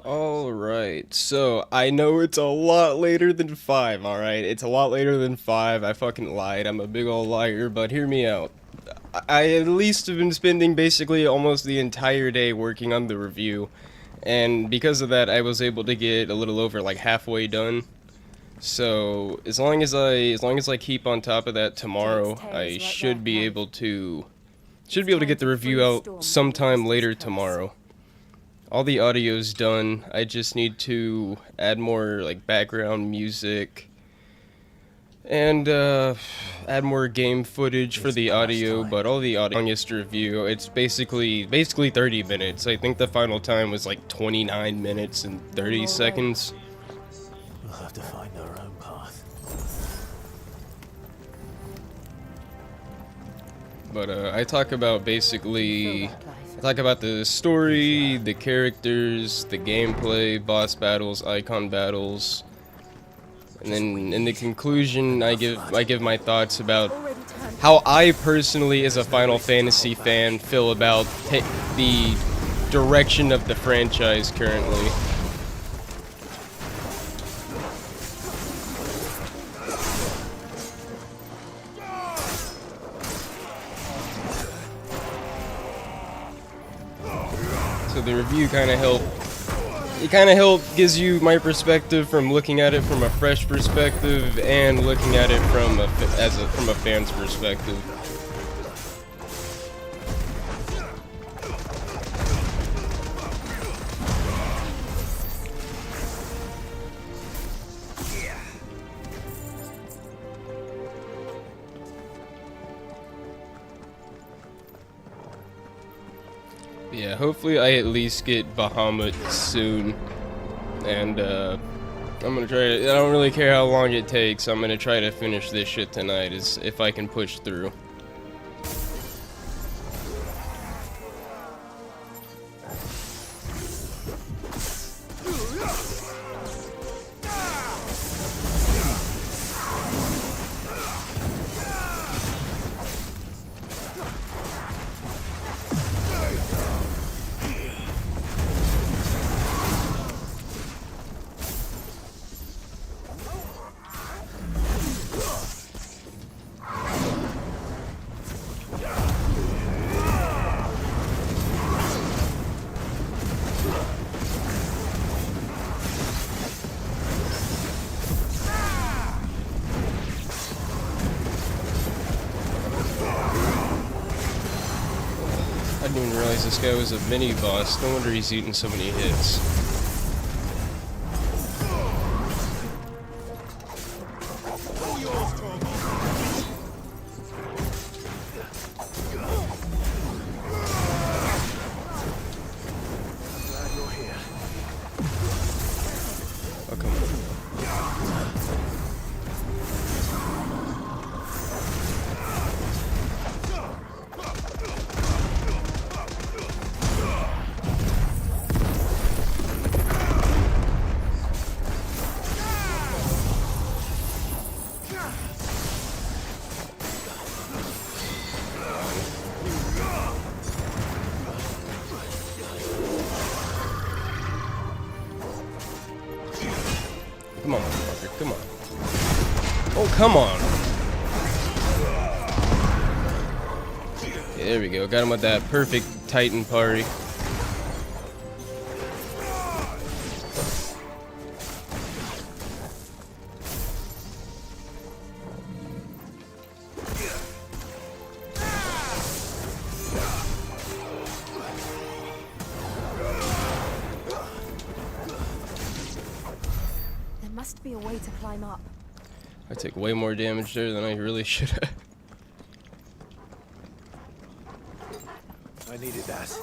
Alright, so I know it's a lot later than 5, alright? It's a lot later than 5, I fucking lied, I'm a big old liar, but hear me out. I at least have been spending basically almost the entire day working on the review, and because of that I was able to get a little over like halfway done. So as long as I keep on top of that Jake's tomorrow, tails I right there, should be Clem. able to It's get time the to review free out Storm before the sometime rest gets later close. tomorrow. All the audio's done. I just need to add more like background music and add more game footage for It's the past audio, time. but all the audio longest review, it's basically 30 minutes. I think the final time was like 29 minutes and No 30 more rope. seconds. We'll have to find our own path. But I talk about Feel basically that, Clive. I talk about the story, the characters, the gameplay, boss battles, icon battles. And then in the conclusion, I give my thoughts about Already turned. how I personally, as a Final Fantasy fan, feel about the direction of the franchise currently. So the review kind of helped. It kind of gives you my perspective from looking at it from a fresh perspective and looking at it from from a fan's perspective. Yeah, hopefully I at least get Bahamut soon, and I'm gonna try to. I don't really care how long it takes. I'm gonna try to finish this shit tonight, as if I can push through. I didn't even realize this guy was a mini boss. No wonder he's eating so many hits. Glad you're here. Oh, come on. Come on, motherfucker. Come on. Oh, come on. Yeah, there we go. Got him with that perfect Titan parry. There must be a way to climb up. I take way more damage there than I really should have. I needed that.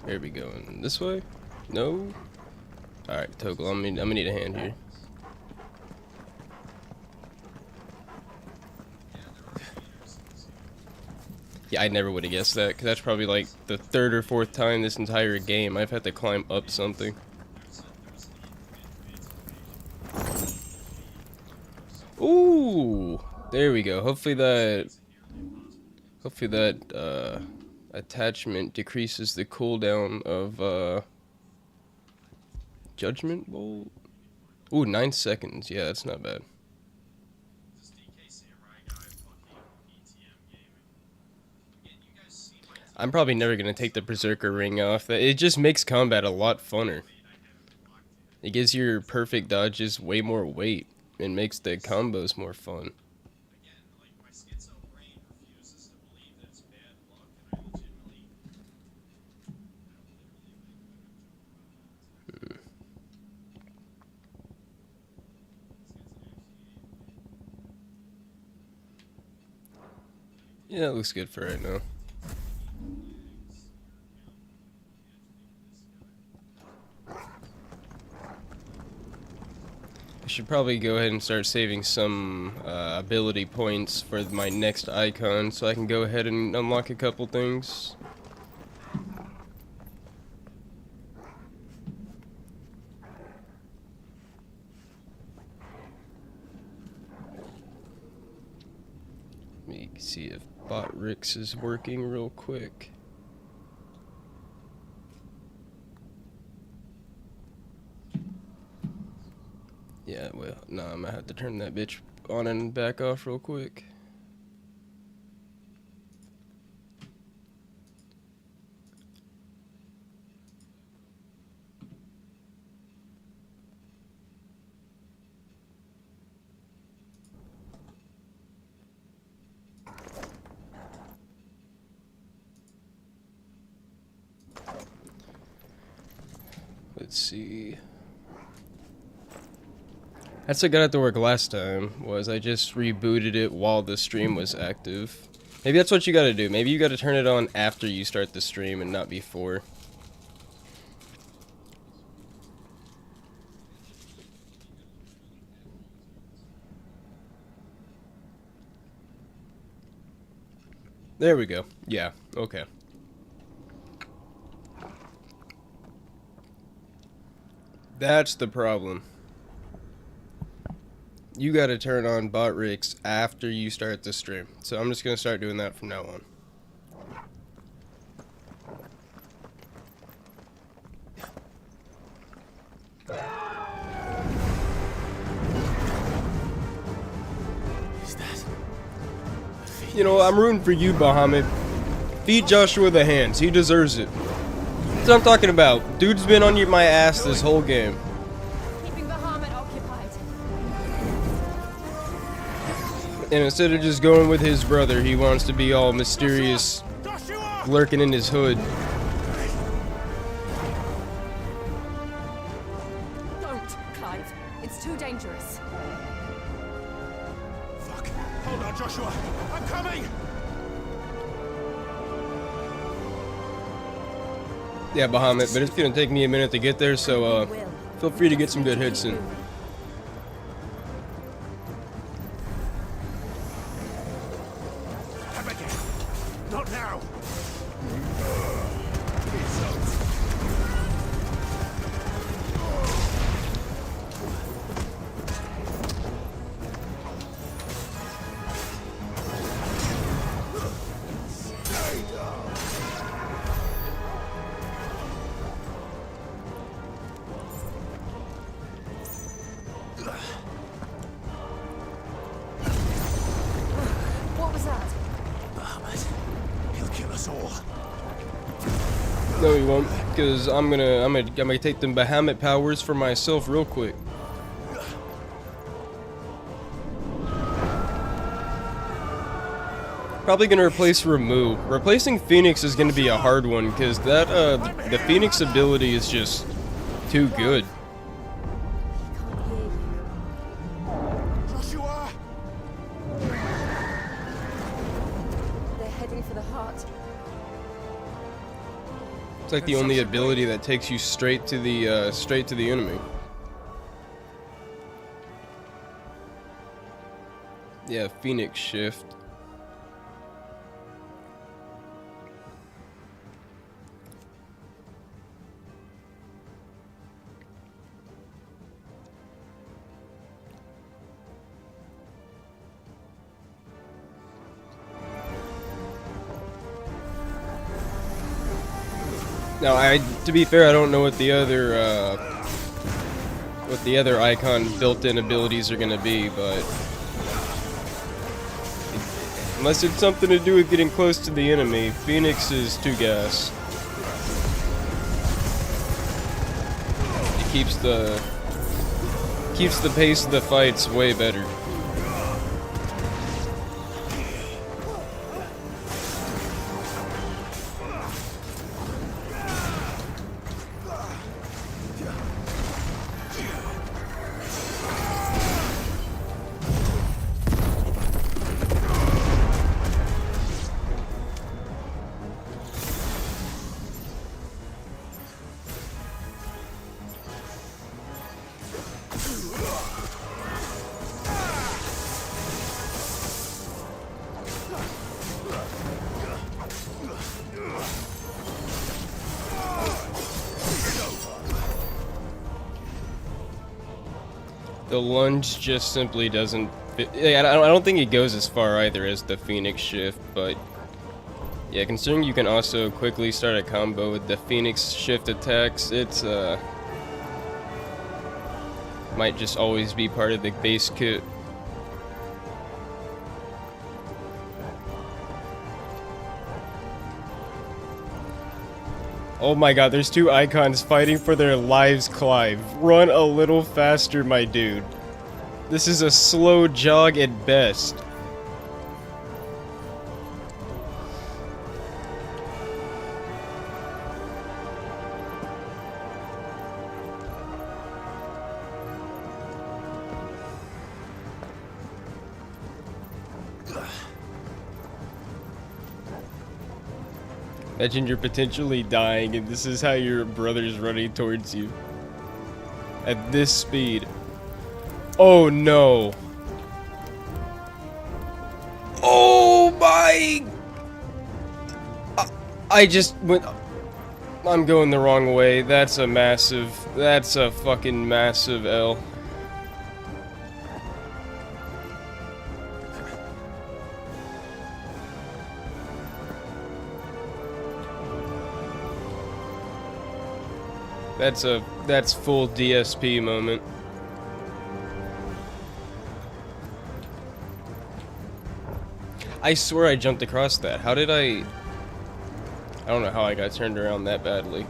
There we go. And this way? No? Alright, Toggle, I'm gonna need a hand here. Yeah, I never would have guessed that, because that's probably like the third or fourth time this entire game I've had to climb up something. Ooh! There we go. Hopefully that attachment decreases the cooldown of Judgment Bolt. Ooh, 9 seconds. Yeah, that's not bad. I'm probably never gonna take the Berserker ring off. It just makes combat a lot funner. It gives your perfect dodges way more weight and makes the combos more fun. Yeah, it looks good for right now. I should probably go ahead and start saving some ability points for my next icon so I can go ahead and unlock a couple things. Let me see if Botrix is working real quick. Yeah, well, no, I'm gonna have to turn that bitch on and back off real quick. Let's see. That's what got it to work last time, was I just rebooted it while the stream was active. Maybe that's what you gotta do. Maybe you gotta turn it on after you start the stream and not before. There we go. Yeah, okay. That's the problem. You gotta turn on Botrix after you start the stream. So I'm just gonna start doing that from now on. Is that? You know, I'm rooting for you, Bahamut. Feed Joshua the hands. He deserves it. That's what I'm talking about. Dude's been on my ass this whole game. Keeping Bahamut occupied. And instead of just going with his brother, he wants to be all mysterious, Joshua! lurking in his hood. Don't, Clive. It's too dangerous. Fuck. Hold on, Joshua. I'm coming! Yeah, Bahamut, but it's gonna take me a minute to get there, so feel free to get some good hits in. Come again. Not now. What was that? Bahamut. He'll kill us all. No, he won't, because I'm gonna take them Bahamut powers for myself real quick. Probably gonna replace Ramu. Replacing Phoenix is gonna be a hard one, because that the Phoenix ability is just too good. Can't hear you. Joshua! They're heading for the heart. It's like the only ability that takes you straight to the enemy. Yeah, Phoenix Shift. Now, to be fair, I don't know what the other icon built-in abilities are gonna be, but unless it's something to do with getting close to the enemy, Phoenix is 2 gas. It keeps the pace of the fights way better. The lunge just simply doesn't fit. Yeah, I don't think it goes as far either as the Phoenix shift, but yeah, considering you can also quickly start a combo with the Phoenix shift attacks, it's might just always be part of the base kit. Oh my god, there's 2 icons fighting for their lives, Clive. Run a little faster, my dude. This is a slow jog at best. Imagine you're potentially dying and this is how your brother's running towards you. At this speed. Oh no. Oh my... I just went... I'm going the wrong way. That's a fucking massive L. That's full DSP moment. I swear I jumped across that. How did I don't know how I got turned around that badly.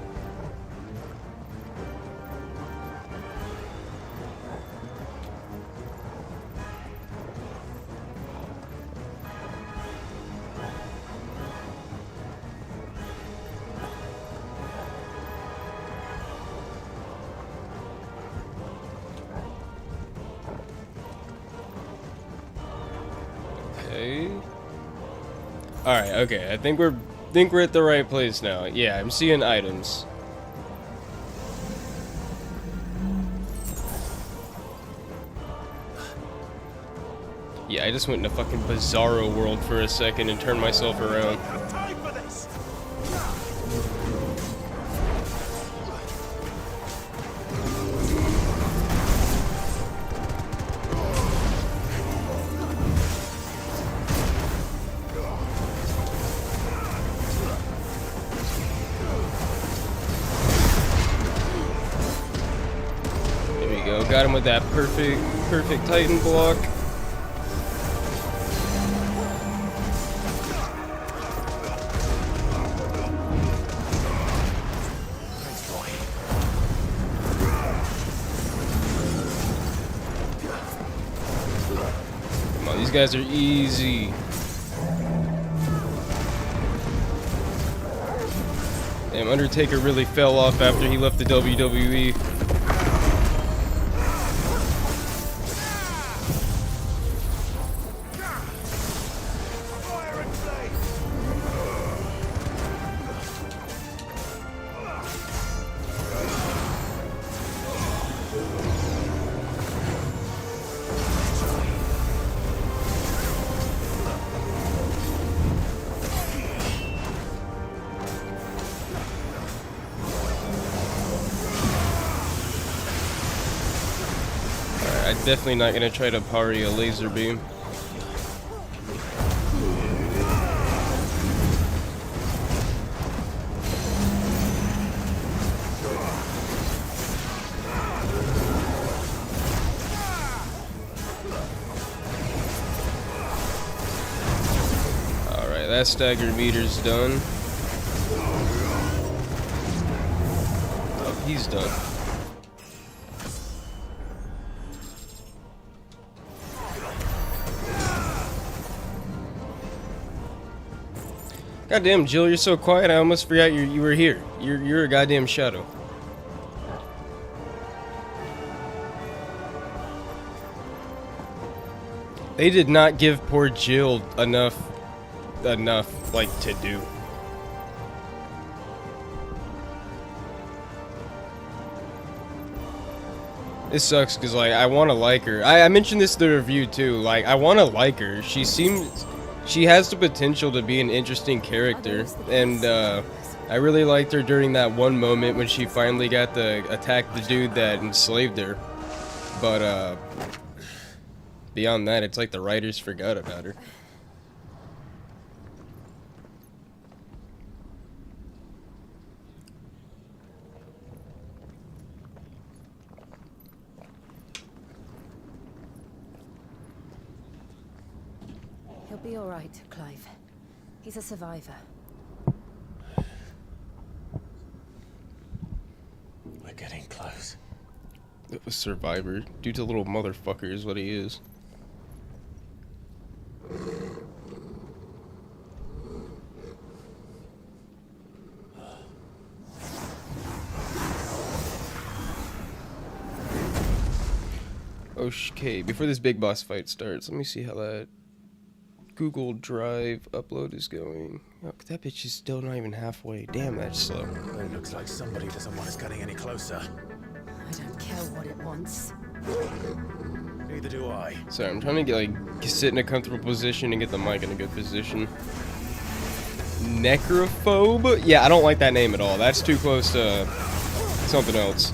Alright, okay, I think we're at the right place now. Yeah, I'm seeing items. Yeah, I just went in a fucking bizarro world for a second and turned myself around. Time for this. Got him with that perfect Titan block. Come on, these guys are easy. Damn, Undertaker really fell off after he left the WWE. I'm definitely not gonna try to parry a laser beam. that stagger meter's done. Oh, he's done. Goddamn, Jill, you're so quiet. I almost forgot you were here. You're a goddamn shadow. They did not give poor Jill enough like to do. This sucks because like I want to like her. I mentioned this in the review too. Like I want to like her. She has the potential to be an interesting character, and I really liked her during that one moment when she finally got to attack the dude that enslaved her. But beyond that, it's like the writers forgot about her. He'll be all right, Clive. He's a survivor. We're getting close. A survivor. Dude's a little motherfucker is what he is. Okay, before this big boss fight starts, let me see how that Google Drive upload is going. Oh, that bitch is still not even halfway. Damn, that's slow. It looks like somebody doesn't want us getting any closer. I don't care what it wants. Neither do I. Sorry, I'm trying to get sit in a comfortable position and get the mic in a good position. Necrophobe? Yeah, I don't like that name at all. That's too close to something else.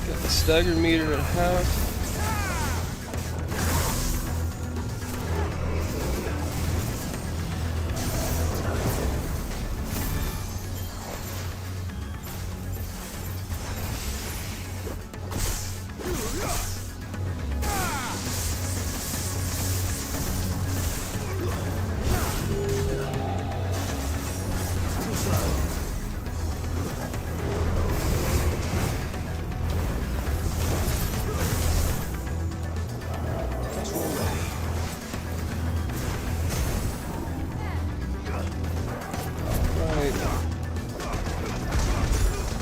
Got the stagger meter at half.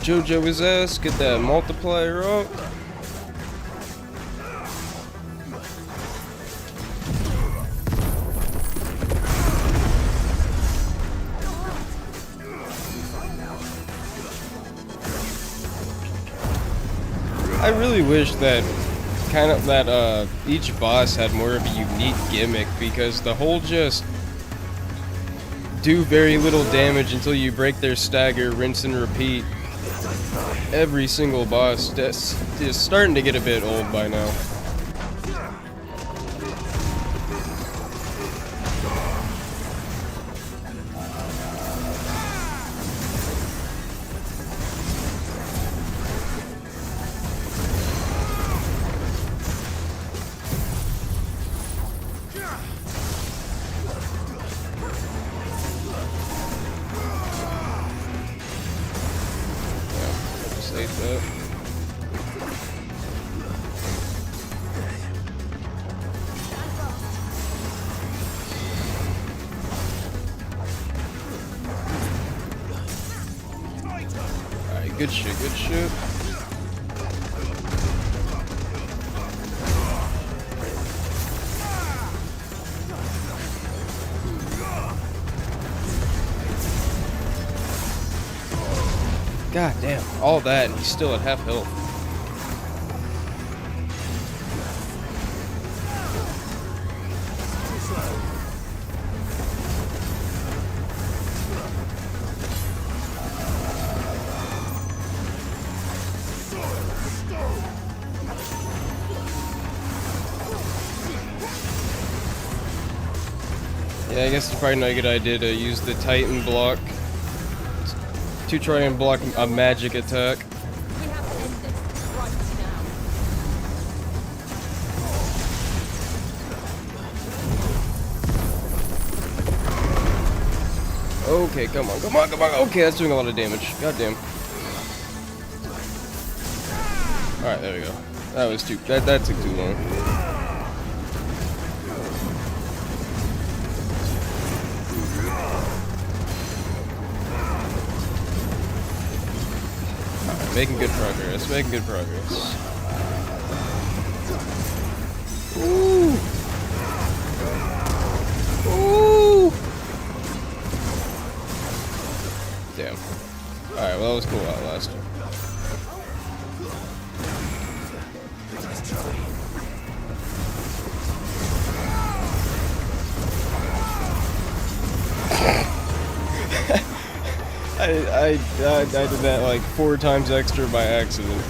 Jojo his ass, get that multiplier up. I really wish that each boss had more of a unique gimmick, because the whole just do very little damage until you break their stagger, rinse and repeat. Every single boss is starting to get a bit old by now. Save that. Alright, good shit, good shit. God damn, all that and he's still at half health. Yeah, I guess it's probably not a good idea to use the Titan block to try and block a magic attack. We have to end this right now. Okay, come on, come on, come on. Okay, that's doing a lot of damage. God damn. Alright, there we go. That was too. That took too long. Alright, making good progress. Making good progress. Ooh. Ooh. Damn. Alright, well, that was cool Outlast. I did that like 4 times extra by accident.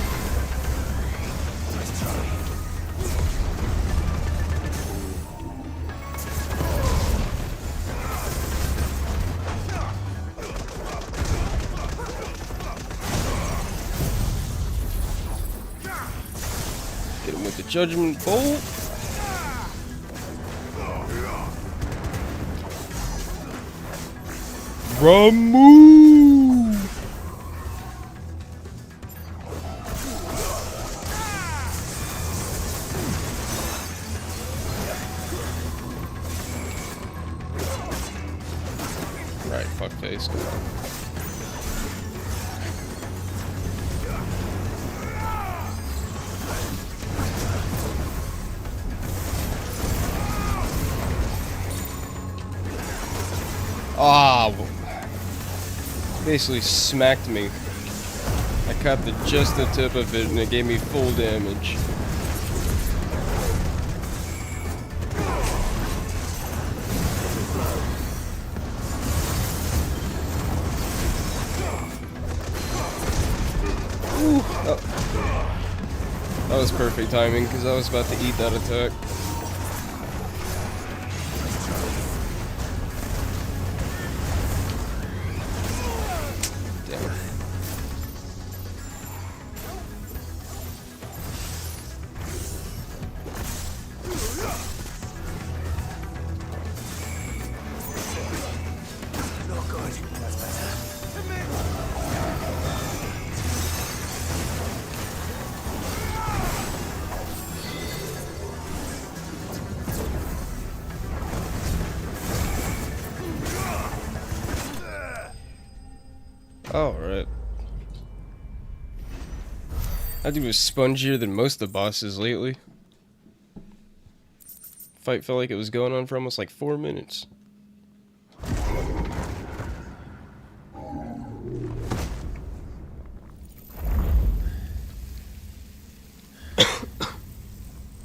Hit him with the Judgment Bolt. Ramu! Right, fuckface. Come on. Ah, basically smacked me. I caught just the tip of it and it gave me full damage. Ooh, that was perfect timing because I was about to eat that attack. Alright. That dude was spongier than most of the bosses lately. Fight felt like it was going on for almost like 4 minutes.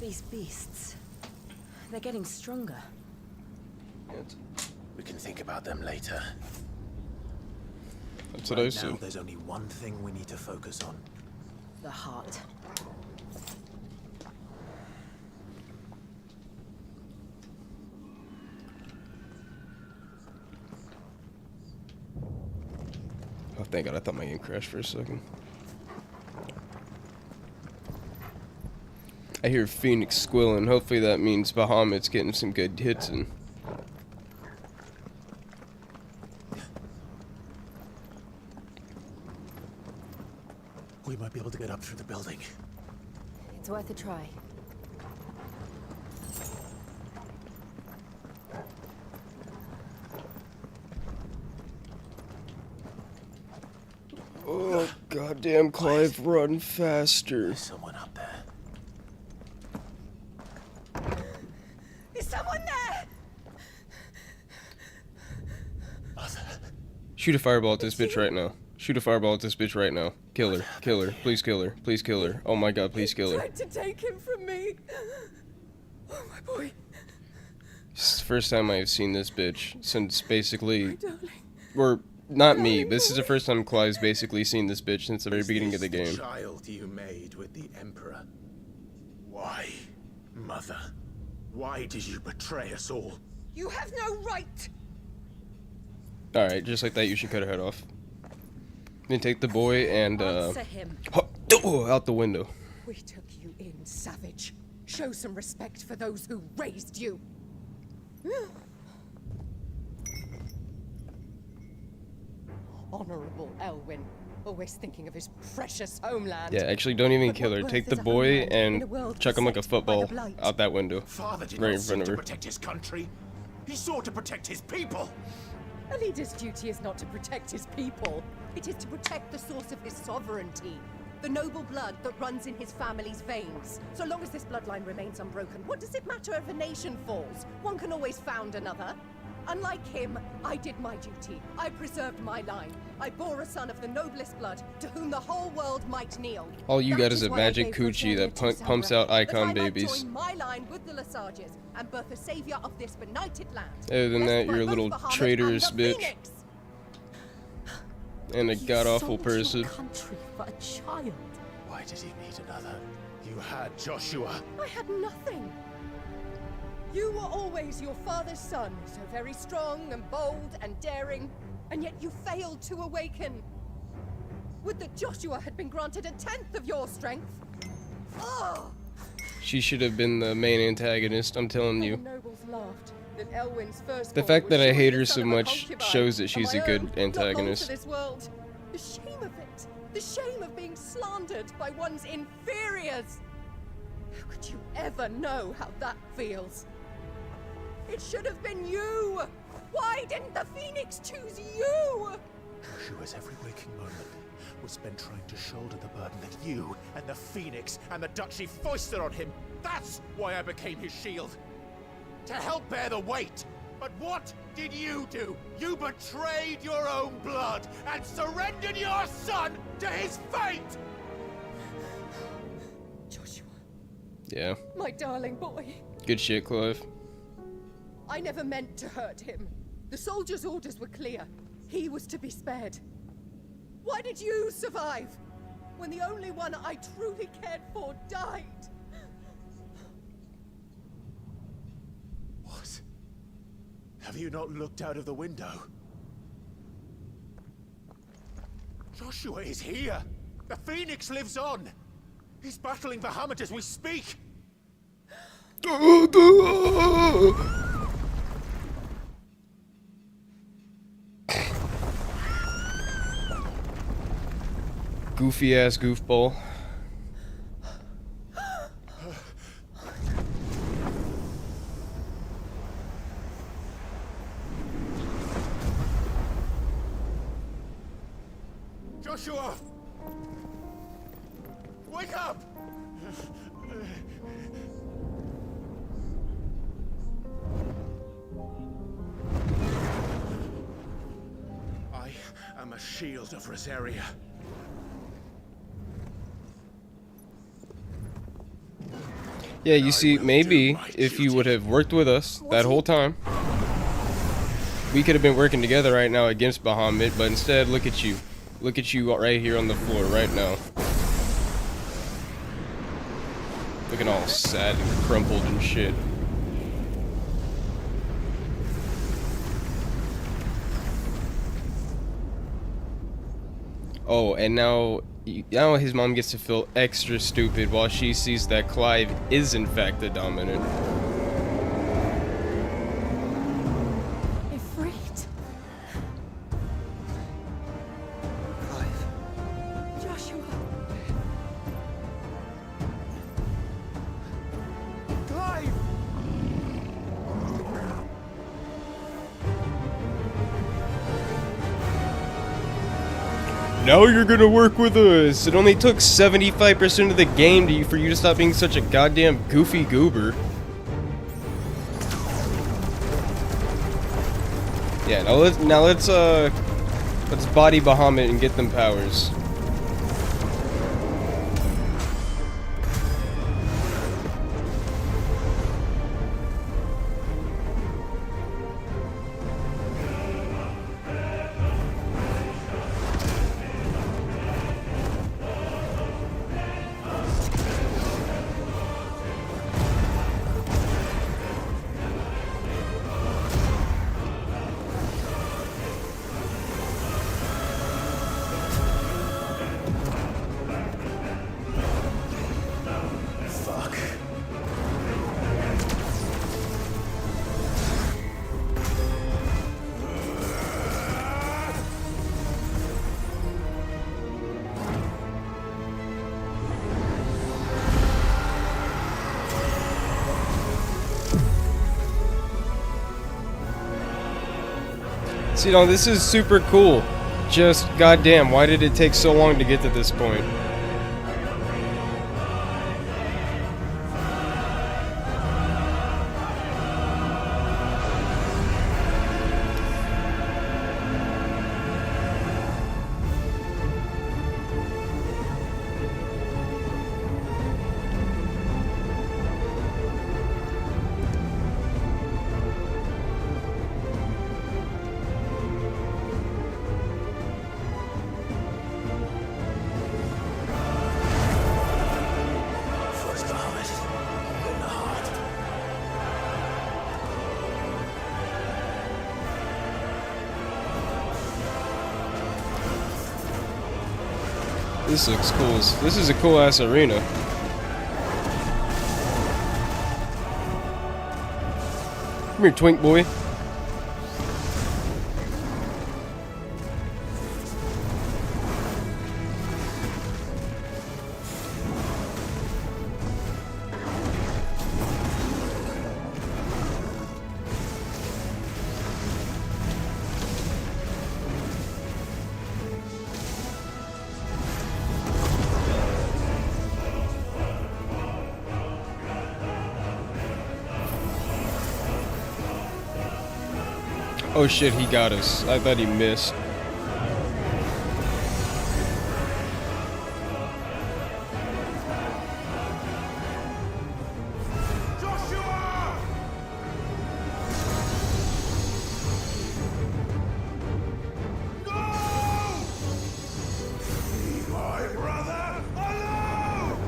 These beasts. They're getting stronger. We can think about them later. That's what I Right said. now, there's only one thing we need to focus on. The heart. Oh, thank God, I thought my game crashed for a second. I hear Phoenix squilling. Hopefully that means Bahamut's getting some good hits in. We might be able to get up through the building. It's worth a try. Oh, goddamn, Clive, run faster. There's someone up there. Is someone there? Mother. Shoot a fireball at this bitch right now. Shoot a fireball at this bitch right now. Kill her. Kill her. Please kill her. Please kill her. Oh my God, please kill her. Tried to take him from me. Oh, my boy. This is the first time I've seen this bitch since basically, Darling. or not me. This is the first time Clive's basically seen this bitch since the very Is beginning of this the game. child you made with the Emperor. Why, Mother? Why did you betray us all? You have no right! Alright, just like that, you should cut her head off. Then take the boy and, Answer him. out the window. We took you in, savage. Show some respect for those who raised you. Honorable Elwyn, always thinking of his precious homeland. Yeah, actually, don't even But kill what her. worth Take is the a boy homeland in a and world chuck him like a beset by football the Blight? out that window. Father did Right not in front seek of to her. protect his country. He sought to protect his people. A leader's duty is not to protect his people. It is to protect the source of his sovereignty. The noble blood that runs in his family's veins. So long as this bloodline remains unbroken, what does it matter if a nation falls? One can always found another. Unlike him, I did my duty. I preserved my line. I bore a son of the noblest blood, to whom the whole world might kneel. All you That got is a why I magic gave coochie Rosaria that to pumps Sabra, out that icon I might babies. join my line with the Lesages and birth a savior of this benighted land. Other than Blessed that, by you're a both little Bahamut traitorous and the bitch. Phoenix. And a You god-awful sold person. your country for a child. Why did he need another? You had Joshua. I had nothing. You were always your father's son, so very strong and bold and daring, and yet you failed to awaken. Would that Joshua had been granted 1/10 of your strength? Oh! She should have been the main antagonist, I'm telling The you. nobles laughed. Then Elwyn's first The fact that I hate her so much shows that she's a good antagonist. This world. The shame of it. The shame of being slandered by one's inferiors. How could you ever know how that feels? It should have been you! Why didn't the Phoenix choose you? Joshua's every waking moment was spent trying to shoulder the burden that you and the Phoenix and the Duchy foisted on him. That's why I became his shield. To help bear the weight. But what did you do? You betrayed your own blood and surrendered your son to his fate! Joshua, Yeah. my darling boy. Good shit, Clive. I never meant to hurt him. The soldiers' orders were clear. He was to be spared. Why did you survive? When the only one I truly cared for died? What? Have you not looked out of the window? Joshua is here! The Phoenix lives on! He's battling Bahamut as we speak! Goofy ass goofball. Joshua! Wake up! I am a shield of Rosaria. Yeah, you see, maybe if you would have worked with us that whole time, we could have been working together right now against Bahamut, but instead, look at you. Look at you right here on the floor right now. Looking all sad and crumpled and shit. Oh, and now his mom gets to feel extra stupid while she sees that Clive is in fact the dominant. Ifrit. Joshua. Clive! Now you're gonna work with us. It only took 75% of the game for you to stop being such a goddamn goofy goober. Yeah, now let's body Bahamut and get them powers. So, you know, this is super cool. Just, goddamn, why did it take so long to get to this point? First the helmet, then the heart. This looks cool. This is a cool ass arena. Come here, twink boy. Oh shit, he got us. I thought he missed. Joshua! No! Leave my brother alone!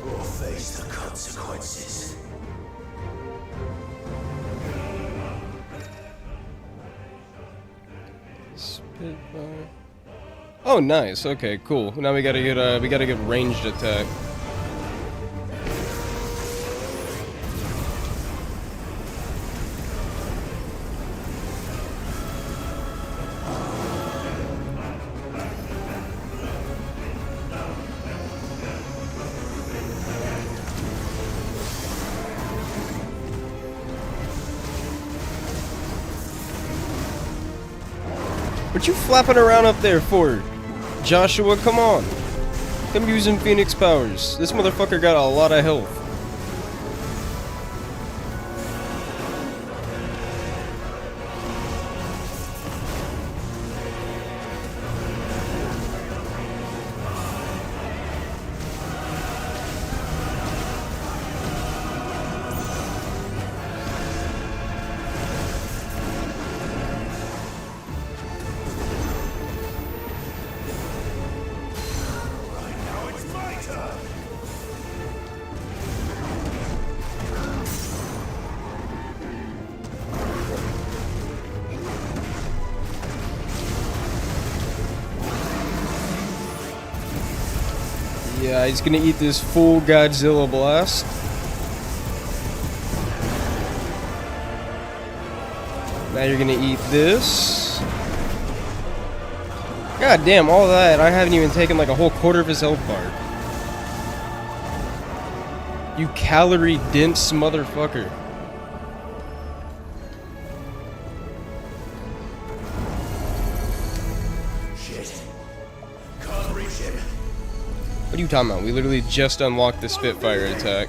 Or face the consequences. Spitfire. Oh, nice. Okay, cool. Now we gotta get ranged attack. What you flapping around up there for? Joshua, come on. Come using Phoenix powers. This motherfucker got a lot of health. Now it's my turn! Yeah, he's gonna eat this full Godzilla blast. Now you're gonna eat this. God damn, all that. I haven't even taken like a whole quarter of his health bar. You calorie dense motherfucker. Shit. Can't reach him. What are you talking about? We literally just unlocked the Spitfire attack.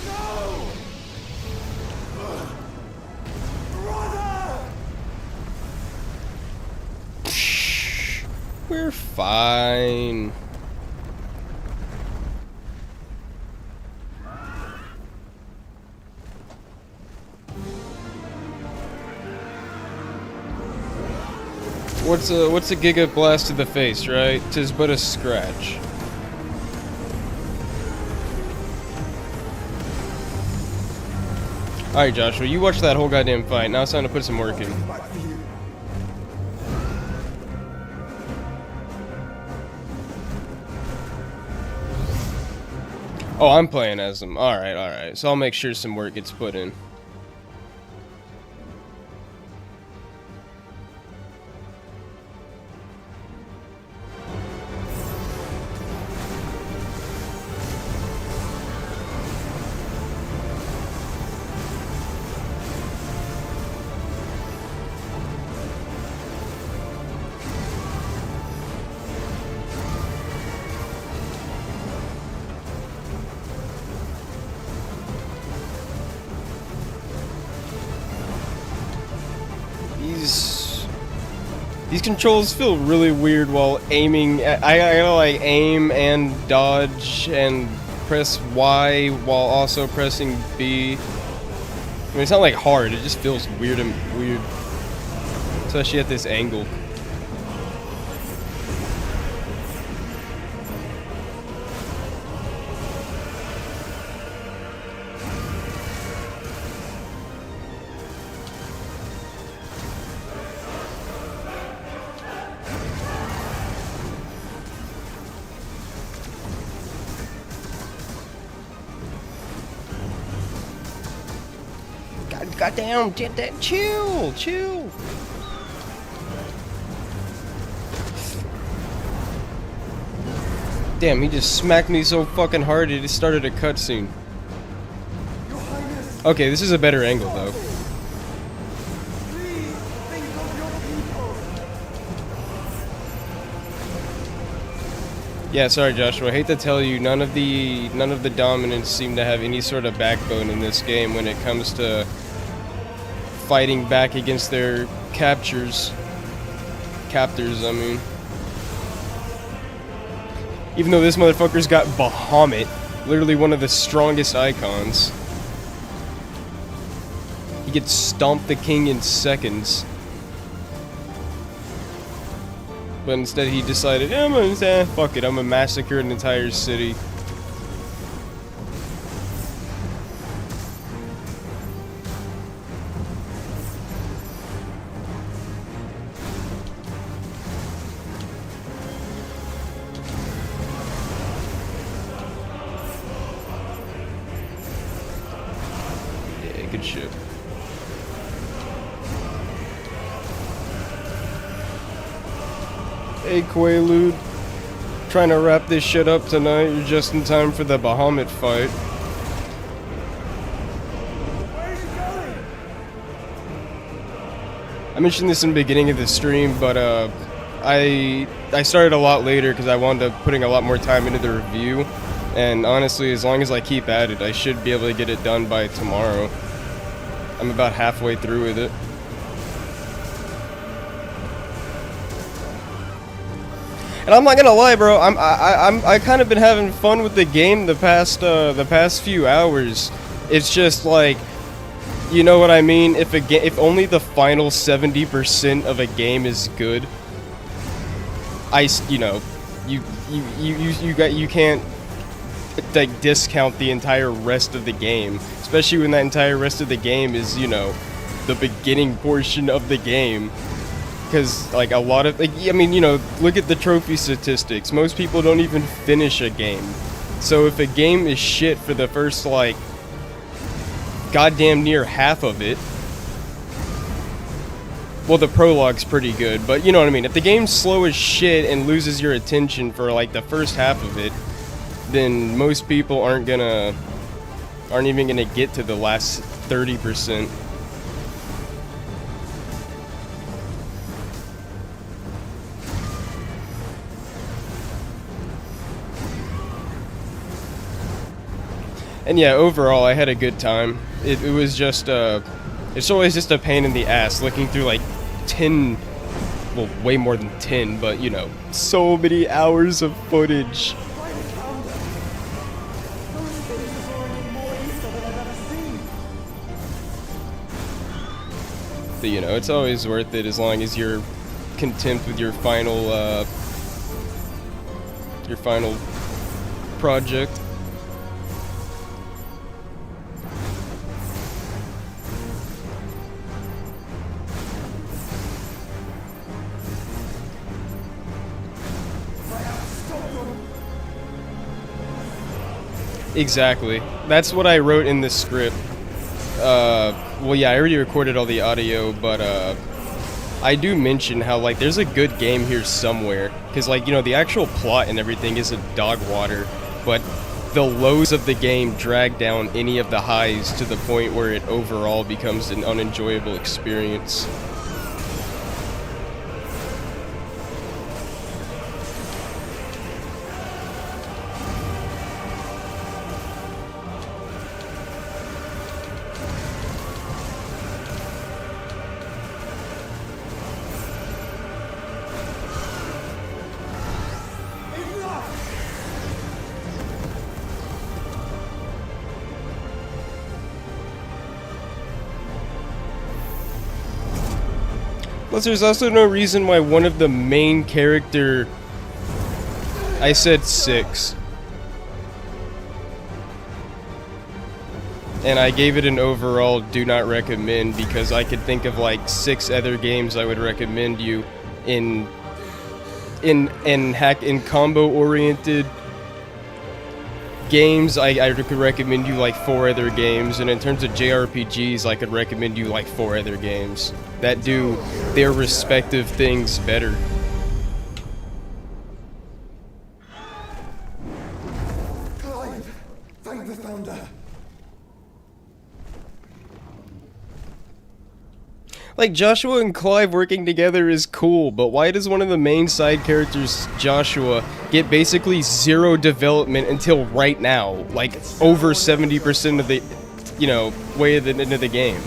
No! Brother! We're fine. What's a Giga Blast to the face, right? 'Tis but a scratch. Alright, Joshua, you watch that whole goddamn fight. Now it's time to put some work in. Oh, I'm playing as them. Alright, alright. So I'll make sure some work gets put in. these controls feel really weird while aiming. I gotta like aim and dodge and press Y while also pressing B. I mean, it's not like hard, it just feels weird and weird. Especially at this angle. Goddamn, chill. Damn, he just smacked me so fucking hard it just started a cutscene. Okay, this is a better angle though. Yeah, sorry Joshua, I hate to tell you, none of the dominants seem to have any sort of backbone in this game when it comes to fighting back against their captors, I mean. Even though this motherfucker's got Bahamut, literally one of the strongest icons. He gets stomped the king in seconds. But instead he decided, fuck it, I'm gonna massacre an entire city. Yeah, good shit. Hey Quaalude, trying to wrap this shit up tonight. You're just in time for the Bahamut fight. I mentioned this in the beginning of the stream, but I started a lot later because I wound up putting a lot more time into the review. And honestly, as long as I keep at it, I should be able to get it done by tomorrow. I'm about halfway through with it. And I'm not gonna lie, bro. I kind of been having fun with the game the past few hours. It's just like, you know what I mean? If only the final 70% of a game is good, you can't like discount the entire rest of the game, especially when that entire rest of the game is, you know, the beginning portion of the game. Because, like, a lot of, like, I mean, you know, look at the trophy statistics. Most people don't even finish a game. So if a game is shit for the first, like, goddamn near half of it, well, the prologue's pretty good, but you know what I mean. If the game's slow as shit and loses your attention for, like, the first half of it, then most people aren't even gonna get to the last 30%. And yeah, overall, I had a good time. It was just, it's always just a pain in the ass looking through like 10, well, way more than 10, but you know, so many hours of footage. But you know, it's always worth it as long as you're content with your final project. Exactly. That's what I wrote in the script. Well, yeah, I already recorded all the audio, but I do mention how, like, there's a good game here somewhere. Because, like, you know, the actual plot and everything isn't dog water, but the lows of the game drag down any of the highs to the point where it overall becomes an unenjoyable experience. Plus, there's also no reason why one of the main character... I said 6. And I gave it an overall do not recommend because I could think of like 6 other games I would recommend you in combo oriented games. I could recommend you like 4 other games, and in terms of JRPGs I could recommend you like 4 other games that do their respective things better. Clive, thank the founder. Like, Joshua and Clive working together is cool, but why does one of the main side characters, Joshua, get basically 0 development until right now? Like, over 70% of the, you know, way of the end of the game.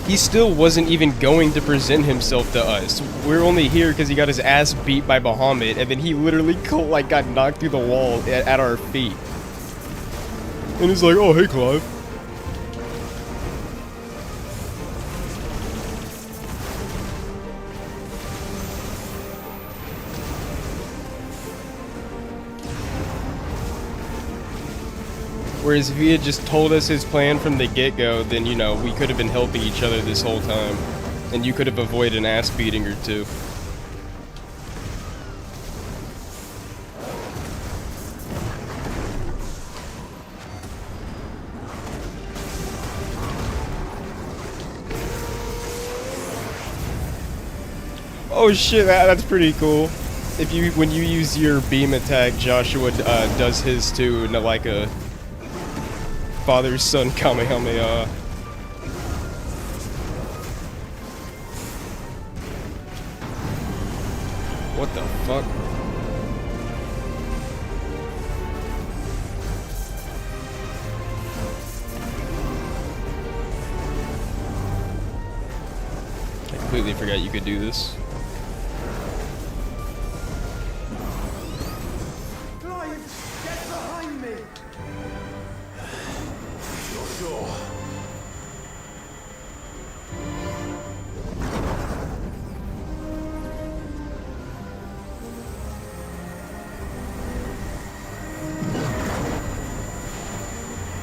He still wasn't even going to present himself to us. We're only here because he got his ass beat by Bahamut, and then he literally like got knocked through the wall at our feet. And he's like, "Oh, hey, Clive." Whereas if he had just told us his plan from the get-go, then, you know, we could have been helping each other this whole time. And you could have avoided an ass beating or 2. Oh shit, that's pretty cool. When you use your beam attack, Joshua does his too, like a father-son Kamehameha. What the fuck? I completely forgot you could do this. Clive, get behind me. Sure.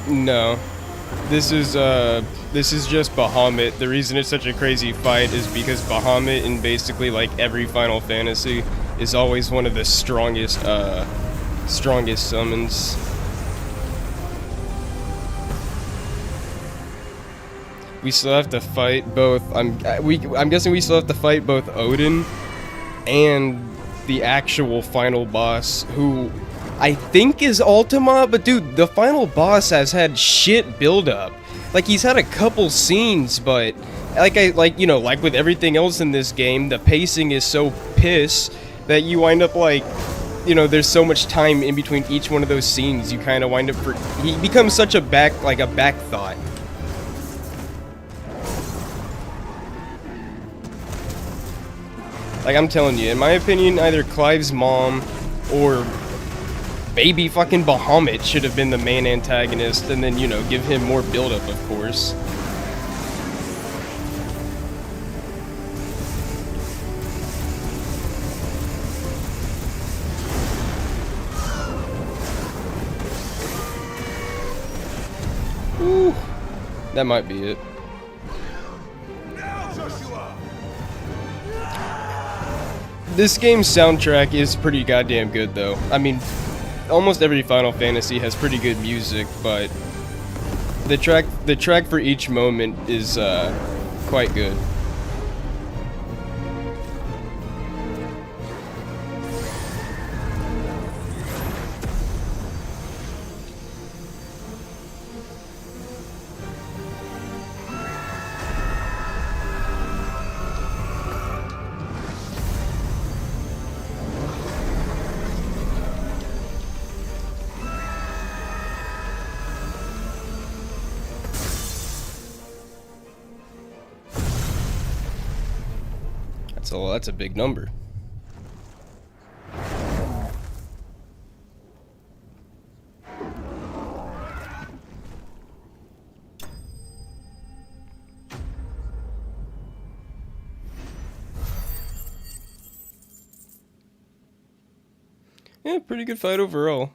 No. This is just Bahamut. The reason it's such a crazy fight is because Bahamut in basically like every Final Fantasy is always one of the strongest summons. We still have to fight both. I'm guessing we still have to fight both Odin and the actual final boss, who I think is Ultima. But dude, the final boss has had shit build-up. Like, he's had a couple scenes, but like with everything else in this game, the pacing is so piss that you wind up like, you know, there's so much time in between each one of those scenes. You kind of wind up he becomes such a back thought. Like, I'm telling you, in my opinion, either Clive's mom or baby fucking Bahamut should have been the main antagonist, and then, you know, give him more build-up, of course. Whew. That might be it. This game's soundtrack is pretty goddamn good, though. I mean, almost every Final Fantasy has pretty good music, but the track for each moment is quite good. That's a big number. Yeah, pretty good fight overall.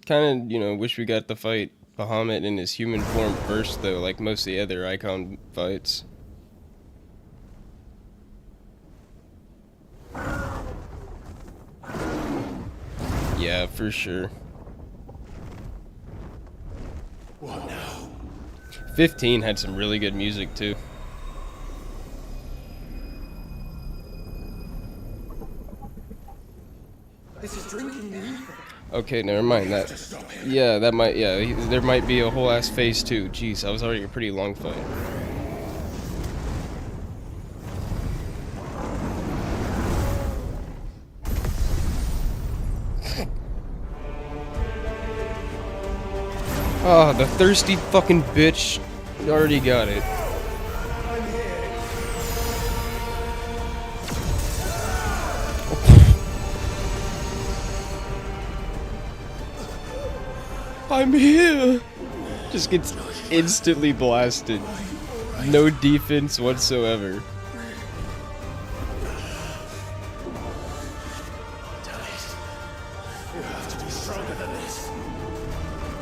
Kind of, you know, wish we got to fight Bahamut in his human form first, though, like most of the other Icon fights. Yeah, for sure. What now? 15 had some really good music, too. This is drinking me. Okay, never mind that. Yeah, that might, yeah, there might be a whole ass phase 2. Jeez, that was already a pretty long fight. Oh, the thirsty fucking bitch already got it. I'm here. I'm here! Just gets instantly blasted. No defense whatsoever. Dallas, you have to be stronger than this.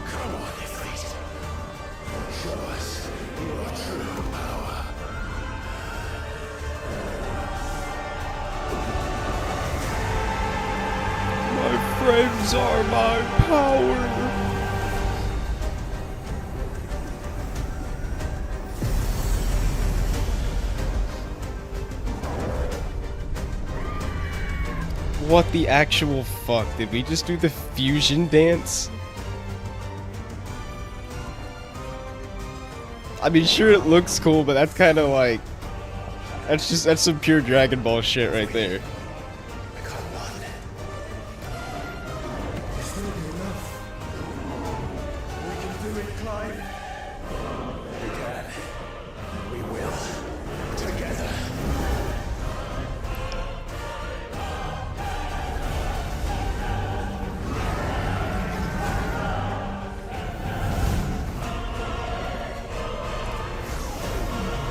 Come on, Ifrit. Show us your true power. My friends are my power. What the actual fuck? Did we just do the fusion dance? I mean, sure it looks cool, but that's kind of like... That's some pure Dragon Ball shit right there. I got one. This will be enough. We can do it, Clive. We can. We will. Together.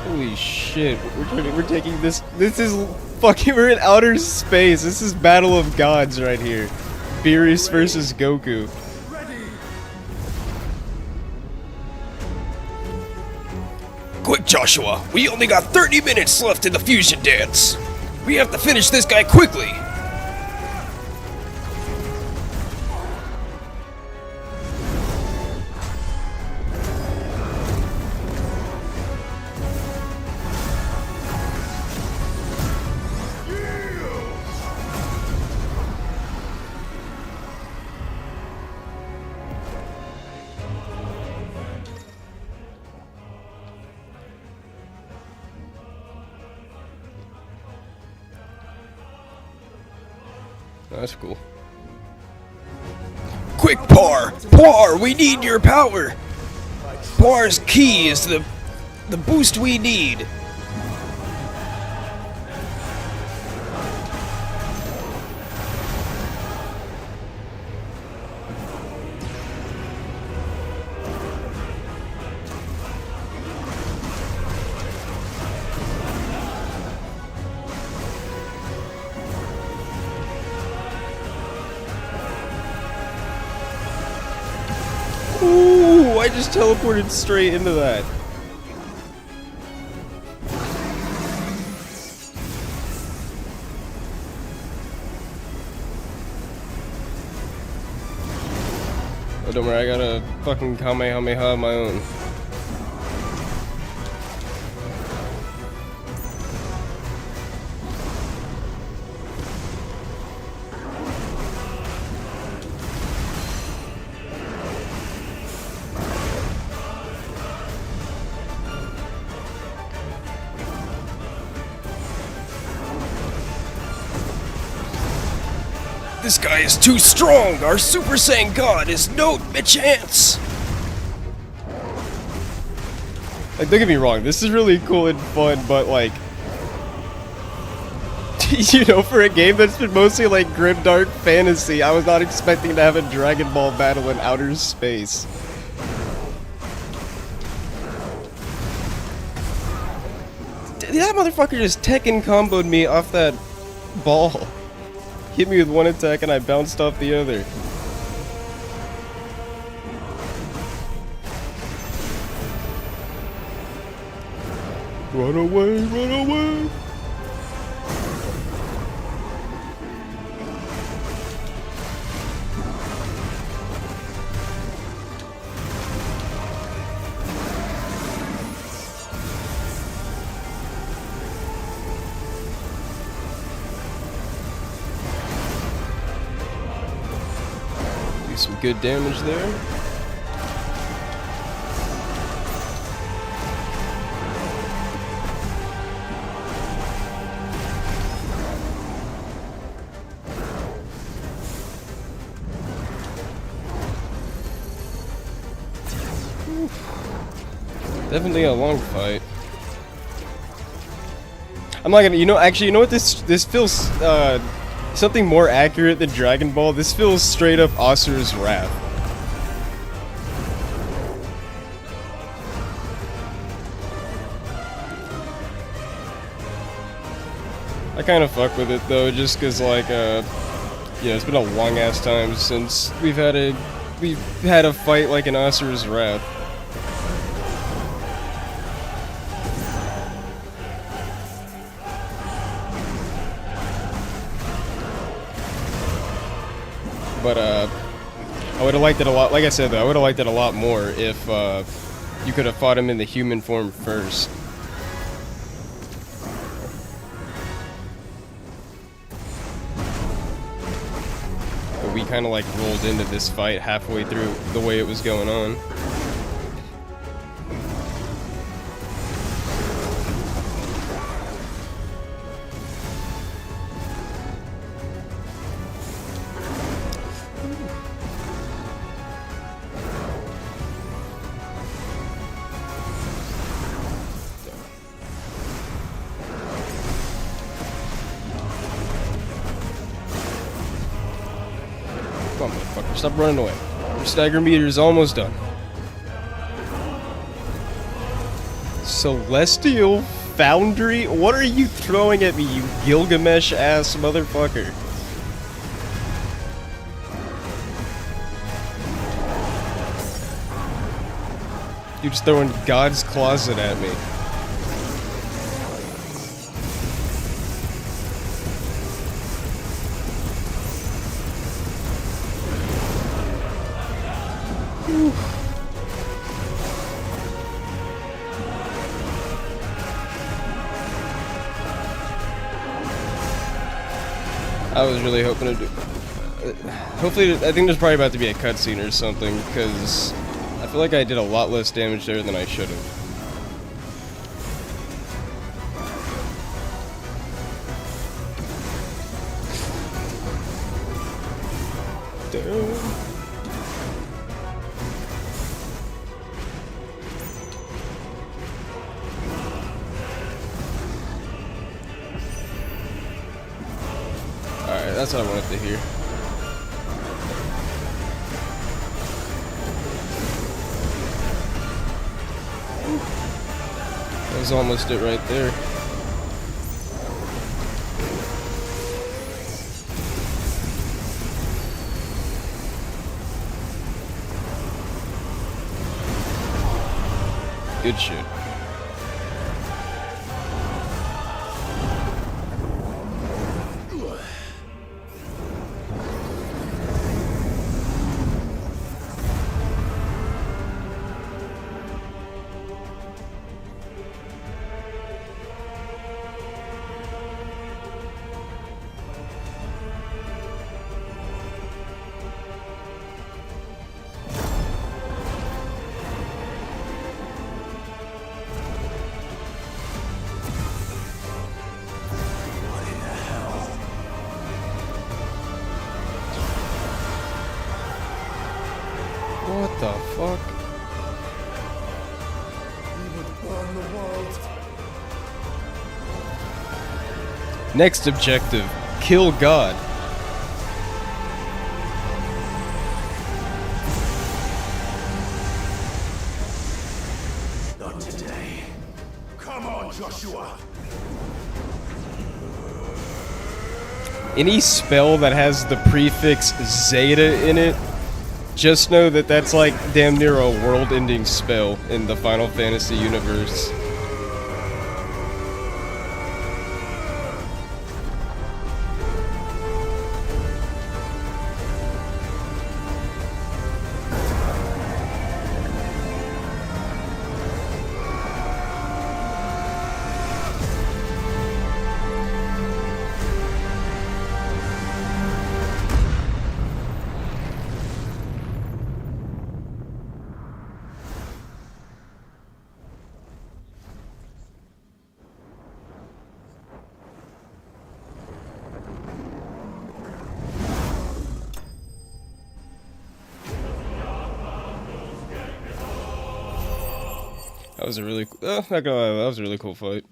Holy shit, we're taking this is fucking, we're in outer space. This is Battle of Gods right here. Beerus versus Goku. Ready. Quick, Joshua, we only got 30 minutes left in the fusion dance. We have to finish this guy quickly. That's cool. Quick, Par! Par, we need your power! Par's key is the boost we need. Ooh, I just teleported straight into that. Oh, don't worry, I got a fucking Kamehameha of my own. This guy is too strong. Our Super Saiyan God is no chance. Like, don't get me wrong, this is really cool and fun, but like, you know, for a game that's been mostly like grimdark fantasy, I was not expecting to have a Dragon Ball battle in outer space. That motherfucker just Tekken comboed me off that ball. hit me with one attack and I bounced off the other. Run away, run away! Do some good damage there. Definitely a long fight. I'm not gonna, actually, you know what, this feels, something more accurate than Dragon Ball. This feels straight up Asura's Wrath. I kind of fuck with it though, just cause like, yeah, it's been a long ass time since we've had a fight like an Asura's Wrath. But I would have liked it a lot. Like I said, though, I would have liked it a lot more if you could have fought him in the human form first. But we kind of like rolled into this fight halfway through the way it was going on. Come on, motherfucker. Stop running away. Your stagger meter is almost done. Celestial Foundry? What are you throwing at me, you Gilgamesh-ass motherfucker? You're just throwing God's Closet at me. I was really hoping to do. Hopefully, I think there's probably about to be a cutscene or something, because I feel like I did a lot less damage there than I should have. Damn. Alright, that's what I wanted to hear. That was almost it right there. Good shit. What the fuck? We would burn the world. Next objective, kill God. Not today. Come on, Joshua. Any spell that has the prefix Zeta in it, just know that that's like damn near a world-ending spell in the Final Fantasy universe. That was a really, not gonna lie, that was a really cool fight.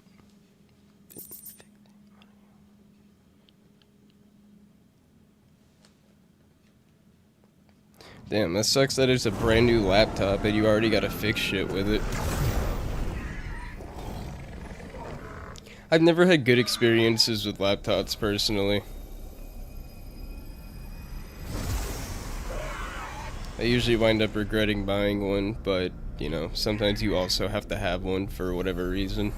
Damn, that sucks that it's a brand new laptop and you already gotta fix shit with it. I've never had good experiences with laptops personally. I usually wind up regretting buying one, but you know, sometimes you also have to have one for whatever reason.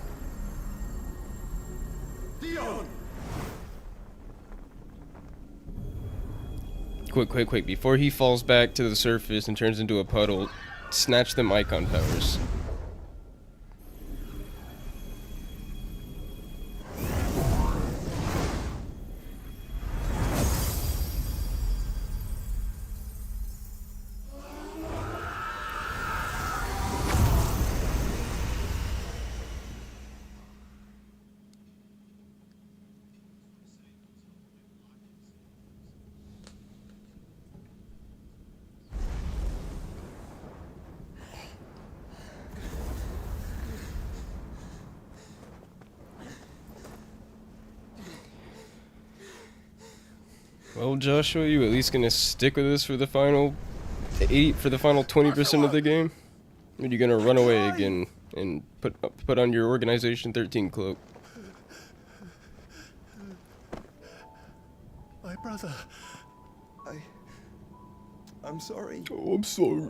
Quick, before he falls back to the surface and turns into a puddle, snatch them icon powers. Well, Joshua, you at least gonna stick with us for the final 20% of the game? Or are you gonna run away again and put on your Organization 13 cloak? My brother. I'm sorry. Oh, I'm sorry.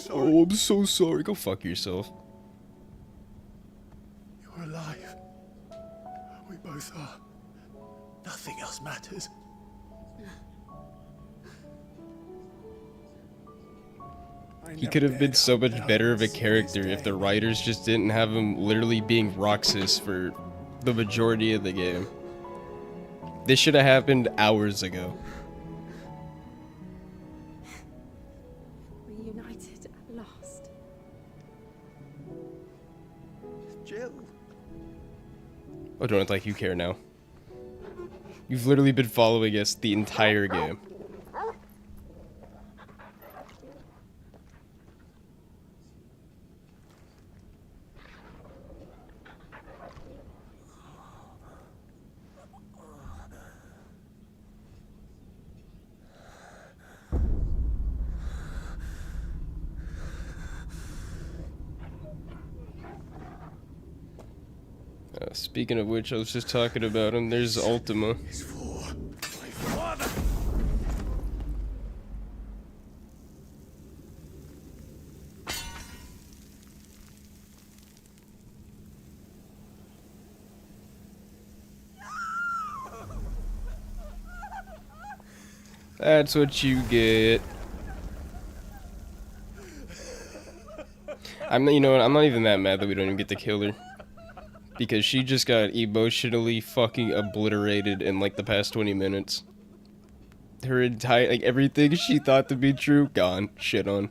Oh, I'm so sorry. Go fuck yourself. You're alive. We both are. Nothing else matters. He could have been so much better of a character if the writers just didn't have him literally being Roxas for the majority of the game. This should have happened hours ago. Reunited at last. Jill. Oh, don't act like you care now. You've literally been following us the entire game. Speaking of which, I was just talking about him. There's Ultima. That's what you get. You know what? I'm not even that mad that we don't even get to kill her. Because she just got emotionally fucking obliterated in like the past 20 minutes. Her entire, like everything she thought to be true, gone. Shit on.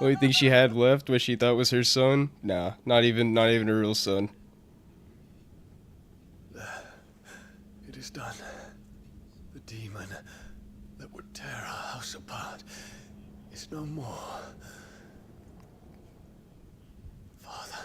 Only thing she had left, what she thought was her son? Nah, not even a real son. It is done. The demon that would tear our house apart is no more. Father.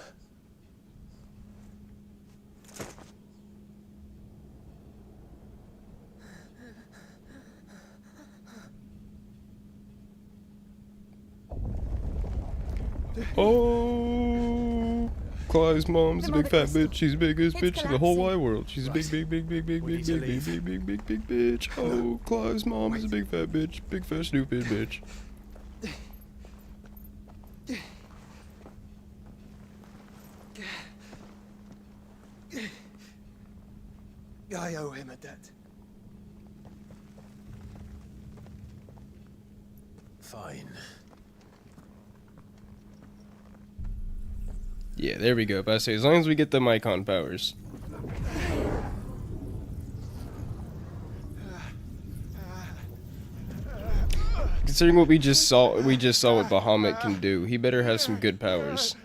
Oh, Clive's mom's a The big fat Mother bitch. She's the biggest It's bitch in the whole collapsing. wide world. She's a big, big, big, big, big, We big, need to big, big, leave. big, big, big, big, big bitch. Oh, Clive's mom is a big fat bitch. Big fat stupid bitch. I owe him a debt. Fine. Yeah, there we go. But I say, as long as we get the Icon powers. Considering what we just saw what Bahamut can do, he better have some good powers.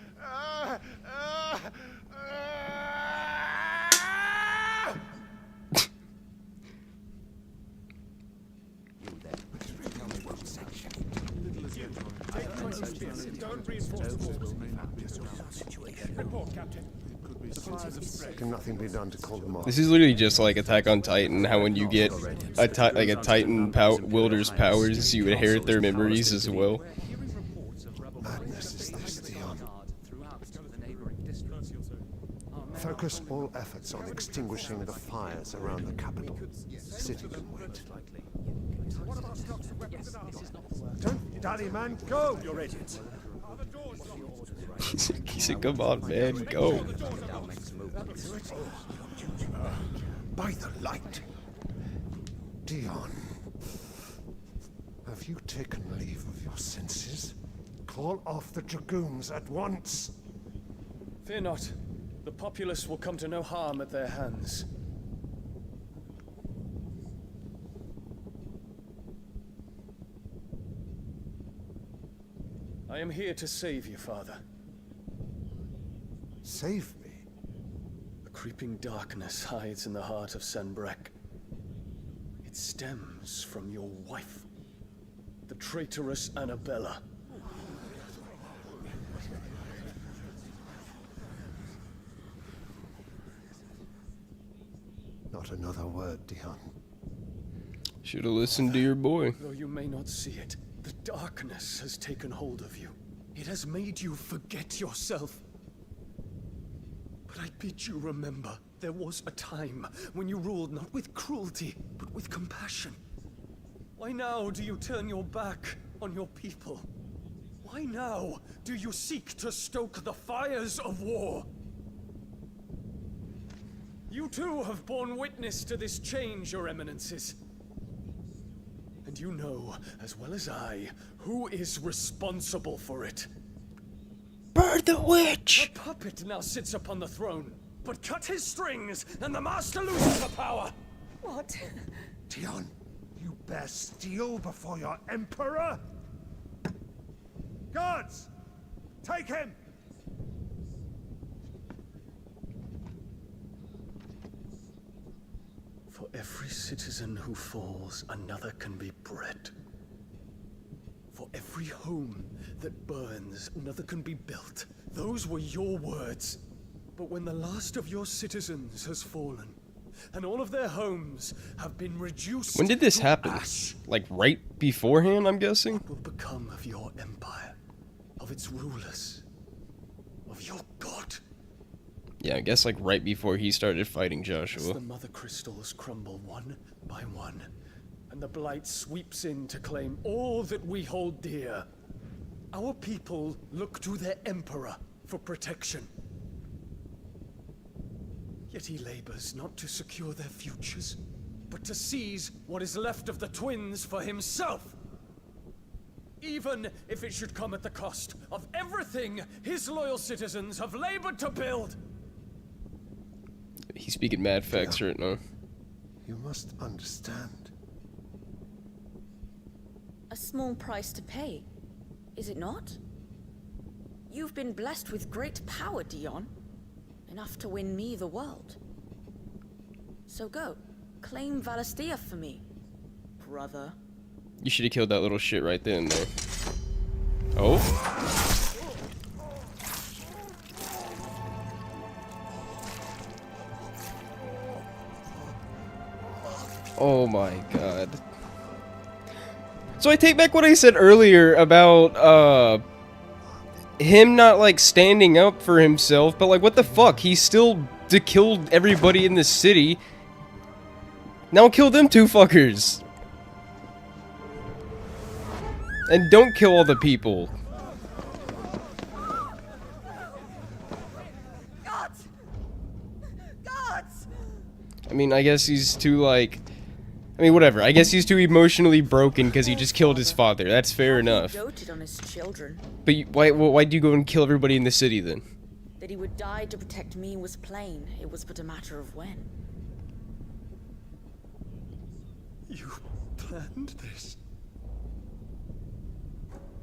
Can nothing be done to call them off? This is literally just like Attack on Titan, how when you get a Titan wielder's powers, you inherit their memories as well. Madness is this, Dion. Focus all efforts on extinguishing the fires around the capital. City can wait. Don't dally, man, go! You're radiant. He said, come on, man, go. By the light. Dion. Have you taken leave of your senses? Call off the Dragoons at once. Fear not. The populace will come to no harm at their hands. I am here to save you, Father. Save me. A creeping darkness hides in the heart of Sanbreque. It stems from your wife, the traitorous Annabella. Not another word, Dion. Should have listened to your boy. Though you may not see it, the darkness has taken hold of you. It has made you forget yourself. But I bid you remember, there was a time when you ruled not with cruelty, but with compassion. Why now do you turn your back on your people? Why now do you seek to stoke the fires of war? You too have borne witness to this change, your eminences. And you know, as well as I, who is responsible for it. Bird the witch! A puppet now sits upon the throne, but cut his strings, and the master loses the power! What? Dion, you bear steel before your emperor? Guards! Take him! For every citizen who falls, another can be bred. For every home that burns, another can be built. Those were your words. But when the last of your citizens has fallen, and all of their homes have been reduced When did this to happen? ash, Like right beforehand, I'm guessing? what will become of your empire, of its rulers, of your god? Yeah, I guess like right before he started fighting As Joshua. the mother crystals crumble one by one, and the blight sweeps in to claim all that we hold dear, our people look to their emperor for protection. Yet he labors not to secure their futures, but to seize what is left of the twins for himself. Even if it should come at the cost of everything his loyal citizens have labored to build. He's speaking mad facts right now. You must understand. A small price to pay, is it not? You've been blessed with great power, Dion. Enough to win me the world. So go, claim Valisthea for me, brother. You should have killed that little shit right then there. Oh? Oh my god. So I take back what I said earlier about him not like standing up for himself, but like what the fuck? He still killed everybody in the city. Now kill them two fuckers. And don't kill all the people. Gods! Gods! I mean, I guess he's too like... I mean, whatever. I guess he's too emotionally broken because he just killed his father. That's fair enough. He doted on his children. But why'd you go and kill everybody in the city then? That he would die to protect me was plain. It was but a matter of when. You planned this?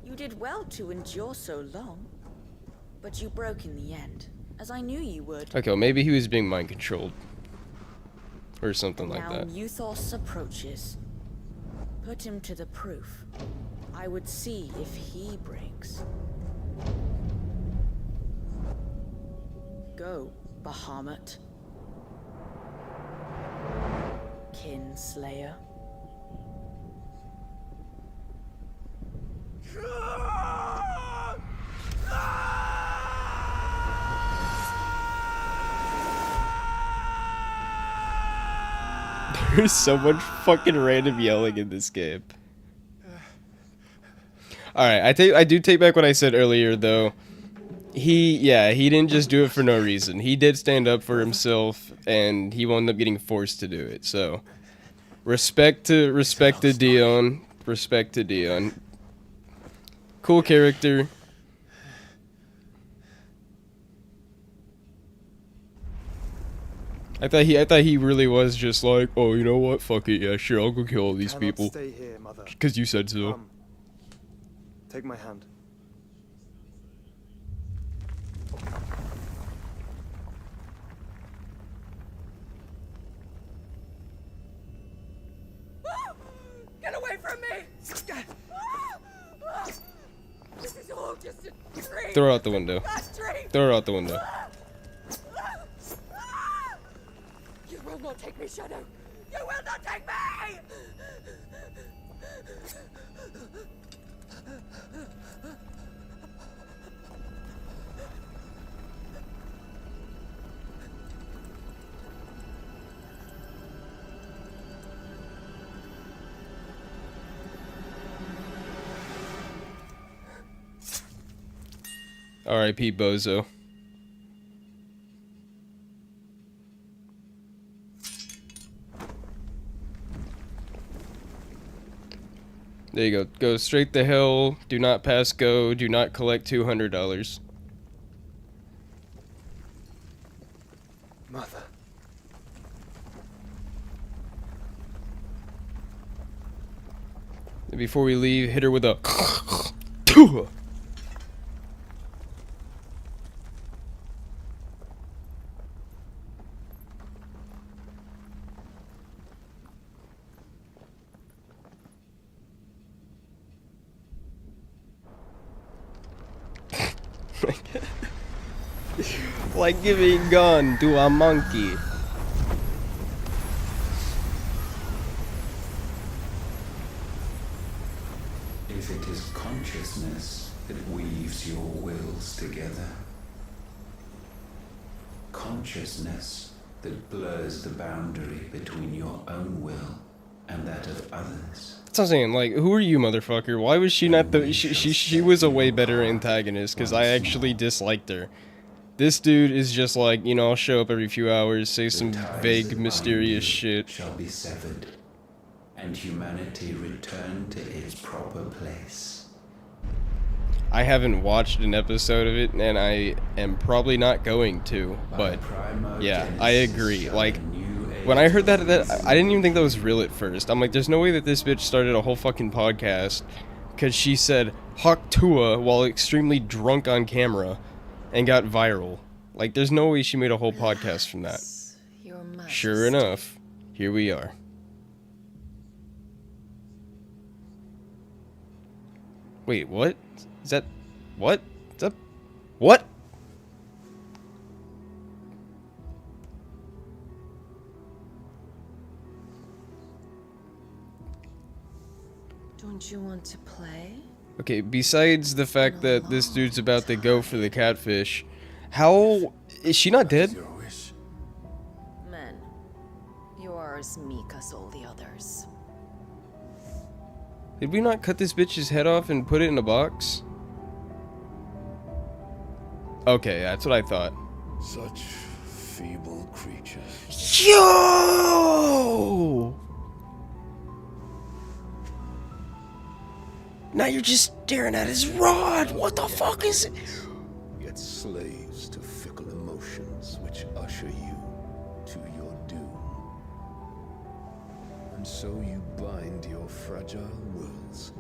You did well to endure so long. But you broke in the end, as I knew you would. Okay, well, maybe he was being mind controlled. Or something like Now that. Muthos approaches. Put him to the proof. I would see if he breaks. Go, Bahamut. Kinslayer. There's so much fucking random yelling in this game. Alright, I do take back what I said earlier, though. He didn't just do it for no reason. He did stand up for himself, and he wound up getting forced to do it, so... Respect to Dion. Respect to Dion. Cool character. I thought he really was just like, oh, you know what? Fuck it, yeah, sure, I'll go kill all these Cannot people. Stay here, Mother. Because you said so. Come. Take my hand. Get away from me! This is all just a dream! Throw her out the window. Bad dream! Throw her out the window. You will not take me, Shadow! You will not take me! R.I.P. Bozo. There you go. Go straight to hell. Do not pass go. Do not collect $200. Mother. And before we leave, hit her with a... like giving a gun to a monkey. If it is consciousness that weaves your wills together, consciousness that blurs the boundary between your own will and that of others. That's what I'm saying, like, who are you, motherfucker? Why was she not the... She was a way better antagonist, because I actually disliked her. This dude is just like, you know, I'll show up every few hours, say some vague, mysterious shit. Shall be severed, and humanity return to its proper place. I haven't watched an episode of it, and I am probably not going to, but yeah, I agree. Like, when I heard that I didn't even think that was real at first. I'm like, there's no way that this bitch started a whole fucking podcast because she said Hawk Tuah while extremely drunk on camera and got viral. Like, there's no way she made a whole podcast from that. Sure enough, here we are. Wait, what? Is that... What? Is that... What? Don't you want to play? Okay, besides the fact that this dude's about to go for the catfish, how is she not dead? Your wish. Men, you are as meek as all the others. Did we not cut this bitch's head off and put it in a box? Okay, that's what I thought. Such feeble creatures. Yo! Now you're just staring at his rod. What the fuck is it? Yet slaves to fickle emotions which usher you to your doom. And so you bind your fragile wills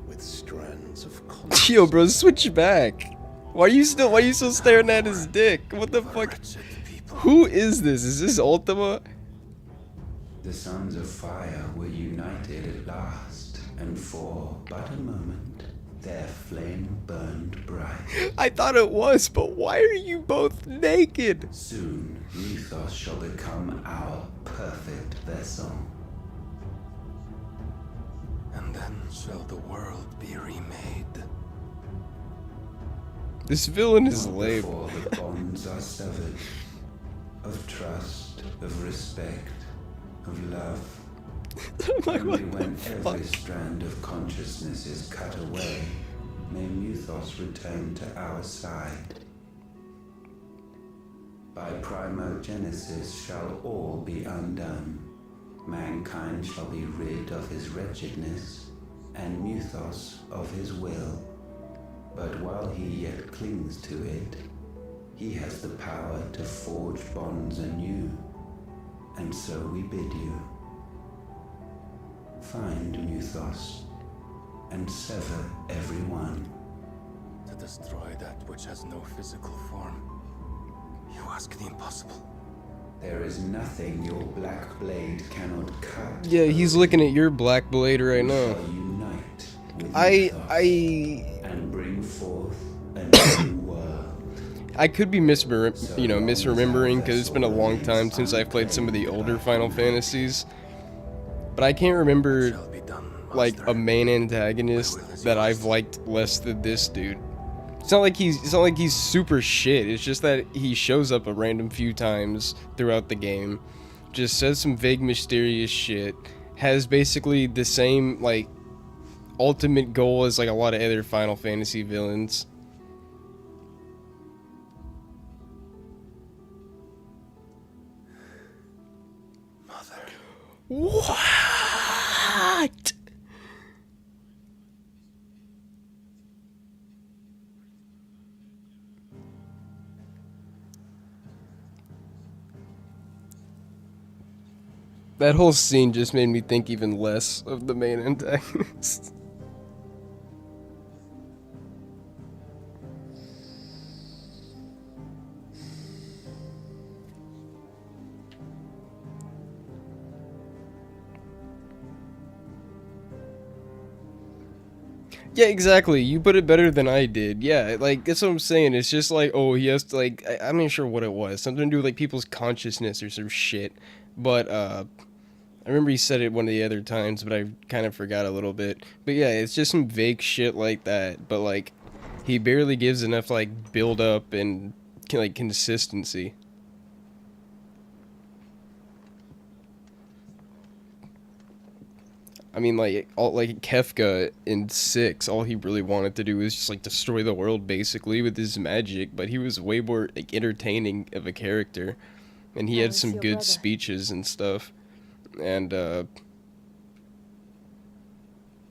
with strands of Yo, bro, switch back. Why are you still staring at his dick? What the fuck? Who is this? Is this Ultima? The Sons of Fire were united at last, and for but a moment, their flame burned bright. I thought it was, but why are you both naked? Soon, Mythos shall become our perfect vessel. And then shall the world be remade. This villain is Not lame. before the bonds are severed, of trust, of respect, of love. Only when every strand of consciousness is cut away, may Mythos return to our side. By primogenesis shall all be undone. Mankind shall be rid of his wretchedness, and Mythos of his will. But while he yet clings to it, he has the power to forge bonds anew. And so we bid you, find Mythos, and sever everyone. To destroy that which has no physical form. You ask the impossible. There is nothing your black blade cannot cut. Yeah, he's looking at your black blade right now. Shall unite with I and bring forth a new world. I could be misremembering because it's been a long time since I've played some of the older Final Fantasies. But I can't remember Shall be done, like master. a main antagonist that I've liked less than this dude. It's not like he's super shit. It's just that he shows up a random few times throughout the game, just says some vague mysterious shit, has basically the same like ultimate goal as like a lot of other Final Fantasy villains. Mother. What? That whole scene just made me think even less of the main antagonist. Yeah, exactly. You put it better than I did. Yeah, like, that's what I'm saying. It's just like, oh, he has to, like, I'm not sure what it was. Something to do with, like, people's consciousness or some shit. But, I remember he said it one of the other times, but I kind of forgot a little bit. But yeah, it's just some vague shit like that. But, like, he barely gives enough, like, build up and, like, consistency. I mean, like Kefka in 6, all he really wanted to do was just like destroy the world basically with his magic, but he was way more like entertaining of a character, and he had some good speeches and stuff, and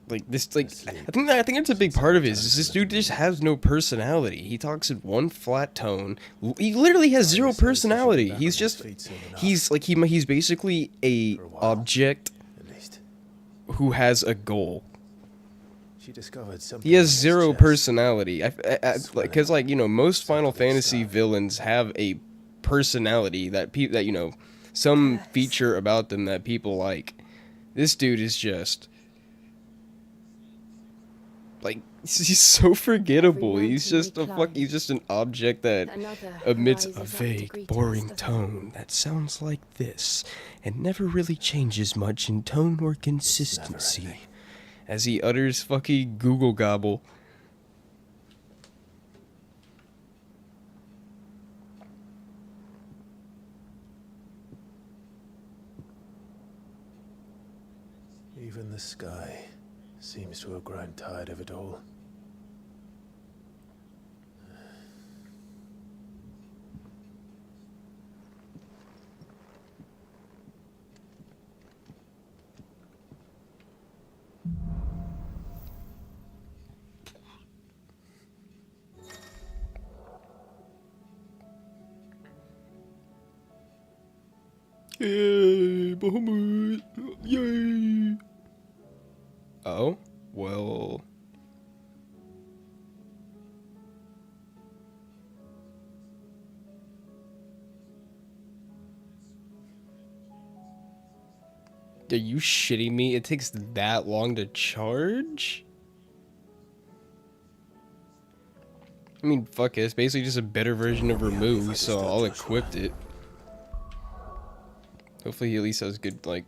like this, like I think it's a big part of it. Is this dude just has no personality? He talks in one flat tone. He literally has zero personality. He's just he's basically a object who has a goal. She discovered something. He has zero personality. Because like you know, most Final Fantasy villains have a personality that some feature about them that people like. This dude is just like he's so forgettable. He's just he's just an object that emits a vague, boring tone that sounds like this and never really changes much in tone or consistency. as he utters fucking Google gobble. Even the sky seems to have grown tired of it all. Yay, Bahamut! Yay! Oh, well. Are you shitting me? It takes that long to charge? I mean, fuck it. It's basically just a better version of Remove, so I'll equip it. Hopefully he at least has good, like,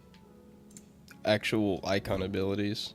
actual icon abilities.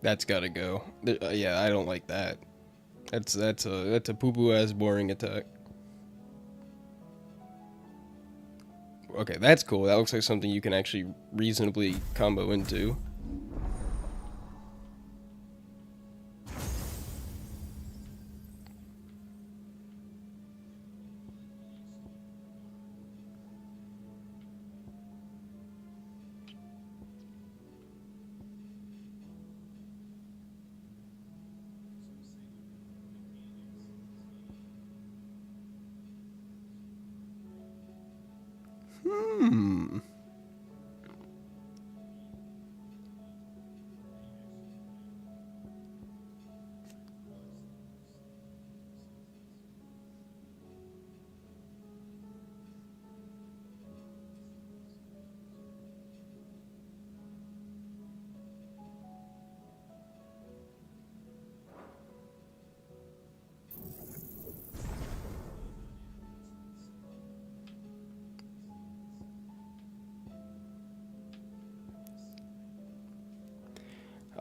That's gotta go. Yeah, I don't like that. That's a poo-poo ass boring attack. Okay, that's cool. That looks like something you can actually reasonably combo into. Hmm.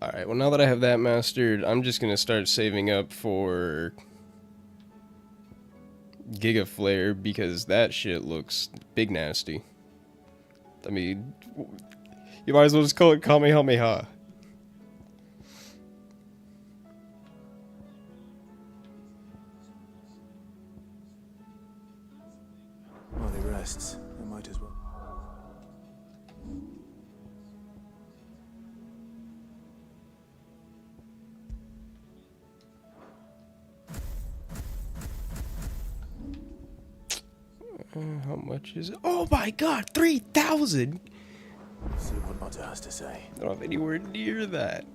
Alright, well now that I have that mastered, I'm just gonna start saving up for Giga Flare because that shit looks big nasty. I mean, you might as well just call it Kamehameha. While he rests, I might as well. How much is it? Oh my god, 3,000! See what Motto has to say. I don't have anywhere near that.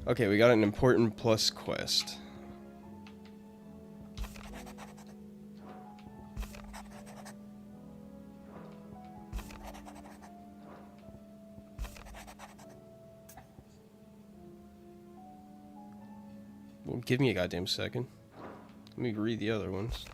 Okay, we got an important plus quest. Well, give me a goddamn second. Let me read the other ones.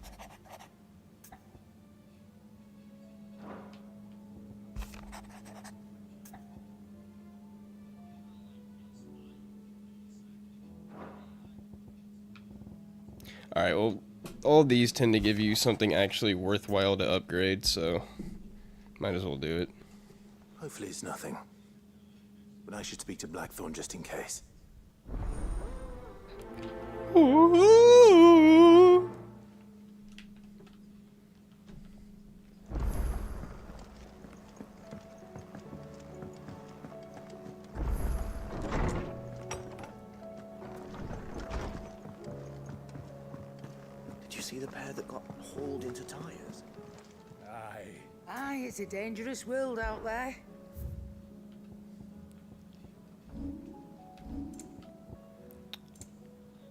Alright, well, all these tend to give you something actually worthwhile to upgrade, so might as well do it. Hopefully it's nothing. But I should speak to Blackthorn just in case. Ooh. see the pair that got hauled into tires? Aye. Aye, it's a dangerous world out there.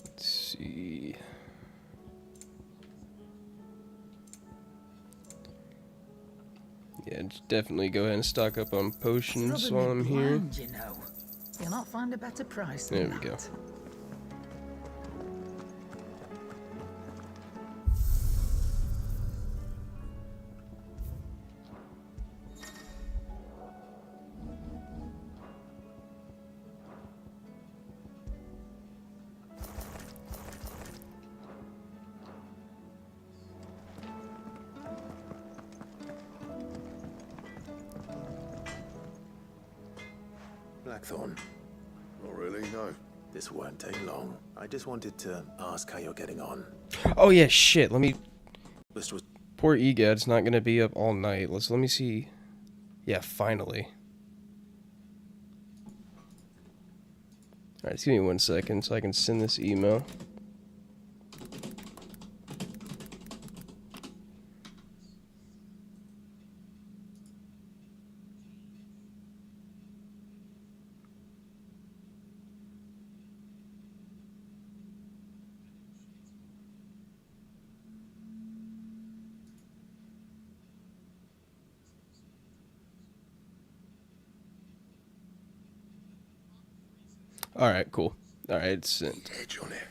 Let's see. Yeah, just definitely go ahead and stock up on potions while I'm here. You know, you'll not find a better price There than we go. that. Blackthorn, Not really, no. this won't take long. I just wanted to ask how you're getting on. Oh yeah, shit. Let me. This was Poor Egad's not gonna be up all night. Let me see. Yeah, finally. Alright, just give me 1 second so I can send this email. Alright, cool. Alright, it's sent. Edge on it.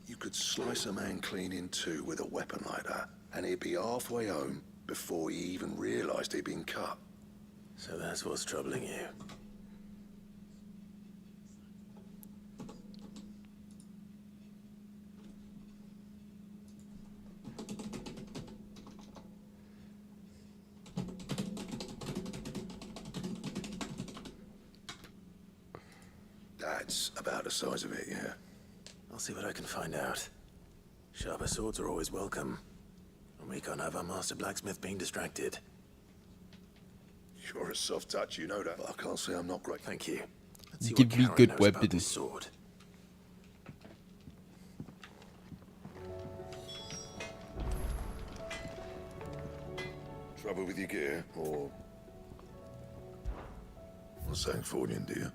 You could slice a man clean in two with a weapon like that, and he'd be halfway home before he even realised he'd been cut. so that's what's troubling you. That's about the size of it, yeah. I'll see what I can find out. Sharper swords are always welcome. And we can't have our master blacksmith being distracted. You're a soft touch, you know that, but I can't say I'm not grateful. Thank you. Let's see Give what me Karen good knows about weapon. this sword. Trouble with your gear, or... Not saying Fornian, do you?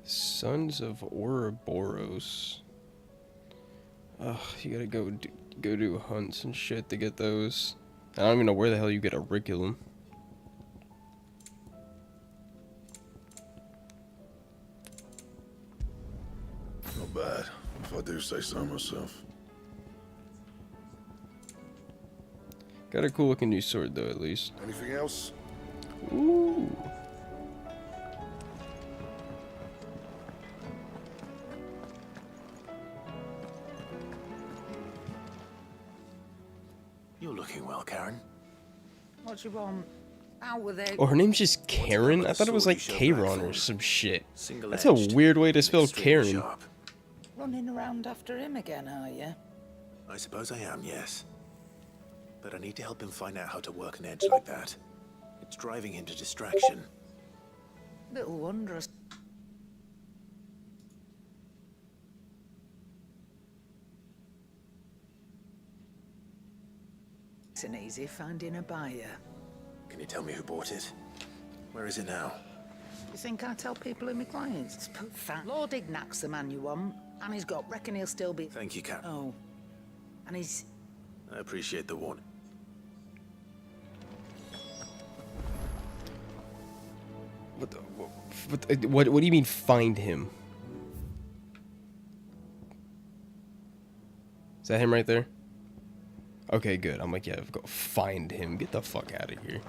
Sons of Ouroboros. Ugh, you gotta go do hunts and shit to get those. I don't even know where the hell you get Auriculum. Not bad, if I do say so myself. Got a cool looking new sword though, at least. Anything else? Ooh. You're looking well, Karen. What you want? How were they? Oh, her name's just Karen? I thought it was like Kayron or some shit. That's a weird way to spell Karen. Sharp. Running around after him again, are you? I suppose I am, yes. But I need to help him find out how to work an edge like that. It's driving him to distraction. Little wonder. It's an easy finding a buyer. Can you tell me who bought it? Where is it now? You think I tell people who my clients? Fat Lord Ignac's the man you want, and he's got. Reckon he'll still be. Thank you, Karen. Oh, and he's. I appreciate the warning. What do you mean find him? Is that him right there? Okay, good. I'm like, yeah, go find him. Get the fuck out of here.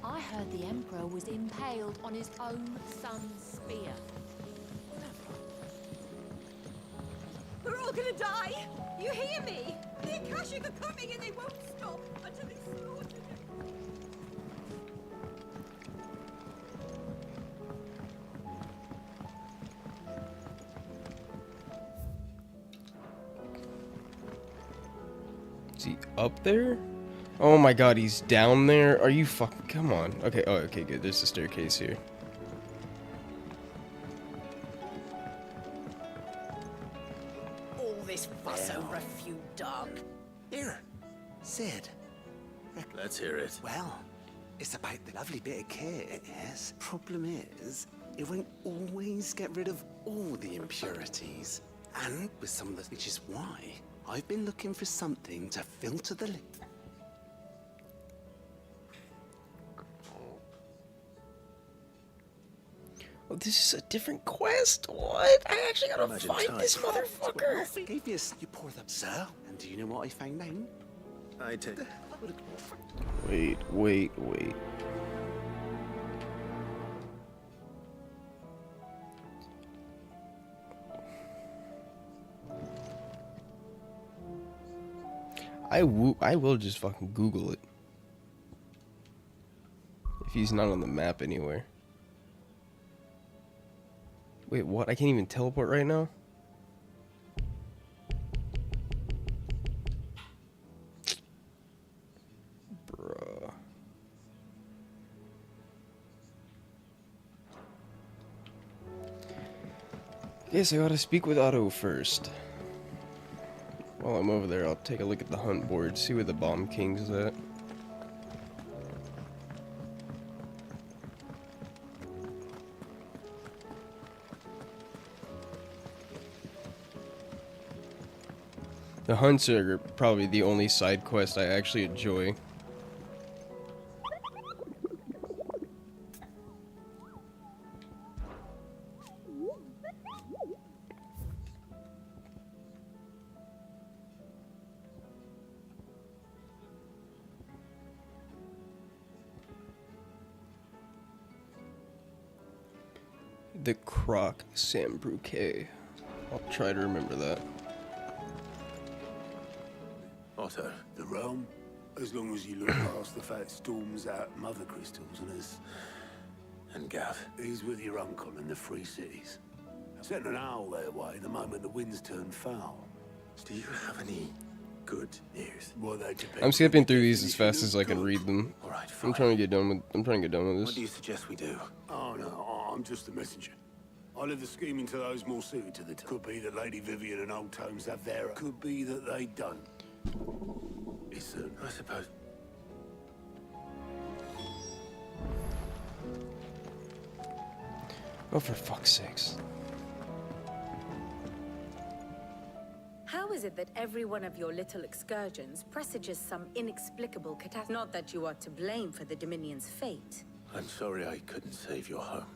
I heard the Emperor was impaled on his own son's spear. We're all gonna die! You hear me? The Akashic are coming and they won't stop until they slaughter Is he up there? Oh my god, he's down there? Are you fucking... Come on. Okay, oh, okay, good. There's a staircase here. All this fuss over a few dark. Here, Sid. Let's hear it. Well, it's about the lovely bit of kit it is. Problem is, it won't always get rid of all the impurities. And with some of the... Which is why I've been looking for something to filter the... Oh, this is a different quest? What? I actually gotta Imagine find time. this motherfucker. Gave you you pour them, sir. And do you know what I found now? I take... Wait. I will just fucking Google it. If he's not on the map anywhere. Wait, what? I can't even teleport right now? Bruh. Guess I gotta speak with Otto first. While I'm over there, I'll take a look at the hunt board, see where the Bomb King's at. The hunts are probably the only side quest I actually enjoy. The Croc Sambruquet. I'll try to remember that. Otto. The realm, as long as you look past the fat storms out mother crystals and us. And Gav. He's with your uncle in the Free Cities. Sent an owl their way the moment the winds turned foul. Do you have any good news? Well, they depend. I'm skipping through these as fast as I can read them. All right, I'm trying to get done with What this. do you suggest we do? Oh no, I'm just a messenger. I leave the scheming to those more suited to the task. Could be that Lady Vivian and Old Tomes have their... Could be that they don't. It's I suppose. Oh, for fuck's sakes. How is it that every one of your little excursions presages some inexplicable catastrophe? Not that you are to blame for the Dominion's fate. I'm sorry I couldn't save your home.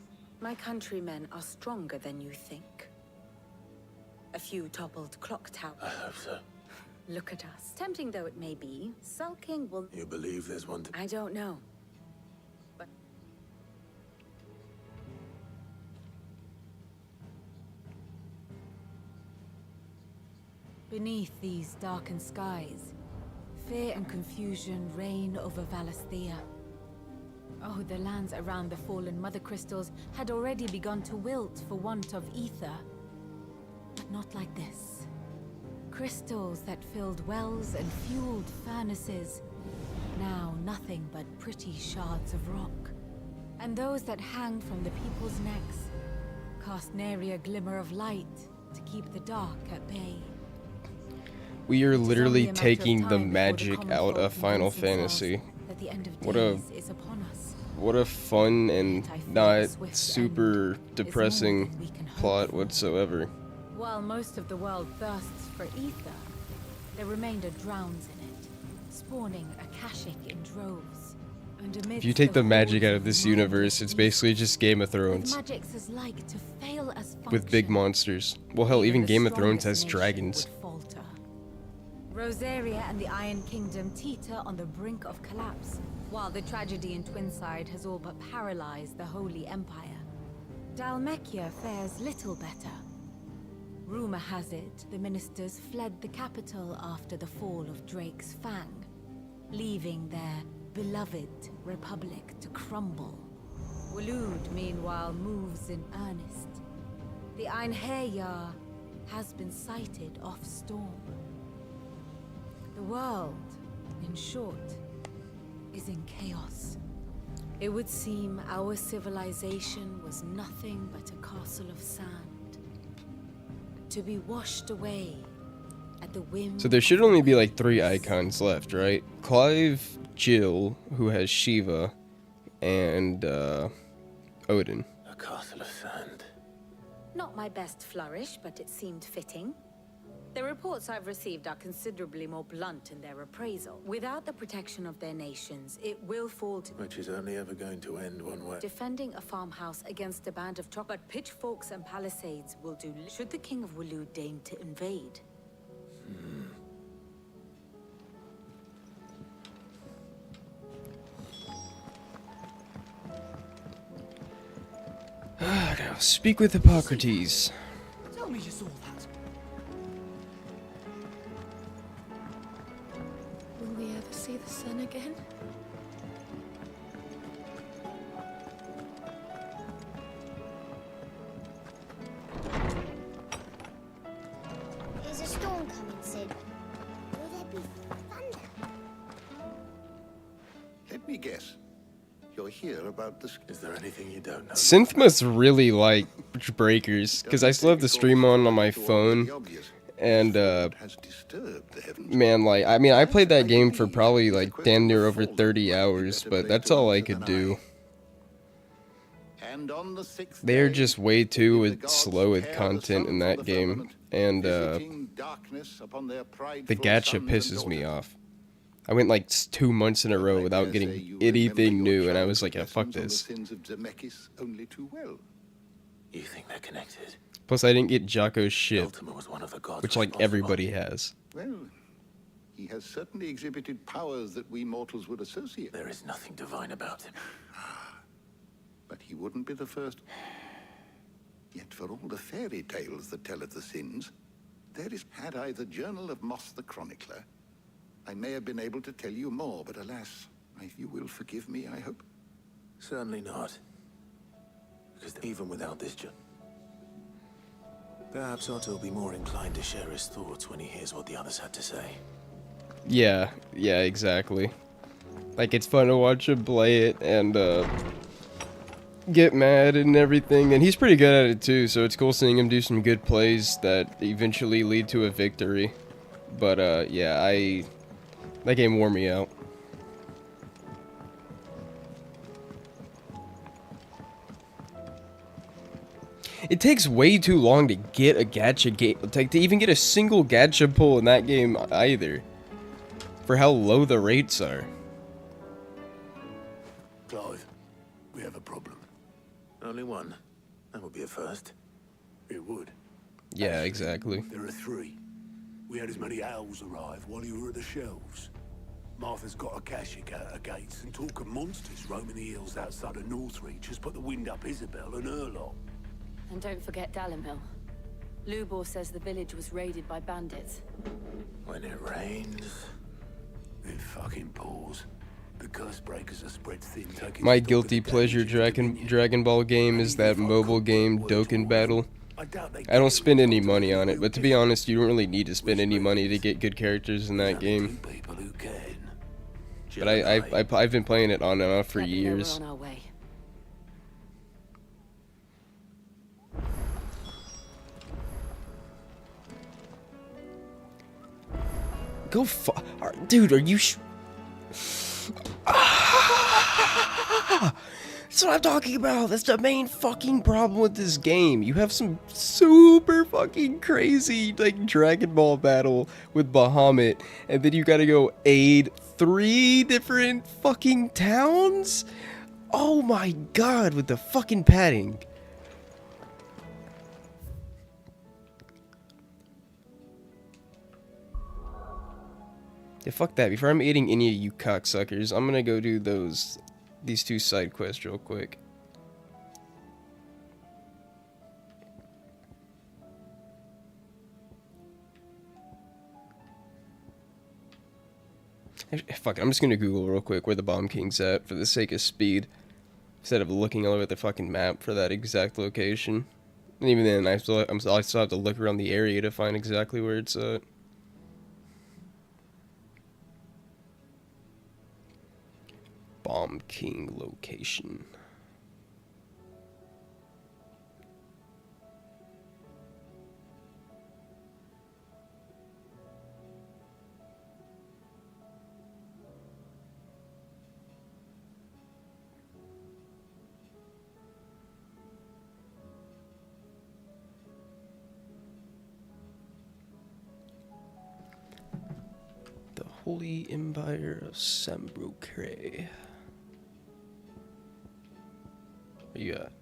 My countrymen are stronger than you think. A few toppled clock towers. I hope so. Look at us. Tempting though it may be, sulking will... You believe there's one to... I don't know. But... Beneath these darkened skies, fear and confusion reign over Valisthea. Oh, the lands around the fallen mother crystals had already begun to wilt for want of ether. But not like this. Crystals that filled wells and fueled furnaces. Now nothing but pretty shards of rock. And those that hang from the people's necks cast nary a glimmer of light to keep the dark at bay. We are literally taking the magic out of Final Fantasy. What a fun and not super depressing plot whatsoever. While most of the world thirsts for ether, the remainder drowns in it, spawning Akashic in droves. And If you take the magic out of this universe, it's basically just Game of Thrones. Magic's as like to fail as With big monsters. Well, hell, even Game of Thrones has dragons. Rosaria and the Iron Kingdom teeter on the brink of collapse, while the tragedy in Twinside has all but paralyzed the Holy Empire. Dhalmekia fares little better. Rumor has it the ministers fled the capital after the fall of Drake's Fang, leaving their beloved republic to crumble. Waloed, meanwhile, moves in earnest. The Einherjar has been sighted off-storm. The world, in short, is in chaos. It would seem our civilization was nothing but a castle of sand, to be washed away at the whim. So there should only be like 3 icons left, right? Clive, Jill, who has Shiva, and Odin. A castle of sand. Not my best flourish, but it seemed fitting. The reports I've received are considerably more blunt in their appraisal. Without the protection of their nations, it will fall to... Which is only ever going to end one way. Defending a farmhouse against a band of but pitchforks and palisades will do should the King of Wulu deign to invade. Now speak with Hippocrates. Tell me you saw that. Will we ever see the sun again? There's a storm coming, Sid. Will there be thunder? Let me guess. You're here about this. Is there anything you don't know? Synth must really like Breakers, because I still have the stream on my phone, and man, like, I mean, I played that game for probably like damn near over 30 hours, but that's all I could do. They're just way too slow with content in that game, and the gacha pisses me off. I went like 2 months in a row without getting anything new, and I was like, yeah, fuck this. You think they're connected? Plus, I didn't get Jocko's ship, Ultima was one of the gods which like everybody has. Well, he has certainly exhibited powers that we mortals would associate. There is nothing divine about him. But he wouldn't be the first. Yet for all the fairy tales that tell of the sins, there is... Had I the Journal of Moss the Chronicler, I may have been able to tell you more, but alas, you will forgive me, I hope. Certainly not. Because even without this perhaps Otto will be more inclined to share his thoughts when he hears what the others had to say. Yeah, exactly. Like, it's fun to watch him play it and get mad and everything, and he's pretty good at it too, so it's cool seeing him do some good plays that eventually lead to a victory. But yeah, that game wore me out. It takes way too long to get a gacha game, like to even get a single gacha pull in that game either, for how low the rates are. Clive, we have a problem. Only one. That would be a first. It would. Yeah, exactly. There are 3. We had as many owls arrive while you were at the shelves. Martha's got a Akashic out her gates, and talk of monsters roaming the hills outside of Northreach has put the wind up Isabel and her lot. And don't forget Dalimil. Lubor says the village was raided by bandits. When it rains, it fucking pours. The curse breakers are spread thin. My guilty pleasure Dragon Ball game is that mobile game Dokkan Battle. I don't spend any money on it, but to be honest, you don't really need to spend any money to get good characters in that game. But I've been playing it on and off for years. Go dude, are you That's what I'm talking about. That's the main fucking problem with this game. You have some super fucking crazy, like, Dragon Ball battle with Bahamut, and then you gotta go aid 3 different fucking towns? Oh my god, with the fucking padding. Yeah, fuck that. Before I'm aiding any of you cocksuckers, I'm gonna go do these 2 side quests real quick. Fuck it, I'm just gonna Google real quick where the Bomb King's at for the sake of speed, instead of looking all over the fucking map for that exact location. And even then, I still have to look around the area to find exactly where it's at. Bomb King location. The Holy Empire of Sambrukre. Where you at?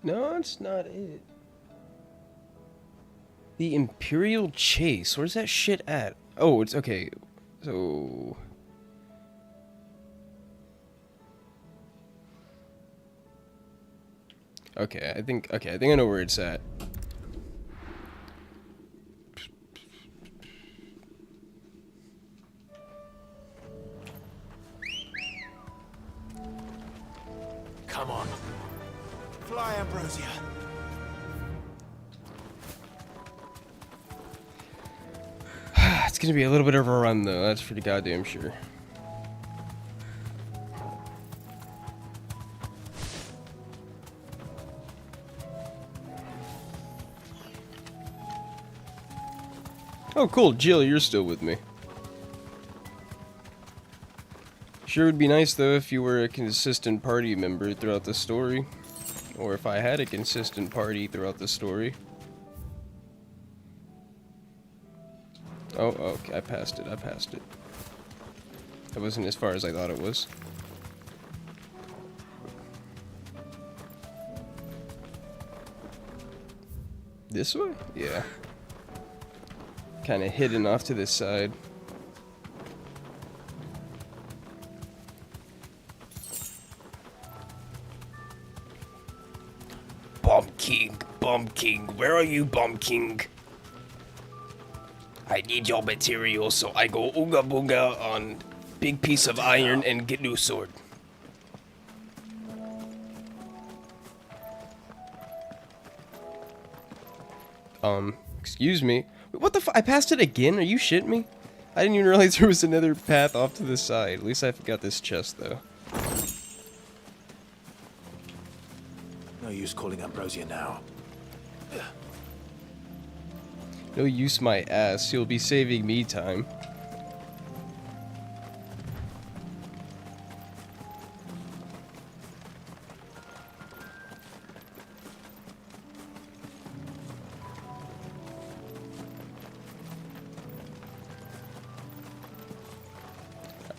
No, it's not it. The Imperial Chase. Where's that shit at? Oh, it's okay. So... Okay, I think I know where it's at. Come on. Fly, Ambrosia. It's gonna be a little bit of a run though, that's pretty goddamn sure. Oh cool, Jill, you're still with me. Sure would be nice though if you were a consistent party member throughout the story. Or if I had a consistent party throughout the story. Oh, okay, I passed it. That wasn't as far as I thought it was. This way? Yeah. Kind of hidden off to this side. Bomb King, where are you, Bomb King? I need your material, so I go ooga booga on big piece of iron and get new sword. Excuse me. Wait, what the f- I passed it again? Are you shitting me? I didn't even realize there was another path off to the side. At least I forgot this chest, though. No use calling Ambrosia now. No use my ass. You'll be saving me time.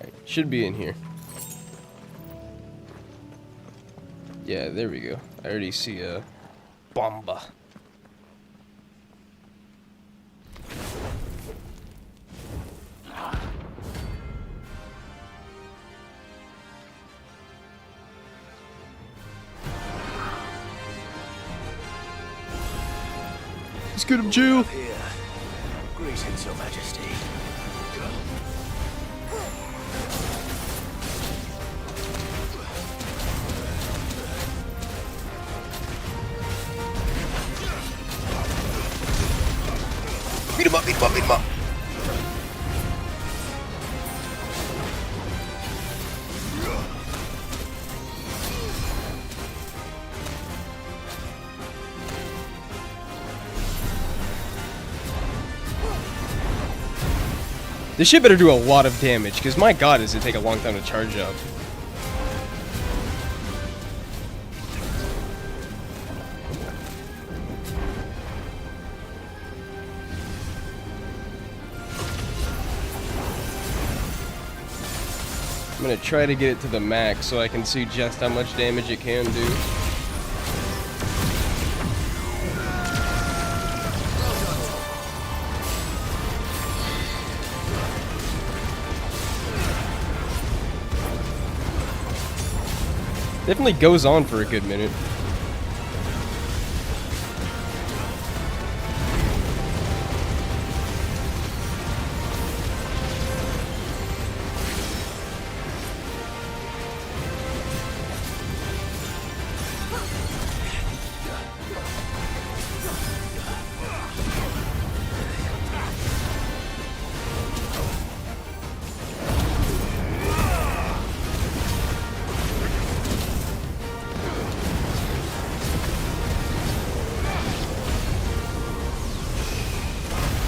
Alright, should be in here. Yeah, there we go. I already see a bomba. Let's get him, Jill. Here. Greetings, Your Majesty. Beat him up, beat him up, beat him up. This shit better do a lot of damage, because my god, does it take a long time to charge up. I'm gonna try to get it to the max so I can see just how much damage it can do. Definitely goes on for a good minute.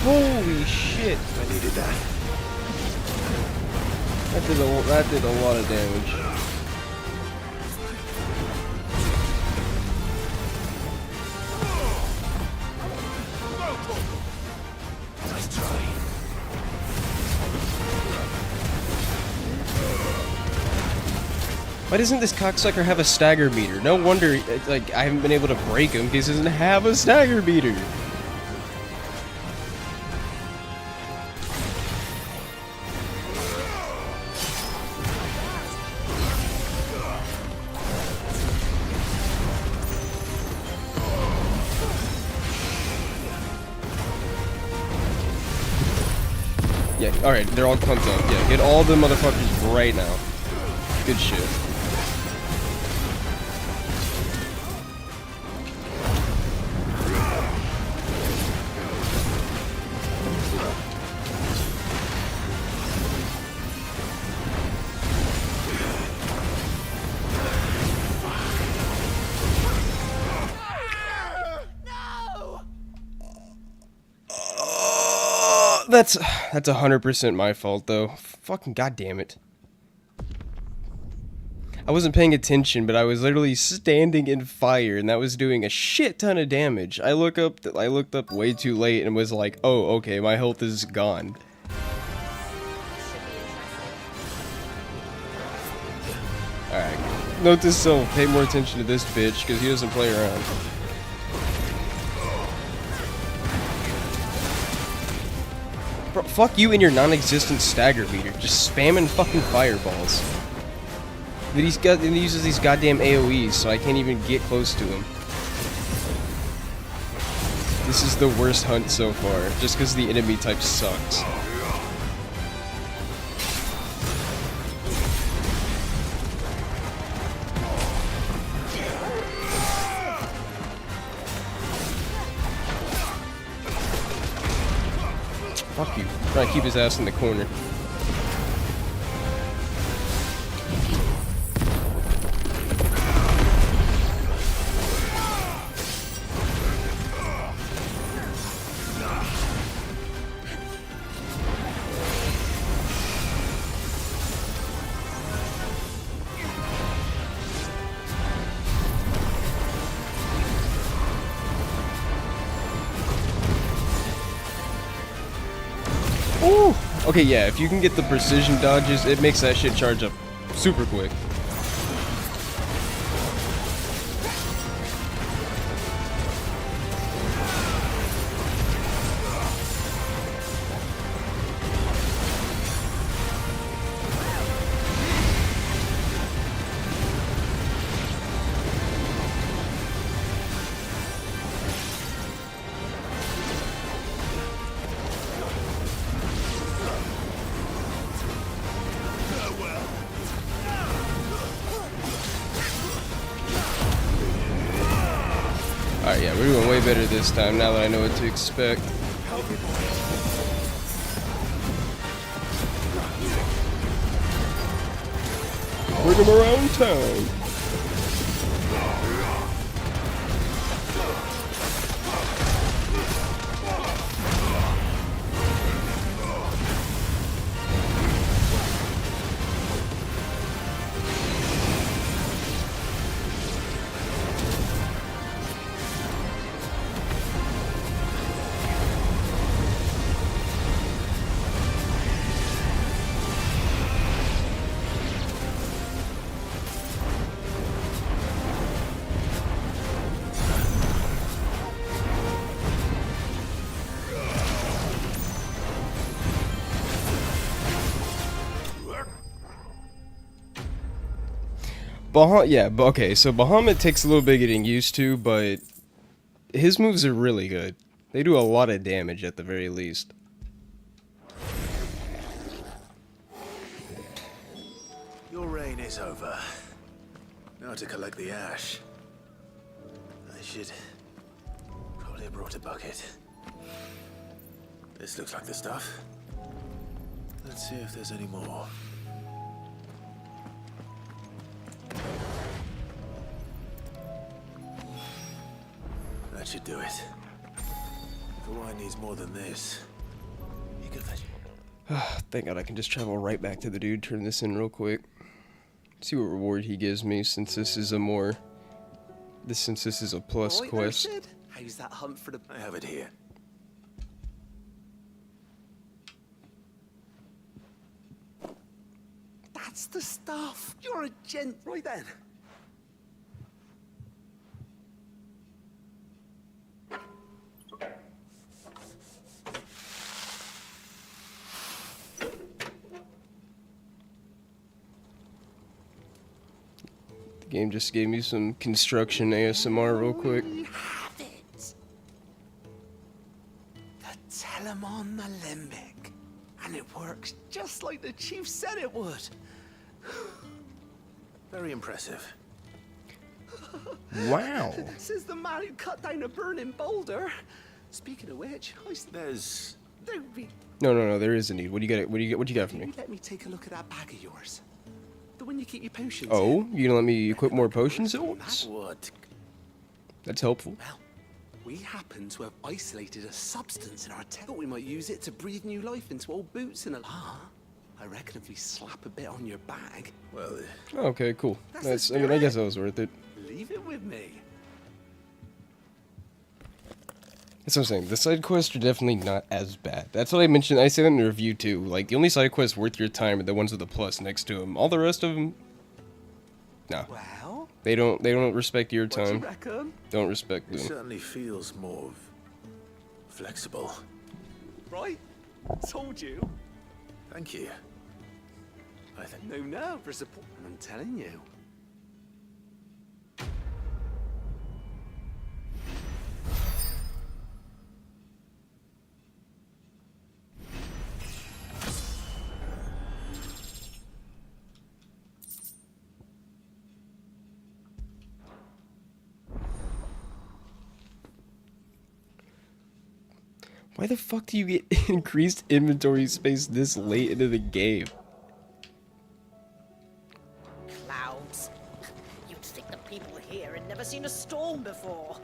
Holy shit! I needed that. That did a lot of damage. Nice try. Why doesn't this cocksucker have a stagger meter? No wonder, like, I haven't been able to break him because he doesn't have a stagger meter. Yeah, alright, they're all clumped up. Yeah, get all the motherfuckers right now. Good shit. That's 100% my fault though. Fucking goddamn it. I wasn't paying attention, but I was literally standing in fire, and that was doing a shit ton of damage. I looked up way too late and was like, "Oh, okay, my health is gone." All right, note to self: pay more attention to this bitch because he doesn't play around. Bro, fuck you and your non-existent stagger meter. Just spamming fucking fireballs. But he uses these goddamn AoEs, so I can't even get close to him. This is the worst hunt so far, just because the enemy type sucks. Fuck you. Trying to keep his ass in the corner. Ooh! Okay, yeah, if you can get the precision dodges, it makes that shit charge up super quick. Alright, yeah, we're doing way better this time now that I know what to expect. Bring him around town. Yeah, but okay, so Bahamut takes a little bit getting used to, but his moves are really good. They do a lot of damage at the very least. Your reign is over. Now to collect the ash. I should probably have brought a bucket. This looks like the stuff. Let's see if there's any more. That should do it. If the wine needs more than this, you can fetch. Thank God I can just travel right back to the dude, turn this in real quick. See what reward he gives me since this is a more... Since this is a plus quest. How's that hunt for the... I have it here. That's the stuff. You're a gent. Right then. The game just gave me some construction ASMR real quick. We have it. The Telemon Alembic. And it works just like the chief said it would. Very impressive. Wow. Says the man who cut down a burning boulder. Speaking of which, There's... there'd be... No, there is a need. What do you got? What you got for me? Let me take a look at that bag of yours. The one you keep your potions Oh, in. you gonna let me equip more potions at once? What? That's helpful. We happen to have isolated a substance in our tech. Thought we might use it to breathe new life into old boots and a... I reckon if we slap a bit on your bag... Well... Okay, cool. That's the I mean, I guess that spirit. was worth it. Leave it with me. That's what I'm saying. The side quests are definitely not as bad. That's what I mentioned. I say that in the review too. Like, the only side quests worth your time are the ones with the plus next to them. All the rest of them... Nah. Well? They don't respect your What do you time. reckon? Don't respect It them. certainly feels more... flexible. Right? Told you. Thank you. I think... No, for support. And I'm telling you. Why the fuck do you get increased inventory space this late into the game? Clouds. You'd think the people here had never seen a storm before.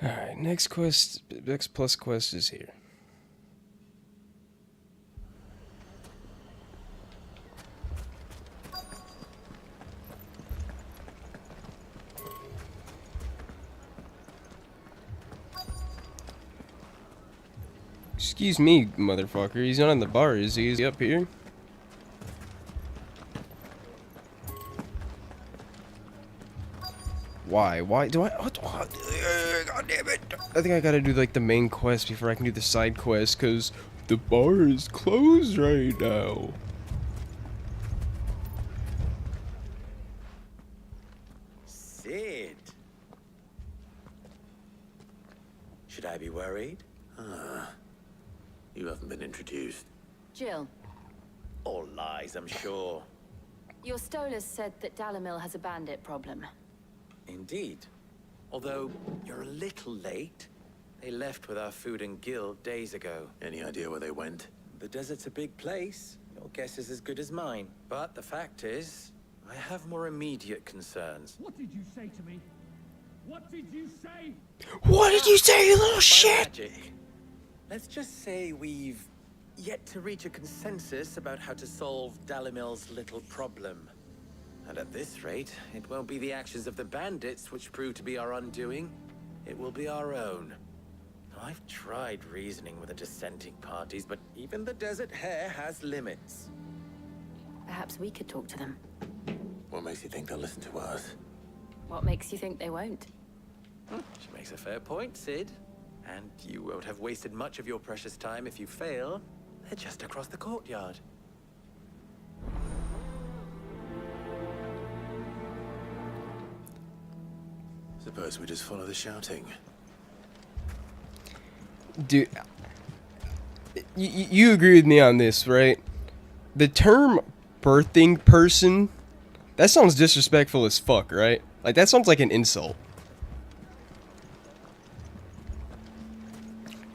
Alright, next plus quest is here. Excuse me, motherfucker. He's not in the bar, is he? Is he up here? Why? Why do I? What? God damn it! I think I gotta do like the main quest before I can do the side quest, cause the bar is closed right now. Sid. Should I be worried? You haven't been introduced. Jill, All lies, I'm sure. your Stolas said that Dalamil has a bandit problem. Indeed. Although, you're a little late. They left with our food and guild days ago. Any idea where they went? The desert's a big place. Your guess is as good as mine. But the fact is, I have more immediate concerns. What did you say to me? What did you say? What did you say, you little By shit? magic. Let's just say we've yet to reach a consensus about how to solve Dalimil's little problem. And at this rate, it won't be the actions of the bandits which prove to be our undoing. It will be our own. I've tried reasoning with the dissenting parties, but even the Desert Hare has limits. Perhaps we could talk to them. What makes you think they'll listen to us? What makes you think they won't? She makes a fair point, Cid. And you won't have wasted much of your precious time if you fail. They're just across the courtyard. Suppose we just follow the shouting. Dude, you agree with me on this, right? The term birthing person, that sounds disrespectful as fuck, right? Like, that sounds like an insult.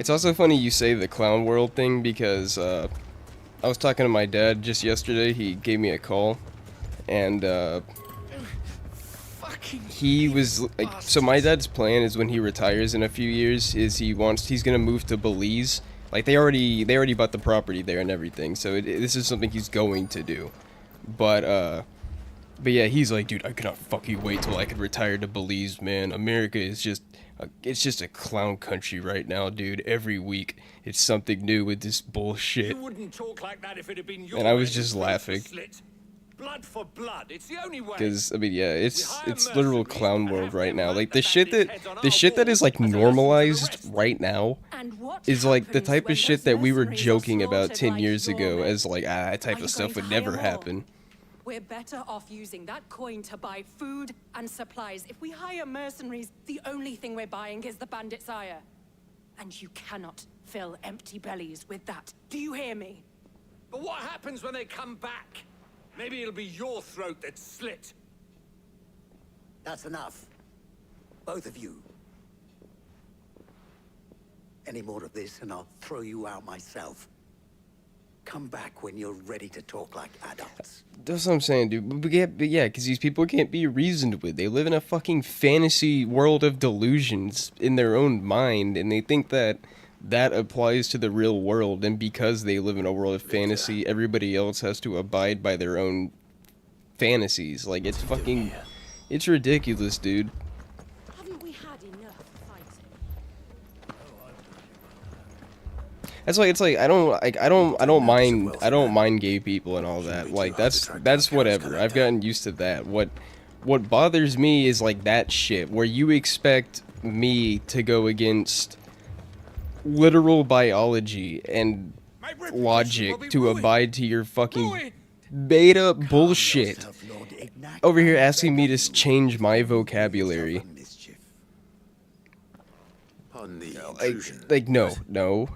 It's also funny you say the clown world thing because I was talking to my dad just yesterday. He gave me a call, and he was like, so my dad's plan is when he retires in a few years is he's gonna move to Belize. Like they already bought the property there and everything, so this is something he's going to do. But yeah, he's like, dude, I cannot fucking wait till I can retire to Belize, man. America is just it's just a clown country right now, dude. Every week it's something new with this bullshit. You wouldn't talk like that if it had been your And I was way just whose throat laughing. was slit. Blood for blood. It's the only way. Because I mean, yeah, it's literal clown world right now. Like the shit that is like normalized right now is like the type of shit that we were joking about 10 years ago as like that type of stuff would never happen. We're better off using that coin to buy food and supplies. If we hire mercenaries, the only thing we're buying is the bandit's ire. And you cannot fill empty bellies with that. Do you hear me? But what happens when they come back? Maybe it'll be your throat that's slit. That's enough. Both of you. Any more of this and I'll throw you out myself. Come back when you're ready to talk like adults. That's what I'm saying, dude. But yeah, because these people can't be reasoned with. They live in a fucking fantasy world of delusions in their own mind, and they think that applies to the real world, and because they live in a world of fantasy, everybody else has to abide by their own fantasies. Like, it's fucking... It's ridiculous, dude. Haven't we had enough fighting? That's like, it's like, I don't mind gay people and all that. Like, that's whatever. I've gotten used to that. What bothers me is, like, that shit, where you expect me to go against literal biology and logic to abide to your fucking made up bullshit over here asking me to change my vocabulary. Like no,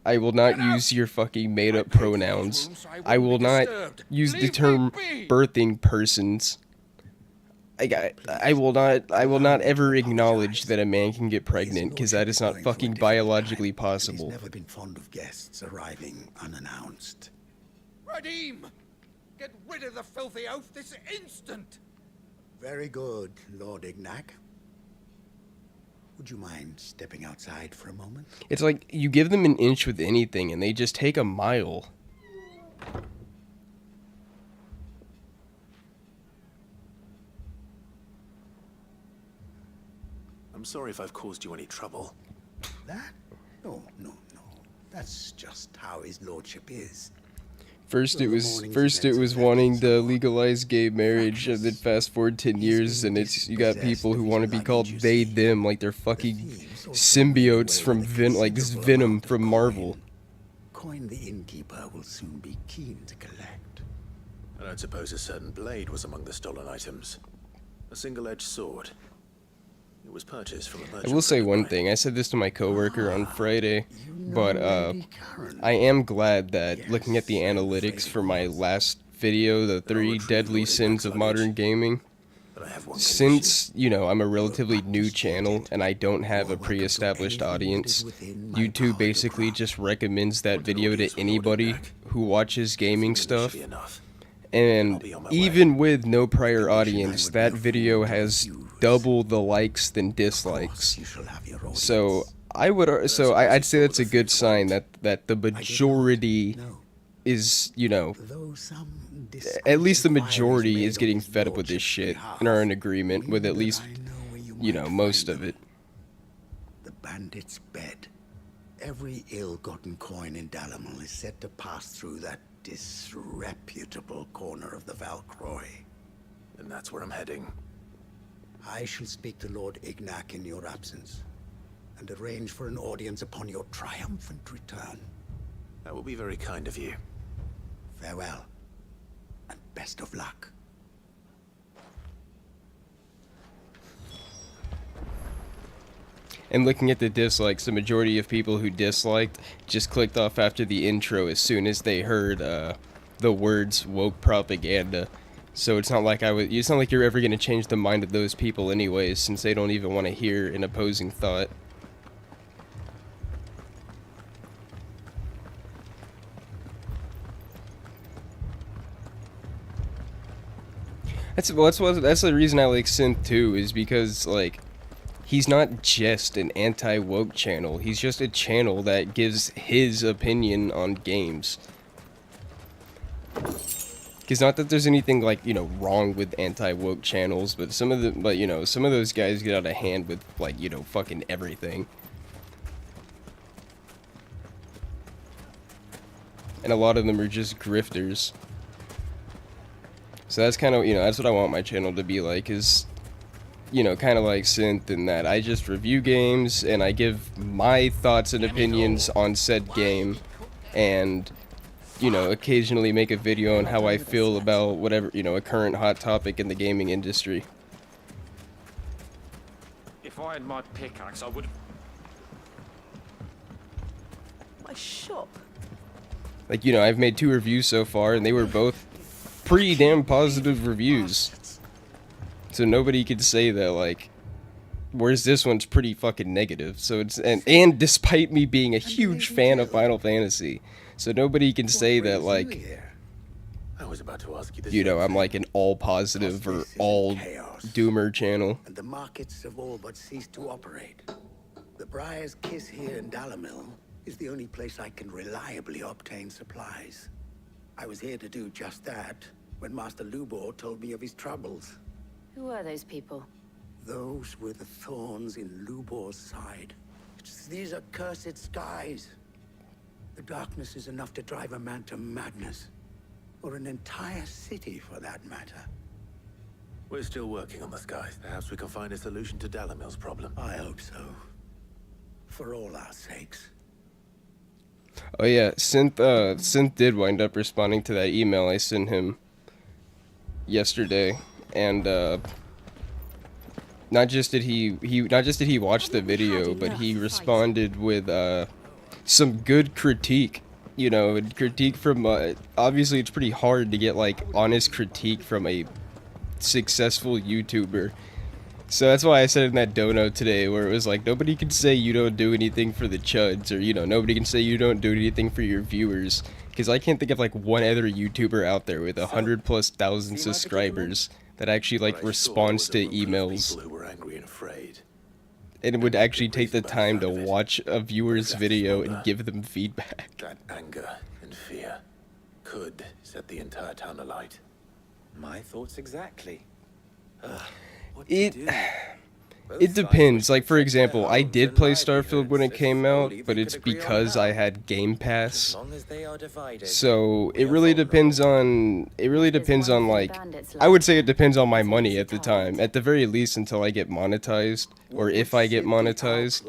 I will not use your fucking made up pronouns. I will not use the term birthing persons. I will not ever acknowledge that a man can get pregnant, because that is not fucking biologically possible. He's never been fond of guests arriving unannounced. Radim! Get rid of the filthy oaf this instant! Very good, Lord Ignac. Would you mind stepping outside for a moment? It's like you give them an inch with anything and they just take a mile. I'm sorry if I've caused you any trouble. That? No. That's just how his lordship is. First it was wanting to legalize gay marriage, and then fast forward 10 years and you got people who want to be called they them, like they're fucking symbiotes from this Venom from Marvel. Coin the innkeeper will soon be keen to collect. I don't suppose a certain blade was among the stolen items. A single-edged sword. It was purchased from a merchant. I will say one thing. I said this to my coworker on Friday, but I am glad that looking at the analytics for my last video, the 3 deadly sins of modern gaming, since, you know, I'm a relatively new channel and I don't have a pre-established audience, YouTube basically just recommends that video to anybody who watches gaming stuff. And even with no prior audience, that video has double the likes than dislikes. So I'd say that's a good sign that the majority is, you know, at least the majority is getting fed up with this shit and are in agreement with at least, you know, most of it. The bandit's bed. Every ill-gotten coin in Dalimil is set to pass through that disreputable corner of the Valcroy. And that's where I'm heading. I shall speak to Lord Ignac in your absence, and arrange for an audience upon your triumphant return. That will be very kind of you. Farewell, and best of luck. And looking at the dislikes, the majority of people who disliked just clicked off after the intro as soon as they heard the words woke propaganda. So it's not like it's not like you're ever going to change the mind of those people anyways, since they don't even want to hear an opposing thought. That's the reason I like Synth too, is because like he's not just an anti-woke channel, he's just a channel that gives his opinion on games. Because not that there's anything like, you know, wrong with anti-woke channels, but some of those guys get out of hand with like, you know, fucking everything. And a lot of them are just grifters. So that's kind of, you know, that's what I want my channel to be like, is, you know, kind of like Synth, in that I just review games and I give my thoughts and opinions on said game, and, you know, occasionally make a video on how I feel about whatever, you know, a current hot topic in the gaming industry. If I had my pickaxe, I would. My shop. Like, you know, I've made 2 reviews so far, and they were both pretty damn positive reviews. So nobody could say that, like, whereas this one's pretty fucking negative. So it's, and despite me being a huge fan of Final Fantasy, so nobody can say that, like, I was about to ask you this. you know, I'm like an all positive or all doomer channel. And the markets have all but ceased to operate. The Briar's Kiss here in Dalimil is the only place I can reliably obtain supplies. I was here to do just that when Master Lubor told me of his troubles. Who are those people? Those were the thorns in Lubor's side. These are cursed skies. The darkness is enough to drive a man to madness. Or an entire city, for that matter. We're still working on the skies. Perhaps we can find a solution to Dalimil's problem. I hope so. For all our sakes. Oh yeah, Synth did wind up responding to that email I sent him yesterday, and not just did he watch the video, but he responded with some good critique. You know, critique from obviously it's pretty hard to get like honest critique from a successful YouTuber. So that's why I said in that dono today, where it was like, nobody can say you don't do anything for the chuds, or, you know, nobody can say you don't do anything for your viewers, because I can't think of like one other YouTuber out there with 100,000+ subscribers that actually like responds to emails Who were angry and afraid. and would actually take the time to watch a viewer's video and give them feedback. That anger and fear could set the entire town alight. My thoughts exactly. It depends. Like, for example, I did play Starfield when it came out, but it's because I had Game Pass. So it really depends on like, I would say it depends on my money at the time. At the very least, until I get monetized, or if I get monetized,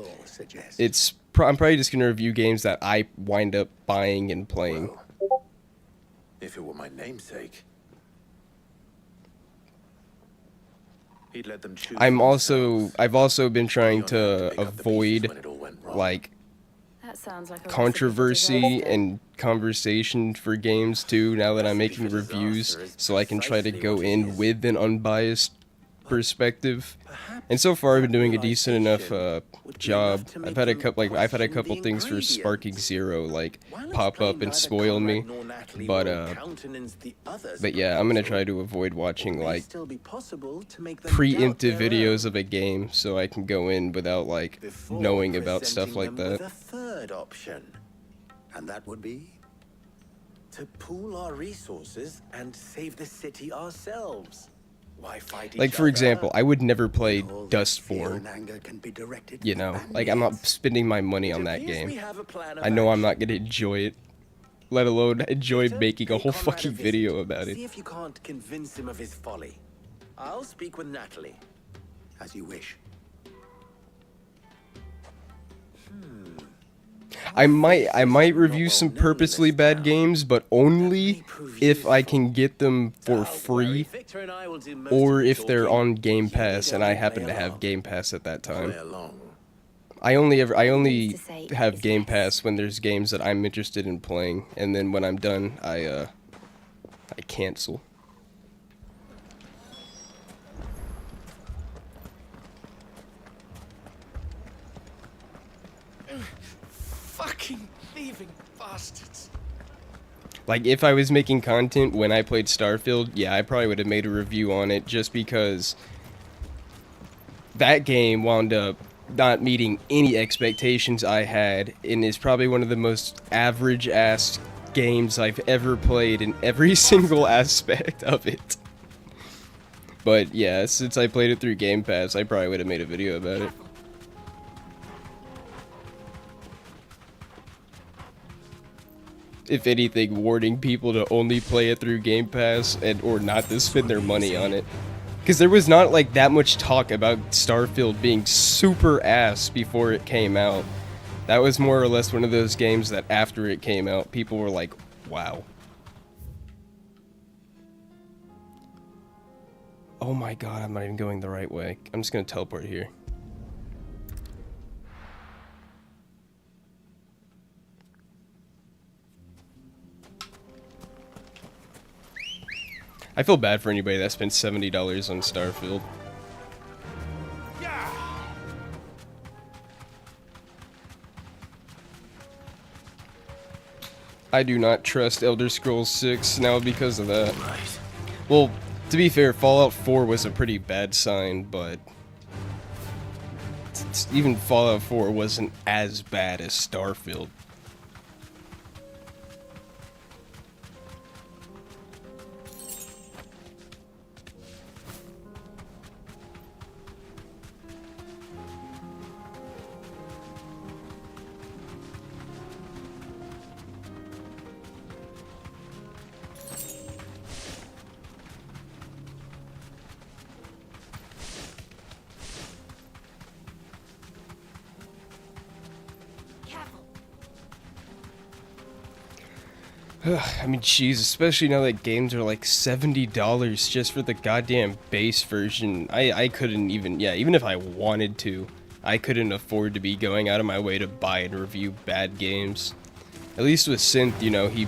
I'm probably just gonna review games that I wind up buying and playing. If it were my namesake, he'd let them choose. I've also been trying to avoid like That sounds like a controversy and conversation for games too, now that I'm making reviews, so I can try to go in with an unbiased perspective. And so far I've been doing a decent enough job. I've had a couple things for Sparking Zero like pop up and spoil me, but yeah, I'm gonna try to avoid watching like preemptive videos of a game, so I can go in without like knowing about stuff like that. The third option, and that would be to pool our resources and save the city ourselves. Why fight Like, each for other? example, I would never play All that fear Dustborn. and anger can be directed You to know, the like, I'm not bandits. spending my money on that game. I know I'm not gonna enjoy it, let alone enjoy making a whole fucking video about it. See if you can't convince him of his folly. I'll speak with Natalie. As you wish. I might review some purposely bad games, but only if I can get them for free, or if they're on Game Pass and I happen to have Game Pass at that time. I only have Game Pass when there's games that I'm interested in playing, and then when I'm done, I cancel. Fucking thieving bastards. Like, if I was making content when I played Starfield, yeah, I probably would have made a review on it, just because that game wound up not meeting any expectations I had, and is probably one of the most average-ass games I've ever played in every single aspect of it. But yeah, since I played it through Game Pass, I probably would have made a video about it. If anything, warning people to only play it through Game Pass and or not to spend their money on it. Because there was not like that much talk about Starfield being super ass before it came out. That was more or less one of those games that after it came out, people were like, wow. Oh my god, I'm not even going the right way. I'm just gonna teleport here. I feel bad for anybody that spent $70 on Starfield. I do not trust Elder Scrolls 6 now because of that. Well, to be fair, Fallout 4 was a pretty bad sign, but even Fallout 4 wasn't as bad as Starfield. I mean, jeez, especially now that games are like $70 just for the goddamn base version. I couldn't even, yeah, even if I wanted to, I couldn't afford to be going out of my way to buy and review bad games. At least with Synth, you know, he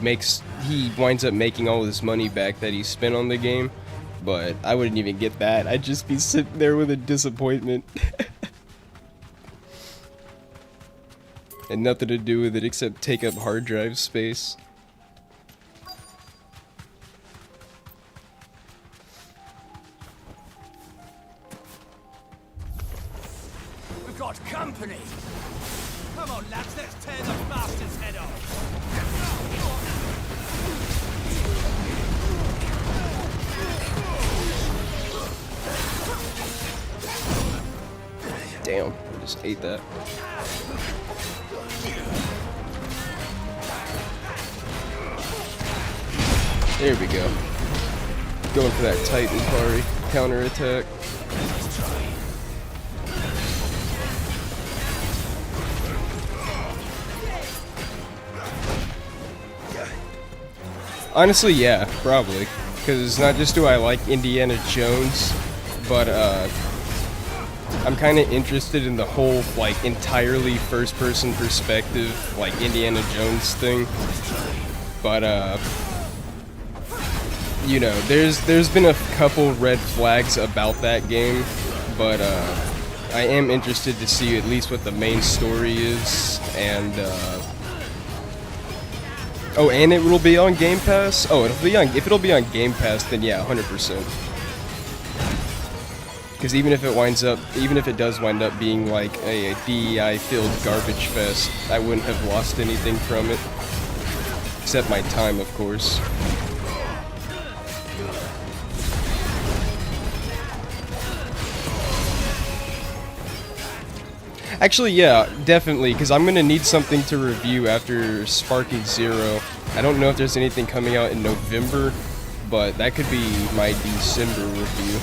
winds up making all his money back that he spent on the game, but I wouldn't even get that. I'd just be sitting there with a disappointment. And nothing to do with it except take up hard drive space. Got company! Come on, lads, let's tear the bastard's head off! Damn, I just ate that. There we go. Going for that Titan parry counterattack. Honestly, yeah, probably. Because not just do I like Indiana Jones, but I'm kind of interested in the whole, like, entirely first-person perspective, like, Indiana Jones thing. But, you know, there's been a couple red flags about that game, but, I am interested to see at least what the main story is, and, oh, and it will be on Game Pass? Oh, if it'll be on Game Pass, then yeah, 100%. Because even if it does wind up being like a DEI-filled garbage fest, I wouldn't have lost anything from it. Except my time, of course. Actually, yeah, definitely, because I'm gonna need something to review after Sparking Zero. I don't know if there's anything coming out in November, but that could be my December review.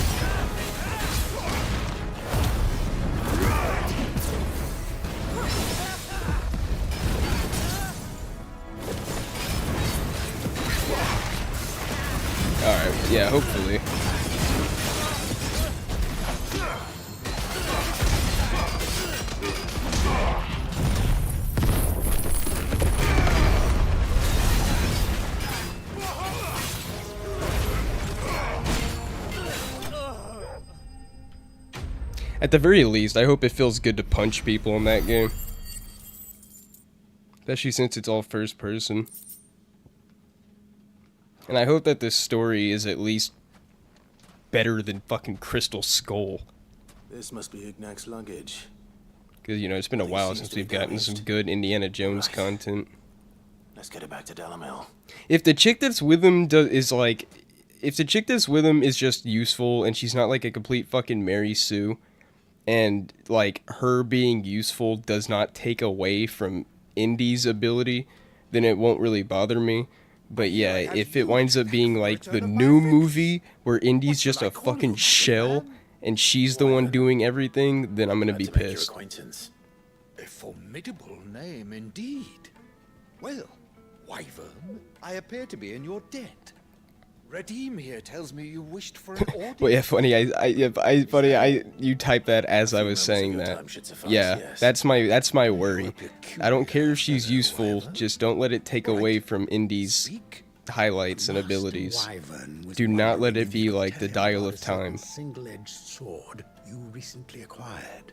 Alright, yeah, hopefully. At the very least, I hope it feels good to punch people in that game. Especially since it's all first person. And I hope that this story is at least better than fucking Crystal Skull. This must be Ignac's luggage. Because, you know, it's been a while since we've gotten some good Indiana Jones content. Let's get it back to Dalimil. If the chick that's with him is like... If the chick that's with him is just useful and she's not like a complete fucking Mary Sue, and like her being useful does not take away from Indy's ability, then it won't really bother me. But yeah, if it winds up being like the new movie where Indy's just a fucking shell and she's the one doing everything, then I'm gonna be pissed. A formidable name indeed. Well, Wyvern, I appear to be in your debt. Redeem here tells me you wished for an audience. Well, yeah, funny. You typed that as I was saying that. Yeah, that's my worry. I don't care if she's useful. Just don't let it take away from Indy's highlights and abilities. Do not let it be like the Dial of Time. Single-edged sword you recently acquired.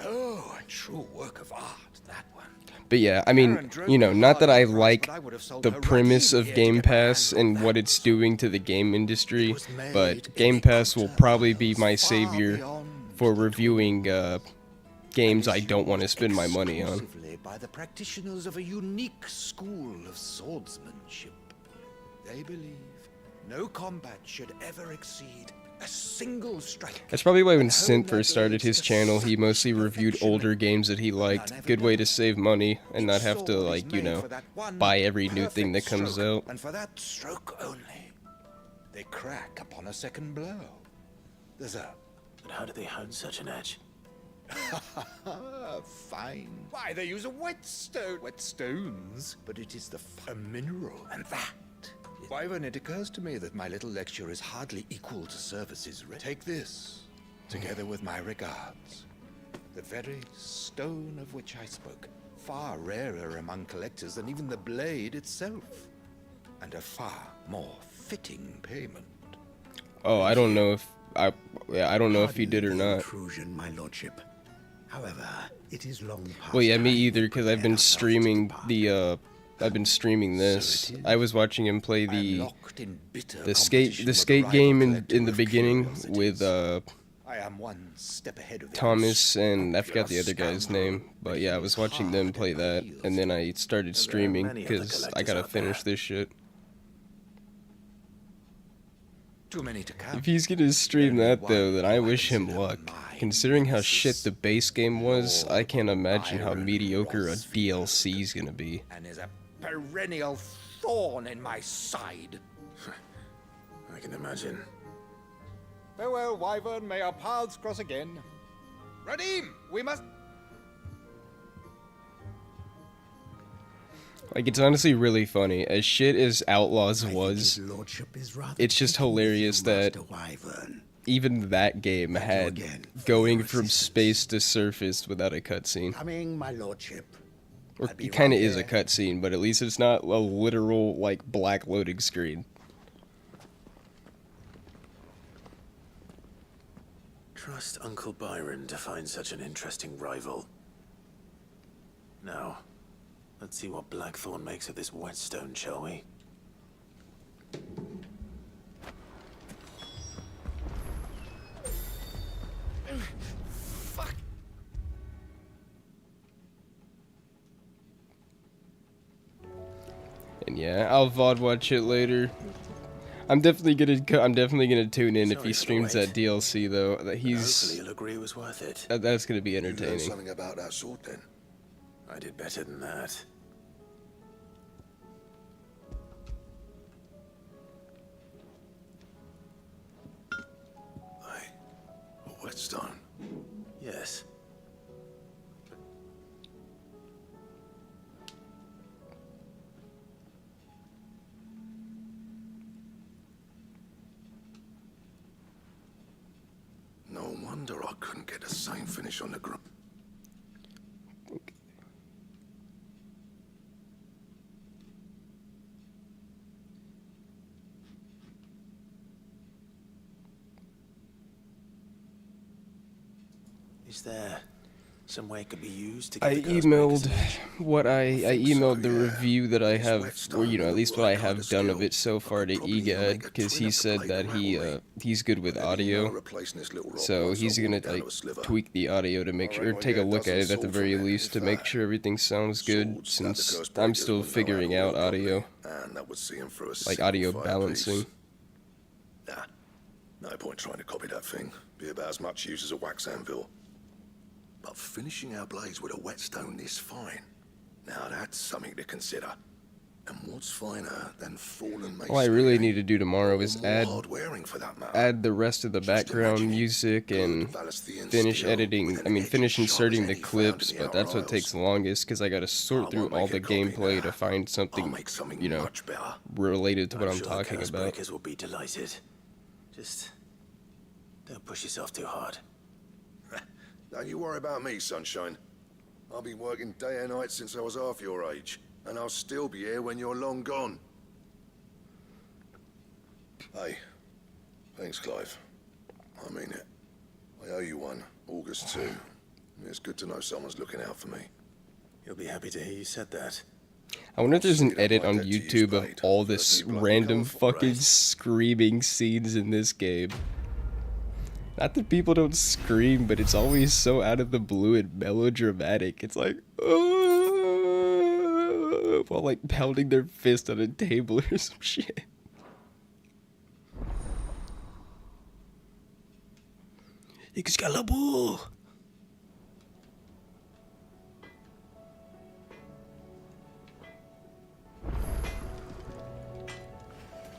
Oh, a true work of art, that one. But yeah, I mean, you know, not that I like the premise of Game Pass and what it's doing to the game industry, but Game Pass will probably be my savior for reviewing games I don't want to spend my money on. By the practitioners of a unique school of swordsmanship. They believe no combat should ever exceed a single strike. That's probably why when Synth first started his channel, he mostly reviewed older games that he liked. Good way to save money and not have to, like, you know, buy every new thing that comes out. And for that stroke only, they crack upon a second blow. There's a... But how do they hone such an edge? Fine. Why, they use a whetstone. Whetstones? But it is a mineral. And that... Wyvern, it occurs to me that my little lecture is hardly equal to services. Take this, together with my regards. The very stone of which I spoke, far rarer among collectors than even the blade itself, and a far more fitting payment. Oh, I don't know if I don't know if he did or not. Intrusion, my lordship. However, it is long past. Well, yeah, me either, because I've been streaming the I've been streaming this. I was watching him play the skate game in the beginning with Thomas and I forgot the other guy's name, but yeah, I was watching them play that, and then I started streaming because I gotta finish this shit. If he's gonna stream that though, then I wish him luck. Considering how shit the base game was, I can't imagine how mediocre a DLC's gonna be. And is a perennial thorn in my side. I can imagine. Farewell, Wyvern. May our paths cross again. Redeem, we must... Like, it's honestly really funny. As shit as Outlaws was, it's just hilarious that even that game had going from space to surface without a cutscene. Coming, my lordship. Or it kind of is a cutscene, but at least it's not a literal, like, black loading screen. Trust Uncle Byron to find such an interesting rival. Now, let's see what Blackthorn makes of this whetstone, shall we? Fuck. And yeah, I'll VOD watch it later. I'm definitely gonna tune in if he streams that DLC though. That Hopefully you'll agree it was worth it. That's gonna be You learned entertaining. something about that sword then? I did better than that. A whetstone? Yes. No wonder I couldn't get the same finish on the ground. Is there some way it could be used to get I the girl's emailed breakers? what I emailed the review that I have, or you know, at least what I have done of it so far to EGAD, because he said that he's good with audio, so he's gonna like tweak the audio to make sure, or take a look at it at the very least to make sure everything sounds good, since I'm still figuring out audio, And that would see him through a like single audio firepiece. balancing. Nah, no point trying to copy that thing. Be about as much use as a wax anvil. But finishing our blades with a whetstone this fine, now that's something to consider. And what's finer than fallen mason? All I really need to do tomorrow is more add hard wearing for that matter. add the rest of the background music and finish editing. I mean, finish inserting the clips, but that's what takes the longest because I gotta sort through all the gameplay to find something, you know, related to what I'm sure the talking curse about. breakers will be delighted. Just don't push yourself too hard. Don't you worry about me, sunshine. I've been working day and night since I was half your age, and I'll still be here when you're long gone. Hey, thanks, Clive. I mean it. I owe you one, August too. It's good to know someone's looking out for me. You'll be happy to hear you said that. I wonder if there's an edit on YouTube of all this random fucking screaming scenes in this game. Not that people don't scream, but it's always so out of the blue and melodramatic. It's like, oh, while like pounding their fist on a table or some shit. Excalibur!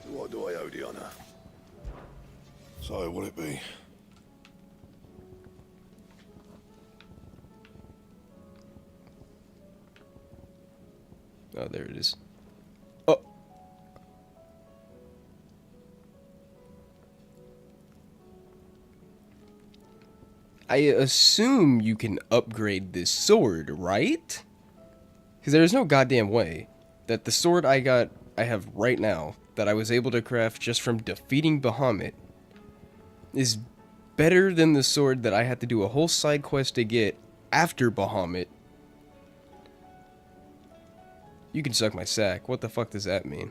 What do I owe the honor? So, will it be? Oh, there it is. Oh! I assume you can upgrade this sword, right? Because there's no goddamn way that the sword I have right now, that I was able to craft just from defeating Bahamut, is better than the sword that I had to do a whole side quest to get after Bahamut. You can suck my sack. What the fuck does that mean?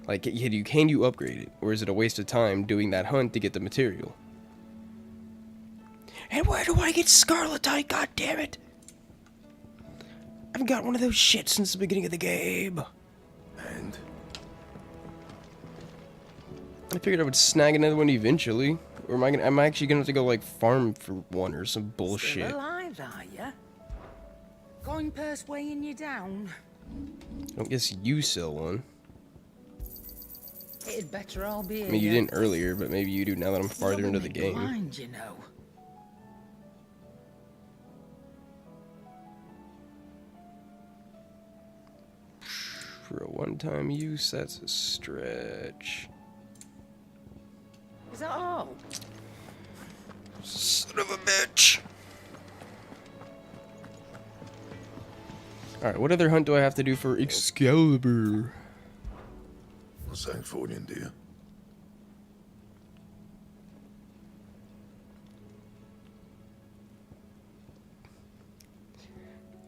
Like, can you upgrade it? Or is it a waste of time doing that hunt to get the material? And where do I get Scarletite, goddammit? I haven't got one of those shit since the beginning of the game. And? I figured I would snag another one eventually. Or am I actually gonna have to go, like, farm for one or some bullshit? Still alive, are ya? Coin purse weighing you down? I don't guess you sell one. It'd better all be. I mean, you didn't earlier, but maybe you do now that I'm farther into the game. Blind, you know. For a one-time use, that's a stretch. Is that all? Son of a bitch. Alright, what other hunt do I have to do for Excalibur? What's that for you, dear?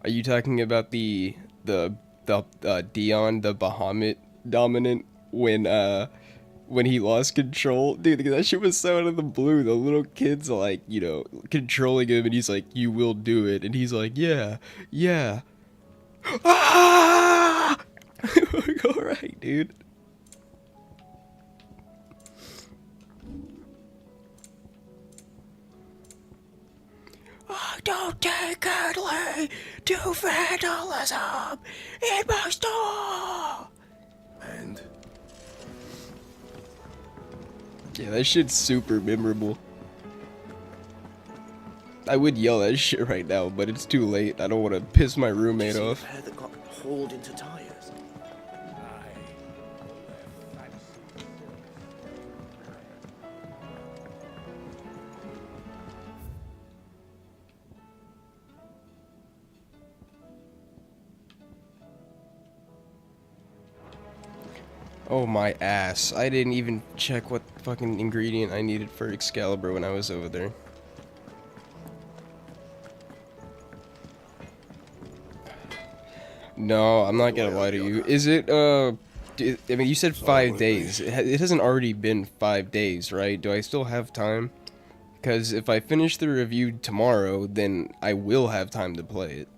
Are you talking about the Dion, the Bahamut dominant, when he lost control? Dude, that shit was so out of the blue. The little kid's like, you know, controlling him, and he's like, you will do it. And he's like, yeah. Ah! Alright, dude. Secretly to fatalism in my store. And? Yeah, that shit's super memorable. I would yell that shit right now, but it's too late. I don't want to piss my roommate off. Pair that got hauled into tires. Oh my ass. I didn't even check what fucking ingredient I needed for Excalibur when I was over there. No, I'm not gonna lie to you. Is it, I mean, you said 5 days. It hasn't already been 5 days, right? Do I still have time? Because if I finish the review tomorrow, then I will have time to play it.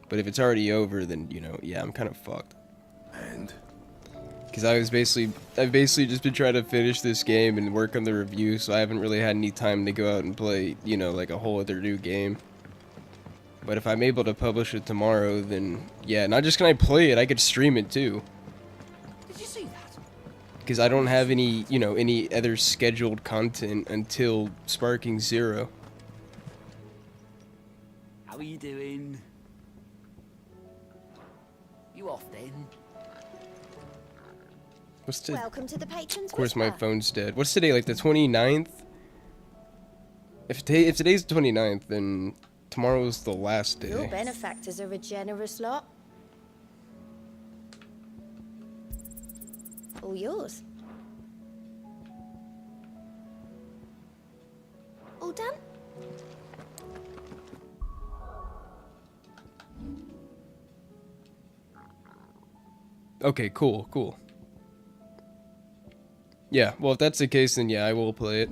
But if it's already over, then, you know, yeah, I'm kind of fucked. And? Because I've basically just been trying to finish this game and work on the review, so I haven't really had any time to go out and play, you know, like a whole other new game. But if I'm able to publish it tomorrow, then yeah, not just can I play it, I could stream it too. Did you see that? Because I don't have any, you know, any other scheduled content until Sparking Zero. How are you doing? You off then? What's the... Welcome to the Patrons Of course my Whisper. phone's dead. What's today, like the 29th? If today's the 29th, then tomorrow's the last day. Your benefactors are a generous lot. All yours. All done? Okay, cool, cool. Yeah, well, if that's the case, then yeah, I will play it.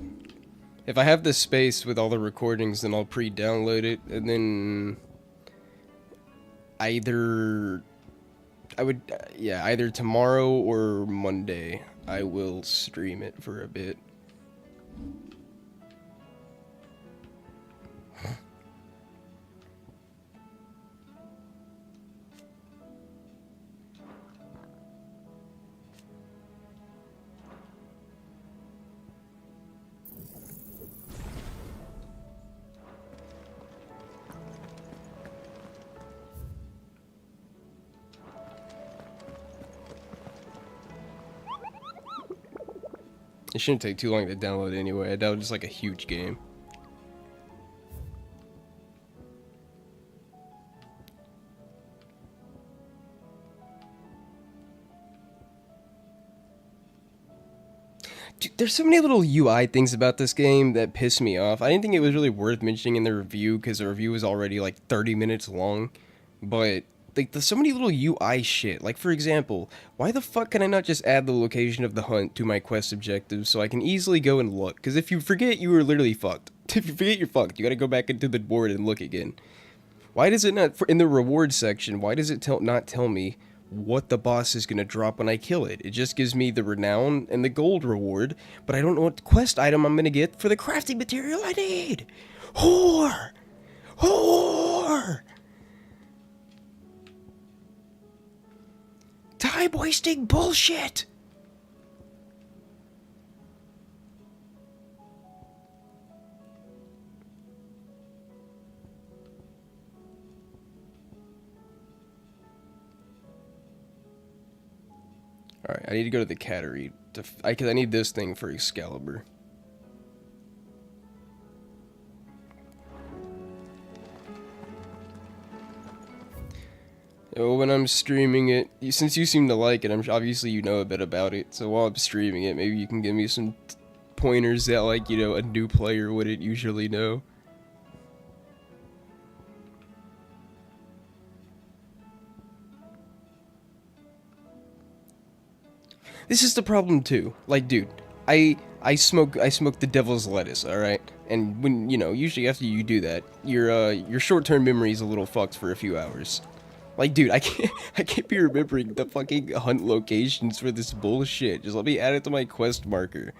If I have the space with all the recordings, then I'll pre-download it, and then either tomorrow or Monday, I will stream it for a bit. It shouldn't take too long to download anyway. I doubt it's like a huge game. Dude, there's so many little UI things about this game that piss me off. I didn't think it was really worth mentioning in the review because the review was already like 30 minutes long. But like, there's so many little UI shit. Like, for example, why the fuck can I not just add the location of the hunt to my quest objectives so I can easily go and look? Because if you forget, you are literally fucked. If you forget, you're fucked. You gotta go back into the board and look again. Why does it not, in the reward section, why does it not tell me what the boss is gonna drop when I kill it? It just gives me the renown and the gold reward, but I don't know what quest item I'm gonna get for the crafting material I need. Whore! Whore! Time-wasting bullshit! Alright, I need to go to the Cattery. I need this thing for Excalibur. Oh, when I'm streaming it, since you seem to like it, obviously you know a bit about it, so while I'm streaming it, maybe you can give me some pointers that, like, you know, a new player wouldn't usually know. This is the problem too. Like, dude, I smoke the devil's lettuce, all right? And when, you know, usually after you do that, your short-term memory is a little fucked for a few hours. Like, dude, I can't be remembering the fucking hunt locations for this bullshit. Just let me add it to my quest marker.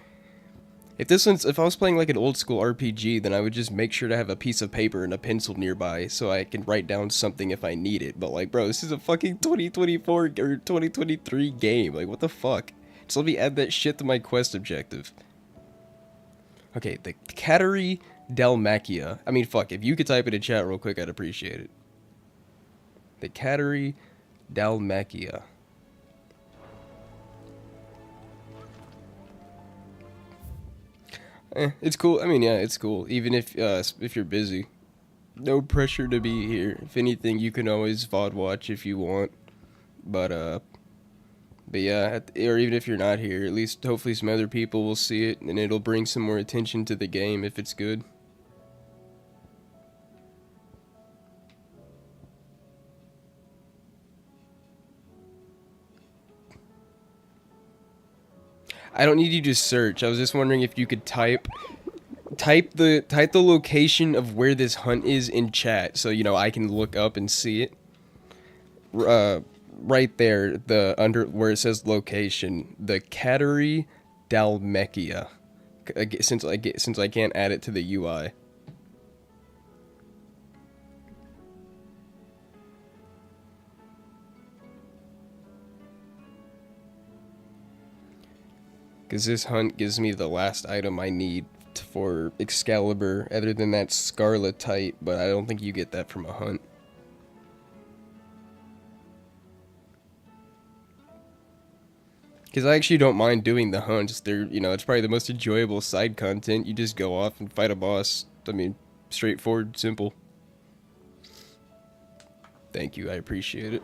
If I was playing like an old school RPG, then I would just make sure to have a piece of paper and a pencil nearby so I can write down something if I need it. But like, bro, this is a fucking 2024 or 2023 game. Like, what the fuck? Just let me add that shit to my quest objective. Okay, the Cattery Dalmacia. I mean, fuck, if you could type it in chat real quick, I'd appreciate it. The Cattery Dalmacia. It's cool. I mean, yeah, it's cool. Even if you're busy, no pressure to be here. If anything, you can always VOD watch if you want. But yeah, or even if you're not here, at least hopefully some other people will see it, and it'll bring some more attention to the game if it's good. I don't need you to search. I was just wondering if you could type the location of where this hunt is in chat, so you know I can look up and see it. Right there, under where it says location, the Cattery Dalmacia. Since I can't add it to the UI. Because this hunt gives me the last item I need for Excalibur, other than that Scarletite, but I don't think you get that from a hunt. Because I actually don't mind doing the hunts. They're, you know, it's probably the most enjoyable side content. You just go off and fight a boss. I mean, straightforward, simple. Thank you, I appreciate it.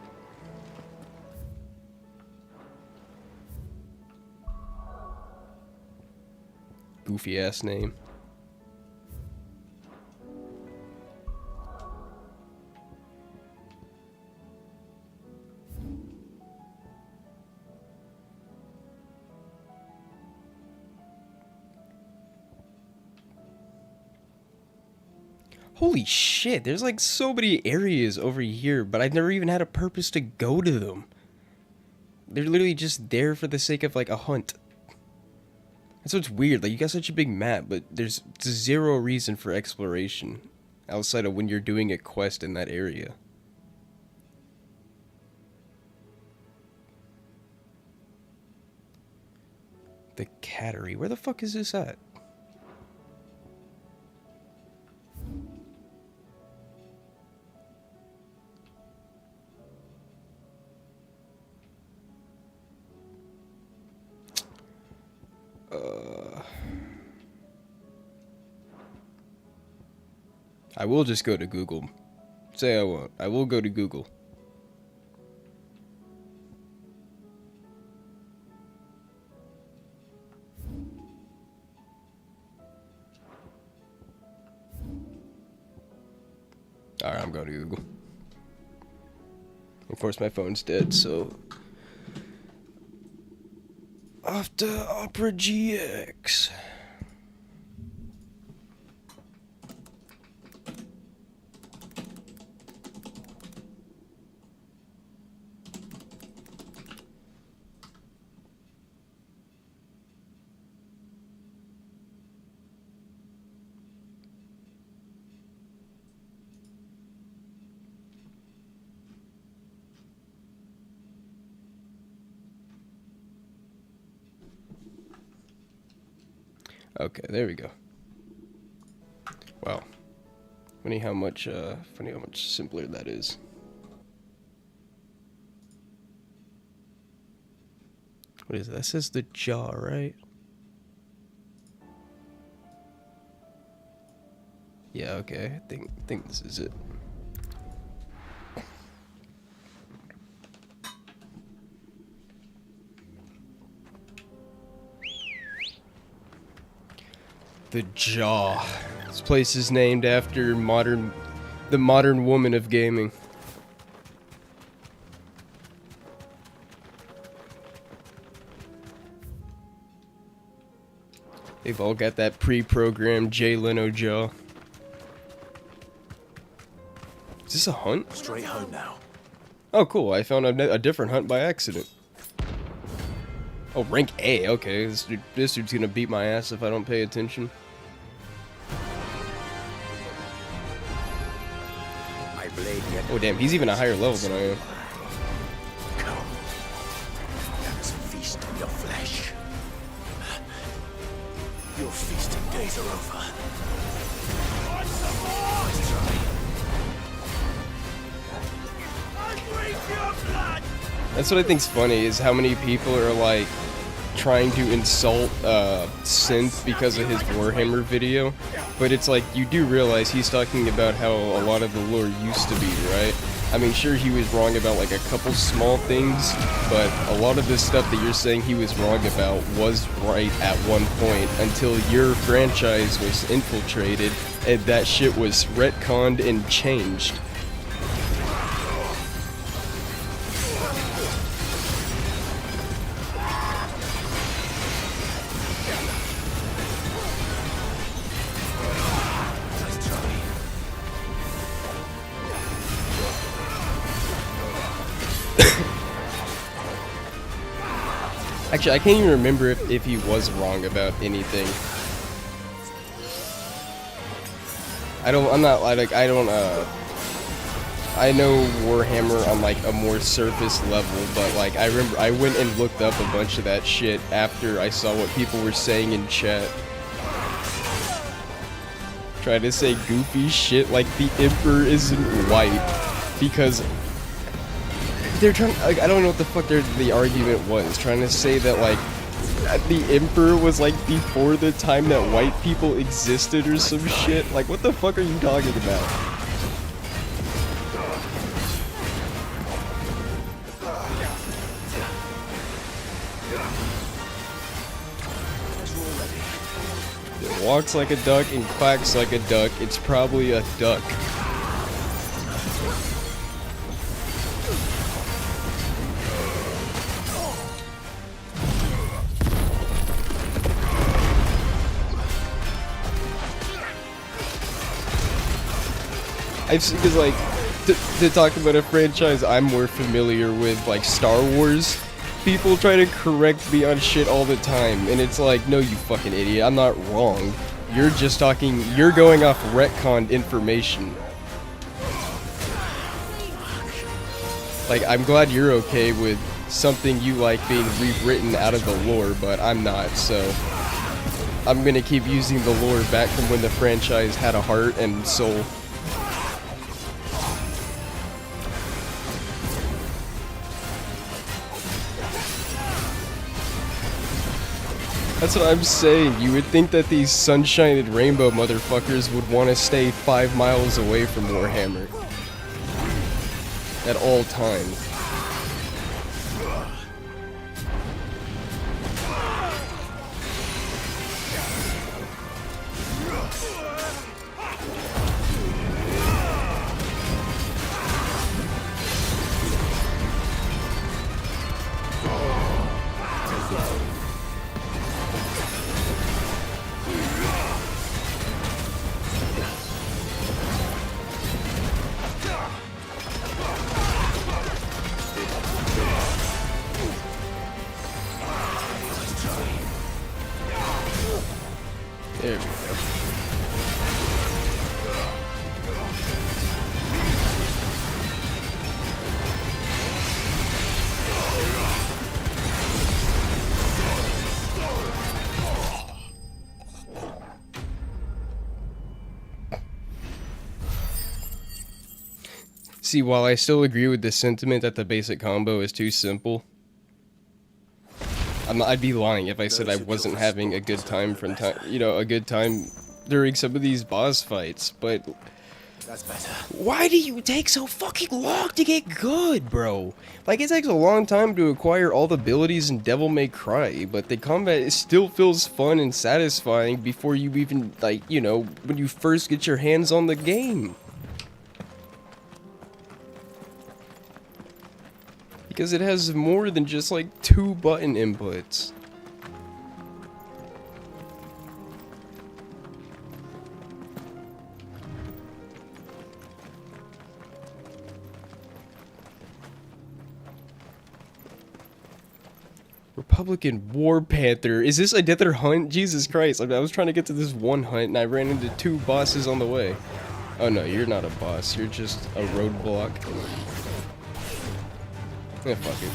Goofy ass name. Holy shit, there's like so many areas over here, but I've never even had a purpose to go to them. They're literally just there for the sake of like a hunt. That's what's weird, like you got such a big map, but there's zero reason for exploration outside of when you're doing a quest in that area. The Cattery, where the fuck is this at? I will just go to Google. Say I won't. I will go to Google. Alright, I'm going to Google. Of course, my phone's dead, so... Off to Opera GX. Okay, there we go. Wow. Funny how much simpler that is. What is that? That says the jaw, right? Yeah, okay. I think this is it. The Jaw. This place is named after the modern woman of gaming. They've all got that pre-programmed Jay Leno jaw. Is this a hunt? Straight home now. Oh, cool. I found a different hunt by accident. Oh, rank A. Okay, this dude's gonna beat my ass if I don't pay attention. My blade yet. Oh damn, he's even a higher level than I am. Come. Let us feast on your flesh. Your feasting days are over. That's what I think's funny, is how many people are like trying to insult Synth because of his Warhammer video, but it's like, you do realize he's talking about how a lot of the lore used to be, right? I mean, sure, he was wrong about like a couple small things, but a lot of this stuff that you're saying he was wrong about was right at one point, until your franchise was infiltrated and that shit was retconned and changed. Actually, I can't even remember if he was wrong about anything. I know Warhammer on like a more surface level, but like I remember I went and looked up a bunch of that shit after I saw what people were saying in chat. Trying to say goofy shit like the Emperor isn't white because they're trying, like, I don't know what the fuck the argument was, trying to say that like the Emperor was like before the time that white people existed or some shit. Like, what the fuck are you talking about? It walks like a duck and quacks like a duck. It's probably a duck. Because like, to talk about a franchise I'm more familiar with, like Star Wars, people try to correct me on shit all the time, and it's like, no you fucking idiot, I'm not wrong. You're just talking, you're going off retconned information. Like, I'm glad you're okay with something you like being rewritten out of the lore, but I'm not, so I'm gonna keep using the lore back from when the franchise had a heart and soul. That's what I'm saying. You would think that these sunshine and rainbow motherfuckers would want to stay 5 miles away from Warhammer at all times. There we go. See, while I still agree with the sentiment that the basic combo is too simple, I'd be lying if I said I wasn't having a good time from time, a good time during some of these boss fights, but That's better. why do you take so fucking long to get good, bro? Like, it takes a long time to acquire all the abilities in Devil May Cry, but the combat still feels fun and satisfying before you even, like, when you first get your hands on the game. Because it has more than just like 2 button inputs. Republican War Panther. Is this another hunt? Jesus Christ. I was trying to get to this one hunt and I ran into 2 bosses on the way. Oh no, you're not a boss. You're just a roadblock. Yeah, fuck it.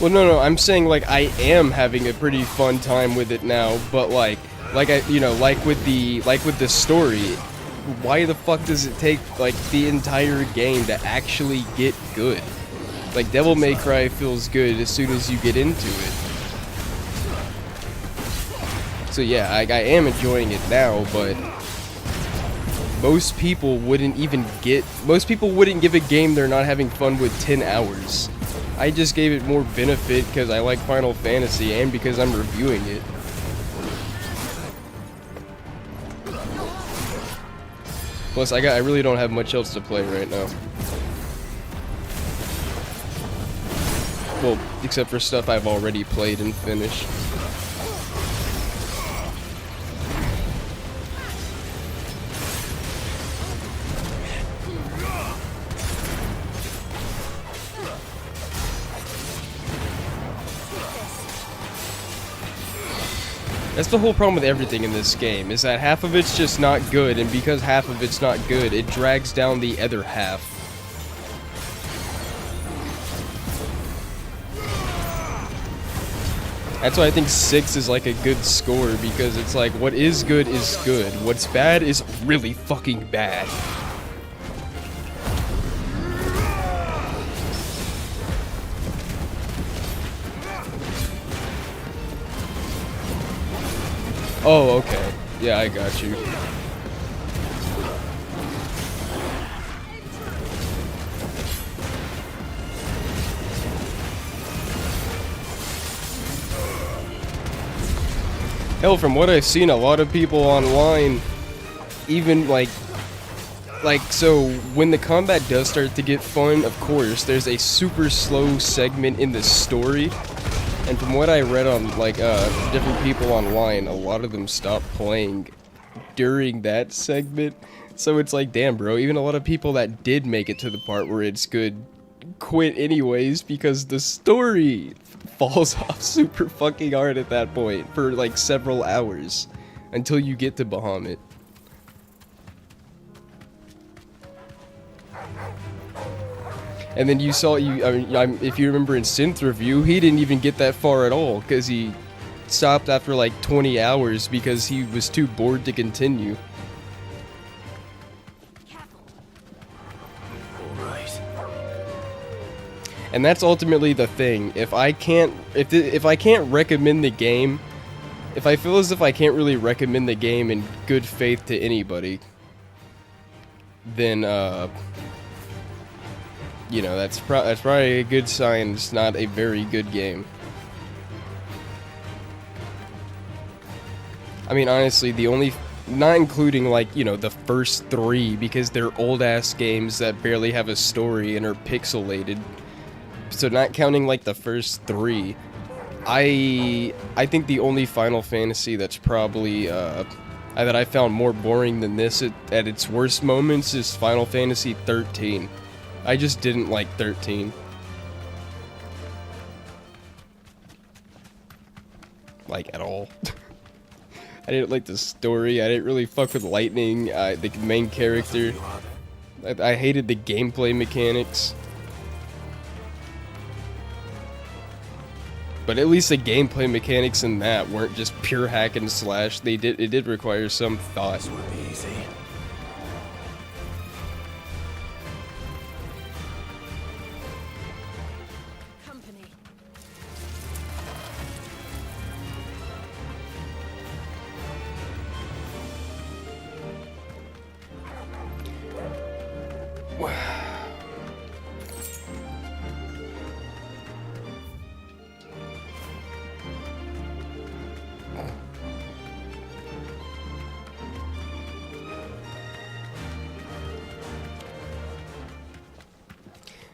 Well, no, I'm saying, like, I am having a pretty fun time with it now, but, like with the story, why the fuck does it take, like, the entire game to actually get good? Like, Devil May Cry feels good as soon as you get into it. So, yeah, I am enjoying it now, but most people wouldn't give a game they're not having fun with 10 hours. I just gave it more benefit because I like Final Fantasy and because I'm reviewing it. Plus, I really don't have much else to play right now. Well, except for stuff I've already played and finished. That's the whole problem with everything in this game, is that half of it's just not good, and because half of it's not good, it drags down the other half. That's why I think 6 is like a good score, because it's like, what is good, what's bad is really fucking bad. Oh, okay. Yeah, I got you. Hell, from what I've seen, a lot of people online, even so when the combat does start to get fun, of course, there's a super slow segment in the story. And from what I read on, different people online, a lot of them stopped playing during that segment. So it's like, damn, bro, even a lot of people that did make it to the part where it's good quit anyways because the story falls off super fucking hard at that point for, like, several hours until you get to Bahamut. And then you saw, if you remember in Synth Review, he didn't even get that far at all, because he stopped after like 20 hours because he was too bored to continue. Alright. And that's ultimately the thing. If I can't recommend the game, if I feel as if I can't really recommend the game in good faith to anybody, then, you know, that's probably a good sign it's not a very good game. I mean, honestly, not including, like, you know, the first 3, because they're old-ass games that barely have a story and are pixelated. So not counting, like, the first 3, I think the only Final Fantasy that's probably, that I found more boring than this at its worst moments is Final Fantasy 13. I just didn't like 13. Like, at all. I didn't like the story, I didn't really fuck with Lightning, the main character. I hated the gameplay mechanics. But at least the gameplay mechanics in that weren't just pure hack and slash. It did require some thought. This would be easy.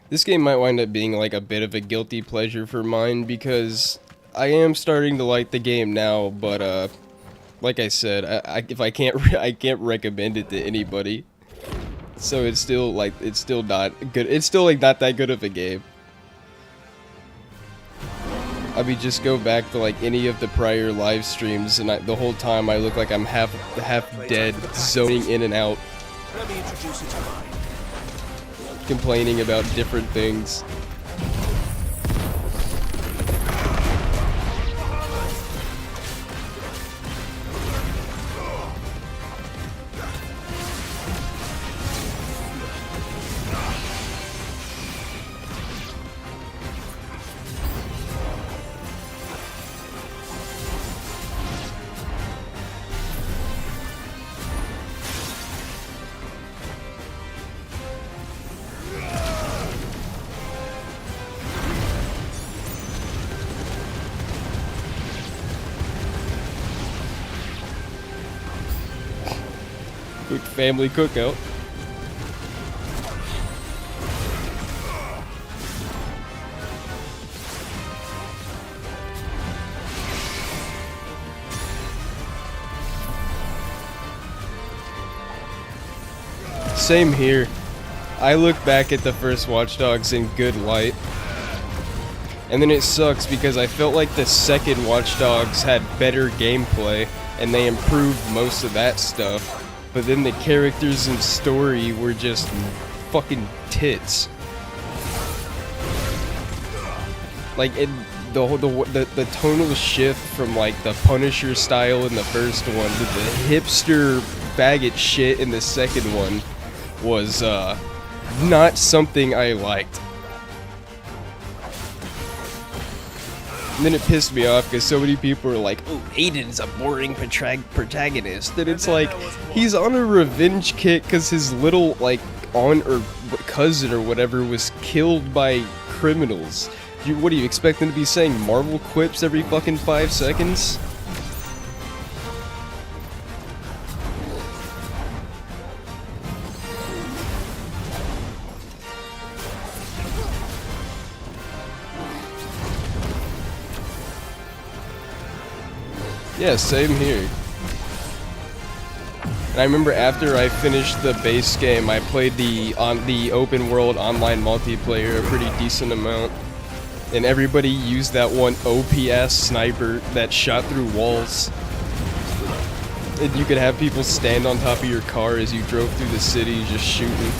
This game might wind up being like a bit of a guilty pleasure for mine because I am starting to like the game now, but like I said, if I can't I can't recommend it to anybody. So it's still like it's still not good. It's still like not that good of a game. I mean, just go back to like any of the prior live streams, and the whole time I look like I'm half dead, zoning in and out, Let me introduce you to mine. complaining about different things. Quick family cookout. Same here. I look back at the first Watch Dogs in good light. And then it sucks because I felt like the second Watch Dogs had better gameplay and they improved most of that stuff. But then the characters and story were just fucking tits. Like the tonal shift from like the Punisher style in the first one to the hipster faggot shit in the second one was not something I liked. And then it pissed me off because so many people were like, oh, Aiden's a boring protagonist. And it's like, he's on a revenge kick because his little, like, aunt or cousin or whatever was killed by criminals. What do you expect them to be saying Marvel quips every fucking 5 seconds? Yeah, same here. And I remember after I finished the base game, I played the open world online multiplayer a pretty decent amount. And everybody used that one OP-ass sniper that shot through walls. And you could have people stand on top of your car as you drove through the city just shooting.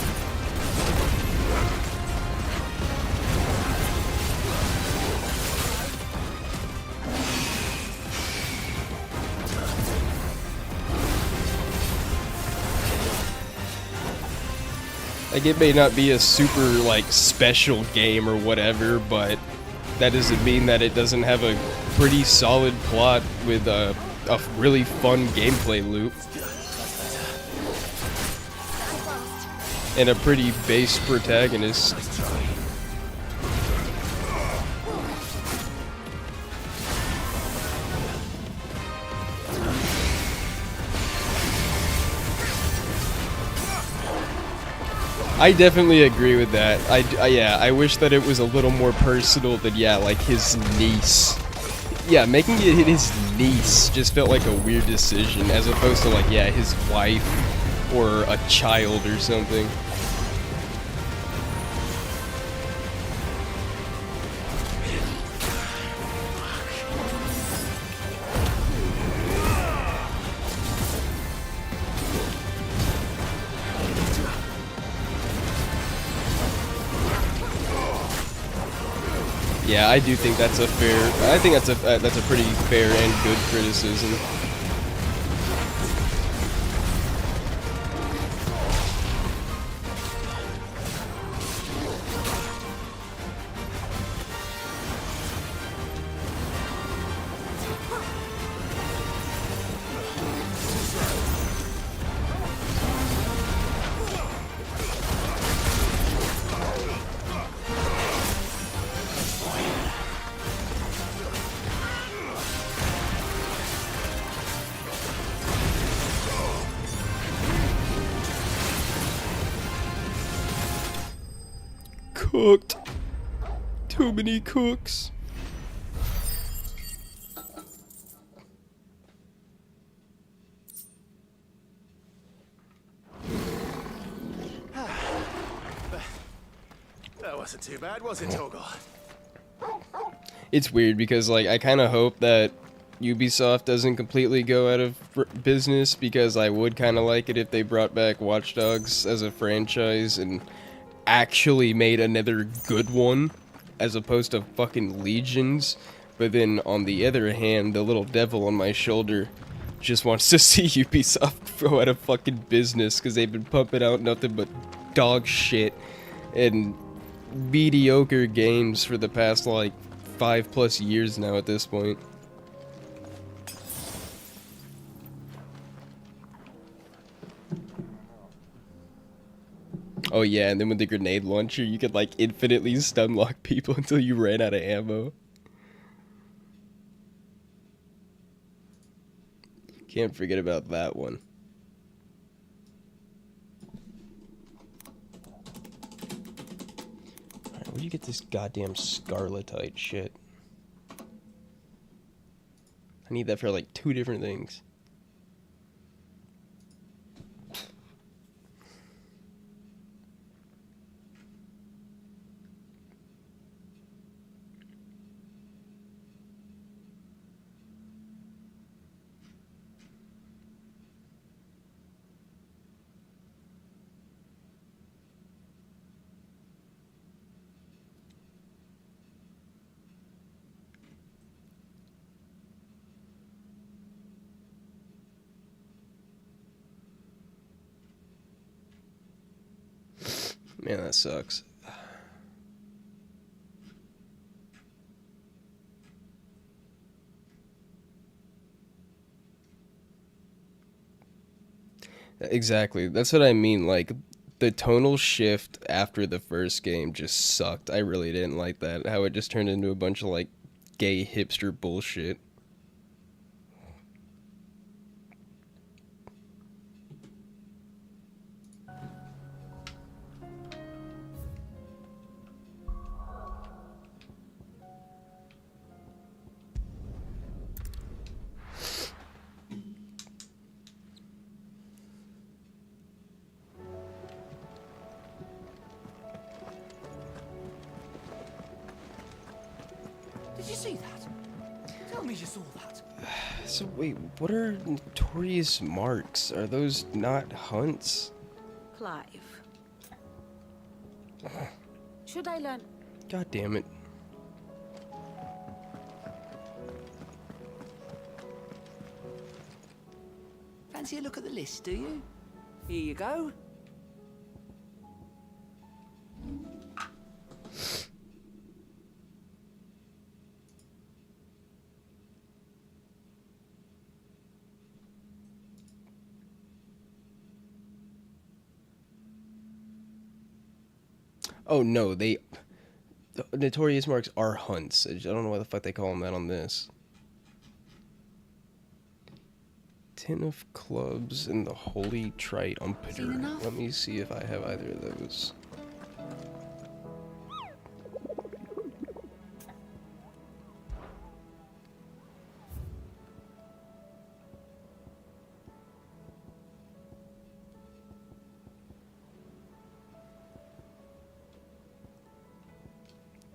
Like, it may not be a super, like, special game or whatever, but that doesn't mean that it doesn't have a pretty solid plot with a really fun gameplay loop. And a pretty base protagonist. I definitely agree with that. Yeah, I wish that it was a little more personal than, yeah, like his niece. Yeah, making it his niece just felt like a weird decision, as opposed to, like, yeah, his wife or a child or something. Yeah, I do think that's a fair. I think that's a pretty fair and good criticism. cooked. Too many cooks. That wasn't too bad, was it, Torgal? It's weird because, like, I kind of hope that Ubisoft doesn't completely go out of business, because I would kind of like it if they brought back Watch Dogs as a franchise and actually made another good one as opposed to fucking Legions. But then on the other hand, the little devil on my shoulder just wants to see Ubisoft go out of fucking business because they've been pumping out nothing but dog shit and mediocre games for the past like 5+ years now at this point. Oh yeah, and then with the grenade launcher, you could like infinitely stun lock people until you ran out of ammo. Can't forget about that one. Alright, where'd you get this goddamn Scarletite shit? I need that for like 2 different things. Man, that sucks. Exactly. That's what I mean. Like, the tonal shift after the first game just sucked. I really didn't like that. How it just turned into a bunch of, like, gay hipster bullshit. Did you see that? Tell me you saw that. So wait, what are notorious marks? Are those not hunts? Clive. Should I learn? God damn it. Fancy a look at the list, do you? Here you go. Oh no, the notorious marks are hunts. I don't know why the fuck they call them that on this. 10 of clubs and the holy trite umpiter. Let me see if I have either of those.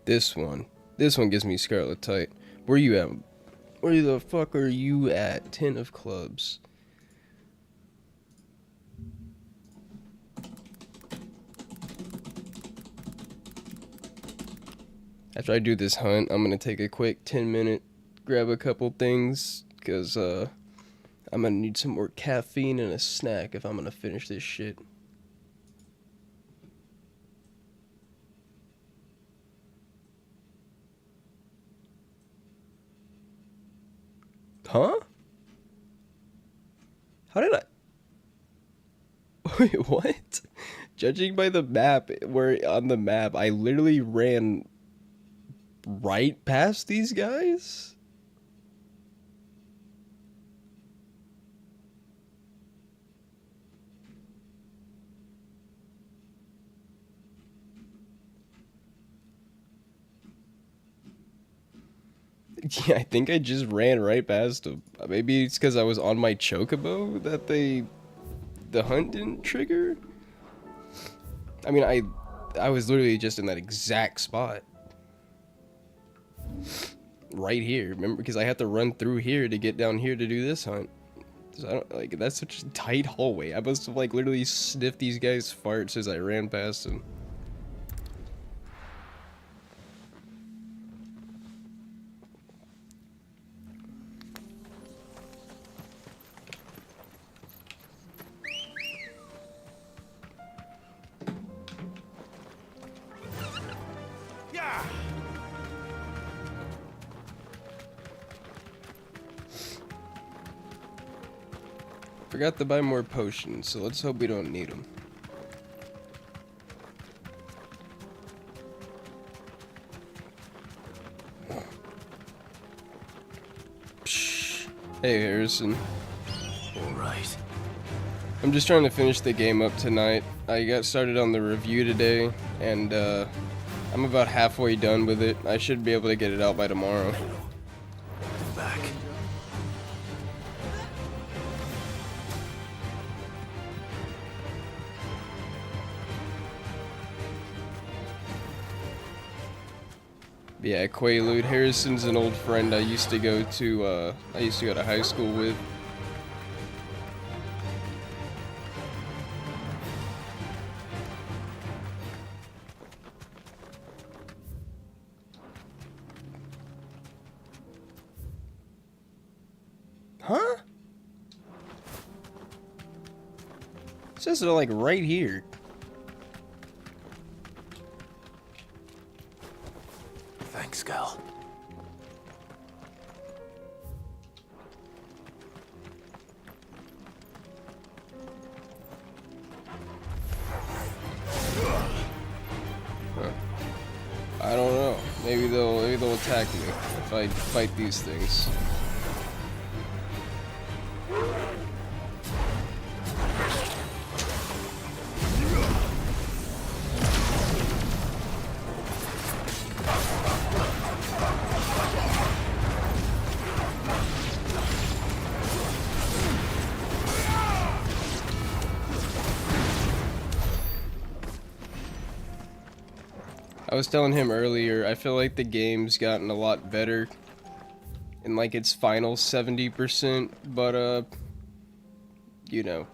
This one gives me Scarletite. Where you at? Where the fuck are you at? 10 of clubs. After I do this hunt, I'm gonna take a quick 10-minute, grab a couple things, because I'm gonna need some more caffeine and a snack if I'm gonna finish this shit. Huh? How did I... Wait, what? Judging by the map, on the map, I literally ran right past these guys? Yeah, I think I just ran right past him. Maybe it's because I was on my chocobo that the hunt didn't trigger. I mean, I was literally just in that exact spot. Right here, remember? Because I had to run through here to get down here to do this hunt. So I don't, like, that's such a tight hallway. I must have, like, literally sniffed these guys' farts as I ran past them. Forgot to buy more potions, so let's hope we don't need them. Hey Harrison. Alright. I'm just trying to finish the game up tonight. I got started on the review today, and I'm about halfway done with it. I should be able to get it out by tomorrow. Back. Yeah, Quaalude. Harrison's an old friend I used to go to high school with. Huh? It says they're like right here. Thanks, Gal. Huh. I don't know. Maybe they'll attack me if I fight these things. I was telling him earlier, I feel like the game's gotten a lot better in like its final 70%, but you know,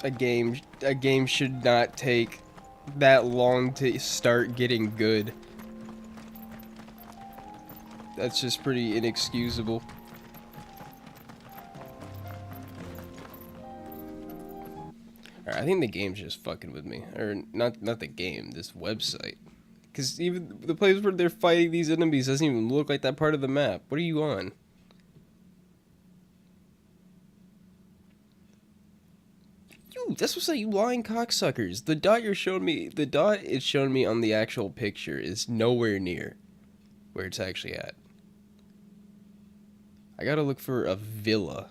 a game should not take that long to start getting good. That's just pretty inexcusable. Alright, I think the game's just fucking with me. Or not the game, this website. Because even the place where they're fighting these enemies doesn't even look like that part of the map. What are you on? You, that's what's like, you lying cocksuckers. The dot you're showing me, the dot it's showing me on the actual picture is nowhere near where it's actually at. I gotta look for a villa.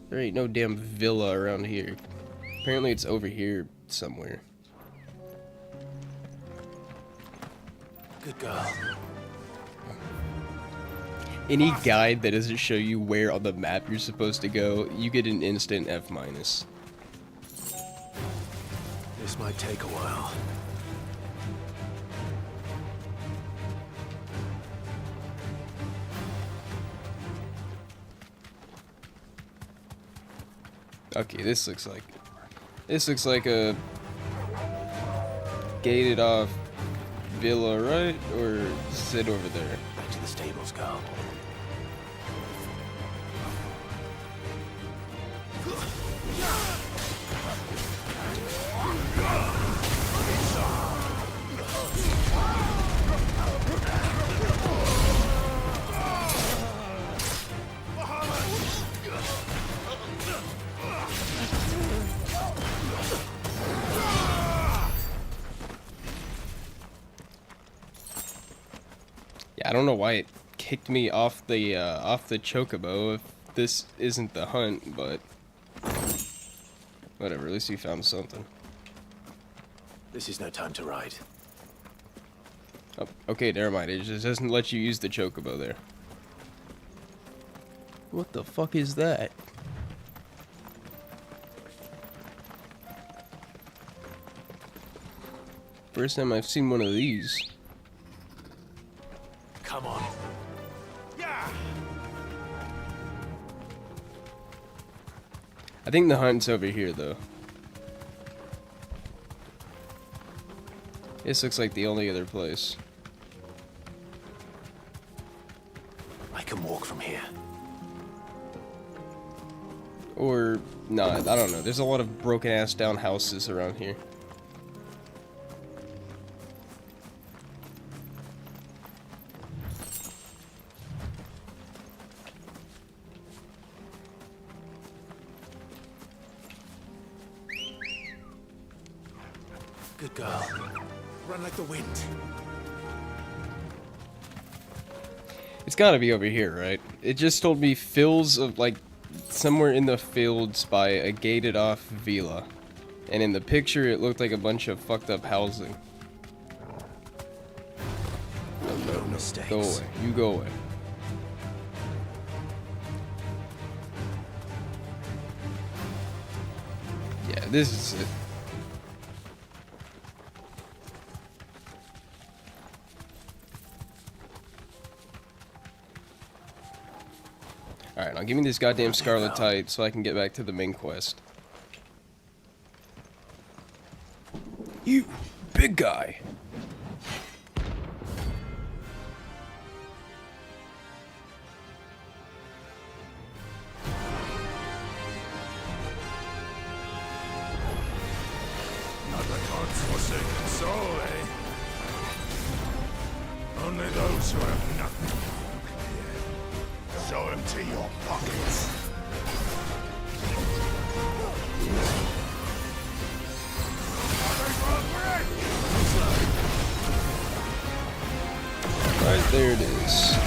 There ain't no damn villa around here. Apparently it's over here somewhere. Good girl. Any guide that doesn't show you where on the map you're supposed to go, you get an instant F-. This might take a while. Okay, this looks like a gated off villa, right? Or is it over there? Back to the stables, girl. Yeah, I don't know why it kicked me off the chocobo if this isn't the hunt, but whatever, at least we found something. This is no time to ride. Oh, okay, never mind. It just doesn't let you use the chocobo there. What the fuck is that? First time I've seen one of these. Come on. I think the hunt's over here, though. This looks like the only other place. I can walk from here. Or not, I don't know. There's a lot of broken ass down houses around here. Good girl. Run like the wind. It's gotta be over here, right? It just told me fields of, like, somewhere in the fields by a gated off villa. And in the picture it looked like a bunch of fucked up housing. No mistakes. Go away. You go away. Yeah, this is it. Alright, now give me this goddamn Scarlet Tide so I can get back to the main quest. You big guy. Not the God's forsaken soul, eh? Only those who have nothing. Show empty your pockets. Right, there it is.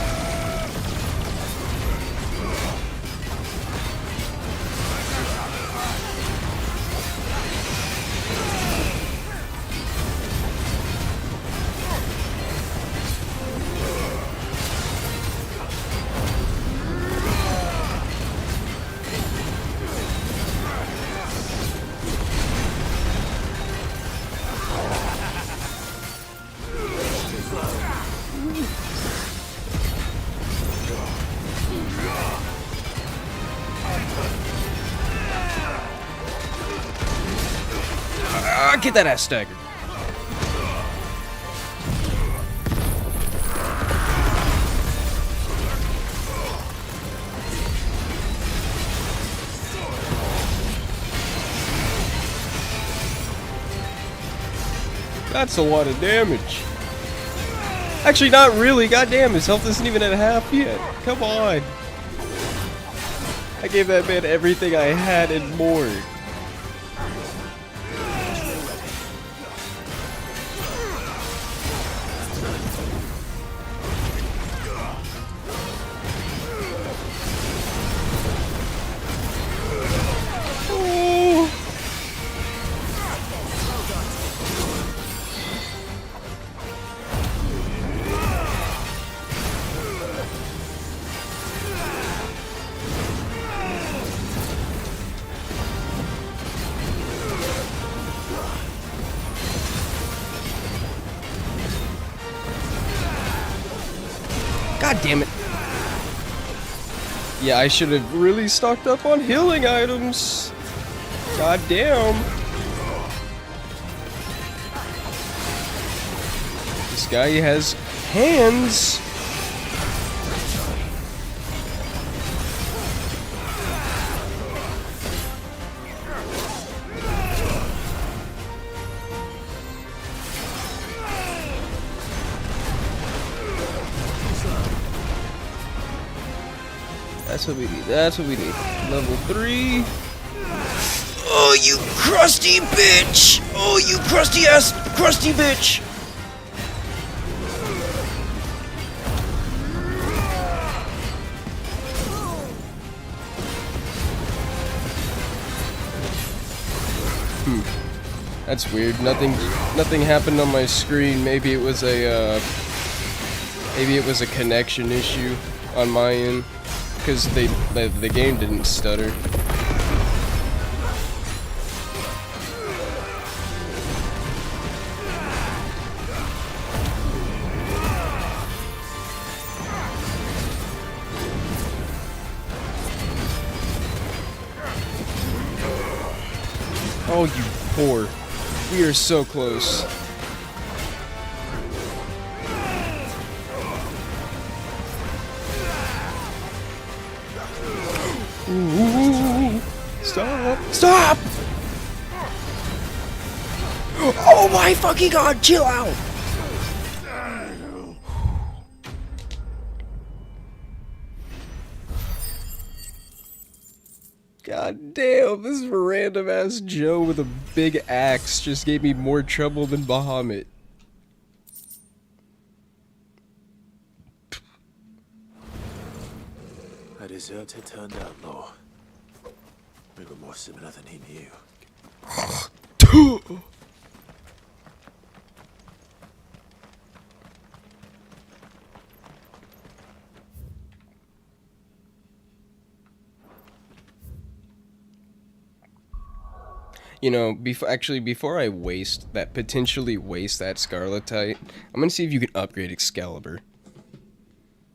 Get that ass staggered. That's a lot of damage. Actually, not really. Goddamn, his health isn't even at half yet. Come on. I gave that man everything I had and more. God damn it. Yeah, I should have really stocked up on healing items. God damn. This guy has hands. That's what we need. That's what we need. Level 3. Oh, you crusty bitch! Oh, you crusty ass, crusty bitch! That's weird. Nothing happened on my screen. Maybe it was a connection issue on my end. because the game didn't stutter. Oh, you whore. We are so close. Ooh, stop! Stop! Oh my fucking god, chill out! God damn, this random ass Joe with a big axe just gave me more trouble than Bahamut. A deserter turned outlaw. We were more similar than he knew. You know, before I potentially waste that Scarletite, I'm gonna see if you can upgrade Excalibur.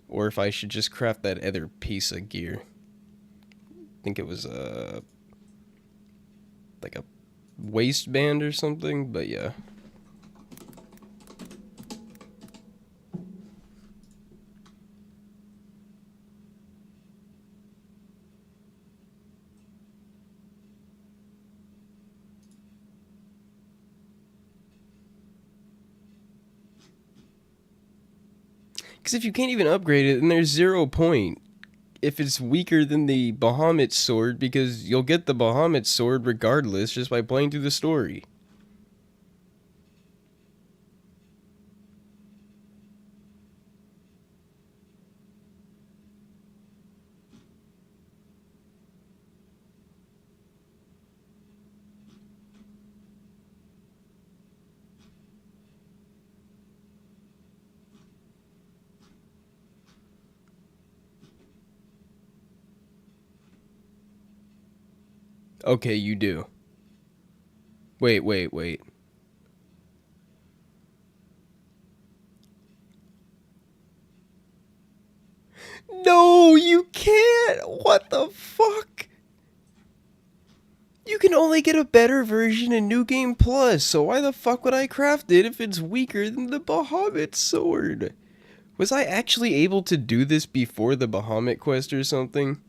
Or if I should just craft that other piece of gear. I think it was like a waistband or something, but yeah. Because if you can't even upgrade it, then there's 0 point. If it's weaker than the Bahamut sword, because you'll get the Bahamut sword regardless just by playing through the story. Okay, you do. Wait. No, you can't! What the fuck? You can only get a better version in New Game Plus, so why the fuck would I craft it if it's weaker than the Bahamut sword? Was I actually able to do this before the Bahamut quest or something?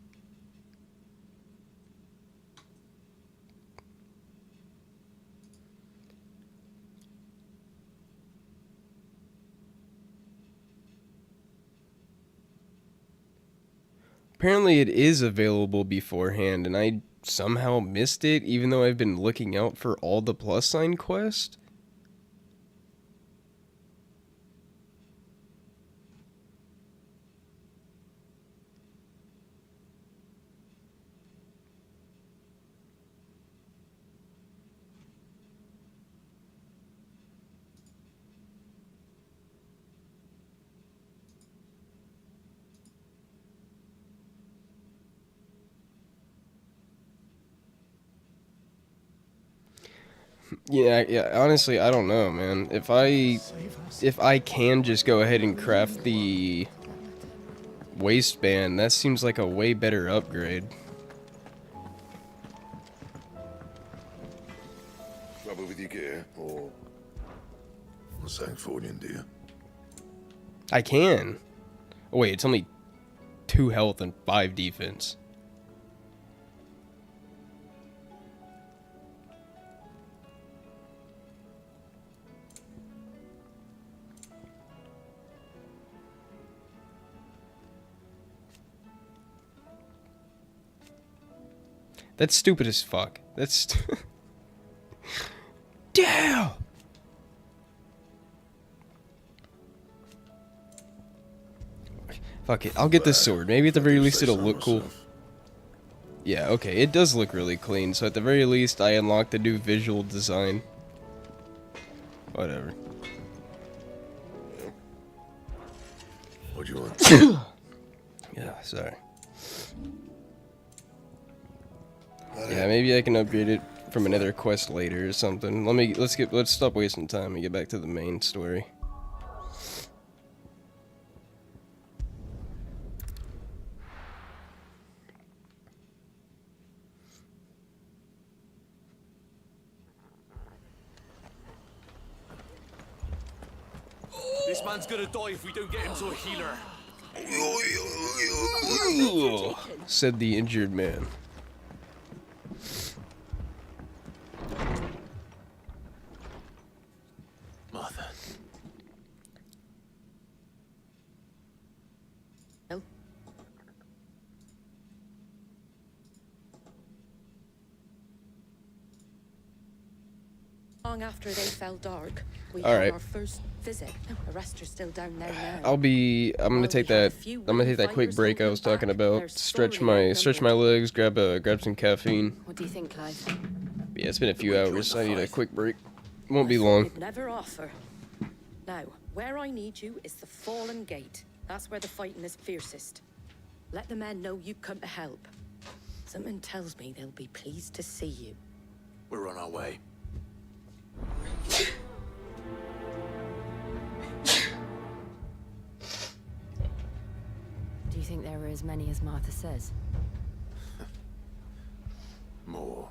Apparently it is available beforehand, and I somehow missed it, even though I've been looking out for all the plus sign quests. Yeah, honestly, I don't know, man. If I can just go ahead and craft the waistband, that seems like a way better upgrade. Trouble with your gear, or Sancfordian, dear? I can. Oh wait, it's only 2 health and 5 defense. That's stupid as fuck. That's... Damn! Fuck it, I'll get this sword. Maybe at the very least it'll look cool. Yeah, okay, it does look really clean, so at the very least I unlocked the new visual design. Whatever. What do you want? Yeah, sorry. Yeah, maybe I can upgrade it from another quest later or something. Let's stop wasting time and get back to the main story. This man's gonna die if we don't get him to a healer. Said the injured man. Martha. Long after they fell dark, we All had right. our first visit. The rest are still down there now. I'm gonna take that quick break I was talking about. Stretch my legs, grab some caffeine. What do you think, Clive? Yeah, it's been a few hours, so I need a quick break. Won't be long. We'd never offer. Now, where I need you is the Fallen Gate. That's where the fighting is fiercest. Let the men know you come to help. Something tells me they'll be pleased to see you. We're on our way. Do you think there are as many as Martha says? More.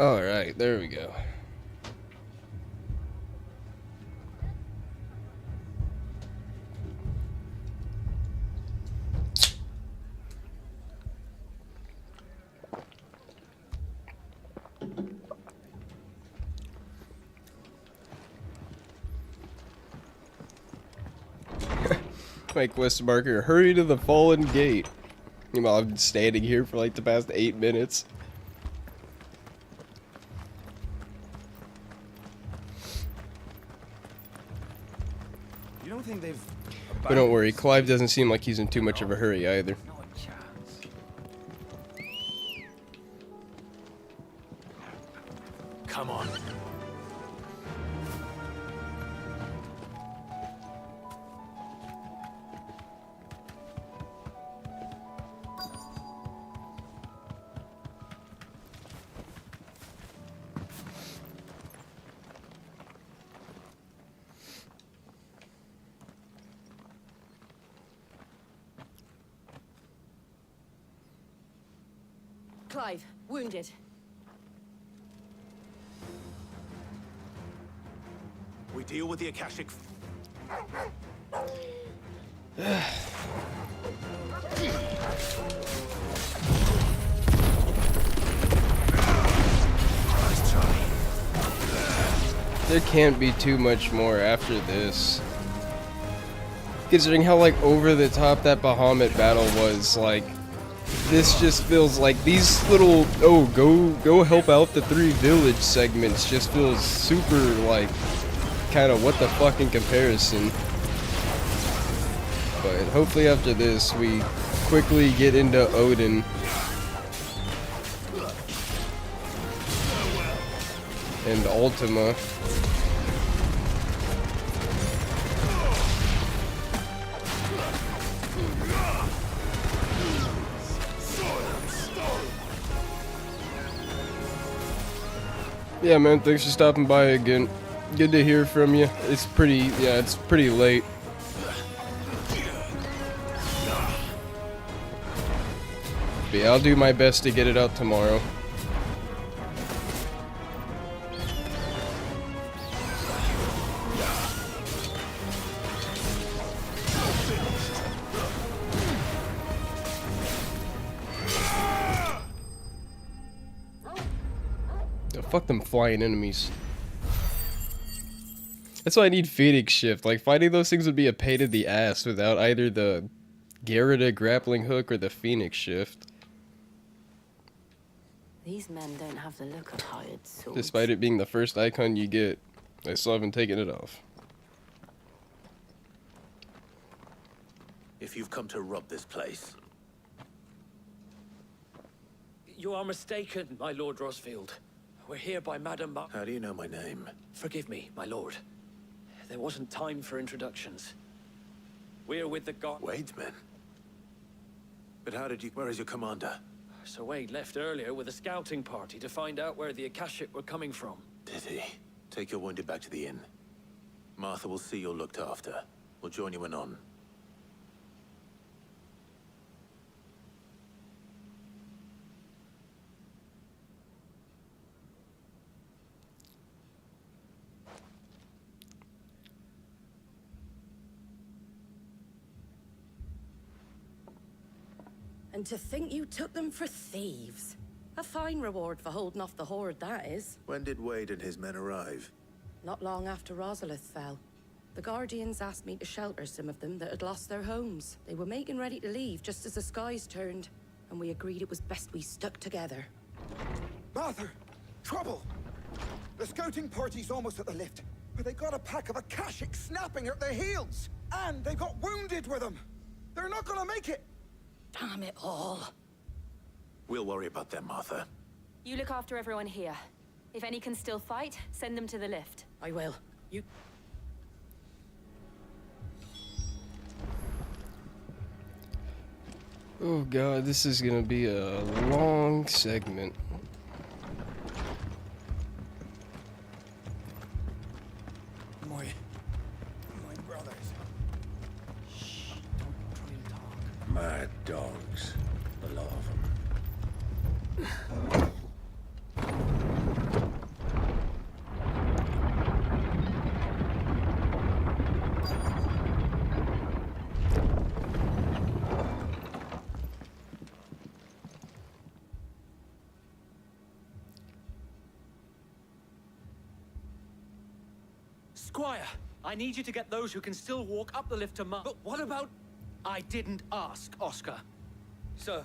Alright, there we go. My quest marker, hurry to the fallen gate. Meanwhile, I've been standing here for like the past 8 minutes. You don't think they've... But don't worry, Clive doesn't seem like he's in too much of a hurry either. Come on. Clive, wounded. We deal with the Akashic. There can't be too much more after this. Considering how like over the top that Bahamut battle was, like this just feels like these little go help out the 3 village segments just feels super like kind of what the fuck in comparison. But hopefully after this we quickly get into Odin and Ultima. Yeah, man, thanks for stopping by again. Good to hear from you. It's pretty late. But yeah, I'll do my best to get it out tomorrow. Fuck them flying enemies. That's why I need Phoenix Shift. Like, fighting those things would be a pain in the ass without either the Garroda grappling hook or the Phoenix Shift. These men don't have the look of hired swords. Despite it being the first icon you get, I still haven't taken it off. If you've come to rob this place, You are mistaken, my Lord Rosfield. We're here by Madame how do you know my name? Forgive me, my lord. There wasn't time for introductions. We're with the god... Wade's men? But how did you... Where is your commander? Sir Wade left earlier with a scouting party to find out where the Akashic were coming from. Did he? Take your wounded back to the inn. Martha will see you're looked after. We'll join you in on. And to think you took them for thieves. A fine reward for holding off the horde, that is. When did Wade and his men arrive? Not long after Rosalith fell. The Guardians asked me to shelter some of them that had lost their homes. They were making ready to leave just as the skies turned, and we agreed it was best we stuck together. Martha! Trouble! The scouting party's almost at the lift, but they got a pack of Akashic snapping at their heels! And they've got wounded with them! They're not gonna make it! Damn it all. We'll worry about them, Martha. You look after everyone here. If any can still fight, send them to the lift. I will. You... Oh god, this is gonna be a long segment. My brothers. Shh, don't try to talk. Mad dogs. The lot of them. Squire, I need you to get those who can still walk up the lift to Mar— But what about— I didn't ask, Oscar. Sir.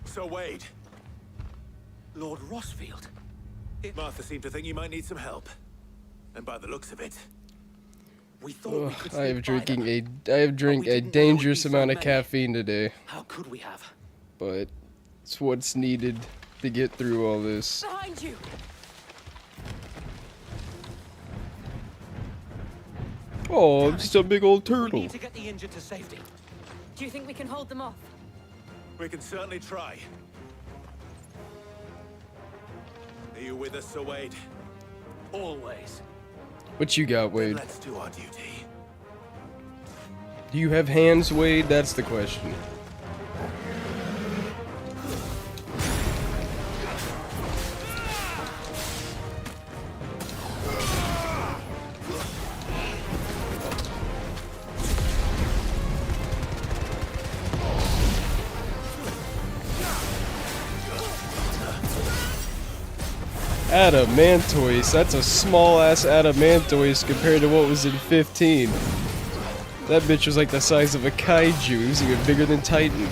Sir Wade. Lord Rossfield. Martha seemed to think you might need some help. And by the looks of it, we thought we could I have slip by them. I have drank a dangerous amount of caffeine today, How could we have? but it's what's needed to get through all this. Behind you! Oh, I'm just a big old We turtle. need to get the injured to safety. Do you think we can hold them off? we can certainly try. Are you with us, Sir Wade? Always. What you got, Then Wade? let's do our duty. Do you have hands, Wade? That's the question. Adamantoise, that's a small ass Adamantoise compared to what was in 15. That bitch was like the size of a kaiju, it was even bigger than Titan.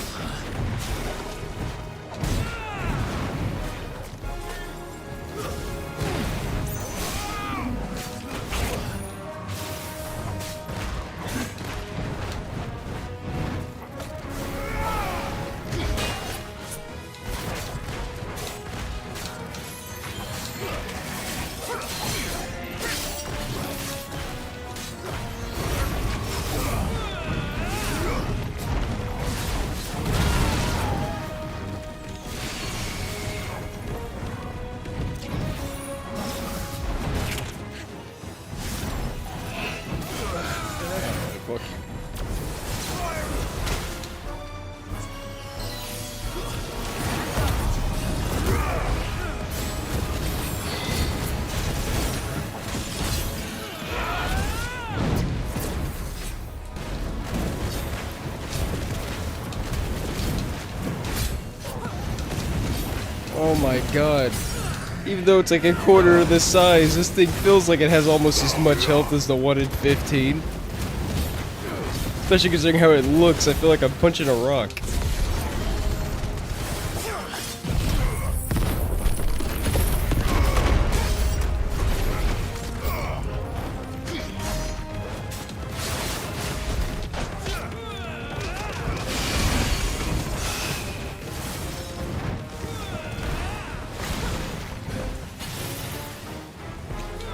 Fuck you. Oh my god. Even though it's like a quarter of the size, this thing feels like it has almost as much health as the one in 15. Especially considering how it looks, I feel like I'm punching a rock.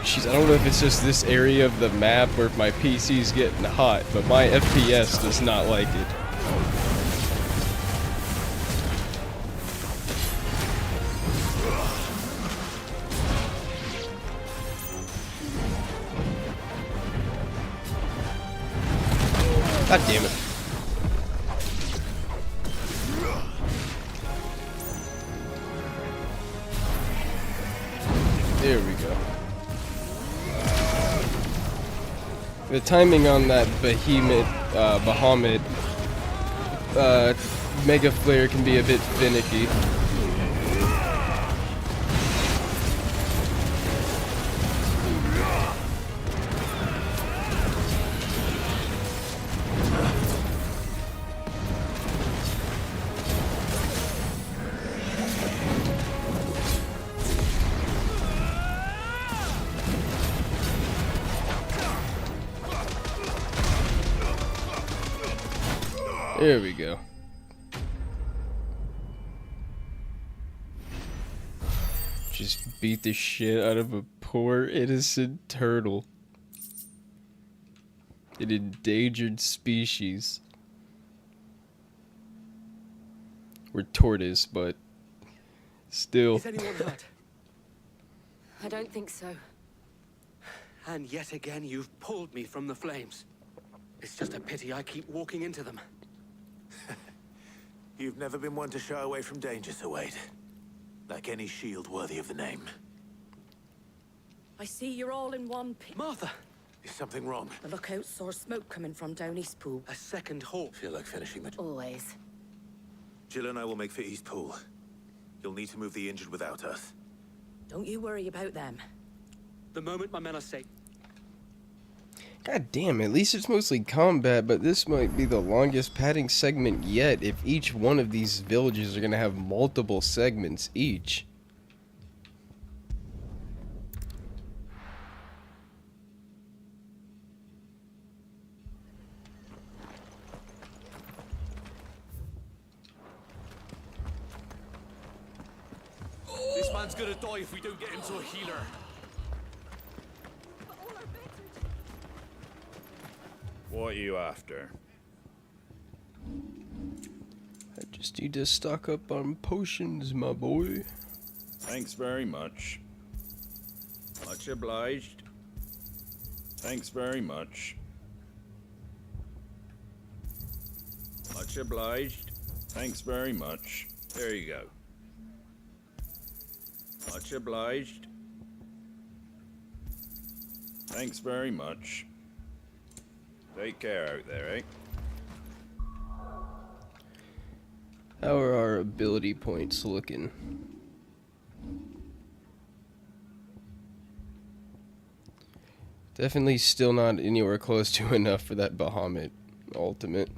Jeez, I don't know if it's just this area of the map or if my PC's getting hot, but my FPS does not like it. God damn it. There we go. The timing on that Bahamut Mega Flare can be a bit finicky. There we go. Just beat the shit out of a poor innocent turtle. An endangered species. We're tortoise, but still. Is anyone hurt? I don't think so. And yet again, you've pulled me from the flames. It's just a pity I keep walking into them. You've never been one to shy away from danger, Sir Wade. Like any shield worthy of the name. I see you're all in one piece. Martha! Is something wrong? The lookout saw smoke coming from down East Pool. A second halt. Feel like finishing the... Always. Jill and I will make for East Pool. You'll need to move the injured without us. Don't you worry about them. The moment my men are safe. God damn, at least it's mostly combat, but this might be the longest padding segment yet if each one of these villages are gonna have multiple segments each. This man's gonna die if we don't get him to a healer. What are you after? I just need to stock up on potions, my boy. Thanks very much. Much obliged. Thanks very much. Much obliged. Thanks very much. There you go. Much obliged. Thanks very much. Take care out there, eh? How are our ability points looking? Definitely still not anywhere close to enough for that Bahamut ultimate.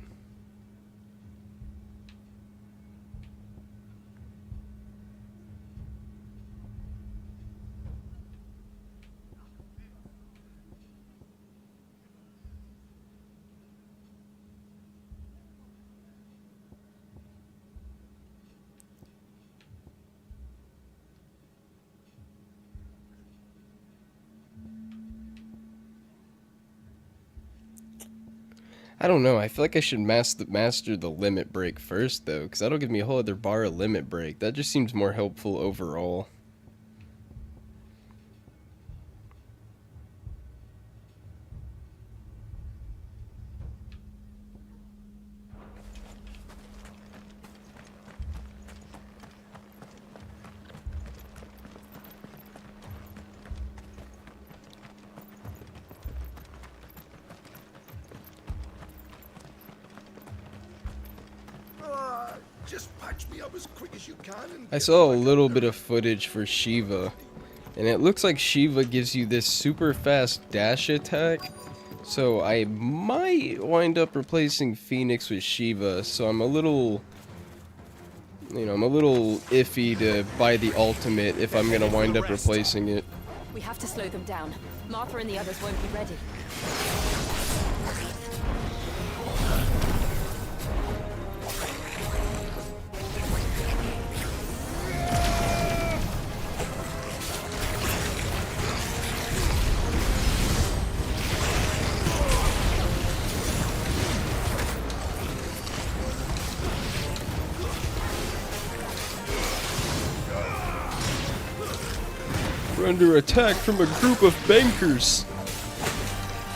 I don't know, I feel like I should master the limit break first though, because that'll give me a whole other bar of limit break. That just seems more helpful overall. Just patch me up as quick as you can. And I saw a little bit of footage for Shiva, and it looks like Shiva gives you this super fast dash attack, so I might wind up replacing Phoenix with Shiva, so I'm a little, you know, I'm a little iffy to buy the ultimate if I'm gonna wind up replacing it. We have to slow them down. Martha and the others won't be ready. We're under attack from a group of bankers.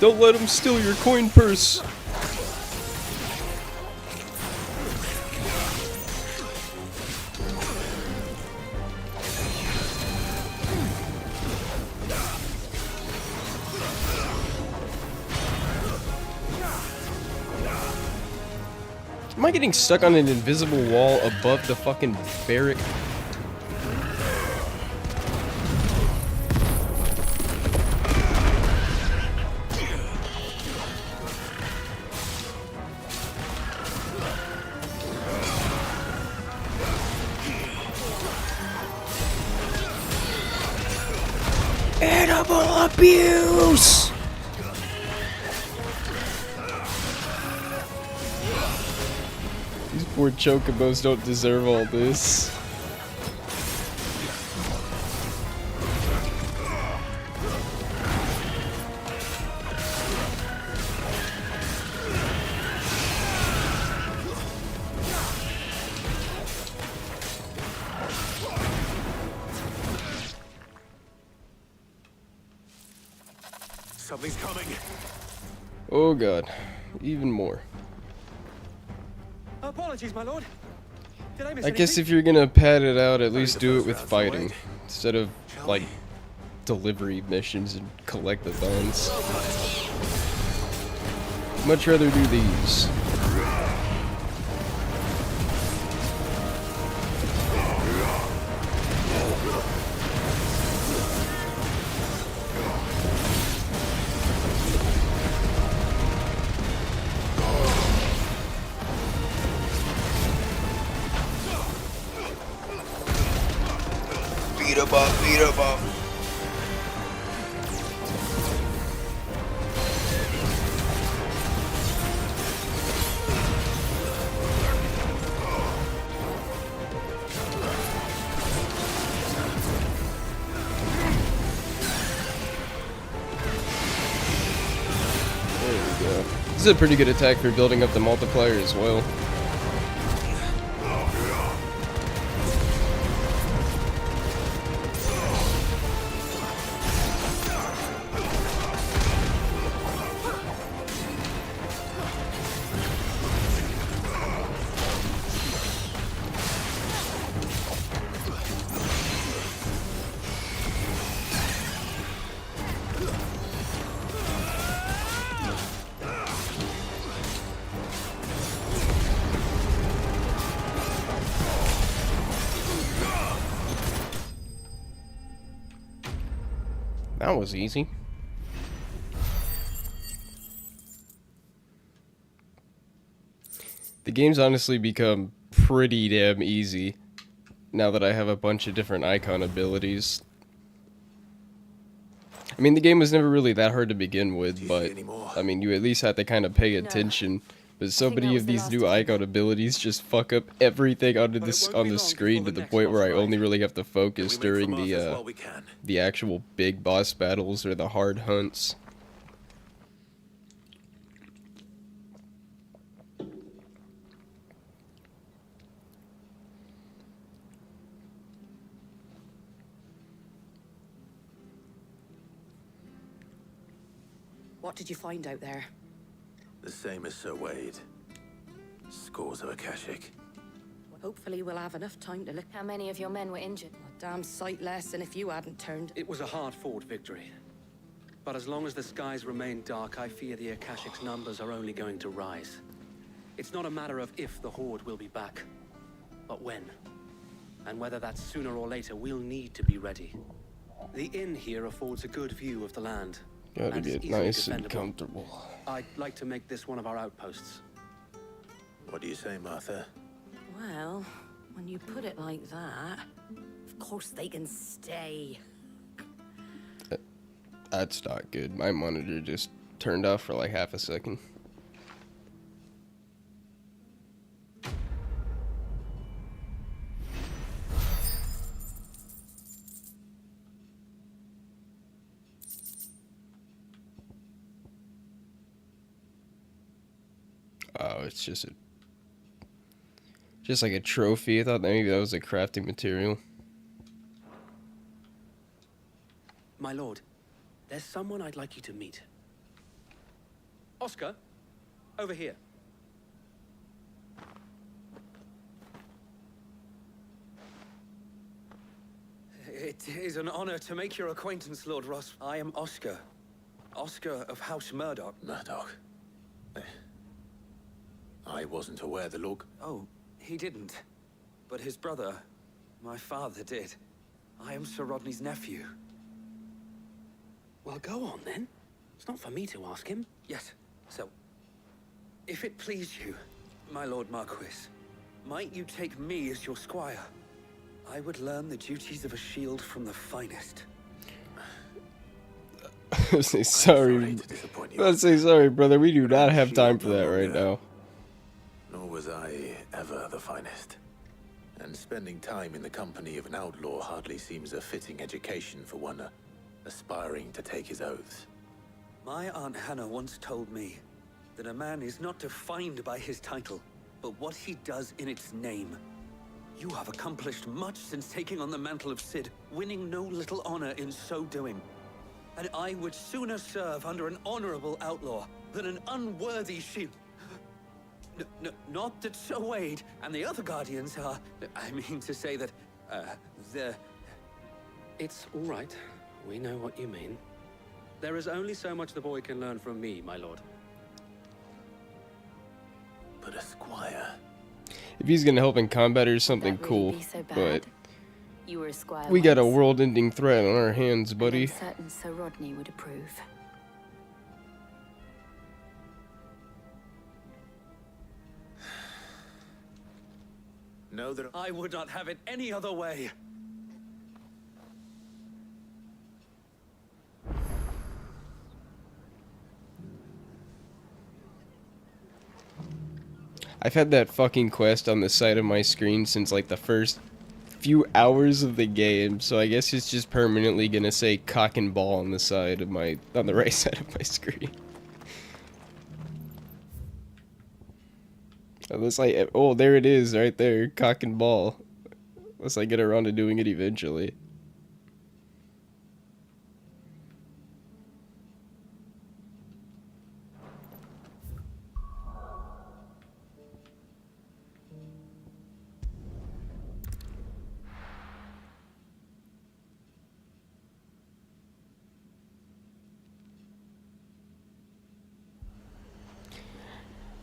Don't let them steal your coin purse. Am I getting stuck on an invisible wall above the fucking barrack? Animal abuse! These poor chocobos don't deserve all this. Something's coming. Oh god, even more. Apologies, my lord. Did I miss I guess anything? if you're gonna pad it out, at least do it with fighting, instead of, like, delivery missions and collect the funds. Much rather do these. him up, beat him up. There we go. This is a pretty good attack for building up the multiplier as well. That was easy. The game's honestly become pretty damn easy now that I have a bunch of different icon abilities. I mean, the game was never really that hard to begin with, but I mean, you at least had to kind of pay attention. But so many of these new icon abilities just fuck up everything on the screen to the point where I only really have to focus during the actual big boss battles or the hard hunts. What did you find out there? The same as Sir Wade. Scores of Akashic. Well, hopefully we'll have enough time to look. How many of your men were injured? A damn sight less than if you hadn't turned. It was a hard-fought victory. But as long as the skies remain dark, I fear the Akashic's numbers are only going to rise. It's not a matter of if the Horde will be back, but when. And whether that's sooner or later, we'll need to be ready. The inn here affords a good view of the land. Gotta get nice and comfortable. I'd like to make this one of our outposts. What do you say, Martha? Well, when you put it like that, of course they can stay. That's not good. My monitor just turned off for like half a second. Oh, it's just like a trophy. I thought maybe that was a crafting material. My lord, there's someone I'd like you to meet. Oscar, over here. It is an honor to make your acquaintance, Lord Ross. I am Oscar. Oscar of House Murdoch. Murdoch? I wasn't aware the Lord... Oh, he didn't. But his brother, my father, did. I am Sir Rodney's nephew. Well, go on then. It's not for me to ask him. Yes, so... If it please you, my Lord Marquis, might you take me as your squire? I would learn the duties of a shield from the finest. I say sorry. Let's say sorry, brother. We do not have time for that right now. Nor was I ever the finest. And spending time in the company of an outlaw hardly seems a fitting education for one aspiring to take his oaths. My Aunt Hannah once told me that a man is not defined by his title, but what he does in its name. You have accomplished much since taking on the mantle of Cid, winning no little honor in so doing. And I would sooner serve under an honorable outlaw than an unworthy shield. Not that Sir Wade and the other Guardians are... I mean to say that, they're... It's all right. We know what you mean. There is only so much the boy can learn from me, my lord. But a squire... If he's gonna help in combat or something, cool. But we got a world-ending threat on our hands, buddy. I'm certain Sir Rodney would approve. Know that I would not have it any other way. I've had that fucking quest on the side of my screen since like the first few hours of the game, so I guess it's just permanently gonna say cock and ball on the side of on the right side of my screen. Unless oh, there it is right there, cock and ball. Unless I get around to doing it eventually.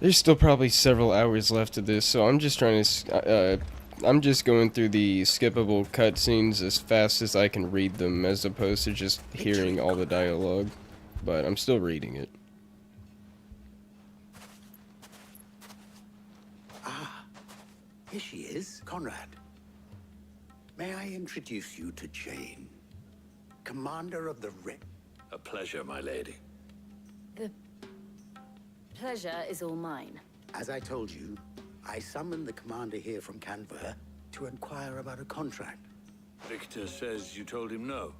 There's still probably several hours left of this, so I'm just trying to, I'm just going through the skippable cutscenes as fast as I can read them, as opposed to just hearing all the dialogue. But I'm still reading it. Ah, here she is, Conrad. May I introduce you to Jane, Commander of the Red? A pleasure, my lady. The pleasure is all mine. As I told you, I summoned the commander here from Canver to inquire about a contract. Victor says you told him no.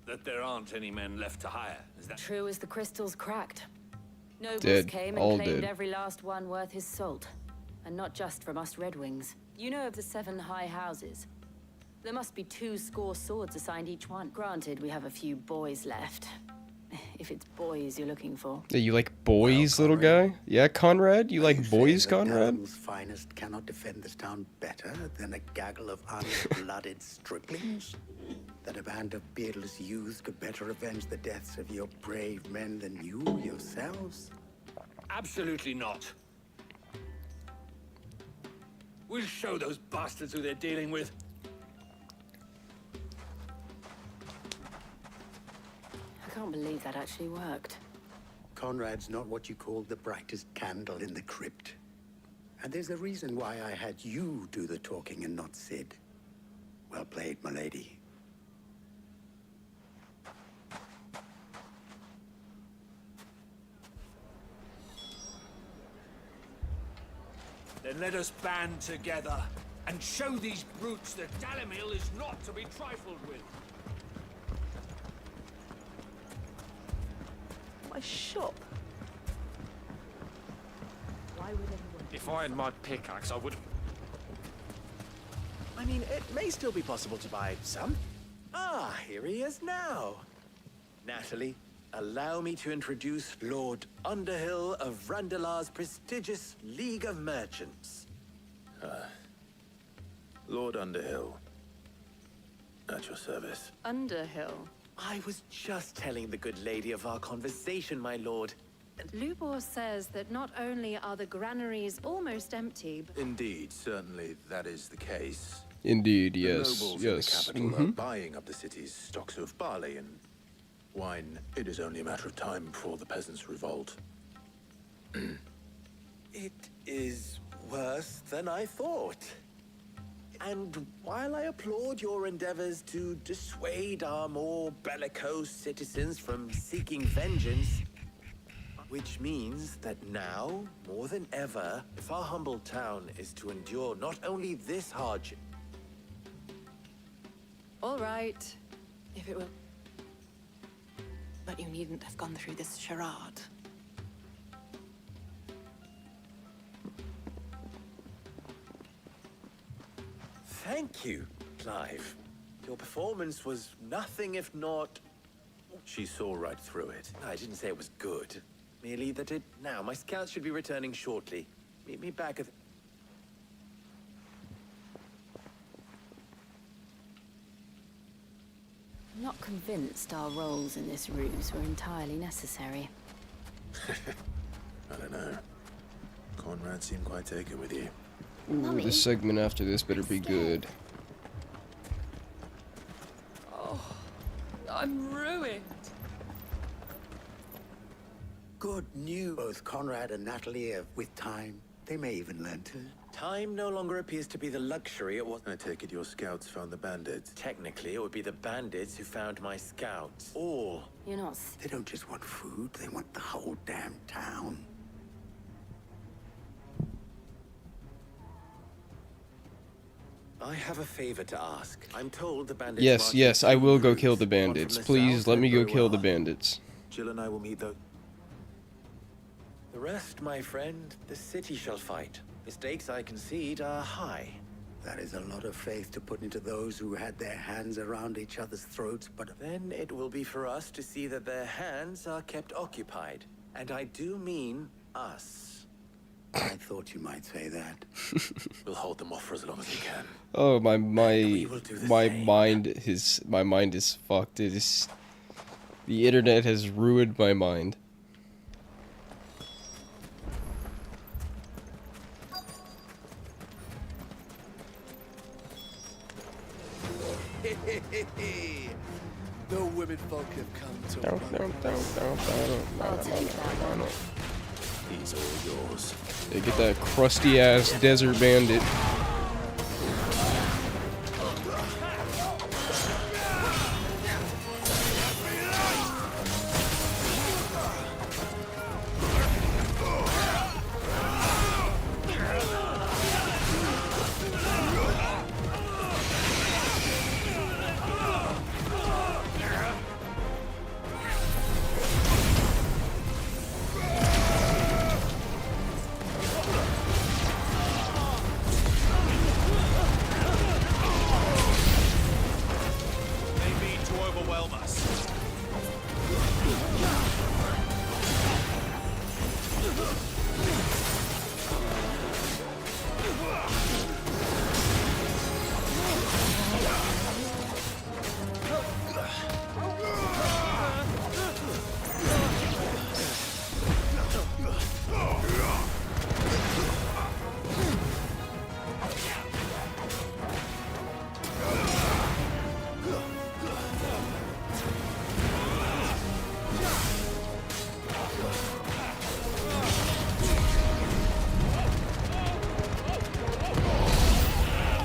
That there aren't any men left to hire. Is that True as the crystals cracked. Nobles Dead. came All and claimed dead. every last one worth his salt. And not just from us Red Wings. You know of the 7 high houses. There must be 2 swords assigned each one. Granted, we have a few boys left. If it's boys you're looking for. Yeah, you like boys, little guy? Yeah, Conrad? You like boys, Conrad? Dalamil's finest cannot defend this town better than a gaggle of unblooded striplings? That a band of beardless youths could better avenge the deaths of your brave men than you yourselves? Absolutely not. We'll show those bastards who they're dealing with. I can't believe that actually worked. Conrad's not what you call the brightest candle in the crypt. And there's a reason why I had you do the talking and not Sid. Well played, my lady. Then let us band together and show these brutes that Dalamil is not to be trifled with. My shop. Why would anyone? If I had my pickaxe, I would. I mean, it may still be possible to buy some. Ah, here he is now. Natalie, allow me to introduce Lord Underhill of Randalar's prestigious League of Merchants. Lord Underhill. At your service. Underhill. I was just telling the good lady of our conversation, my lord. Lubor says that not only are the granaries almost empty, but Indeed, certainly that is the case. Indeed, The yes, nobles in the yes. capital are buying up the city's stocks of barley and wine. It is only a matter of time before the peasants revolt. It is worse than I thought. And while I applaud your endeavors to dissuade our more bellicose citizens from seeking vengeance, which means that now, more than ever, if our humble town is to endure not only this hardship, all right. If it will. But you needn't have gone through this charade. thank you, Clive. Your performance was nothing if not... She saw right through it. I didn't say it was good. Merely that it... Now, my scouts should be returning shortly. Meet me back at... I'm not convinced our roles in this ruse were entirely necessary. I don't know. Conrad seemed quite taken with you. Ooh, the segment after this better be good. Oh, I'm ruined. Good news. Both Conrad and Natalie have, with time, they may even learn to... Time no longer appears to be the luxury it was... I take it your scouts found the bandits. Technically, it would be the bandits who found my scouts. All. You're not... They don't just want food, they want the whole damn town. I have a favor to ask. I'm told the bandits. Yes, yes, I will go kill the bandits. Please let me go kill the bandits. Jill and I will meet the rest, my friend. The city shall fight. The stakes, I concede, are high. That is a lot of faith to put into those who had their hands around each other's throats, but Then it will be for us to see that their hands are kept occupied. And I do mean us. I thought you might say that. We'll hold them off for as long as we can. Oh, my mind is fucked. It is, the internet has ruined my mind. The women folk have come to I'll take that one. He's all yours. They get that crusty ass desert bandit.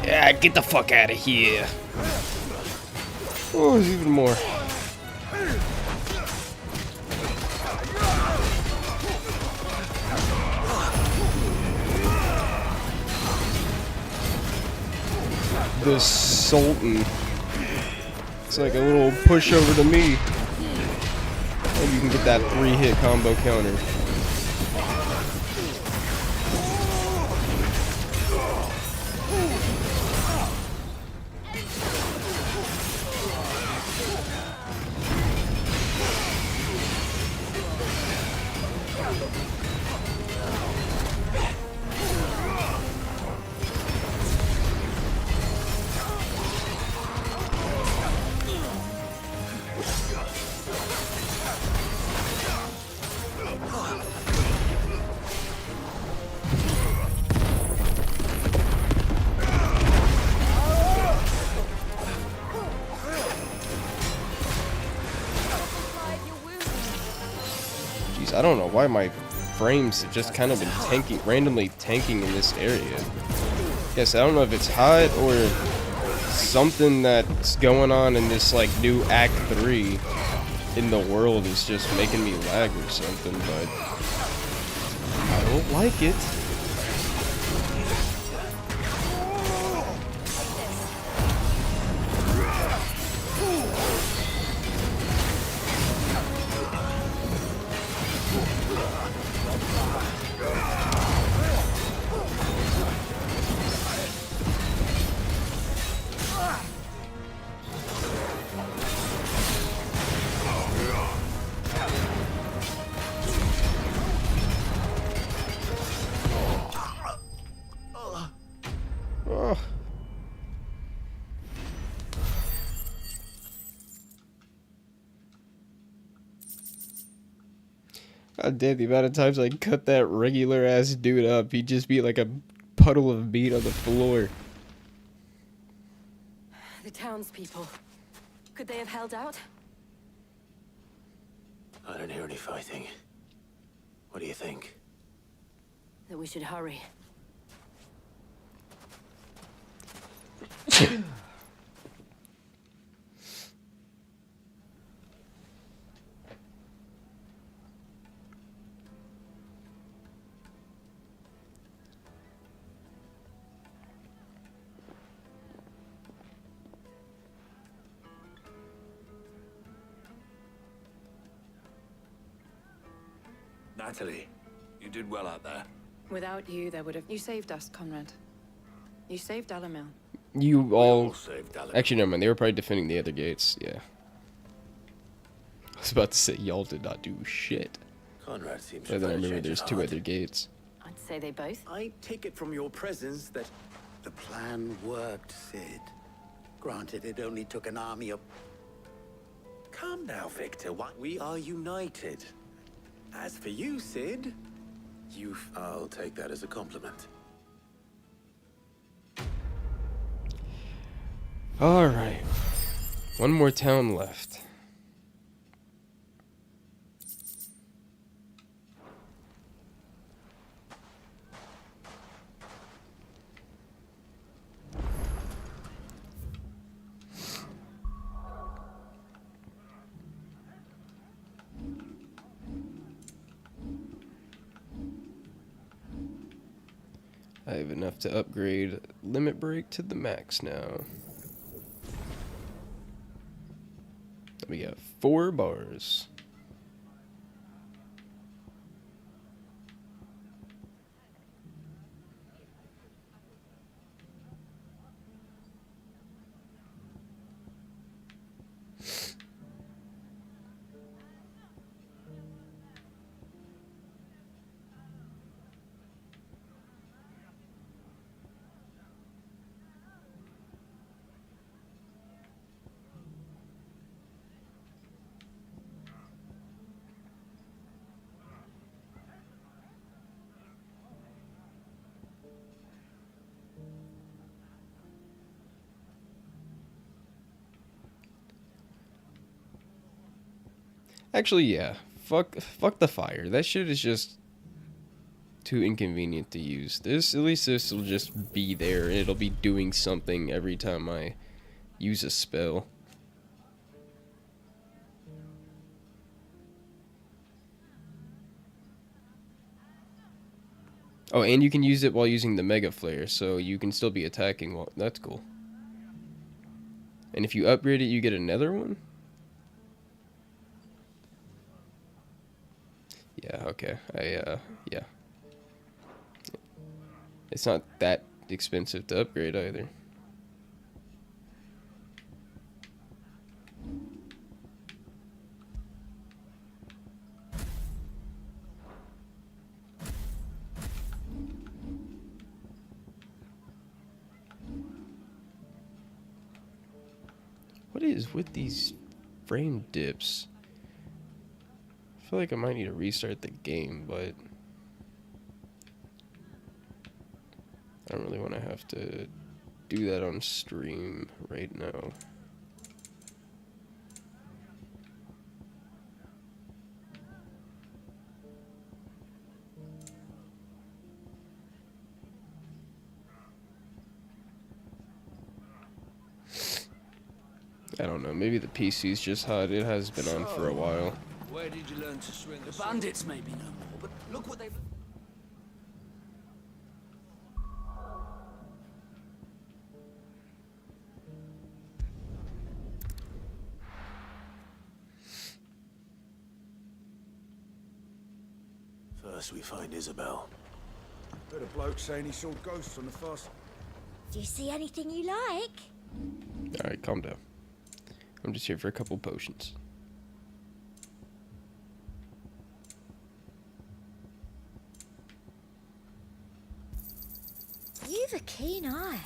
Yeah, get the fuck out of here. Oh, there's even more. The Sultan. It's like a little pushover to me. And you can get that 3-hit combo counter. I don't know why my frames have just kind of been randomly tanking in this area. Guess I don't know if it's hot or something that's going on in this like new Act 3 in the world is just making me lag or something, but I don't like it. God damn, the amount of times I cut that regular ass dude up, he'd just be like a puddle of meat on the floor. The townspeople. Could they have held out? I don't hear any fighting. What do you think? That we should hurry. Natalie, you did well out there. Without you, there would have... You saved us, Conrad. You saved Dalamil. You all... saved Dalamil. Actually, no, man. They were probably defending the other gates. Yeah. I was about to say, y'all did not do shit. Conrad seems But then I to remember change there's his two heart. other gates. I'd say they both. I take it from your presence that the plan worked, Sid. Granted, it only took an army of... Calm now, Victor. What? We are united. As for you, Sid, I'll take that as a compliment. Alright. One more town left. I have enough to upgrade Limit Break to the max now. We got 4 bars. Actually, yeah. Fuck the fire. That shit is just too inconvenient to use. At least this will just be there, and it'll be doing something every time I use a spell. Oh, and you can use it while using the Mega Flare, so you can still be attacking while... That's cool. And if you upgrade it, you get another one? Yeah, okay. Yeah. It's not that expensive to upgrade either. What is with these frame dips? I feel like I might need to restart the game, but I don't really want to have to do that on stream right now. I don't know, maybe the PC's just hot. It has been on for a while. Where did you learn to swing The bandits may be no more, but look what they've... First we find Isabel. Heard a bloke saying he saw ghosts on the first. Do you see anything you like? Alright, calm down. I'm just here for a couple potions. You've a keen eye.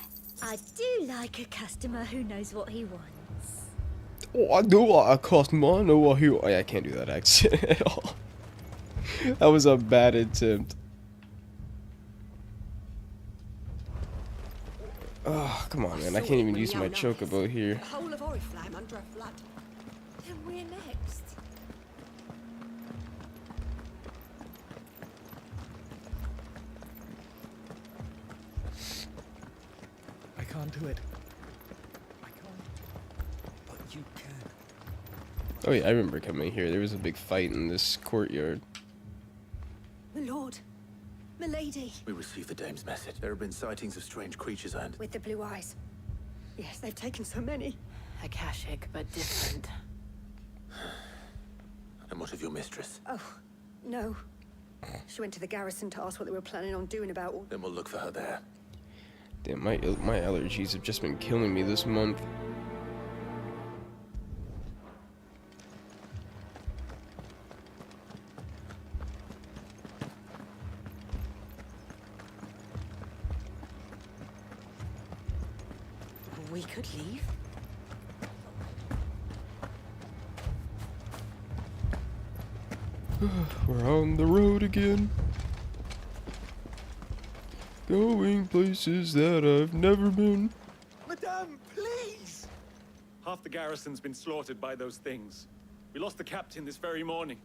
I do like a customer who knows what he wants. Oh, I know what a customer. I know what he... I can't do that accent at all. That was a bad attempt. Oh, come on, man. I can't even use my chocobo here. The whole of Oriflamme under a flood. And we're next. I can't do it. I can't. But you can. Oh yeah, I remember coming here. There was a big fight in this courtyard. My lord. Milady. We received the dame's message. There have been sightings of strange creatures and... With the blue eyes. Yes, they've taken so many. Akashic, but different. And what of your mistress? Oh, no. She went to the garrison to ask what they were planning on doing about all... Then we'll look for her there. Damn, my allergies have just been killing me this month. We could leave. We're on the road again. Going places that I've never been. Madame, please! Half the garrison's been slaughtered by those things. We lost the captain this very morning.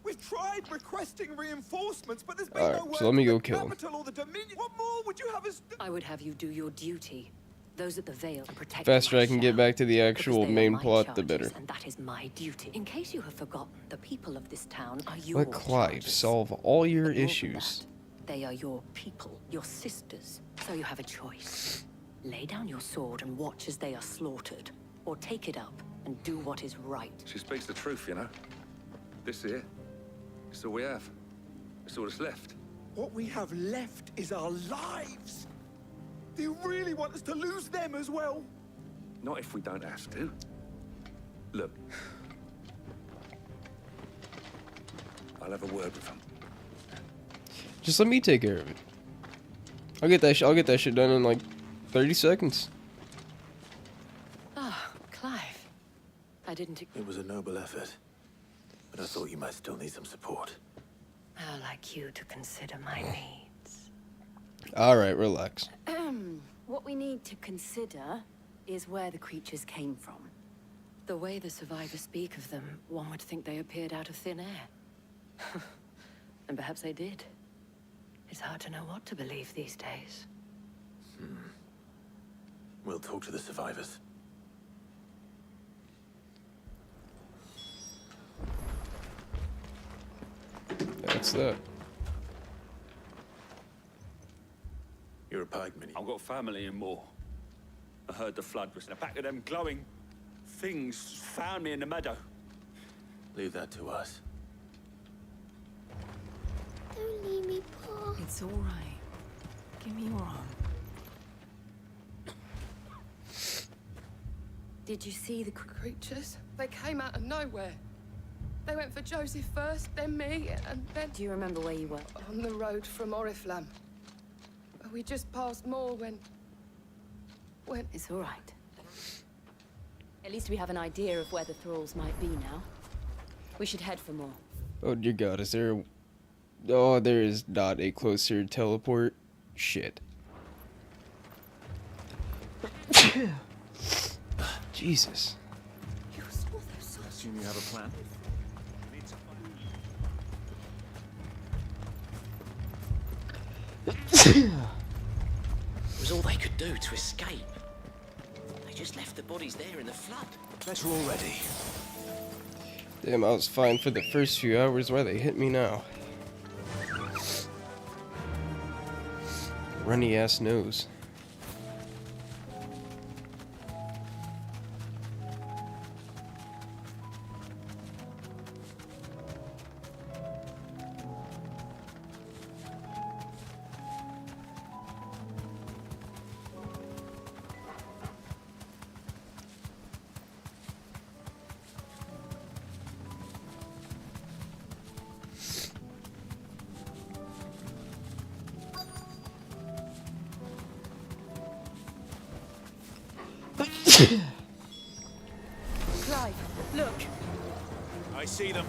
We've tried requesting reinforcements, but there's been Alright, no word so let me from go the kill him. capital or the Dominion. What more would you have us do? I would have you do your duty. Those at the Vale protect Faster my I can get shell, back to the because actual they are main my plot, the charges, better. And that is my duty. In case you have forgotten, the people of this town are your Let Clive charges. solve all your But more than issues. that, they are your people, your sisters. So you have a choice. Lay down your sword and watch as they are slaughtered, or take it up and do what is right. She speaks the truth, you know. This here, it's all we have. It's all that's left. What we have left is our lives. Do you really want us to lose them as well? Not if we don't have to. Look. I'll have a word with them. Just let me take care of it. I'll get that shit done in like 30 seconds. Ah, Clive. I didn't... It was a noble effort, but I thought you might still need some support. I'd like you to consider my needs. Alright, relax. What we need to consider is where the creatures came from. The way the survivors speak of them, one would think they appeared out of thin air. And perhaps they did. It's hard to know what to believe these days. We'll talk to the survivors. That's that. You're a pikeman. I've got family in Moor. I heard the flood was in a pack of them glowing things found me in the meadow. Leave that to us. Don't leave me, Paul. It's all right. Give me your arm. Did you see the creatures? They came out of nowhere. They went for Joseph first, then me, and then... Do you remember where you were? On the road from Oriflamme. We just passed Moor when... It's all right. At least we have an idea of where the thralls might be now. We should head for Moor. Oh dear god, is there a... Oh, there is not a closer teleport. Shit. Jesus. I assume you have a plan? It was all they could do to escape. They just left the bodies there in the flood. Better already. Damn, I was fine for the first few hours. Why they hit me now? Runny ass nose. Clive, look. I see them.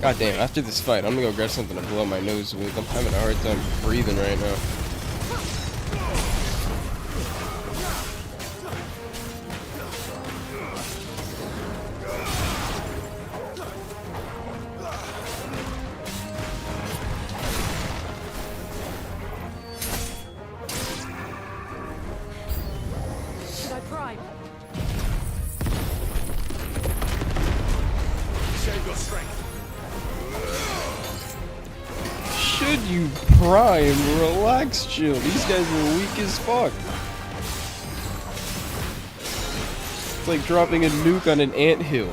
God damn, after this fight, I'm gonna go grab something to blow my nose with. I'm having a hard time breathing right now. Should I prime? Save your strength. Should you prime? Relax, chill. These guys are weak as fuck. It's like dropping a nuke on an anthill.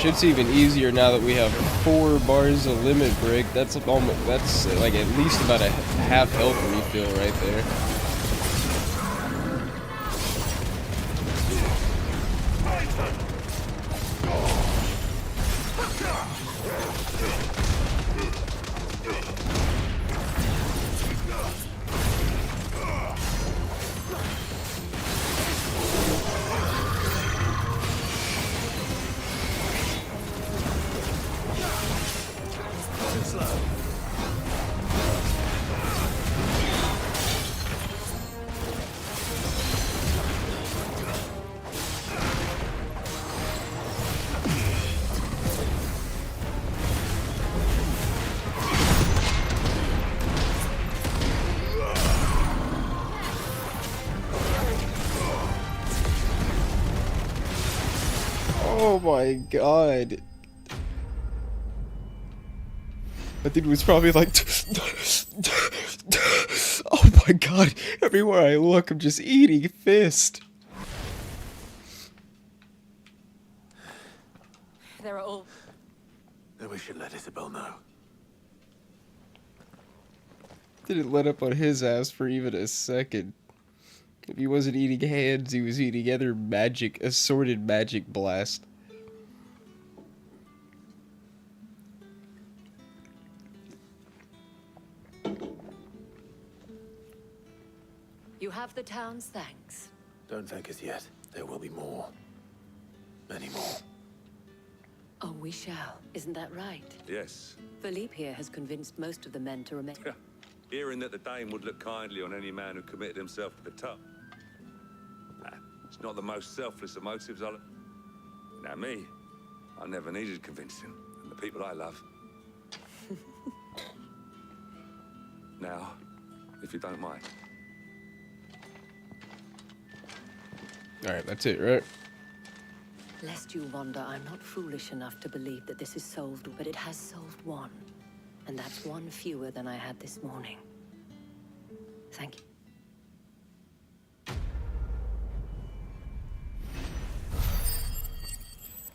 shit's even easier now that we have 4 bars of limit break. That's almost, that's like at least about a half health refill right there. Oh my god. That dude was probably like oh my god, everywhere I look I'm just eating fist. They're all... Then we should let Isabel know. Didn't let up on his ass for even a second. If he wasn't eating hands, he was eating other magic, assorted magic blast. You have the town's thanks. Don't thank us yet. There will be more. Many more. Oh, we shall. Isn't that right? Yes. Philippe here has convinced most of the men to remain. Hearing that the Dane would look kindly on any man who committed himself to the top. It's not the most selfless of motives, Oliver. Now me, I never needed convincing, and the people I love. Now, if you don't mind. Alright, that's it, right? Lest you wonder, I'm not foolish enough to believe that this is solved, but it has solved one. And that's one fewer than I had this morning. Thank you.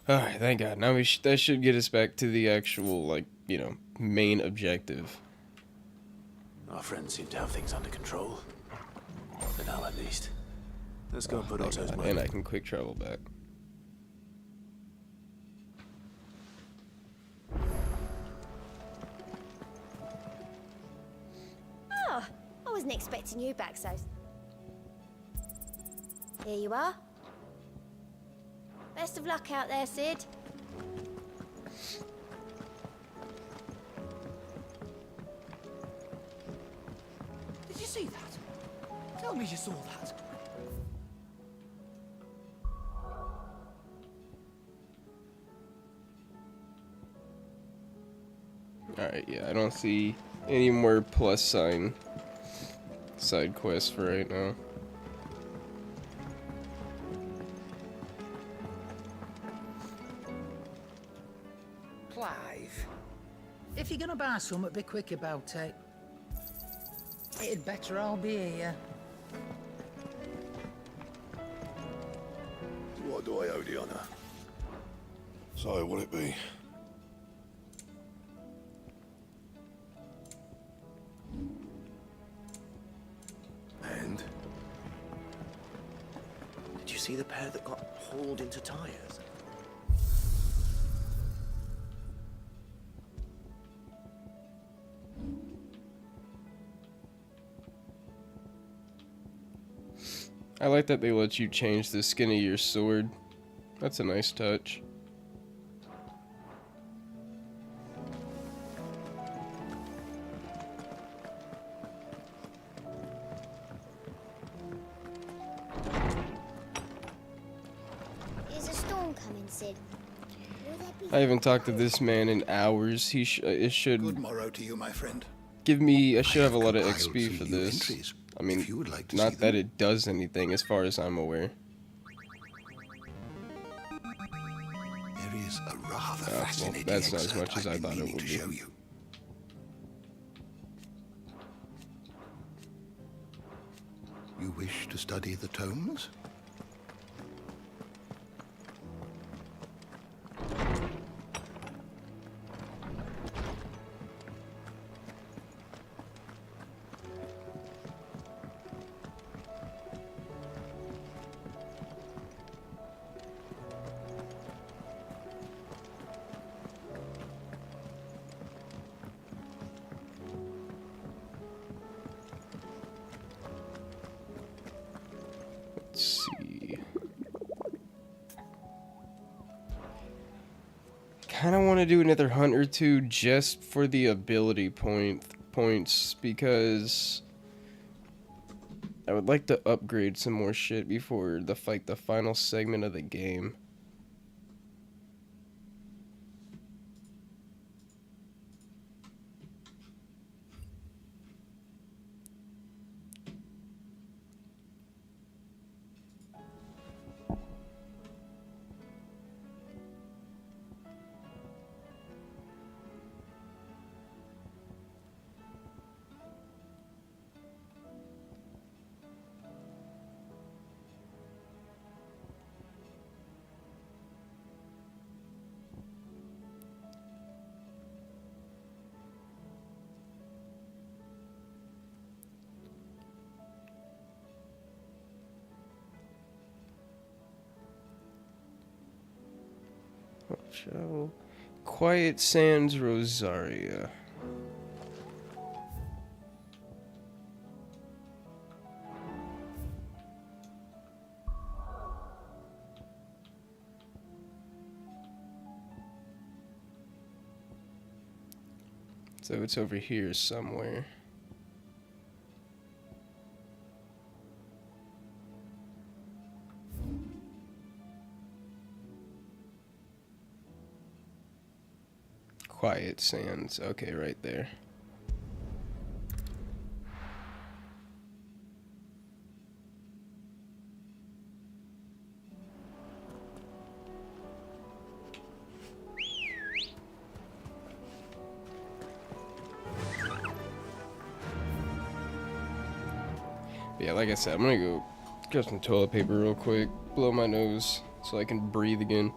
Alright, thank God. Now that should get us back to the actual, like, you know, main objective. Our friends seem to have things under control. For now, at least. Let's go and put Otto's money. And I can quick travel back. Oh, I wasn't expecting you back so... Here you are. Best of luck out there, Sid. Did you see that? Tell me you saw that. Alright, yeah, I don't see any more plus sign side quests for right now. Clive, if you're gonna buy something, be quick about it. It'd better all be here. What do I owe the honor? So, will it be? And? Did you see the pair that got hauled into tires? I like that they let you change the skin of your sword. That's a nice touch. Is a storm coming, Sid? Will there be... I haven't talked to this man in hours. It should Good morrow to you, my friend. give me. I should have a lot of XP for this. I mean, like not that it does anything as far as I'm aware. There is a rather Well, fascinating that's not as excerpt much as I I've been thought it meaning would to be. show you. You wish to study the tomes? kind of want to do another hunt or two just for the ability points, because I would like to upgrade some more shit before the final segment of the game. Show Quiet Sands, Rosaria. So it's over here somewhere. Quiet Sands. Okay, right there. But yeah, like I said, I'm gonna go grab some toilet paper real quick, blow my nose so I can breathe again.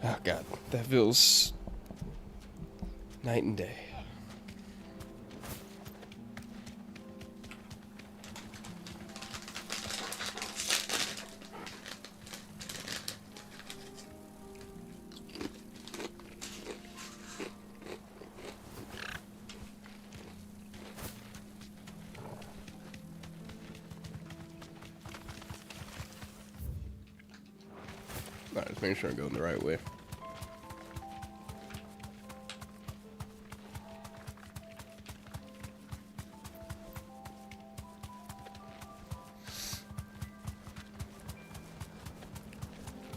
Oh god, that feels night and day. making sure I'm going the right way.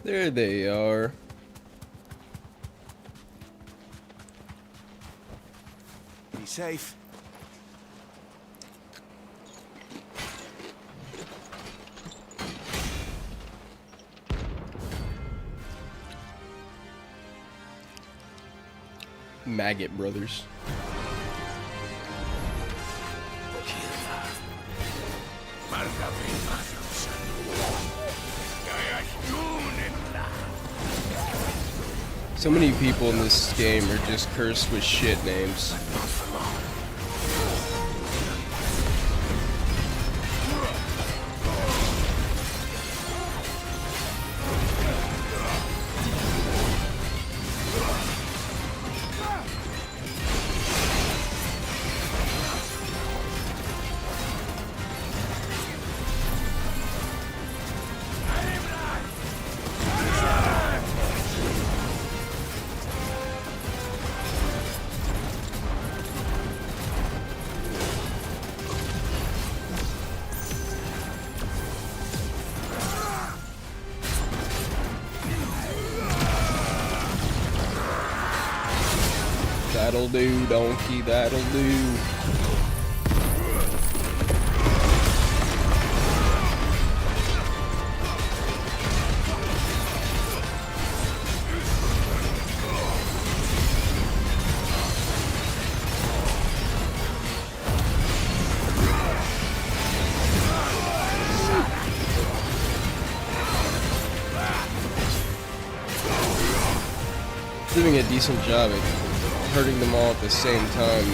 There they are. Be safe. Maggot Brothers. So many people in this game are just cursed with shit names. That'll do, donkey, that'll do. Doing a decent job at hurting them all at the same time.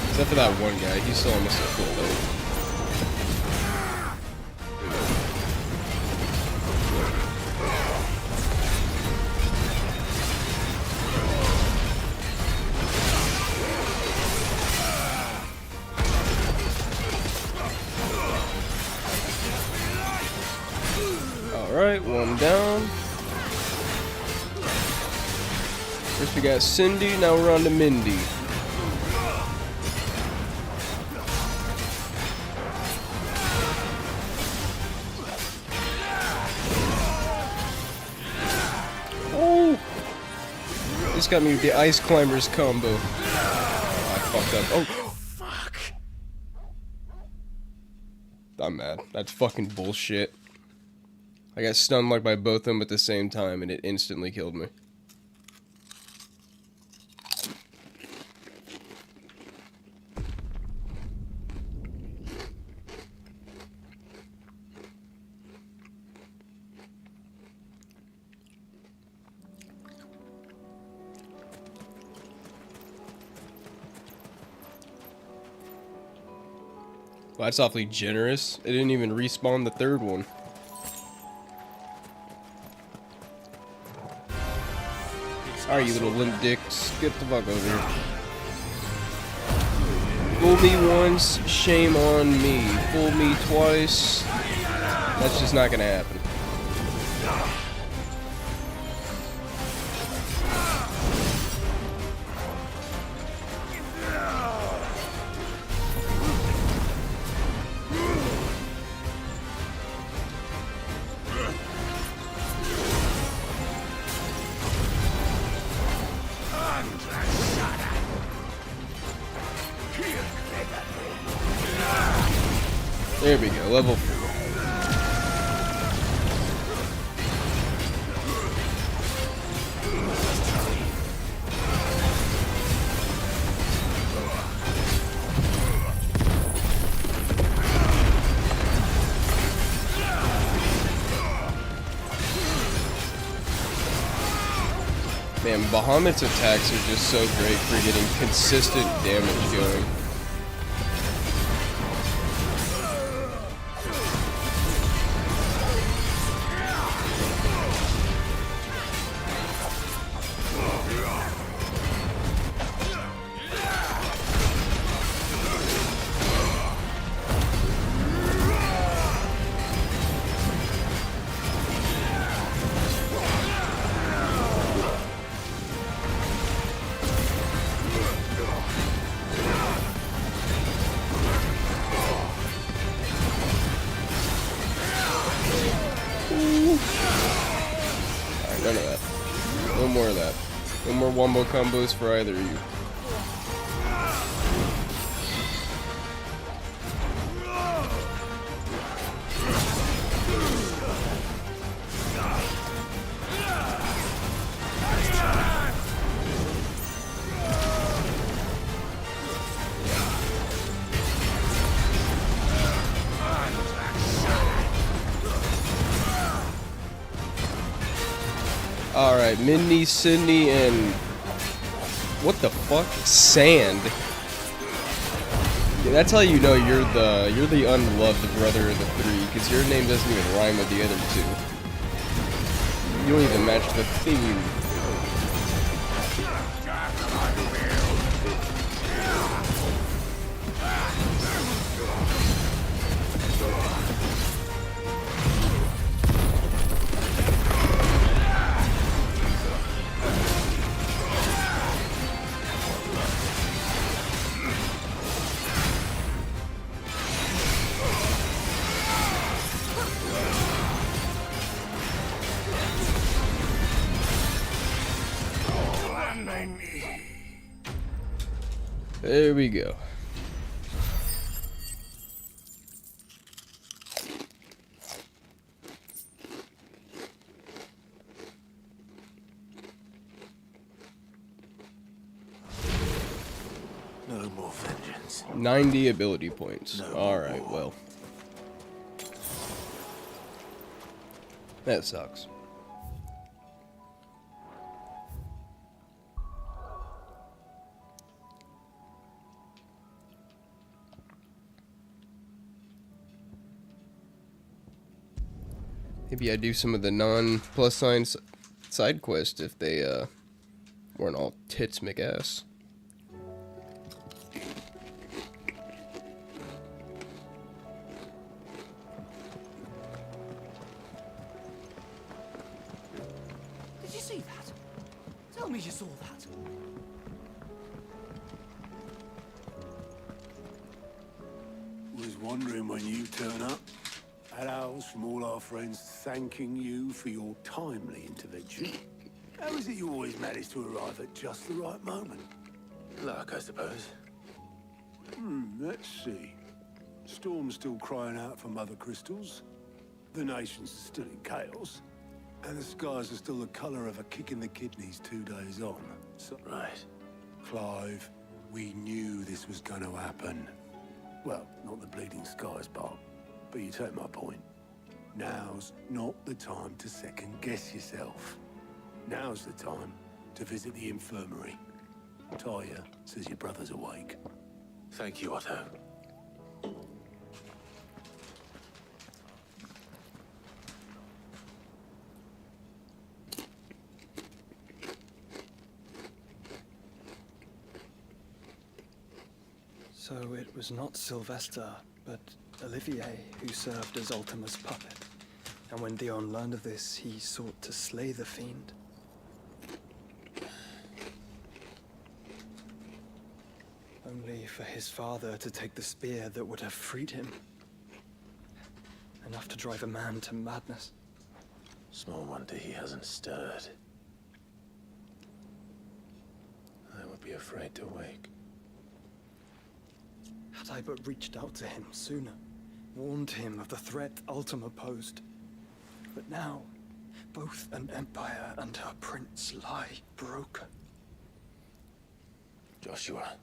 Except for that one guy, he's still almost at full load. Alright, one down. First we got Cindy, now we're on to Mindy. Oh! This got me with the Ice Climbers combo. Oh, I fucked up. Oh! Fuck! I'm mad. That's fucking bullshit. I got stunned like by both of them at the same time and it instantly killed me. Well, that's awfully generous. It didn't even respawn the third one. Alright, you little limp dicks. Get the fuck over here. Fool me once, shame on me. Fool me twice. That's just not gonna happen. There we go, level 4. Man, Bahamut's attacks are just so great for getting consistent damage going. None of that. No more of that. No more wombo combos for either of you. Alright, Mindy, Sydney, and what the fuck? Sand. Yeah, that's how you know you're the unloved brother of the three, because your name doesn't even rhyme with the other two. You don't even match the theme. There we go. No more vengeance. 90 ability points. Alright, well. That sucks. Maybe I do some of the non-plus sign side quests if they weren't all tits McAss. Did you see that? Tell me you saw that. Was wondering when you turn up. Had owls from all our friends thanking you for your timely intervention. How is it you always manage to arrive at just the right moment? Luck, I suppose. Let's see. Storm's still crying out for mother crystals. The nations are still in chaos. And the skies are still the colour of a kick in the kidneys 2 days on. So, right. Clive, we knew this was going to happen. Well, not the bleeding skies part. But you take my point. Now's not the time to second-guess yourself. Now's the time to visit the infirmary. Talia says your brother's awake. Thank you, Otto. So it was not Sylvester, but Olivier who served as Ultima's puppet. And when Dion learned of this, he sought to slay the fiend. Only for his father to take the spear that would have freed him. Enough to drive a man to madness. Small wonder he hasn't stirred. I would be afraid to wake. Had I but reached out to him sooner, warned him of the threat Ultima posed. But now, both an empire and her prince lie broken. Joshua,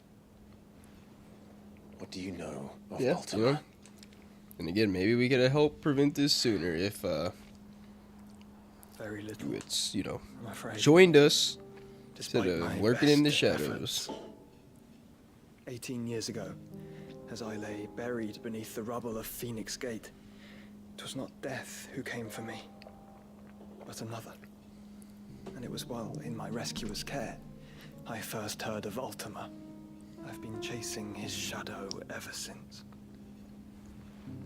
what do you know of Yeah, Ultima? you know. And again, maybe we could help prevent this sooner if Very little. it's, you know, I'm afraid. joined us Despite instead my of lurking in the best shadows. efforts. 18 years ago, as I lay buried beneath the rubble of Phoenix Gate, it was not death who came for me, but another. And it was while in my rescuer's care, I first heard of Ultima. I've been chasing his shadow ever since.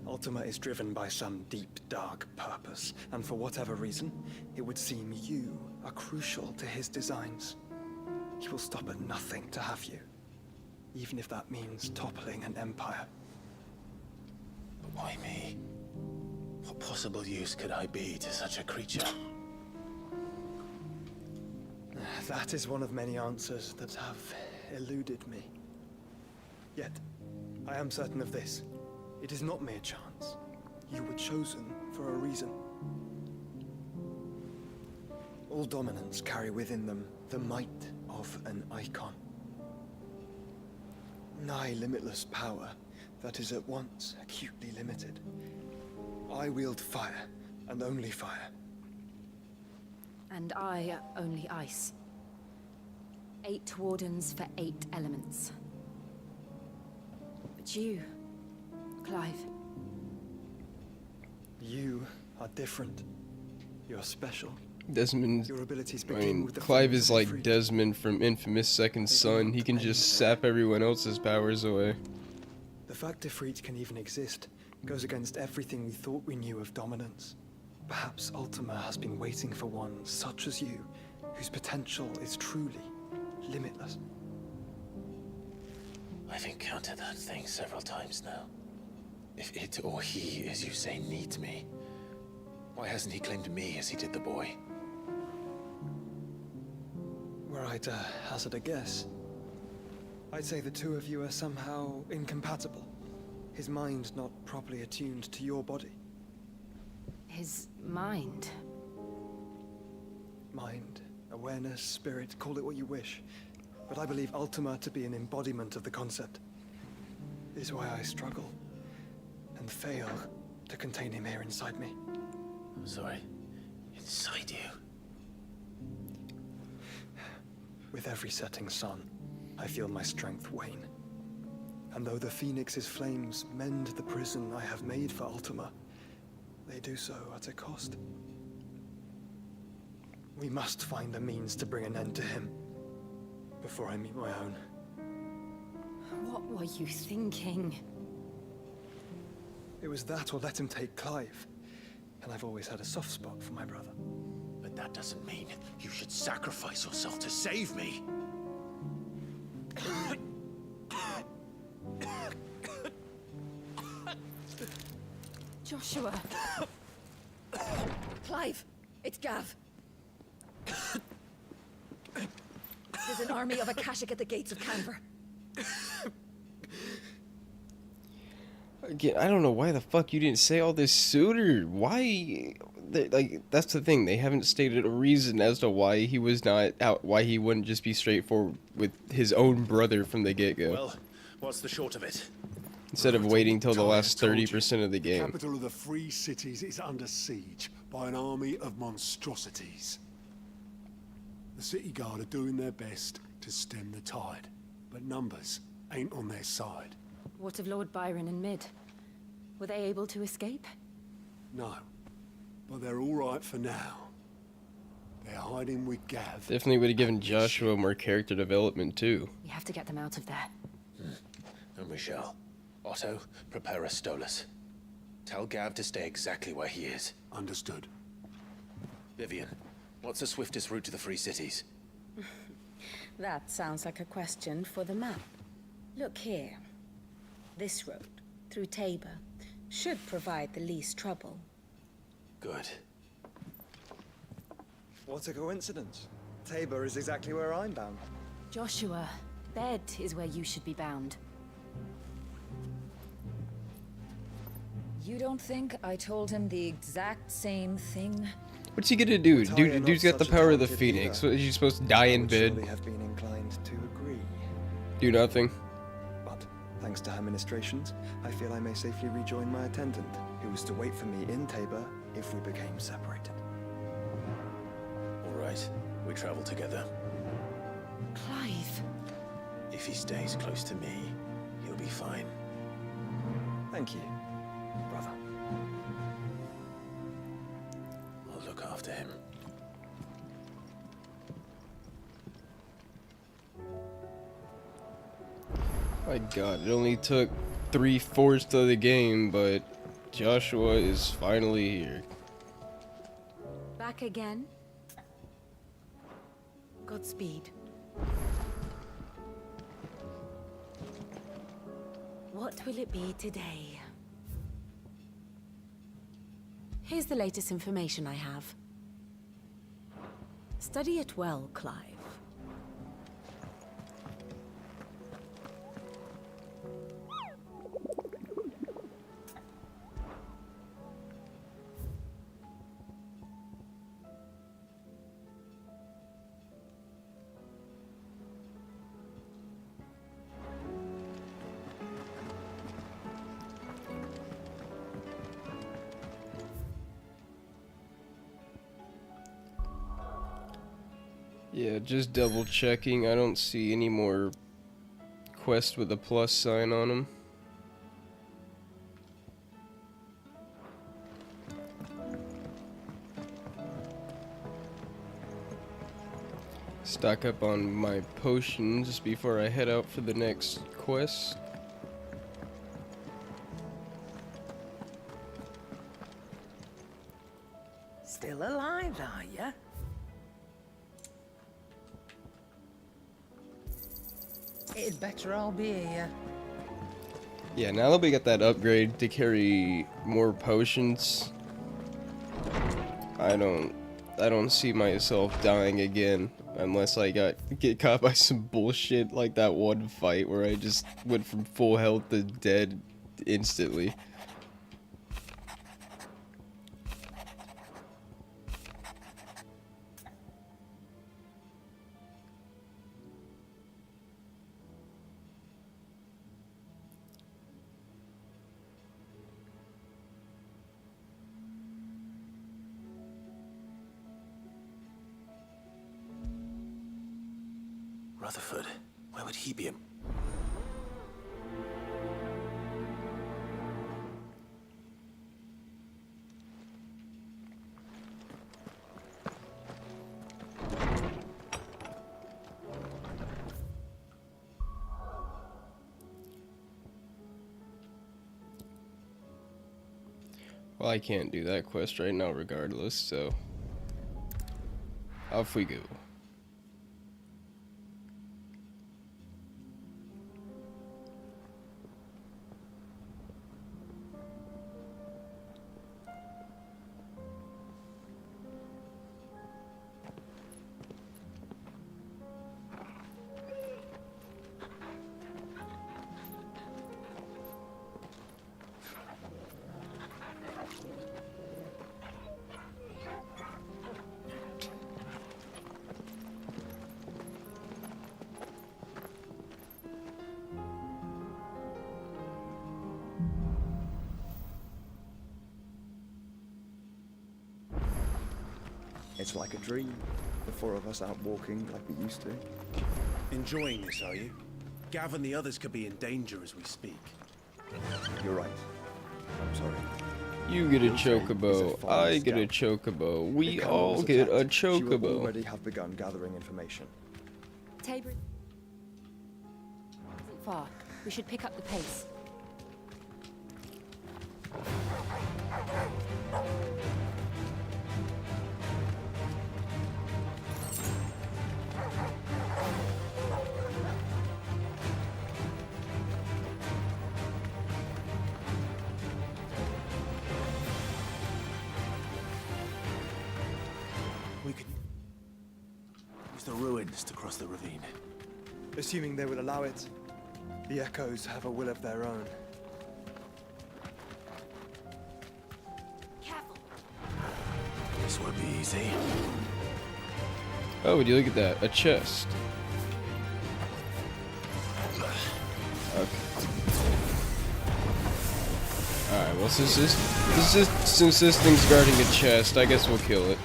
Ultima is driven by some deep, dark purpose, and for whatever reason, it would seem you are crucial to his designs. He will stop at nothing to have you, even if that means toppling an empire. But why me? What possible use could I be to such a creature? That is one of many answers that have eluded me. Yet, I am certain of this. It is not mere chance. You were chosen for a reason. All dominants carry within them the might of an icon. Nigh limitless power that is at once acutely limited. I wield fire, and only fire. And I only ice. 8 wardens for 8 elements. But you, Clive. You are different. You're special. Desmond, Your abilities I begin mean, with the Clive flames is of like freedom. Desmond from Infamous Second Son. He can just sap everyone else's powers away. The fact Ifrit can even exist goes against everything we thought we knew of dominance. Perhaps Ultima has been waiting for one such as you, whose potential is truly limitless. I've encountered that thing several times now. If it or he, as you say, needs me, why hasn't he claimed me as he did the boy? Were I to hazard a guess, I'd say the two of you are somehow incompatible. His mind not properly attuned to your body. His mind. Mind, awareness, spirit, call it what you wish. But I believe Ultima to be an embodiment of the concept. It is why I struggle and fail to contain him here inside me. I'm sorry. Inside you? With every setting sun, I feel my strength wane. And though the Phoenix's flames mend the prison I have made for Ultima, they do so at a cost. We must find a means to bring an end to him before I meet my own. What were you thinking? It was that or let him take Clive. And I've always had a soft spot for my brother. But that doesn't mean you should sacrifice yourself to save me. Joshua. Clive, it's Gav. There's an army of Akashic at the gates of Canver. Again, I don't know why the fuck you didn't say all this sooner. Why? Like, that's the thing. They haven't stated a reason as to why he was not out. Why he wouldn't just be straightforward with his own brother from the get-go. Well, what's the short of it? Instead of waiting till the last told you. 30% of the game. Capital of the Free Cities is under siege by an army of monstrosities. The City Guard are doing their best to stem the tide, but numbers ain't on their side. What of Lord Byron and Mid? Were they able to escape? No, but they're all right for now. They're hiding with Gav. Definitely would have given Joshua more character development too. We have to get them out of there. And we shall. Otto, prepare a Stolas. Tell Gav to stay exactly where he is. Understood. Vivian, what's the swiftest route to the Free Cities? That sounds like a question for the map. Look here. This road, through Tabor, should provide the least trouble. Good. What a coincidence. Tabor is exactly where I'm bound. Joshua, bed is where you should be bound. You don't think I told him the exact same thing? What's he gonna do? Talia, Dude's not got the such a power of the talented Phoenix. leader. What, is he supposed to die in would bed? surely have been inclined to agree. Do nothing. But thanks to her ministrations, I feel I may safely rejoin my attendant, who was to wait for me in Tabor if we became separated. All right, we travel together. Clive. If he stays close to me, he'll be fine. Thank you, brother. I'll look after him. My god, it only took 3/4 of the game, but Joshua is finally here. Back again? Godspeed. What will it be today? Here's the latest information I have. Study it well, Clive. Yeah, just double checking. I don't see any more quests with a plus sign on them. Stock up on my potions before I head out for the next quest. Still alive, are ya? It'd better all be here. Yeah, now that we got that upgrade to carry more potions, I don't see myself dying again unless I get caught by some bullshit like that one fight where I just went from full health to dead instantly. Rutherford, where would he be? Well, I can't do that quest right now regardless, so off we go. It's like a dream. The four of us out walking like we used to. Enjoying this, are you? Gav and the others could be in danger as we speak. You're right. I'm sorry. You get a chocobo, I get a chocobo, we all get a She will chocobo. already have begun gathering information. Tabor isn't far. We should pick up the pace. We could use the ruins to cross the ravine. Assuming they will allow it. The Echoes have a will of their own. This won't be easy. Oh, would you look at that? A chest. Okay. Alright, well since this thing's guarding a chest, I guess we'll kill it.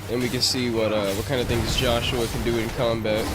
And we can see what kind of things Joshua can do in combat.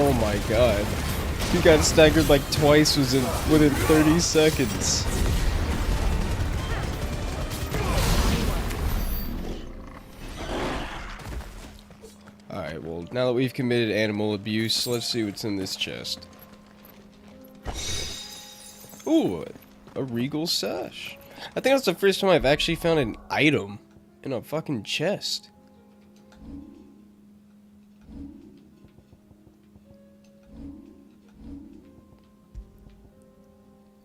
Oh my god. He got staggered like twice within 30 seconds. Alright, well, now that we've committed animal abuse, let's see what's in this chest. Ooh, a regal sash. I think that's the first time I've actually found an item in a fucking chest.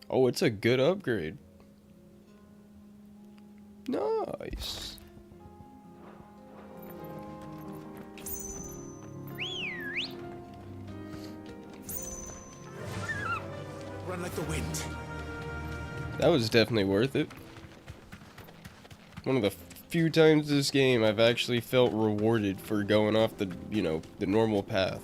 Oh, it's a good upgrade. Nice. Run like the wind. That was definitely worth it. One of the few times this game I've actually felt rewarded for going off the, you know, the normal path.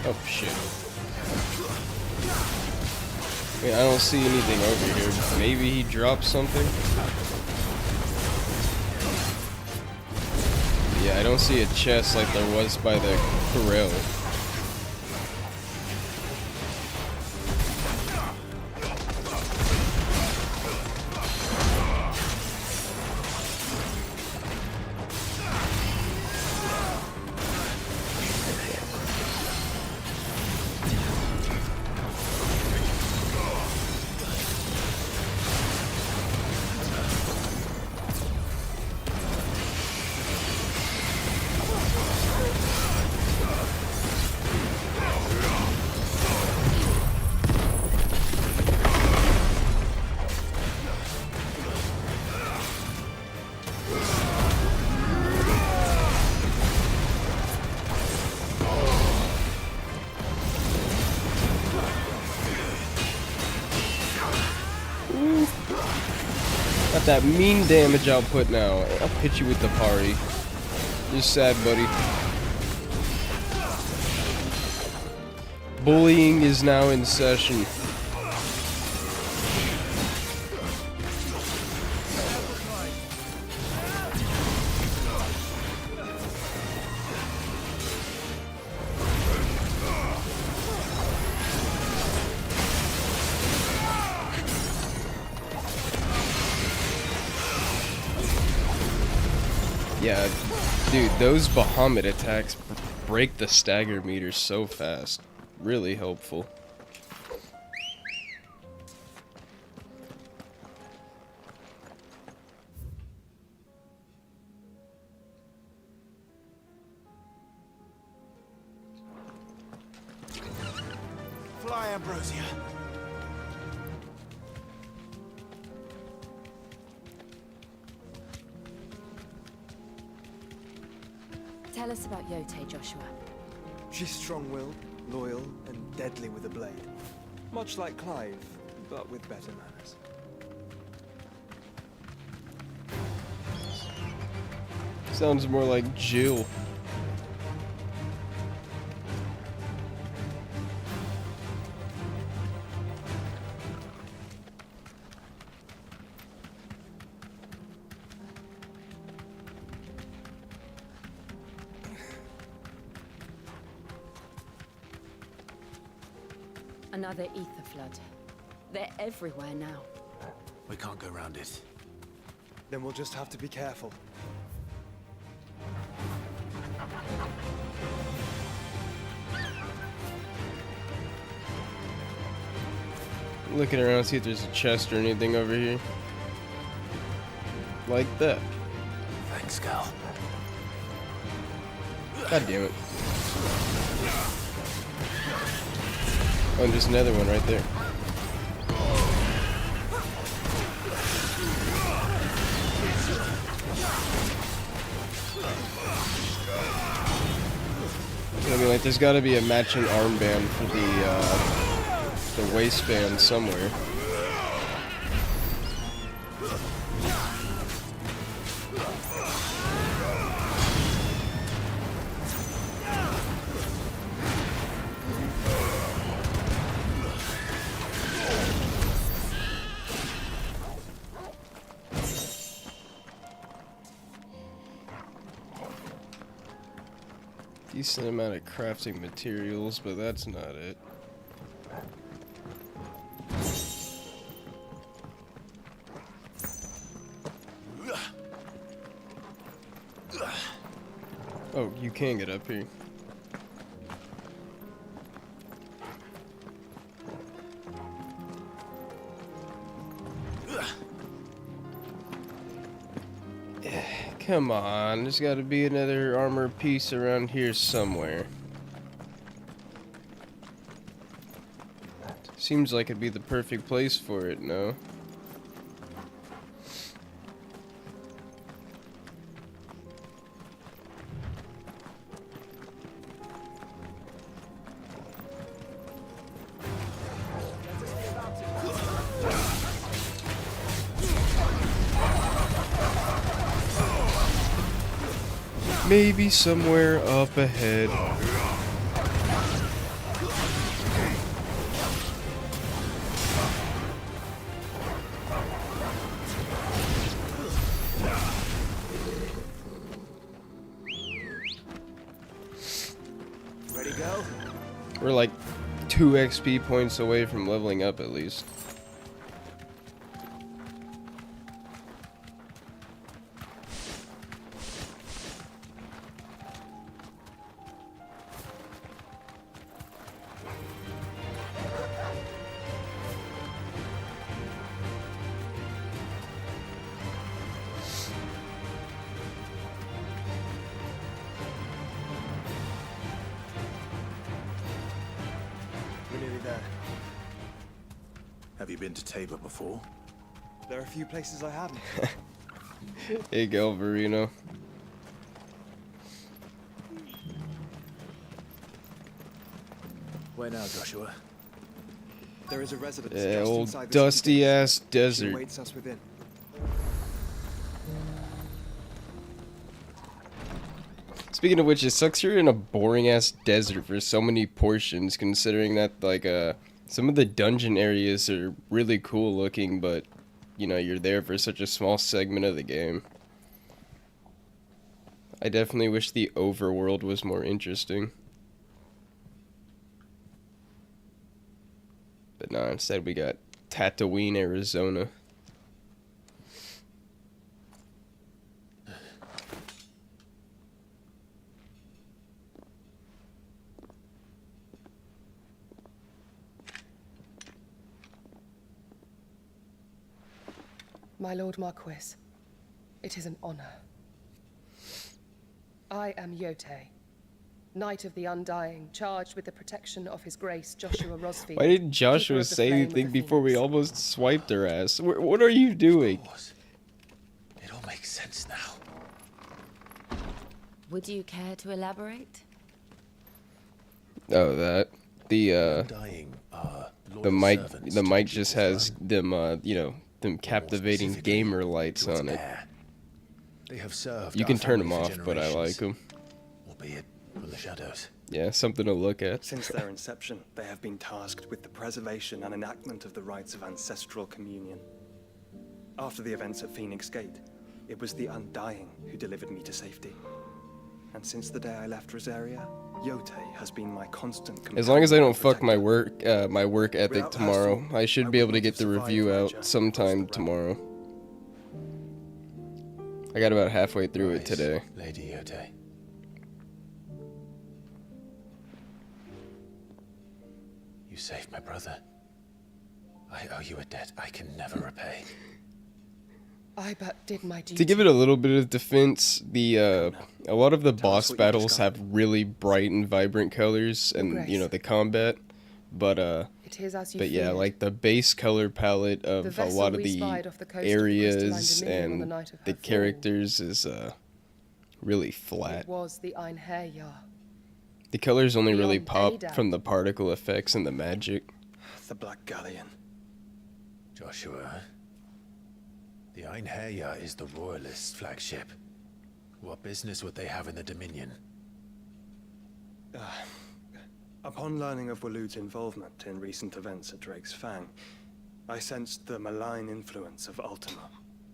Oh shit. Wait, I don't see anything over here. Maybe he dropped something? Yeah, I don't see a chest like there was by the corral. Got that mean damage output now. I'll hit you with the party. You're sad, buddy. Bullying is now in session. Yeah, dude, those Bahamut attacks break the stagger meter so fast. Really helpful. Fly, Ambrosia. Tell us about Yote, Joshua. She's strong-willed, loyal, and deadly with a blade. Much like Clive, but with better manners. Sounds more like Jill. Another ether flood. They're everywhere now. We can't go around it. Then we'll just have to be careful. Looking around, see if there's a chest or anything over here. Like that. Thanks, Cal. God damn it. Oh, and there's another one right there. I mean, like, there's got to be a matching armband for the waistband somewhere. Decent amount of crafting materials, but that's not it. Oh, you can get up here. Come on, there's gotta be another armor piece around here somewhere. Seems like it'd be the perfect place for it, no? Maybe somewhere up ahead. Ready to go? We're like 2 XP points away from leveling up at least. We're nearly there. Have you been to Tabor before? There are a few places I haven't. There you go, Verino. Where now, Joshua? There is a residence Yeah, just old inside the dusty city ass gates. She desert. awaits us within. Speaking of which, it sucks you're in a boring ass desert for so many portions, considering that like some of the dungeon areas are really cool looking, but you know, you're there for such a small segment of the game. I definitely wish the overworld was more interesting. But no, instead we got Tatooine, Arizona. My Lord Marquis, it is an honor. I am Yote, Knight of the Undying, charged with the protection of His Grace Joshua Rosfield. Why didn't Joshua Keeper of the say Flame of anything the before we almost swiped her ass? What are you doing? It all makes sense now. Would you care to elaborate? Oh, that the Undying are the loyal mic servants the to mic the just Jupiter has throne. them you know, them captivating specifically, gamer lights Lord's on it. heir. They have served You our can turn them family off, for but I like generations, them. albeit from the shadows. Yeah, something to look at. Since their inception, they have been tasked with the preservation and enactment of the rites of ancestral communion. After the events at Phoenix Gate, it was the Undying who delivered me to safety. And since the day I left Rosaria, Yote has been my constant companion. As long as I don't and fuck my protector. work ethic Without her tomorrow, sword, I should I be would able to not get have the survived review my out journey sometime tomorrow. I got about halfway through it today. Lady Yote. You saved my brother. I owe you a debt I can never repay. I but did my duty. To give it a little bit of defense, the a lot of the boss what you battles have really bright and vibrant colors, and you know, the combat, but It is as you but yeah, feared. like the base color palette The of a vessel lot of we the spied off the coast of the areas Crystalline Dominion on the and night of the her fall. characters is really flat. It was the Einherjar. The colors only really Beyond any pop doubt. from the particle effects and the magic. The Black Galleon. Joshua, the Einherja is the Royalist flagship. What business would they have in the Dominion? Upon learning of Waloed's involvement in recent events at Drake's Fang, I sensed the malign influence of Ultima,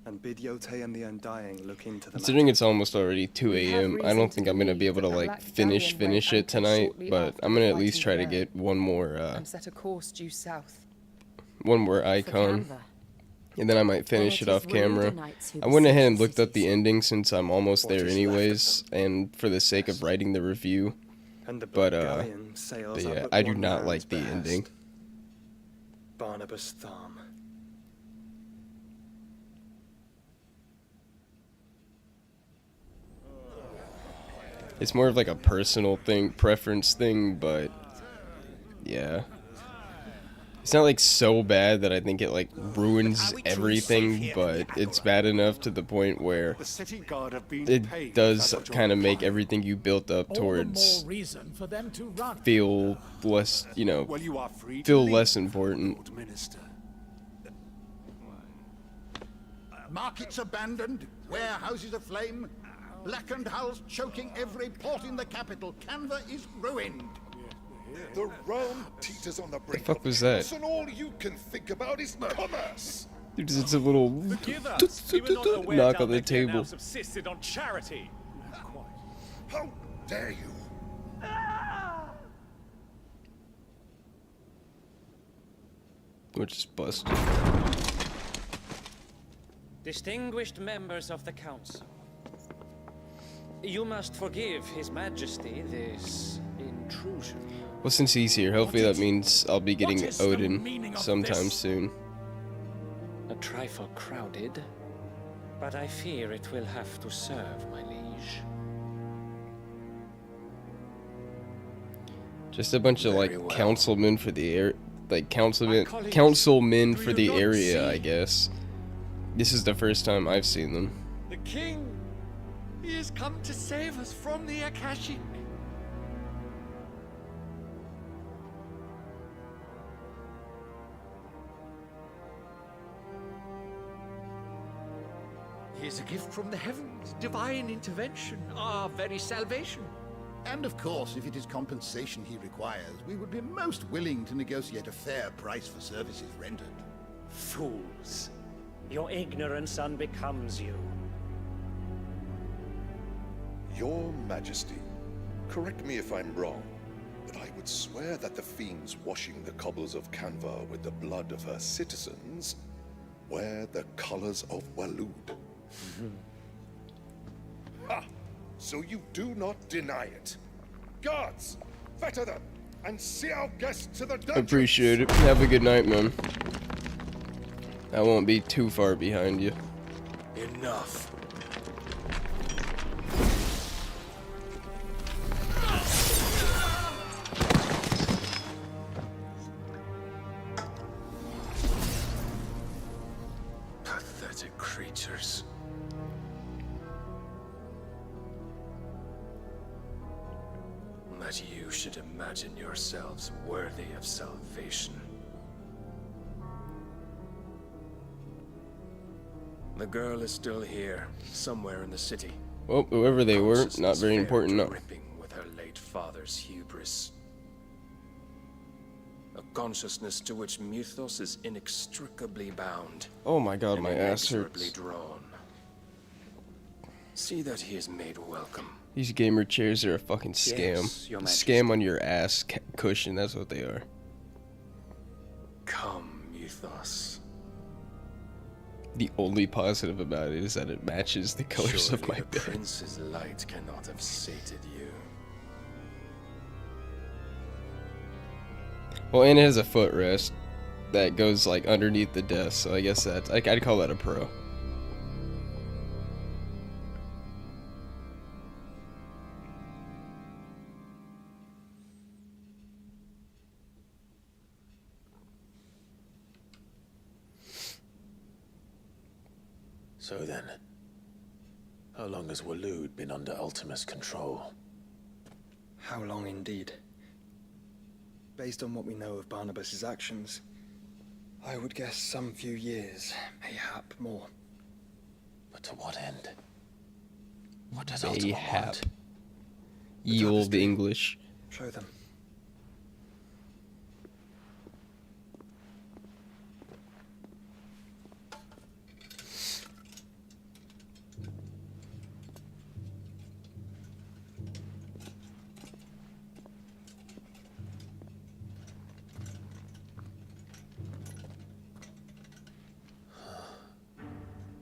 and bid Yotei and the Undying look into the Considering it's almost already 2 a.m., I don't think I'm gonna be able to like finish it tonight, but I'm gonna at least try to get one more and set a course due south. one more icon, and then I might finish it off camera. I went ahead and looked up the ending since I'm almost there anyways, and for the sake of writing the review. But yeah, I do not like the ending. Barnabas Thom. It's more of like a personal thing, preference thing, but yeah. It's not like so bad that I think it like ruins everything, but it's bad enough to the point where it does kind of make everything you built up towards feel less, you know, feel less important. Markets abandoned, warehouses aflame, blackened hulls choking every port in the capital. Canva is ruined. The realm teeters on the brink. The fuck was that? And all you can think about is commerce. Dude, it's a little knock on the table. Subsisted on charity. How dare you? Which is busted. Distinguished members of the council, you must forgive His Majesty this intrusion. Well, since he's here, hopefully that means I'll be getting Odin sometime soon. A trifle crowded, but I fear it will have to serve, my liege. Just a bunch of like councilmen for the air, like councilmen for the area, I guess. This is the first time I've seen them. The king! He has come to save us from the Akashic. He is a gift from the heavens, divine intervention, our very salvation. And of course, if it is compensation he requires, we would be most willing to negotiate a fair price for services rendered. Fools. Your ignorance unbecomes you. Your Majesty, correct me if I'm wrong, but I would swear that the fiends washing the cobbles of Canva with the blood of her citizens wear the colors of Waloed. Ha! So you do not deny it. Guards, fetter them, and see our guests to the dungeon. Appreciate it. Have a good night, man. I won't be too far behind you. Enough. Pathetic creatures. That you should imagine yourselves worthy of salvation. The girl is still here, somewhere in the city. Well, whoever they were, not very important, no. Dripping with her late father's hubris. A consciousness to which Mythos is inextricably bound. Oh my god, and my ass inexorably hurts. drawn. See that he is made welcome. These gamer chairs are a fucking scam. Yes, Your Scam on your ass cushion, that's what they are. Come, Mythos. The only positive about it is that it matches the colors of my the bed. prince's light cannot have sated you. Well, and it has a footrest that goes like underneath the desk, so I guess that's, I'd call that a pro. So then, how long has Waloed been under Ultima's control? How long indeed? Based on what we know of Barnabas's actions, I would guess some few years, mayhap more. But to what end? What does Mayhap. Ultima want? Ye old English. Show them.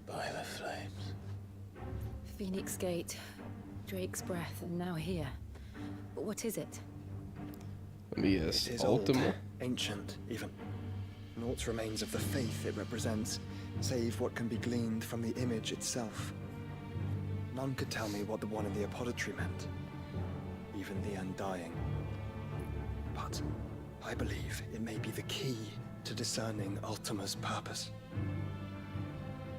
By the flames. Phoenix Gate, Drake's Breath, and now here. But what is it? Let me guess. It is Ultima? old, ancient, even. Naught remains of the faith it represents, save what can be gleaned from the image itself. None could tell me what the one in the apothecary meant, even the Undying. But I believe it may be the key to discerning Ultima's purpose.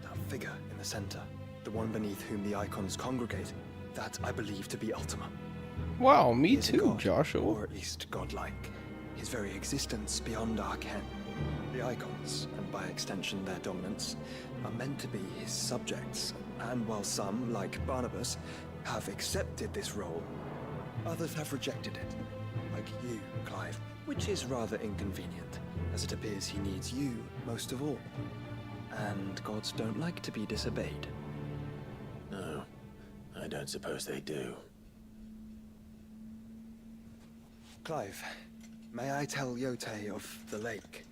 That figure in the center, the one beneath whom the icons congregate, that I believe to be Ultima. Wow, me He is a too, god, Joshua. or at least godlike. His very existence beyond our ken. The icons, and by extension their dominance, are meant to be his subjects, and while some, like Barnabas, have accepted this role, others have rejected it. Like you, Clive, which is rather inconvenient, as it appears he needs you most of all. And gods don't like to be disobeyed. No, I don't suppose they do. Clive, may I tell Yote of the lake?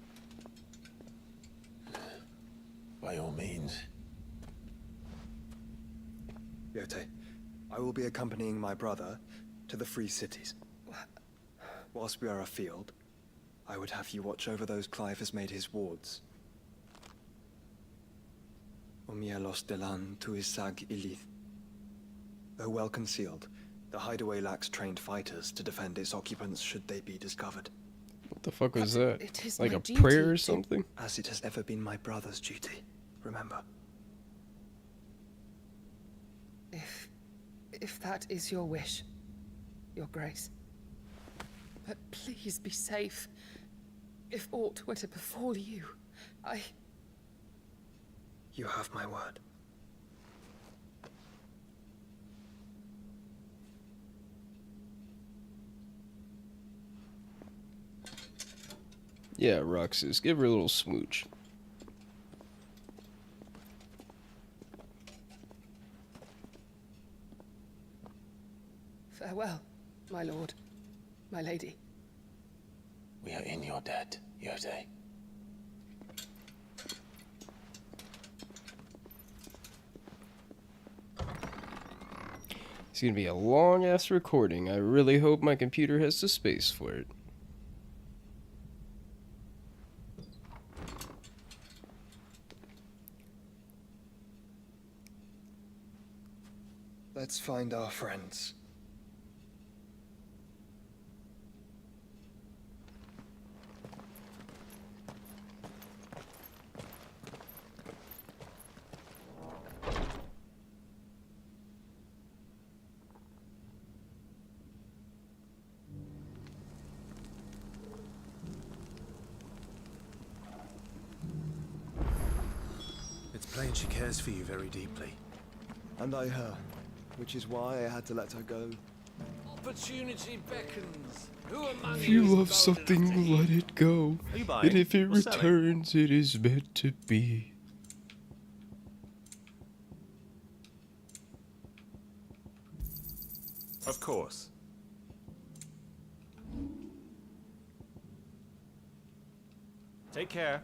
By all means. Yote, I will be accompanying my brother to the Free Cities. Whilst we are afield, I would have you watch over those Clive has made his wards. Omielos delan tuisag ilith. Though well concealed, the hideaway lacks trained fighters to defend its occupants should they be discovered. What the fuck was that? It is Like my a duty prayer or to- something? As it has ever been my brother's duty, remember. If that is your wish, Your Grace. But please be safe. If aught were to befall you, You have my word. Yeah, Roxas, give her a little smooch. Farewell, my lord, my lady. We are in your debt, Yote. It's gonna be a long ass recording. I really hope my computer has the space for it. Let's find our friends. It's plain she cares for you very deeply. And I her, which is why I had to let her go. Opportunity beckons. Who among If you you is love bold something, let it go. Are you buying And if it or selling? returns, it is meant to be. Of course. Take care.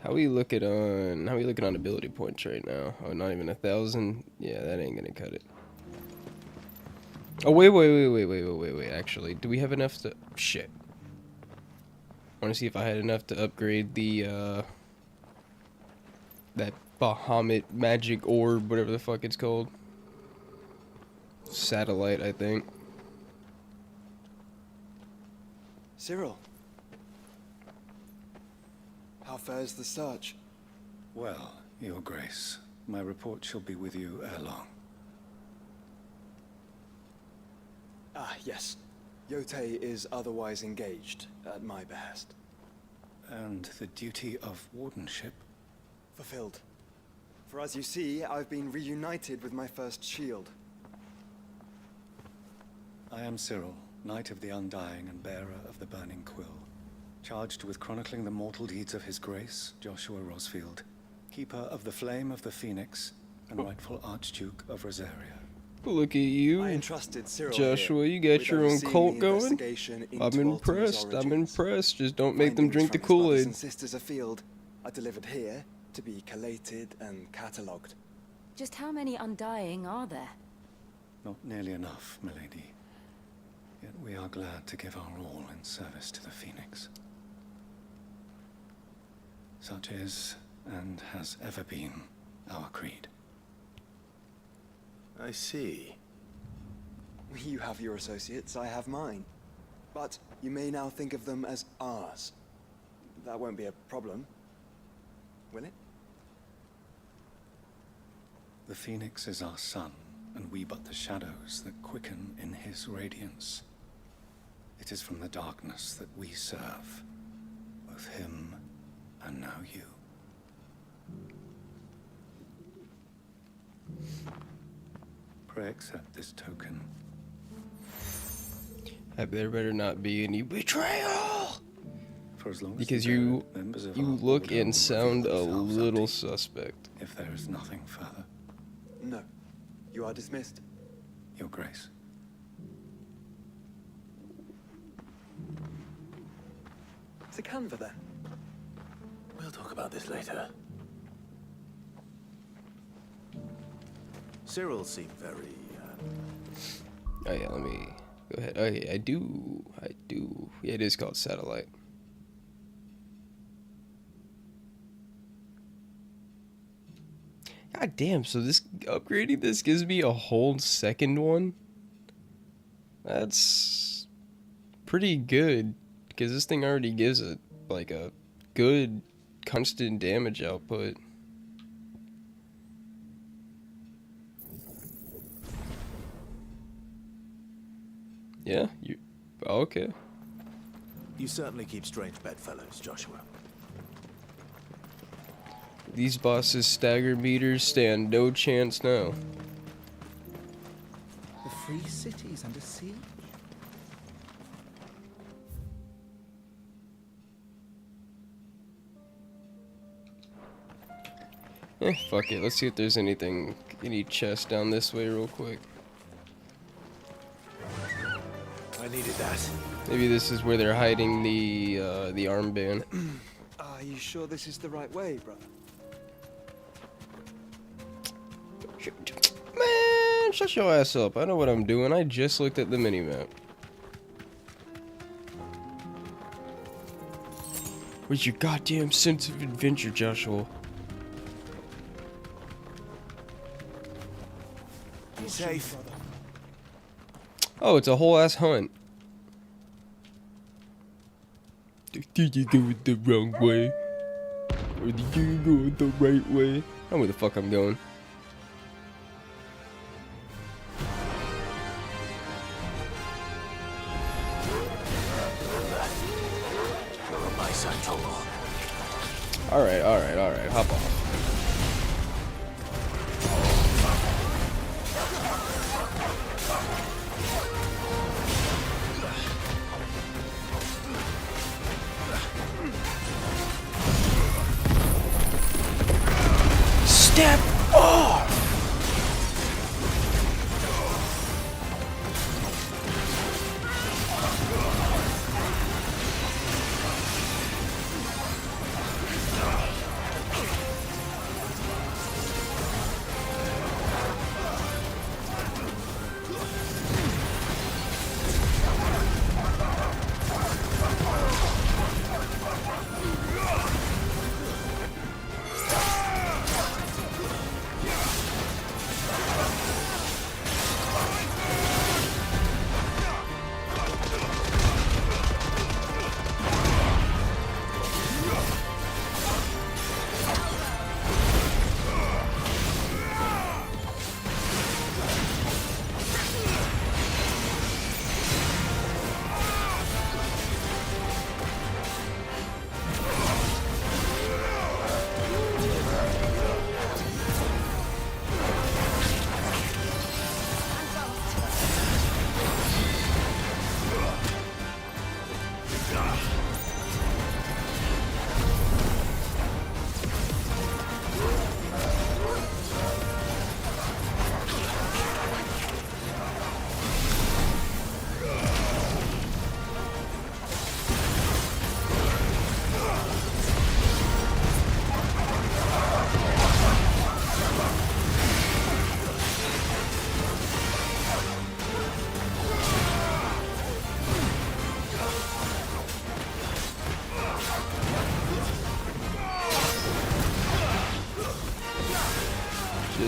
How we looking on ability points right now? Oh, not even 1,000. Yeah, that ain't gonna cut it. Oh wait. Actually, do we have enough to? Shit. Want to see if I had enough to upgrade the that Bahamut magic orb, whatever the fuck it's called. Satellite, I think. Cyril. How fares the search? Well, Your Grace, my report shall be with you ere long. Ah, yes. Yotei is otherwise engaged, at my behest. And the duty of wardenship? Fulfilled. For as you see, I've been reunited with my first shield. I am Cyril, Knight of the Undying and bearer of the Burning Quill, charged with chronicling the mortal deeds of His Grace, Joshua Rosfield, keeper of the Flame of the Phoenix and rightful Archduke of Rosaria. Look at you, I entrusted Cyril Joshua. here You got with your own overseeing cult the going. investigation into I'm impressed. Ultima's I'm origins. impressed. Just don't make them Findings drink the from his brothers Kool-Aid. and sisters afield are delivered here to be collated and catalogued. Just how many Undying are there? Not nearly enough, milady. Yet we are glad to give our all in service to the Phoenix. Such is, and has ever been, our creed. I see. You have your associates, I have mine. But you may now think of them as ours. That won't be a problem, will it? The Phoenix is our sun, and we but the shadows that quicken in his radiance. It is from the darkness that we serve, both him and now you. Pray accept this token. There better not be any betrayal. For as long as Because the you members of you our look order and will sound a reveal themselves little unto you, suspect. if there is nothing further. No. You are dismissed. Your Grace. To Canva, then. We'll talk about this later. Cyril seemed very, Oh yeah, let me go ahead. Oh yeah, I do. Yeah, it is called Satellite. God damn, so this upgrading this gives me a whole second one? That's pretty good, because this thing already gives it like a good constant damage output. Yeah, you okay. You certainly keep strange bedfellows, Joshua. These bosses' stagger meters stand no chance now. The free city's under siege. Fuck it. Let's see if there's anything, any chest down this way real quick. I needed that. Maybe this is where they're hiding the armband. Are you sure this is the right way, brother? Man, shut your ass up. I know what I'm doing. I just looked at the minimap. Where's your goddamn sense of adventure, Joshua? Be safe. Oh, it's a whole ass hunt. Did you do it the wrong way? Or did you go it the right way? I know where the fuck I'm going. You're on my side, Trouble. Alright, hop off. Step off!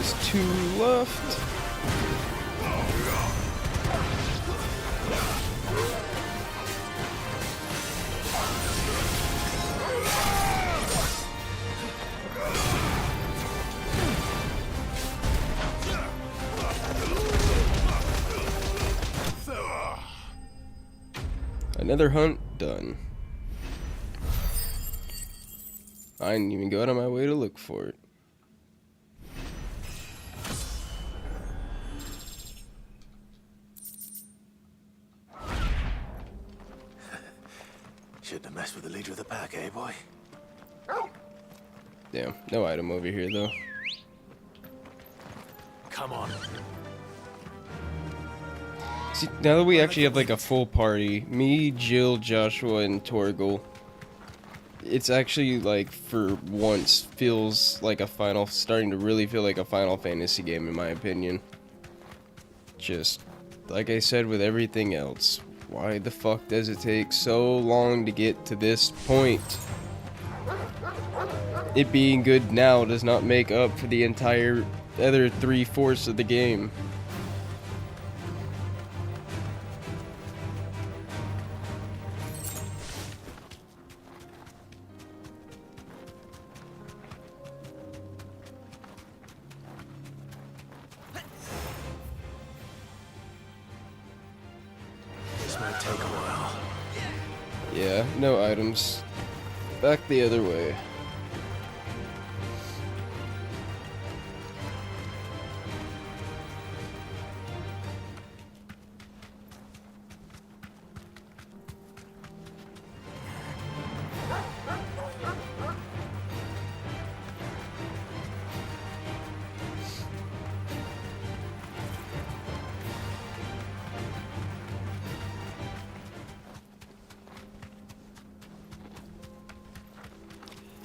There's 2 left. Another hunt done. I didn't even go out of my way to look for it. Shouldn't have messed with the leader of the pack, eh, boy? Damn, no item over here though. Come on. See, now that we actually have like a full party, me, Jill, Joshua, and Torgal, it's actually like for once feels like starting to really feel like a Final Fantasy game in my opinion. Just like I said with everything else, why the fuck does it take so long to get to this point? It being good now does not make up for the entire other 3/4 of the game. This might take a while. Yeah, no items. Back the other way.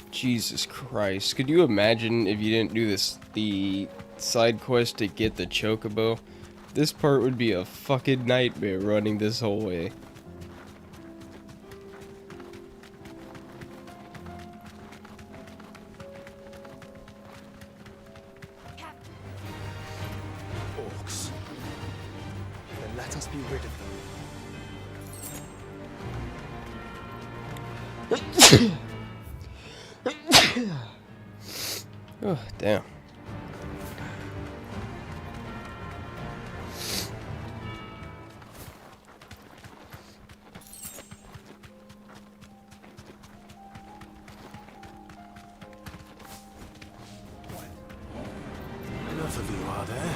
Jesus Christ. Could you imagine if you didn't do the side quest to get the chocobo? This part would be a fucking nightmare running this whole way. Orcs. Then let us be rid of them. Oh, damn. Enough of you, are there?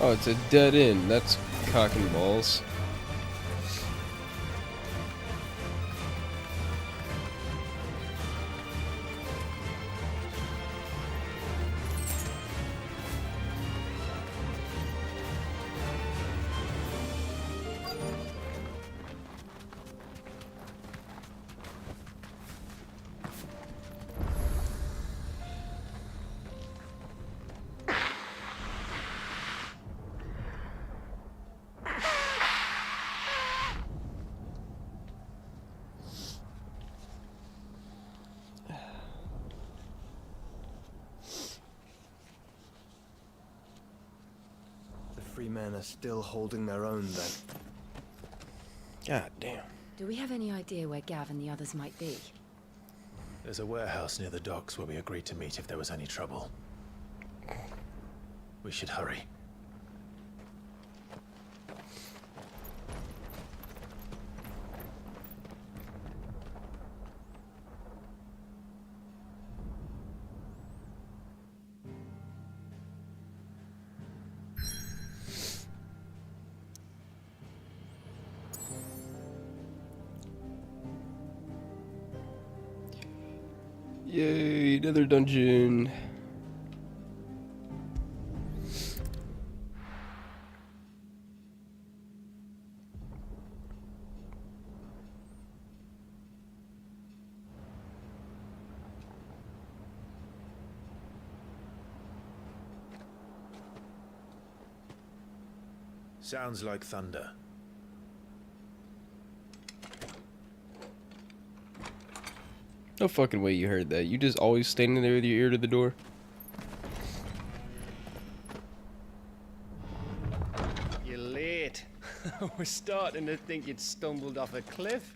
Oh, it's a dead end. That's cock and balls. Free men are still holding their own then. God damn. Do we have any idea where Gav and the others might be? There's a warehouse near the docks where we agreed to meet if there was any trouble. We should hurry. Yay, another dungeon. Sounds like thunder. No fucking way you heard that. You just always standing there with your ear to the door. You're late. We're starting to think you'd stumbled off a cliff.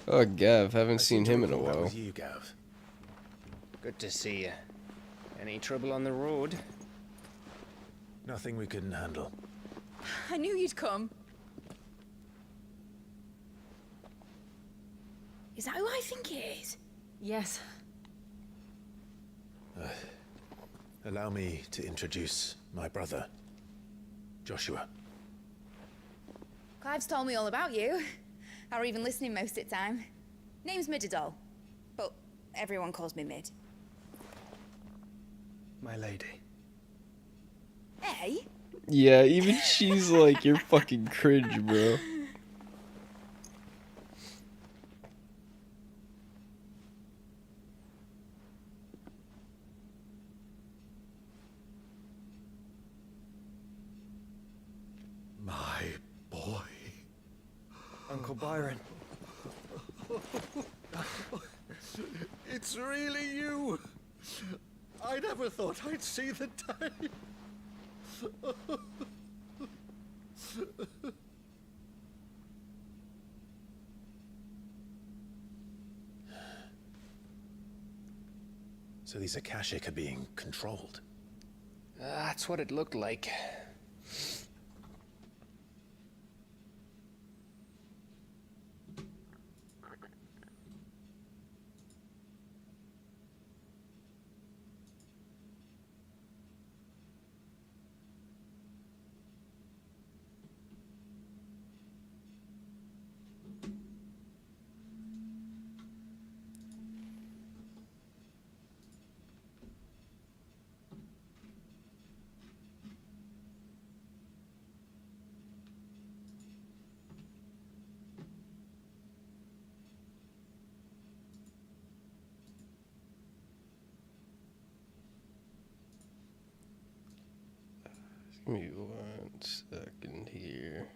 Oh, Gav, haven't seen him in a while. With you, Gav. Good to see you. Any trouble on the road? Nothing we couldn't handle. I knew you'd come. Is that who I think it is? Yes. Allow me to introduce my brother, Joshua. Clive's told me all about you. Or even listening most of the time. Name's Midadol, but everyone calls me Mid. My lady. Hey? Yeah, even she's like, you're fucking cringe, bro. My boy. Uncle Byron. It's really you. I never thought I'd see the day. So these Akashic are being controlled. That's what it looked like. Give me 1 second here.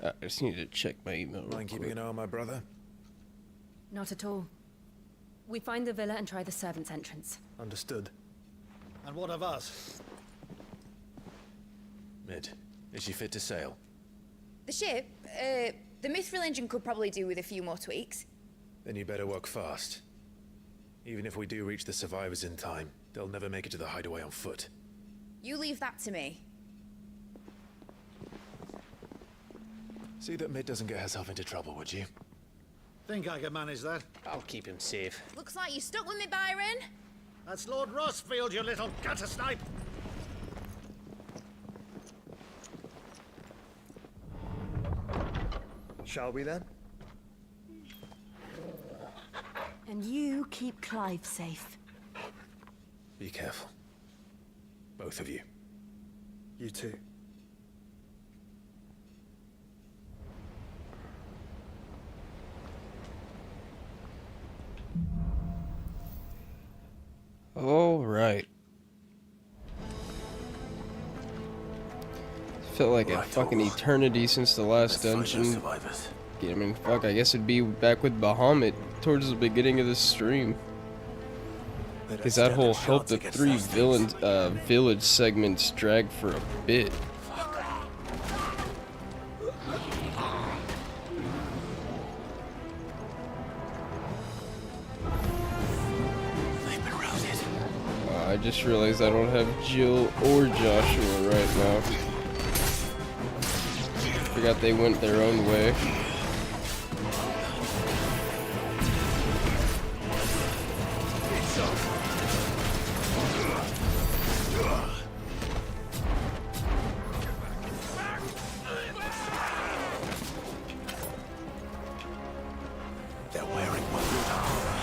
I just need to check my email real Mind keeping quick. an eye on my brother? Not at all. We find the villa and try the servants' entrance. Understood. And what of us? Mid, is she fit to sail? The ship, the Mithril engine could probably do with a few more tweaks. Then you better work fast. Even if we do reach the survivors in time, they'll never make it to the hideaway on foot. You leave that to me. See that Mid doesn't get herself into trouble, would you? Think I can manage that? I'll keep him safe. Looks like you stuck with me, Byron. That's Lord Rossfield, you little gutter snipe! Shall we then? And you keep Clive safe. Be careful. Both of you. You too. All right. Felt like a fucking eternity since the last dungeon. Yeah, I mean, fuck, I guess it'd be back with Bahamut towards the beginning of the stream. Because that whole help the 3 village segments dragged for a bit. I just realized I don't have Jill or Joshua right now. Forgot they went their own way. They're wearing one.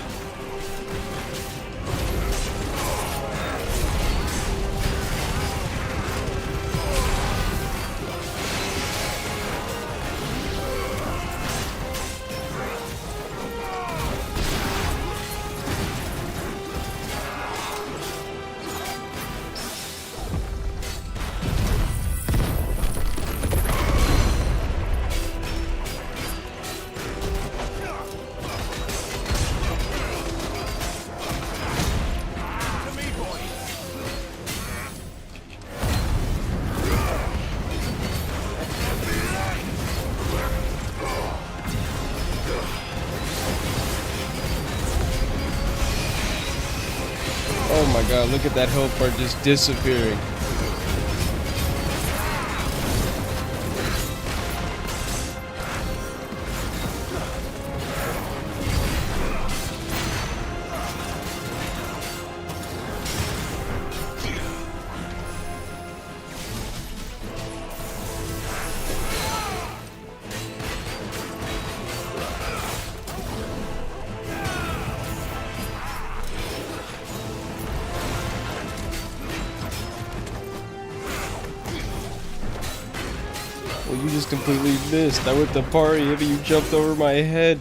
god, look at that health bar just disappearing. Well, you just completely missed. I went to party, but you jumped over my head.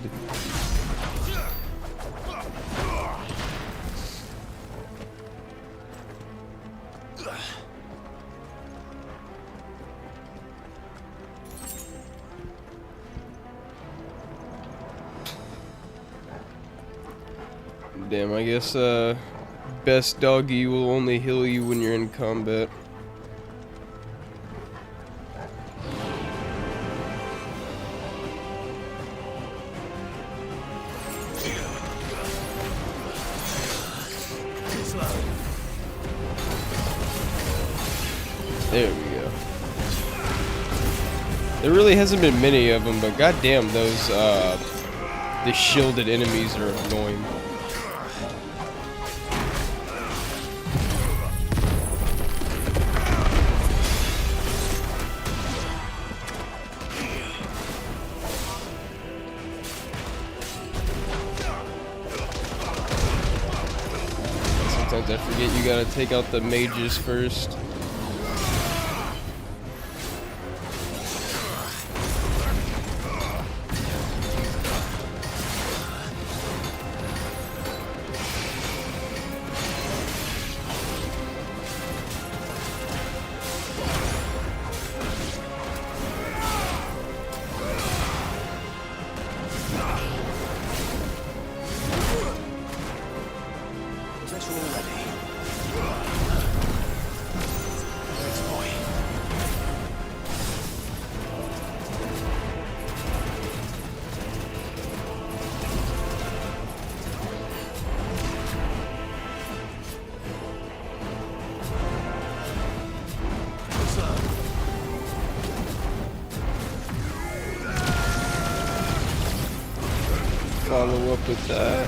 Damn, I guess, best doggy will only heal you when you're in combat. There we go. There really hasn't been many of them, but goddamn, those the shielded enemies are annoying. Sometimes I forget you gotta take out the mages first. Follow up with that.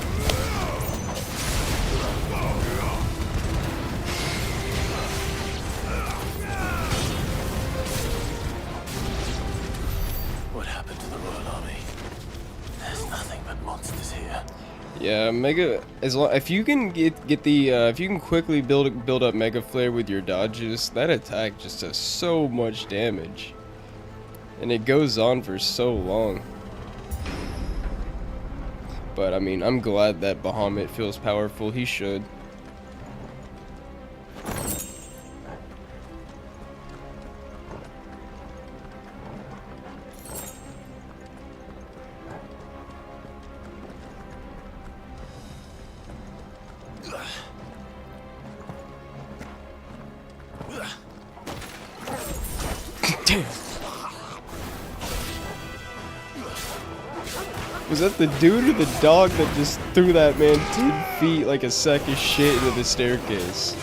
What happened to the Royal Army? There's nothing but monsters here. Yeah, Mega. If you can get the if you can quickly build up Mega Flare with your dodges, that attack just does so much damage, and it goes on for so long. But I mean, I'm glad that Bahamut feels powerful. He should. Damn. Was that the dude or the dog that just threw that man 10 feet like a sack of shit into the staircase?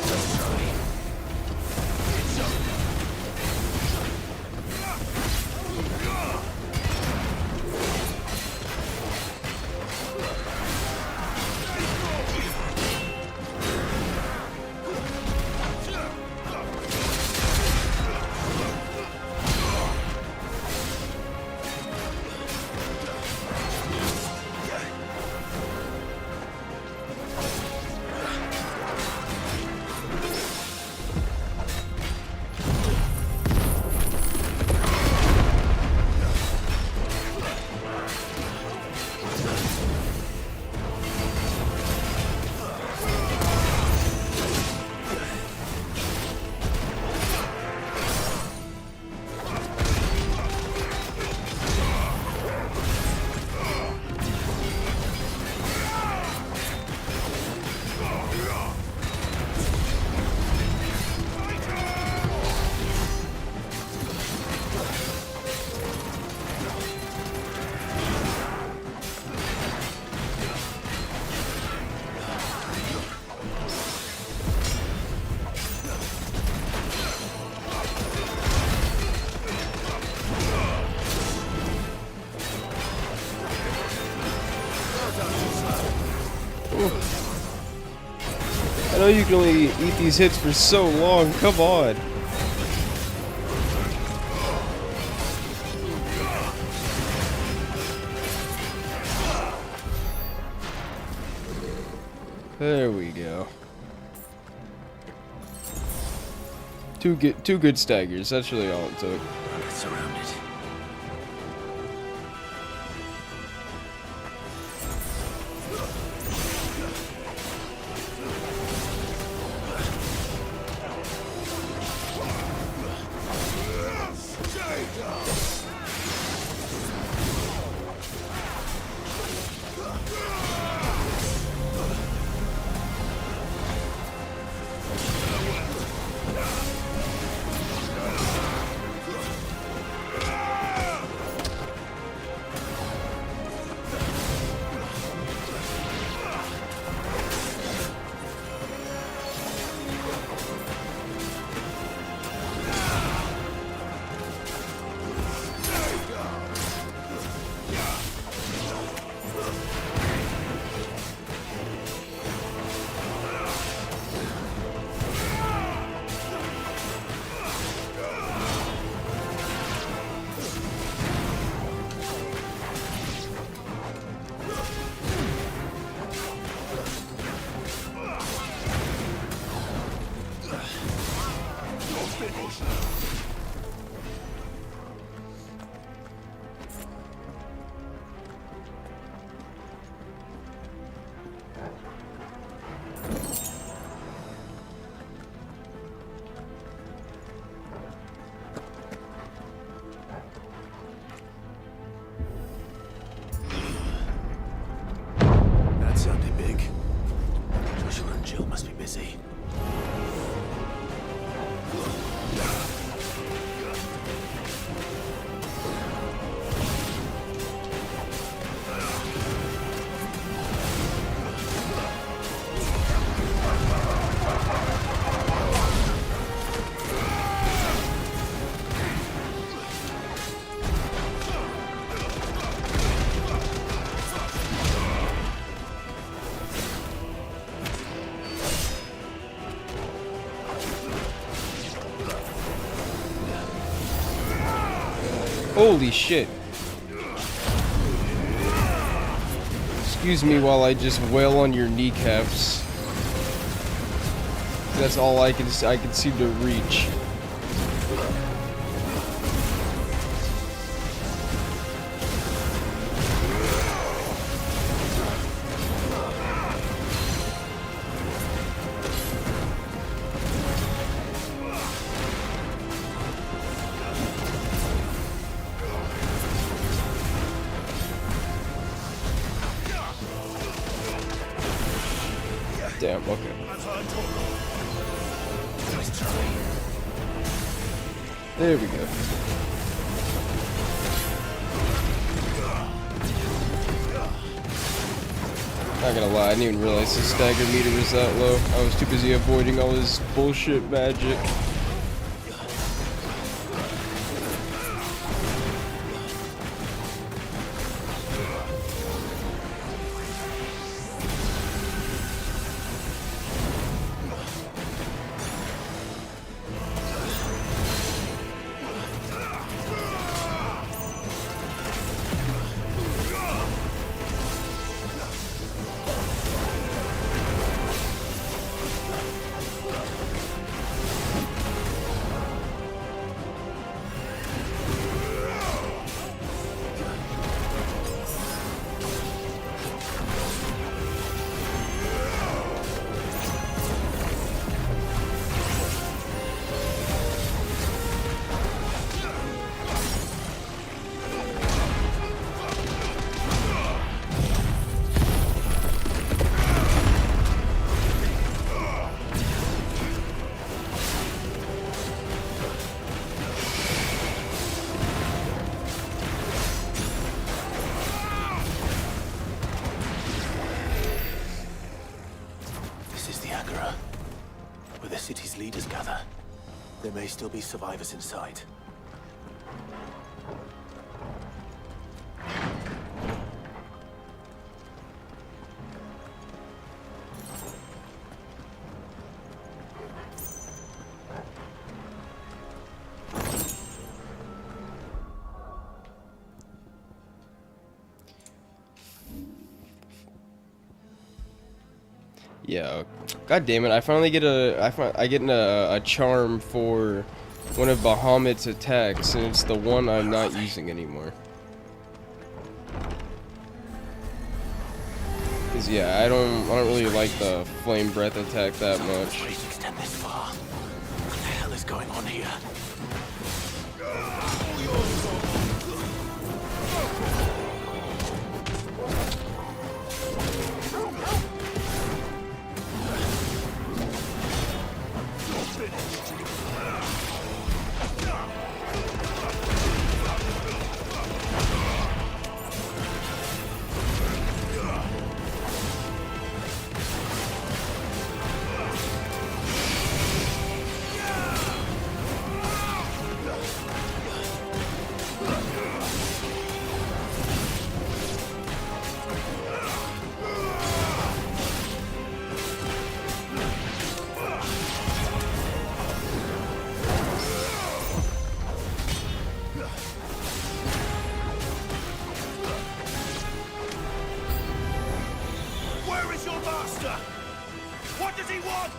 know you can only eat these hits for so long. Come on. There we go. Two good staggers. That's really all it took. Surrounded. That sounded big. Joshua and Jill must be busy. Holy shit. Excuse me while I just wail on your kneecaps. That's all I can seem to reach. Damn, okay. There we go. Not gonna lie, I didn't even realize his stagger meter was that low. I was too busy avoiding all his bullshit magic. Where the city's leaders gather. There may still be survivors inside. Yeah. God damn it! I finally get I get a charm for one of Bahamut's attacks, and it's the one I'm not using anymore. Cause yeah, I don't really like the flame breath attack that much. Extend this far. What the hell is going on here? Where is your master? What does he want?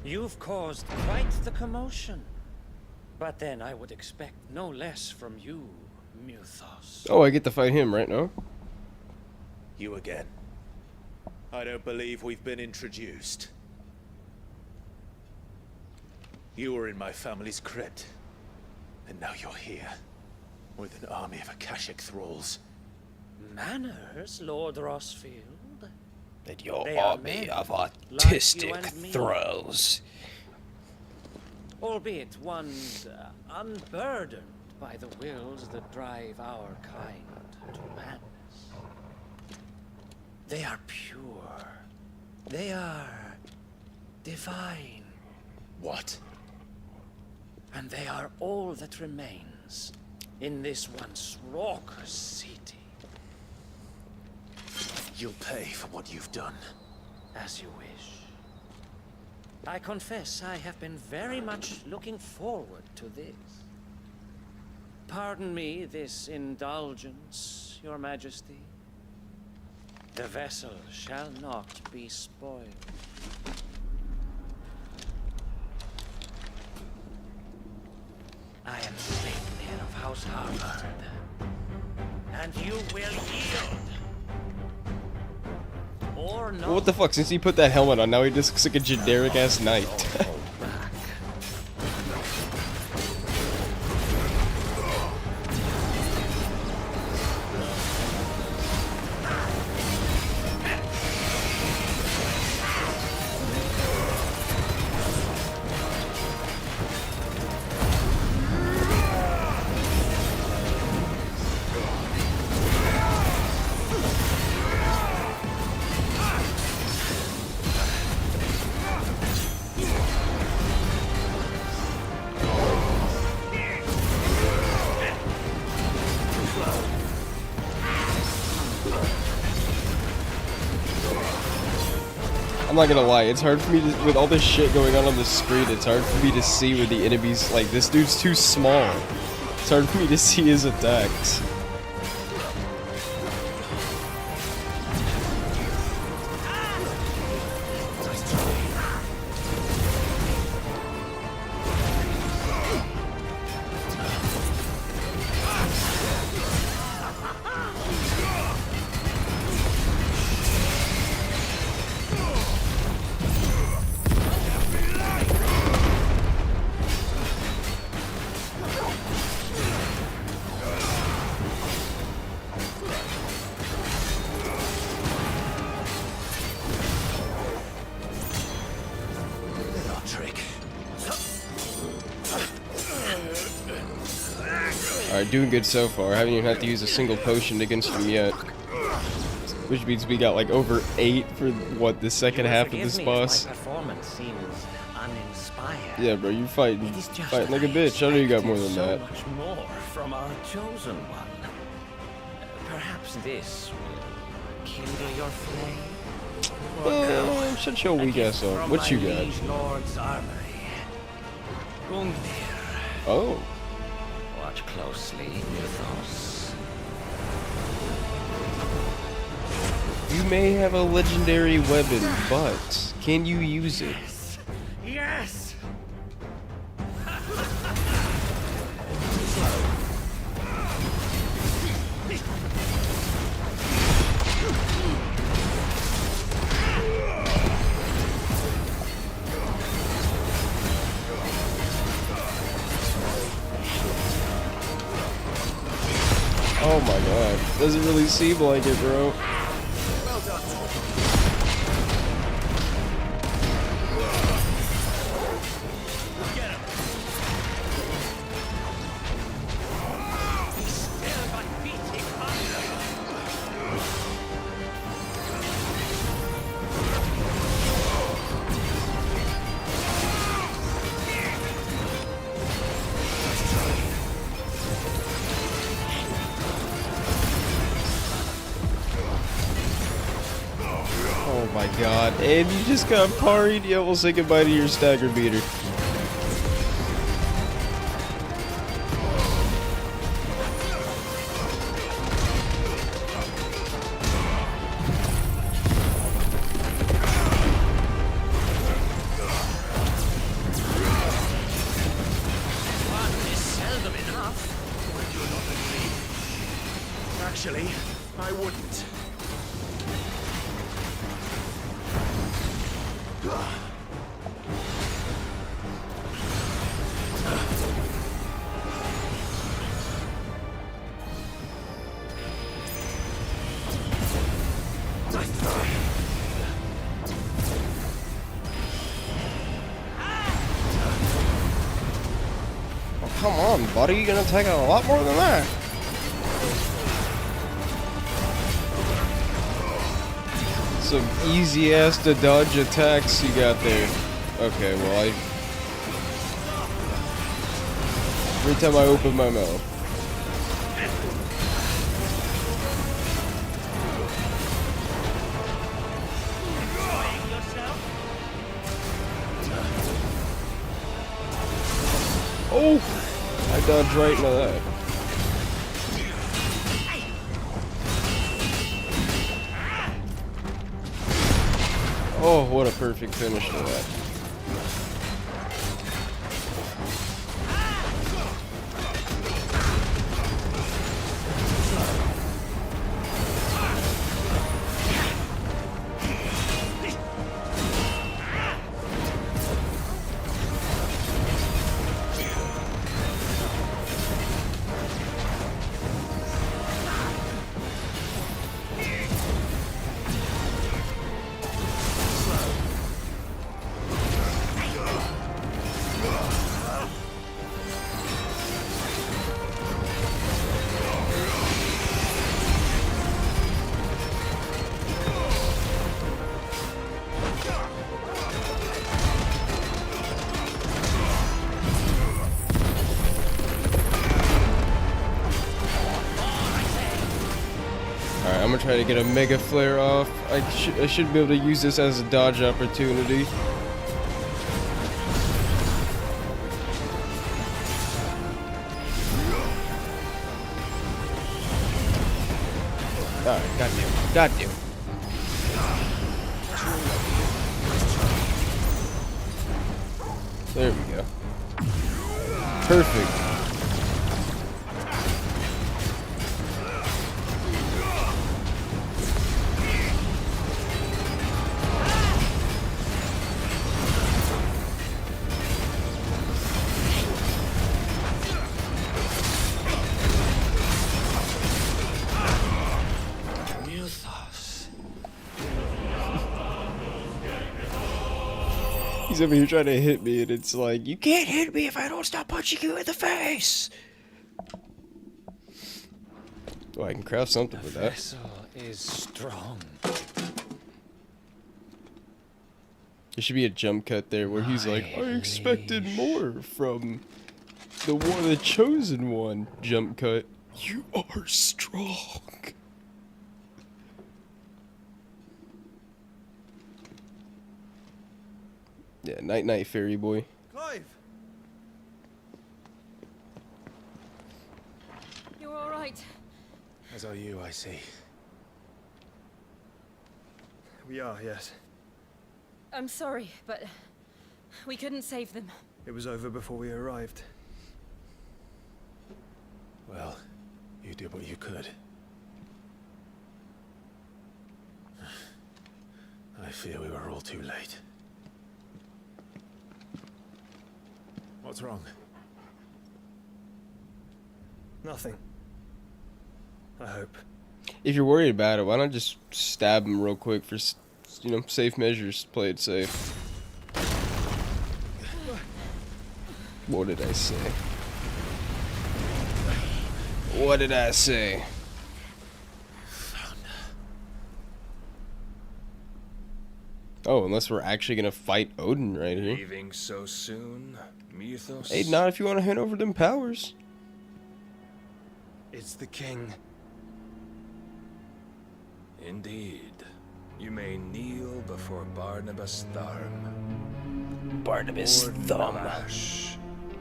You've caused quite the commotion. But then I would expect no less from you, Muthos. Oh, I get to fight him right now. You again. I don't believe we've been introduced. You were in my family's crypt. And now you're here. With an army of Akashic thralls. Manners, Lord Rossfield? That your They are army men of like autistic you and me. thralls. Albeit one unburdened by the wills that drive our kind to madness. They are pure. They are divine. What? And they are all that remains in this once raucous city. You'll pay for what you've done. As you wish. I confess I have been very much looking forward to this. Pardon me this indulgence, Your Majesty. The vessel shall not be spoiled. I am Sleipnir of House Harvard, and you will yield. Or not. Well, what the fuck? Since he put that helmet on, now he just looks like a generic ass knight. I'm not gonna lie, it's hard for me to, with all this shit going on the screen, it's hard for me to see where the enemies, like, this dude's too small. It's hard for me to see his attacks. Alright, doing good so far. I haven't even had to use a single potion against him yet. Which means we got like over 8 for what, the second half of this boss. My performance seems uninspired. Yeah, bro, you're fighting like a bitch. I know you got more than that. So much more from our chosen one. Perhaps this will kindle your flame. Shut your weak ass up. What you got? Lord's armory. Gungnir. Oh. Watch closely, Mythos. You may have a legendary weapon, but can you use it? Yes! Oh my god. Doesn't really seem like it, bro. Well done. Get him. Still by beating Oh my god. And you just got parried. You almost say goodbye to your stagger beater. seldom enough. Would you not agree? Actually, I wouldn't. Oh, come on, buddy. You're gonna take a lot more than that. Some easy ass to dodge attacks you got there. Okay, well, every time I open my mouth. Oh! I dodged right into that. Oh, what a perfect finish to that. Alright, I'm gonna try to get a Mega Flare off. I should be able to use this as a dodge opportunity. Alright, goddamn. Goddamn. There we go. Perfect. He's over here trying to hit me, and it's like, you can't hit me if I don't stop punching you in the face! Oh, I can craft something with that. Vessel is strong. There should be a jump cut there where he's like, I expected more from the chosen one. Jump cut. You are strong. Yeah, night night, fairy boy. Clive! You're all right. As are you, I see. We are, yes. I'm sorry, but we couldn't save them. It was over before we arrived. Well, you did what you could. I fear we were all too late. What's wrong? Nothing. I hope. If you're worried about it, why not just stab him real quick for, you know, safe measures? Play it safe. What did I say? What did I say? Oh, unless we're actually gonna fight Odin right here. Leaving so soon, Mythos? Hey, not if you want to hand over them powers. It's the king. Indeed. You may kneel before Barnabas Tharm. Barnabas Lord Thumb. Nalash,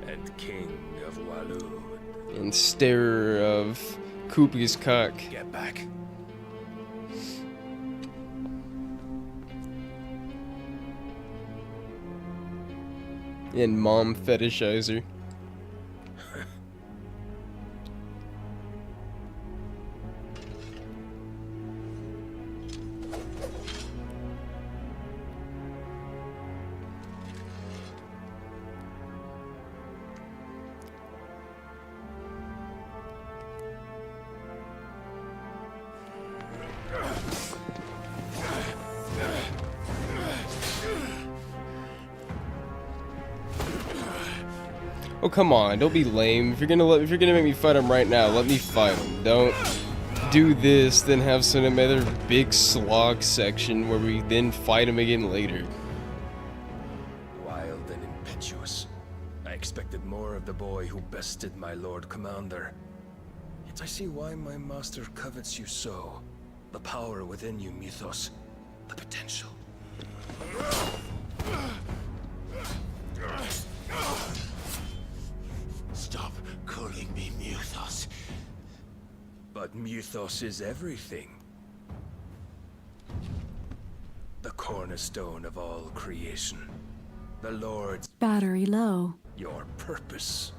and King of Walud. And starer of Kupi's cock. Get back. And mom fetishizer. Oh, come on, don't be lame. If you're gonna make me fight him right now, let me fight him. Don't do this, then have some other big slog section where we then fight him again later. Wild and impetuous. I expected more of the boy who bested my Lord Commander. Yet I see why my master covets you so. The power within you, Mythos. The potential. Stop calling me Mythos. But Mythos is everything. The cornerstone of all creation. The Lord's Battery low. your purpose.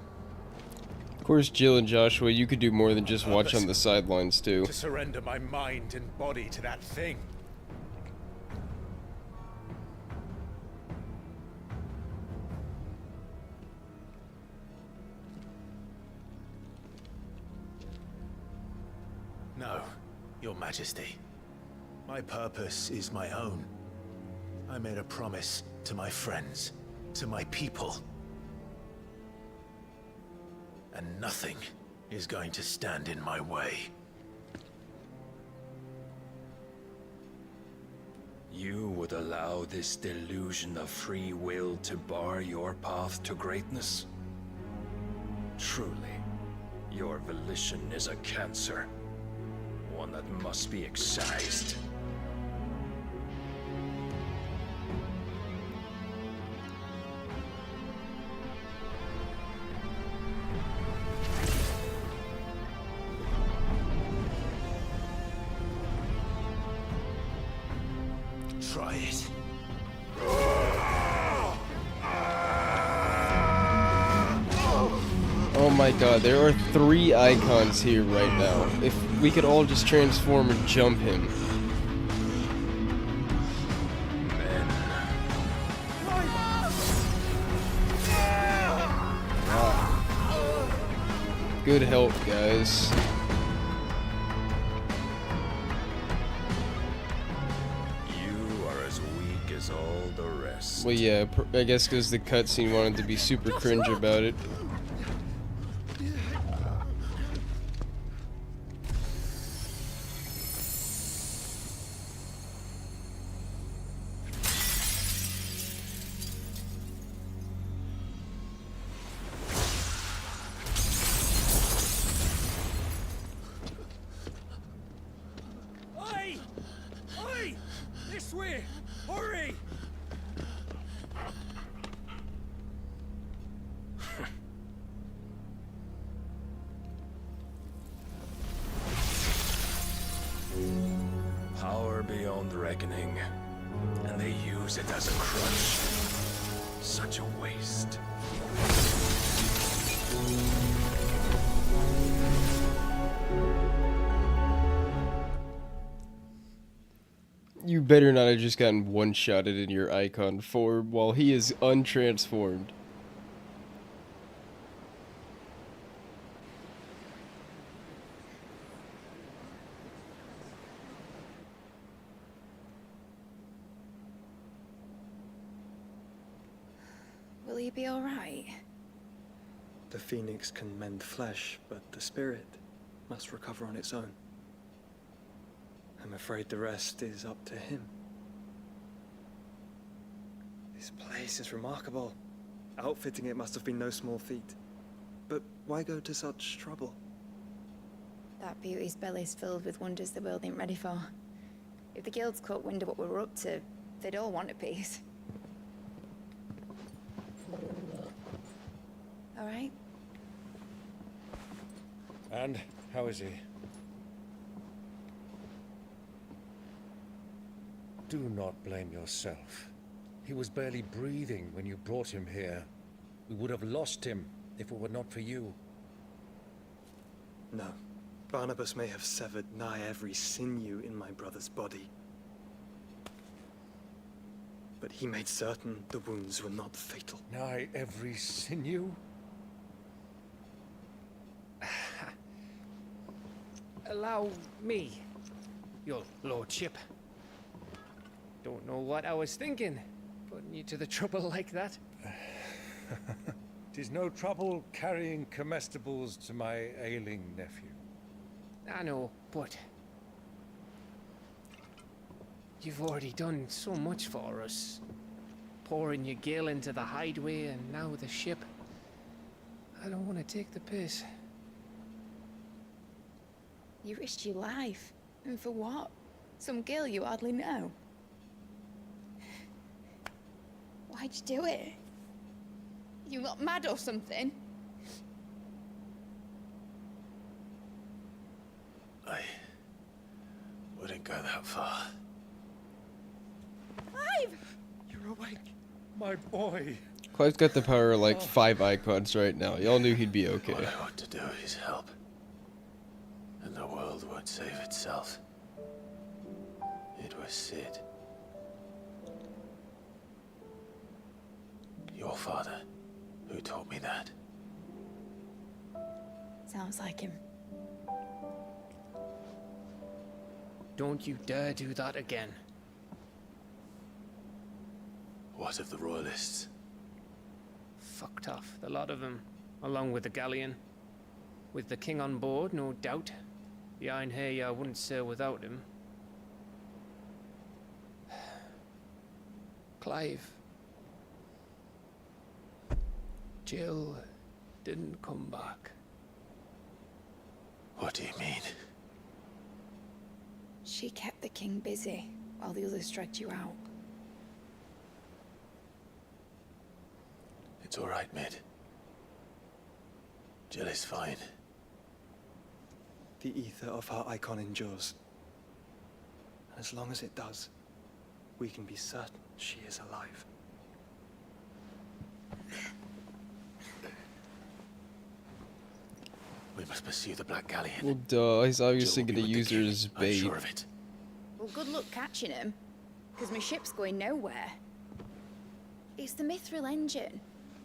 Of course, Jill and Joshua, you could do more than just watch on the sidelines too. To surrender my mind and body to that thing. No, Your Majesty. My purpose is my own. I made a promise to my friends, to my people. And nothing is going to stand in my way. You would allow this delusion of free will to bar your path to greatness? Truly, your volition is a cancer. One that must be excised. Try it. Oh my god, there are 3 icons here right now. If we could all just transform and jump him. Wow. Good help, guys. You are as weak as all the rest. Well, yeah, I guess because the cutscene wanted to be super cringe about it. way! Hurry! Power beyond reckoning, and they use it as a crutch. Such a waste. You better not have just gotten one-shotted in your icon form while he is untransformed. Will he be alright? The phoenix can mend flesh, but the spirit must recover on its own. I'm afraid the rest is up to him. This place is remarkable. Outfitting it must have been no small feat. But why go to such trouble? That beauty's belly's filled with wonders the world ain't ready for. If the guilds caught wind of what we were up to, they'd all want a piece. All right? And how is he? Do not blame yourself. He was barely breathing when you brought him here. We would have lost him if it were not for you. No. Barnabas may have severed nigh every sinew in my brother's body. But he made certain the wounds were not fatal. Nigh every sinew? Allow me, your lordship. Don't know what I was thinking, putting you to the trouble like that. 'Tis no trouble carrying comestibles to my ailing nephew. I know, but you've already done so much for us. Pouring your gil into the hideaway and now the ship. I don't want to take the piss. You risked your life. And for what? Some girl you hardly know. Why'd you do it? You not mad or something? I wouldn't go that far. Clive! You're awake, my boy. Clive's got the power of like 5 icons right now. Y'all knew he'd be okay. All I want to do is help. And the world won't save itself. It was Sid. Your father, who taught me that. Sounds like him. Don't you dare do that again. What of the Royalists? Fucked off, the lot of them, along with the galleon. With the king on board, no doubt. The Iron Hair wouldn't sail without him. Clive. Jill didn't come back. What do you mean? She kept the king busy while the others dragged you out. It's all right, Mid. Jill is fine. The ether of her icon endures. And as long as it does, we can be certain she is alive. We must pursue the Black Galleon. Well, duh. He's obviously Jill will gonna be with use the her king, as I'm bait. sure of it. Well, good luck catching him, because my ship's going nowhere. It's the Mithril engine.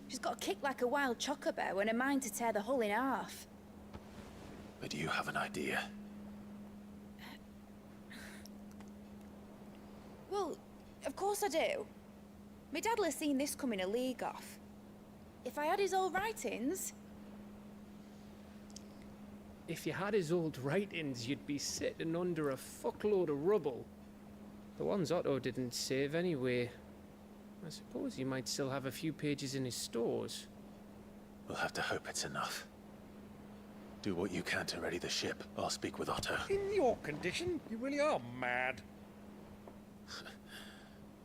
She's got a kick like a wild chocobo and a mind to tear the hull in half. But do you have an idea? Well, of course I do. My dad'll have seen this coming a league off. If I had his old writings... If you had his old writings, you'd be sitting under a fuckload of rubble. The ones Otto didn't save anyway. I suppose he might still have a few pages in his stores. We'll have to hope it's enough. Do what you can to ready the ship. I'll speak with Otto. In your condition, you really are mad.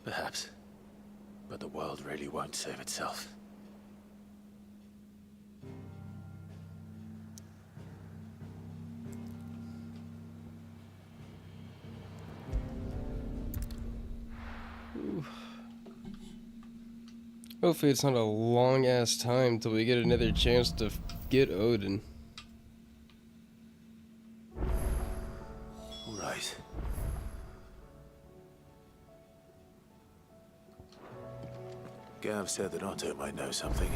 Perhaps. But the world really won't save itself. Hopefully it's not a long ass time till we get another chance to get Odin. All right. Gav said that Otto might know something.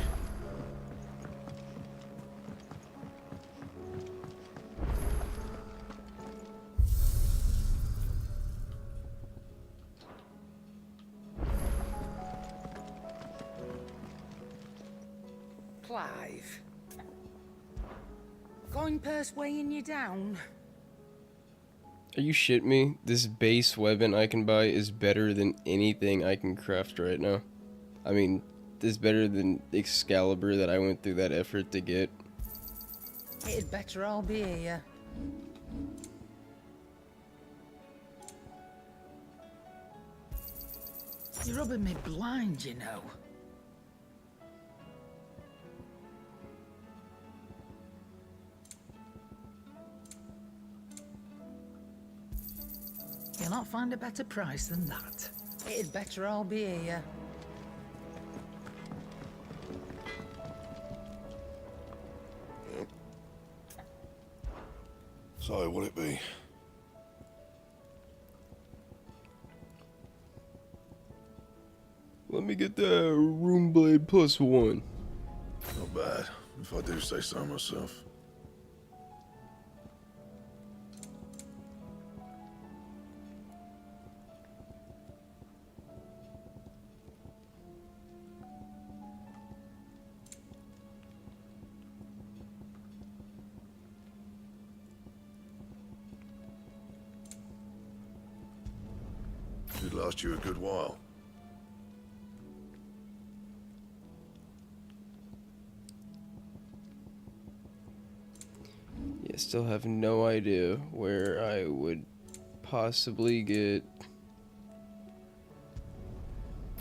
Clive. Going purse weighing you down? Are you shitting me? This base weapon I can buy is better than anything I can craft right now. I mean, this is better than Excalibur that I went through that effort to get. It'd better all be here. You're rubbing me blind, you know. You'll not find a better price than that. It'd better all be here. So, what'll it be? Let me get that Rune Blade +1. Not bad, if I do say so myself. Should last you a good while. Yeah, still have no idea where I would possibly get...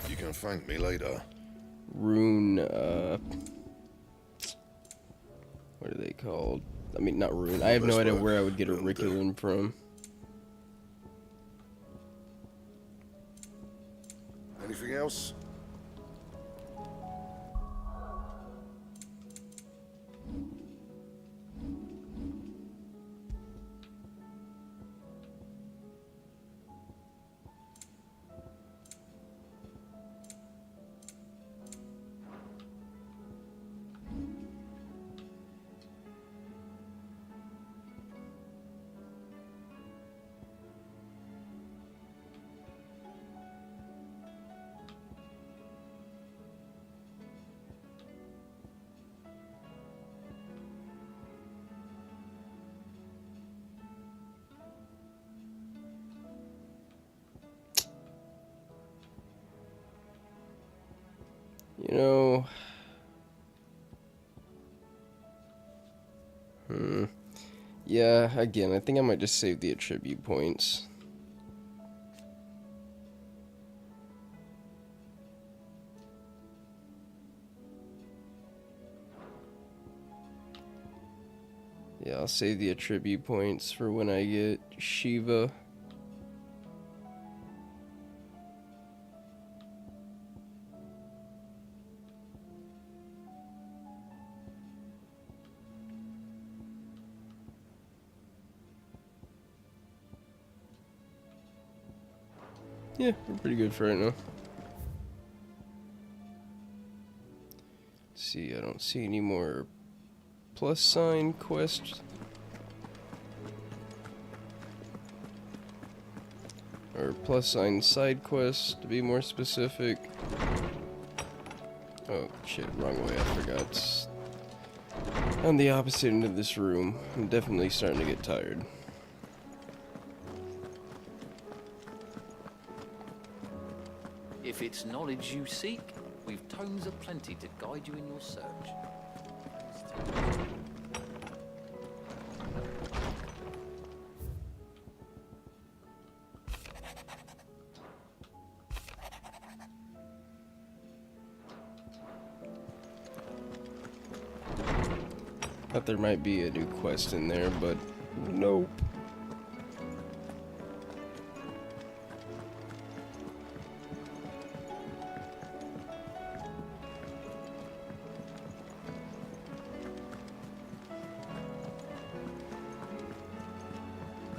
You can thank me later. Rune, what are they called? I mean, not rune. I have no idea where I would get a Riculum from. Anything else? You know... Yeah, again, I think I might just save the attribute points. Yeah, I'll save the attribute points for when I get Shiva. Yeah, we're pretty good for right now. See, I don't see any more plus sign quests. Or plus sign side quests, to be more specific. Oh, shit, wrong way, I forgot. On the opposite end of this room. I'm definitely starting to get tired. If it's knowledge you seek, we've tomes aplenty to guide you in your search. Thought there might be a new quest in there, but nope.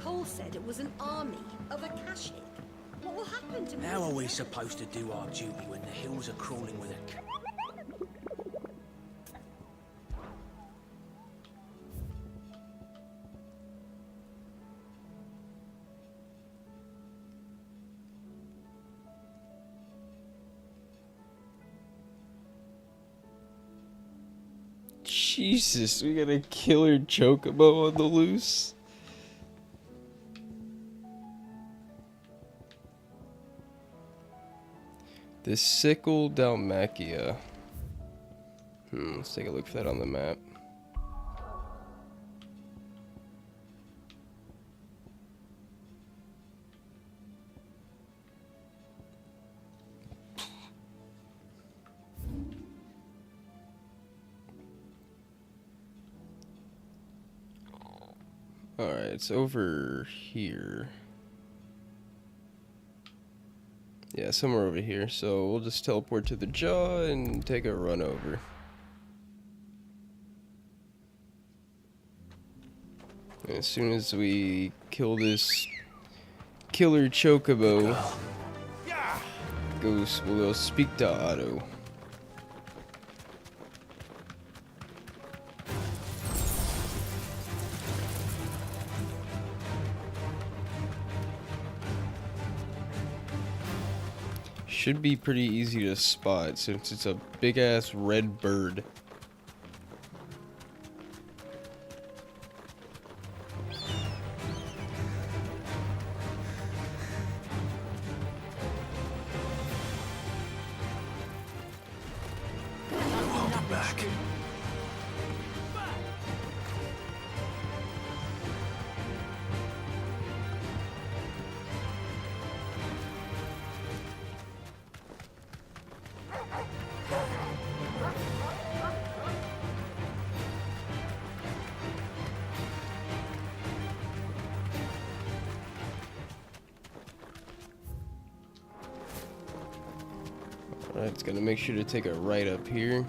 Cole said it was an army of Akashic. What will happen to How are we supposed to do our duty when the hills are crawling with a... Jesus, we got a killer chocobo on the loose. The Sickle Dalmacia. Let's take a look for that on the map. Alright, it's over here. Yeah, somewhere over here. So we'll just teleport to the jaw and take a run over. And as soon as we kill this killer chocobo, we'll go speak to Otto. Should be pretty easy to spot since it's a big ass red bird. I'll be back. Alright, it's gonna make sure to take a right up here.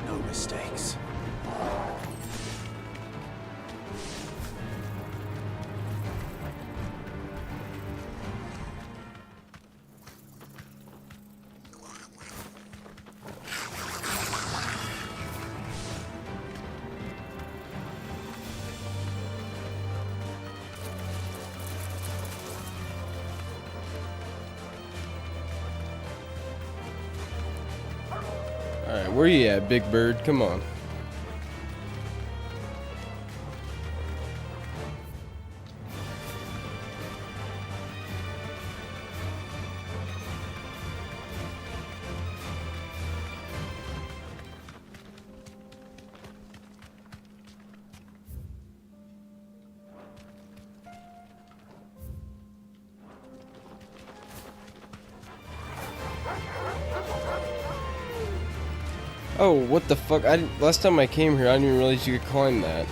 No mistakes. Alright, where you at, big bird? Come on. Oh, what the fuck? Last time I came here, I didn't even realize you could climb that.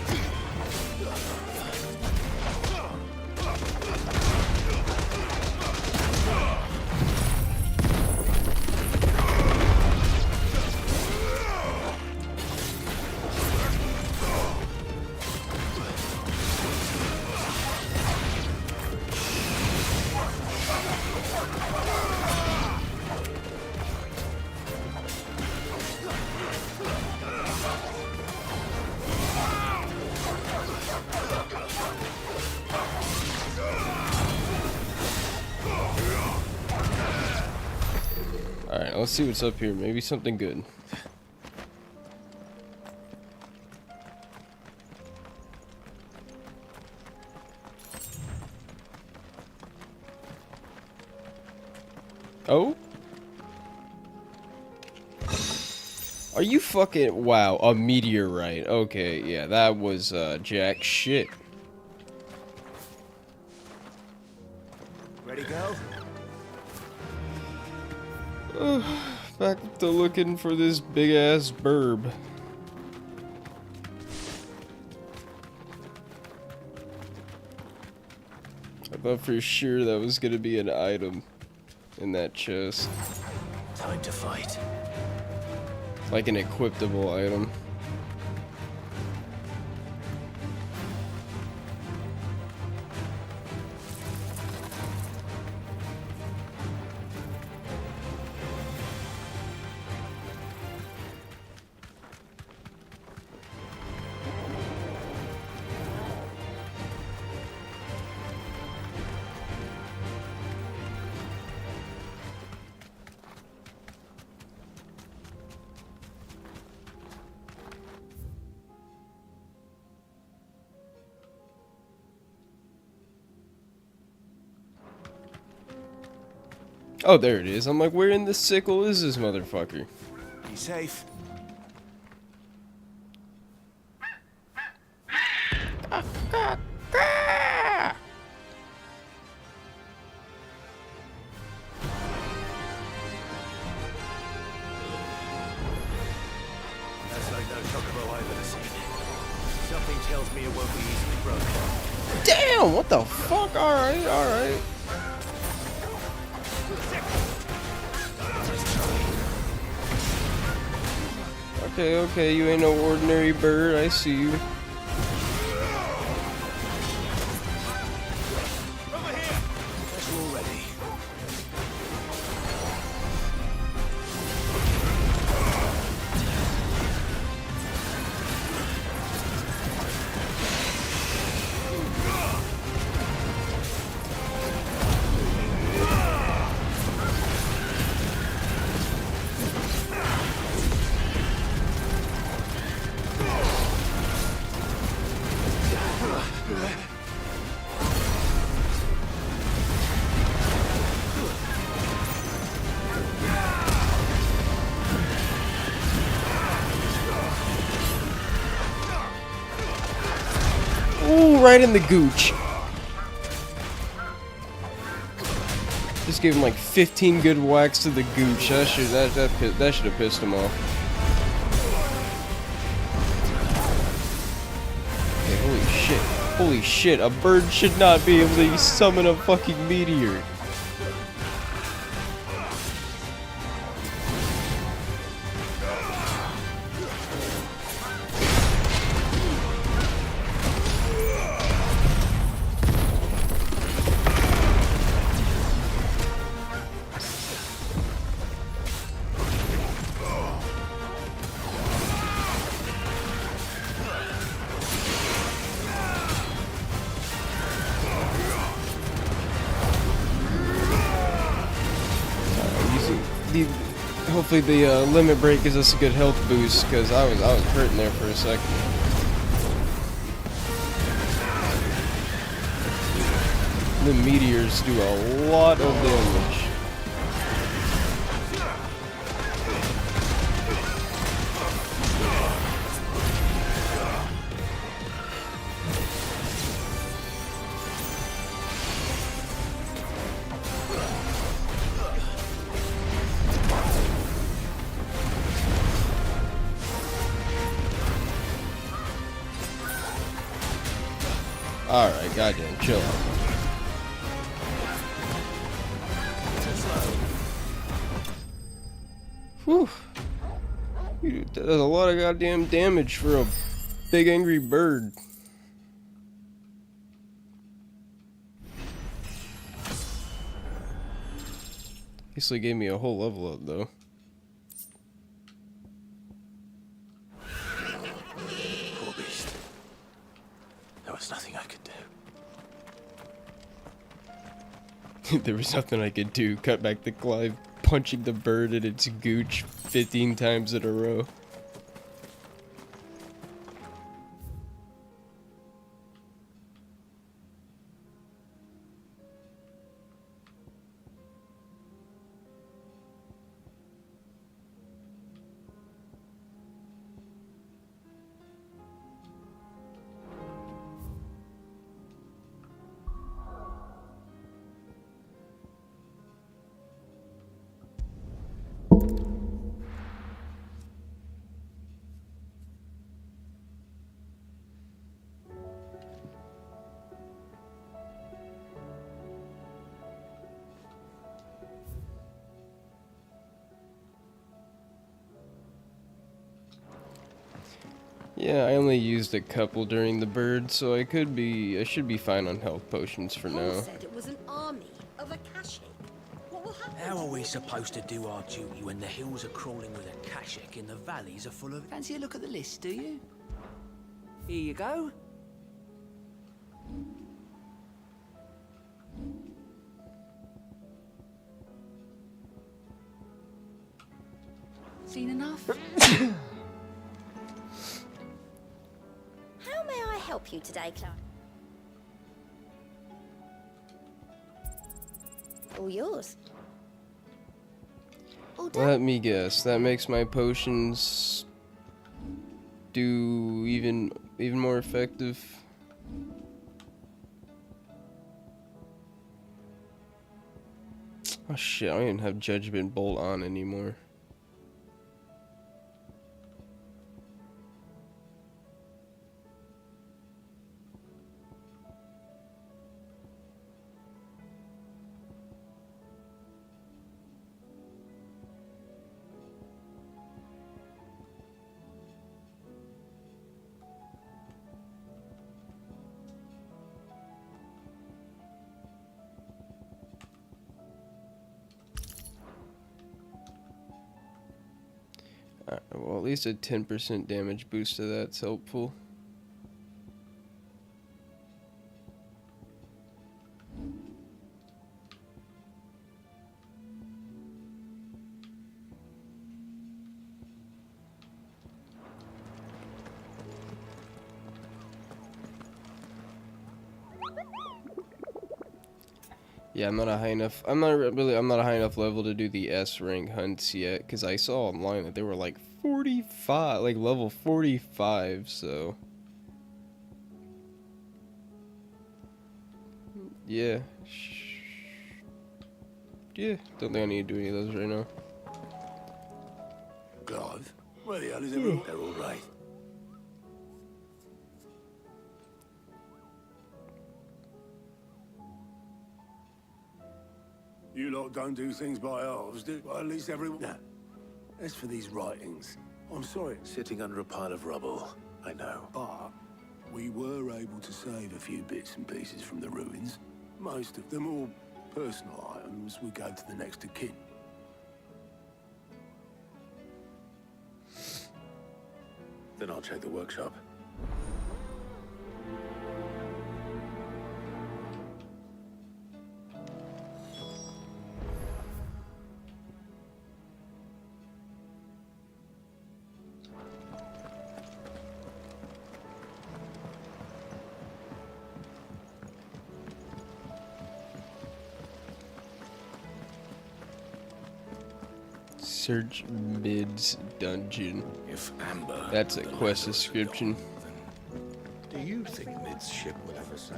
Alright, let's see what's up here. Maybe something good. Oh? Are you fucking... Wow, a meteorite. Okay, yeah, that was, jack shit. Ready, girl? Back to looking for this big ass burb. I thought for sure that was gonna be an item in that chest. Time to fight. Like an equipable item. Oh, there it is. I'm like, where in the sickle is this motherfucker? Be safe. That's like no chocobo I've ever seen. Something tells me it won't be easily broken. Damn, what the fuck? Alright, alright. Okay, okay, you ain't no ordinary bird, I see you. That's all ready. Ooh, right in the gooch. Just gave him like 15 good whacks to the gooch. That should have pissed him off. Okay, holy shit. Holy shit, a bird should not be able to summon a fucking meteor. Hopefully the limit break gives us a good health boost, because I was hurting there for a second. The meteors do a lot of damage. Alright, goddamn, chill out. Whew. That does a lot of goddamn damage for a big angry bird. Basically gave me a whole level up though. Poor beast. There was nothing I could do. There was nothing I could do. Cut back the Clive punching the bird in its gooch 15 times in a row. Yeah, I only used a couple during the bird, so I should be fine on health potions for Paul now. said it was an army of Akashic. What will happen? How are we supposed to do our duty when the hills are crawling with Akashic and the valleys are full of... Fancy a look at the list, do you? Here you go. Seen enough? How may I help you today, Clark? All yours. All done. Let me guess. That makes my potions do even more effective. Oh shit! I don't even have Judgment Bolt on anymore. Well, at least a 10% damage boost to that's helpful. Yeah, I'm not a high enough level to do the S rank hunts yet, because I saw online that they were like 45, like level 45, so yeah. Yeah, don't think I need to do any of those right now. Clive, where the hell is everyone? They're all right. You lot don't do things by halves, do? Well, at least everyone... No. As for these writings, I'm sorry. Sitting under a pile of rubble, I know. But we were able to save a few bits and pieces from the ruins. Most of them, all personal items, we go to the next of kin. Then I'll check the workshop. Search Mid's dungeon. If Amber... That's a quest description. Do you think Mid's ship will ever sail?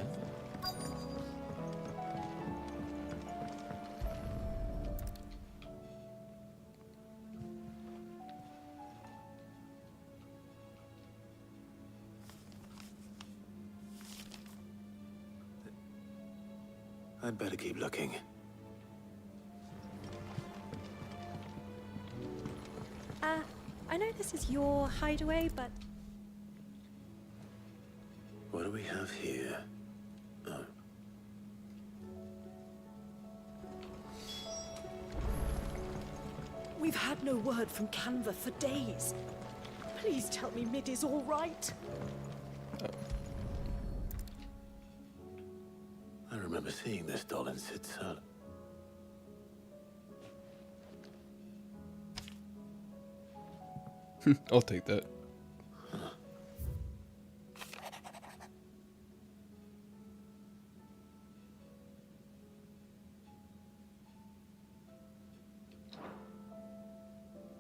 I'd better keep looking. I know this is your hideaway, but... What do we have here? Oh. We've had no word from Canva for days. Please tell me Mid is all right. I remember seeing this doll in Sid's cell. I'll take that.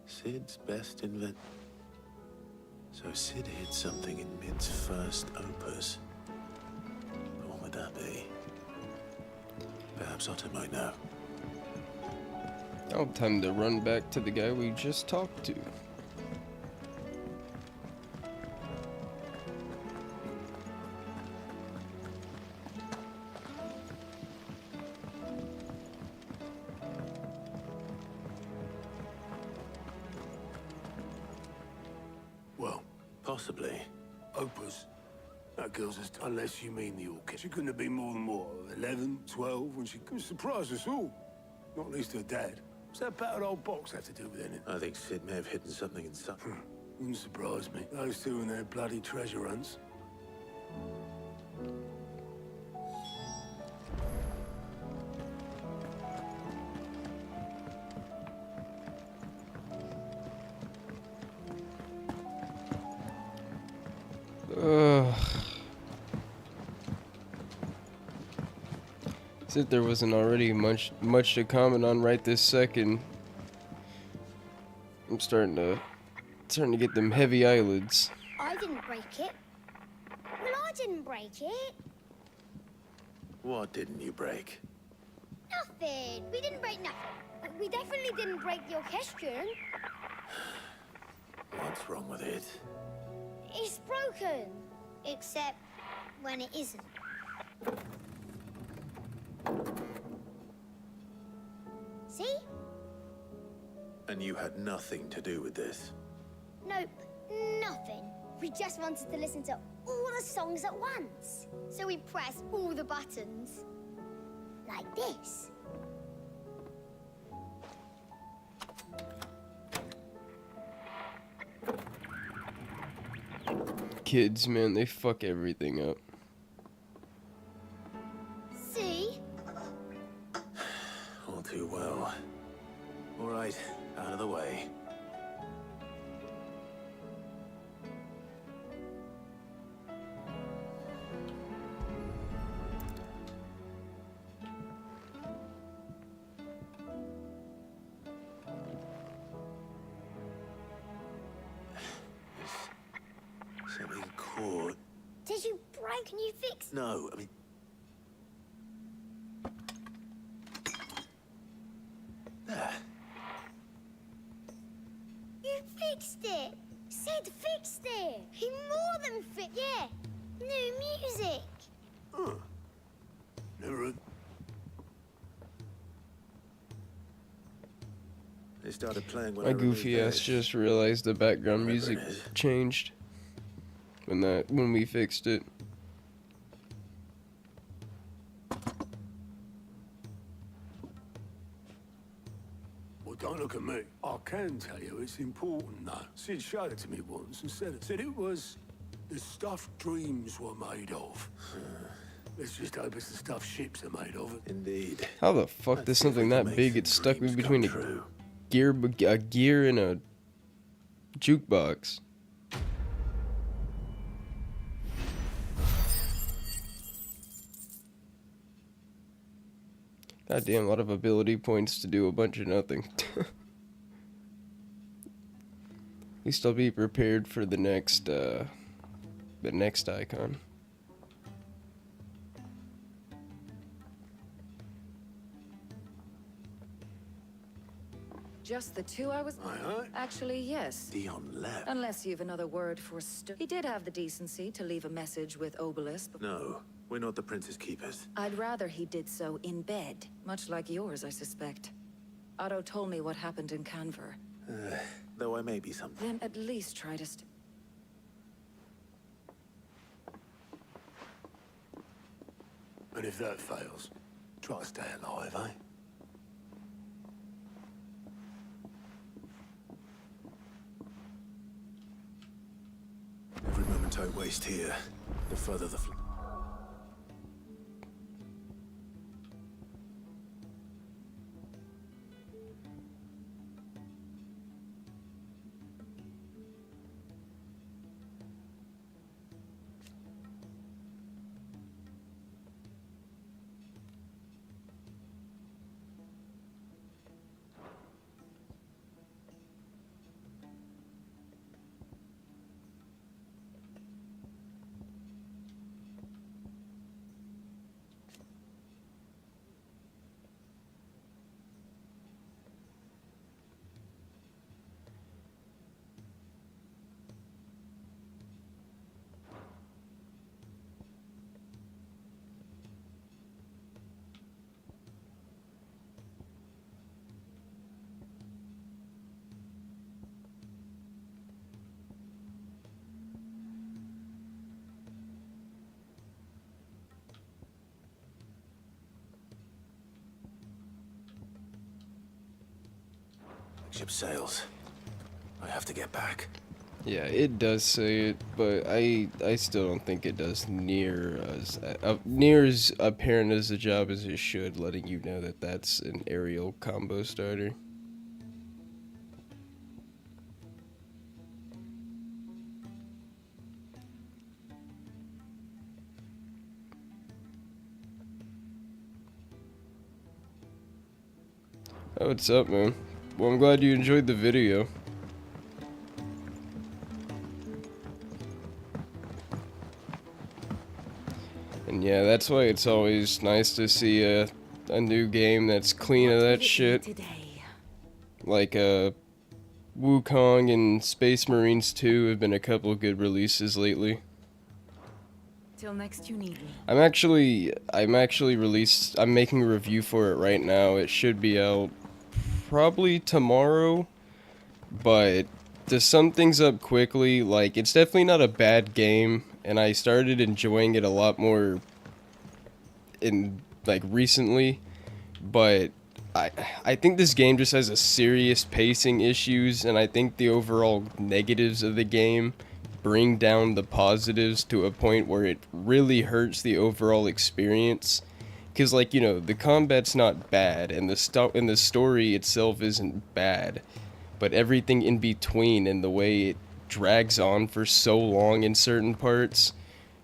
Sid's best invent. So Sid hid something in Mid's first opus. But what would that be? Perhaps Otto might know. Now time to run back to the guy we just talked to. Possibly. Opus. That girl's just... Unless you mean the orchid. She couldn't have been more than, what, 11, 12, when she surprised us all. Not least her dad. What's that battered old box have to do with anything? I think Sid may have hidden something inside. Wouldn't surprise me. Those two and their bloody treasure hunts. As if there wasn't already much to comment on right this second. I'm starting to get them heavy eyelids. I didn't break it. Well, I didn't break it. What didn't you break? Nothing. We didn't break nothing. We definitely didn't break the orchestrion. What's wrong with it? It's broken. Except when it isn't. See? And you had nothing to do with this? Nope, nothing. We just wanted to listen to all the songs at once. So we pressed all the buttons. Like this. Kids, man, they fuck everything up. See? All too well. All right, out of the way. Something caught. Did you break and you fixed? No, I mean... There. You fixed it. Sid fixed it. He more than fixed. Yeah. New music. Never... They started playing when My I goofy removed ass this. just realized the background Whatever music it is. changed when we fixed it. Well, don't look at me. I can tell you it's important, though. Sid showed it to me once and said it was the stuff dreams were made of. Let's just hope it's the stuff ships are made of. Indeed. How the fuck does something that big get stuck in between a gear and a jukebox? Goddamn, a lot of ability points to do a bunch of nothing. At least I'll be prepared for the next icon. Just the 2 hours? Actually, yes. Dion left. Unless you've another word for He did have the decency to leave a message with Obelisk. No, we're not the Prince's keepers. I'd rather he did so in bed, much like yours, I suspect. Otto told me what happened in Canver. Though I may be something. Then at least try to And if that fails, try to stay alive, eh? Every moment I waste here, the further the... Ship sails. I have to get back. Yeah, it does say it, but I still don't think it does near as apparent as the job as it should, letting you know that that's an aerial combo starter. Oh, what's up, man? Well, I'm glad you enjoyed the video. And yeah, that's why it's always nice to see a new game that's clean of that shit. Like Wukong and Space Marines 2 have been a couple of good releases lately. Till next you need me. I'm making a review for it right now. It should be out probably tomorrow, but to sum things up quickly, like, it's definitely not a bad game, and I started enjoying it a lot more recently, but I think this game just has a serious pacing issues, and I think the overall negatives of the game bring down the positives to a point where it really hurts the overall experience. Because, like, you know, the combat's not bad, and the story itself isn't bad, but everything in between and the way it drags on for so long in certain parts,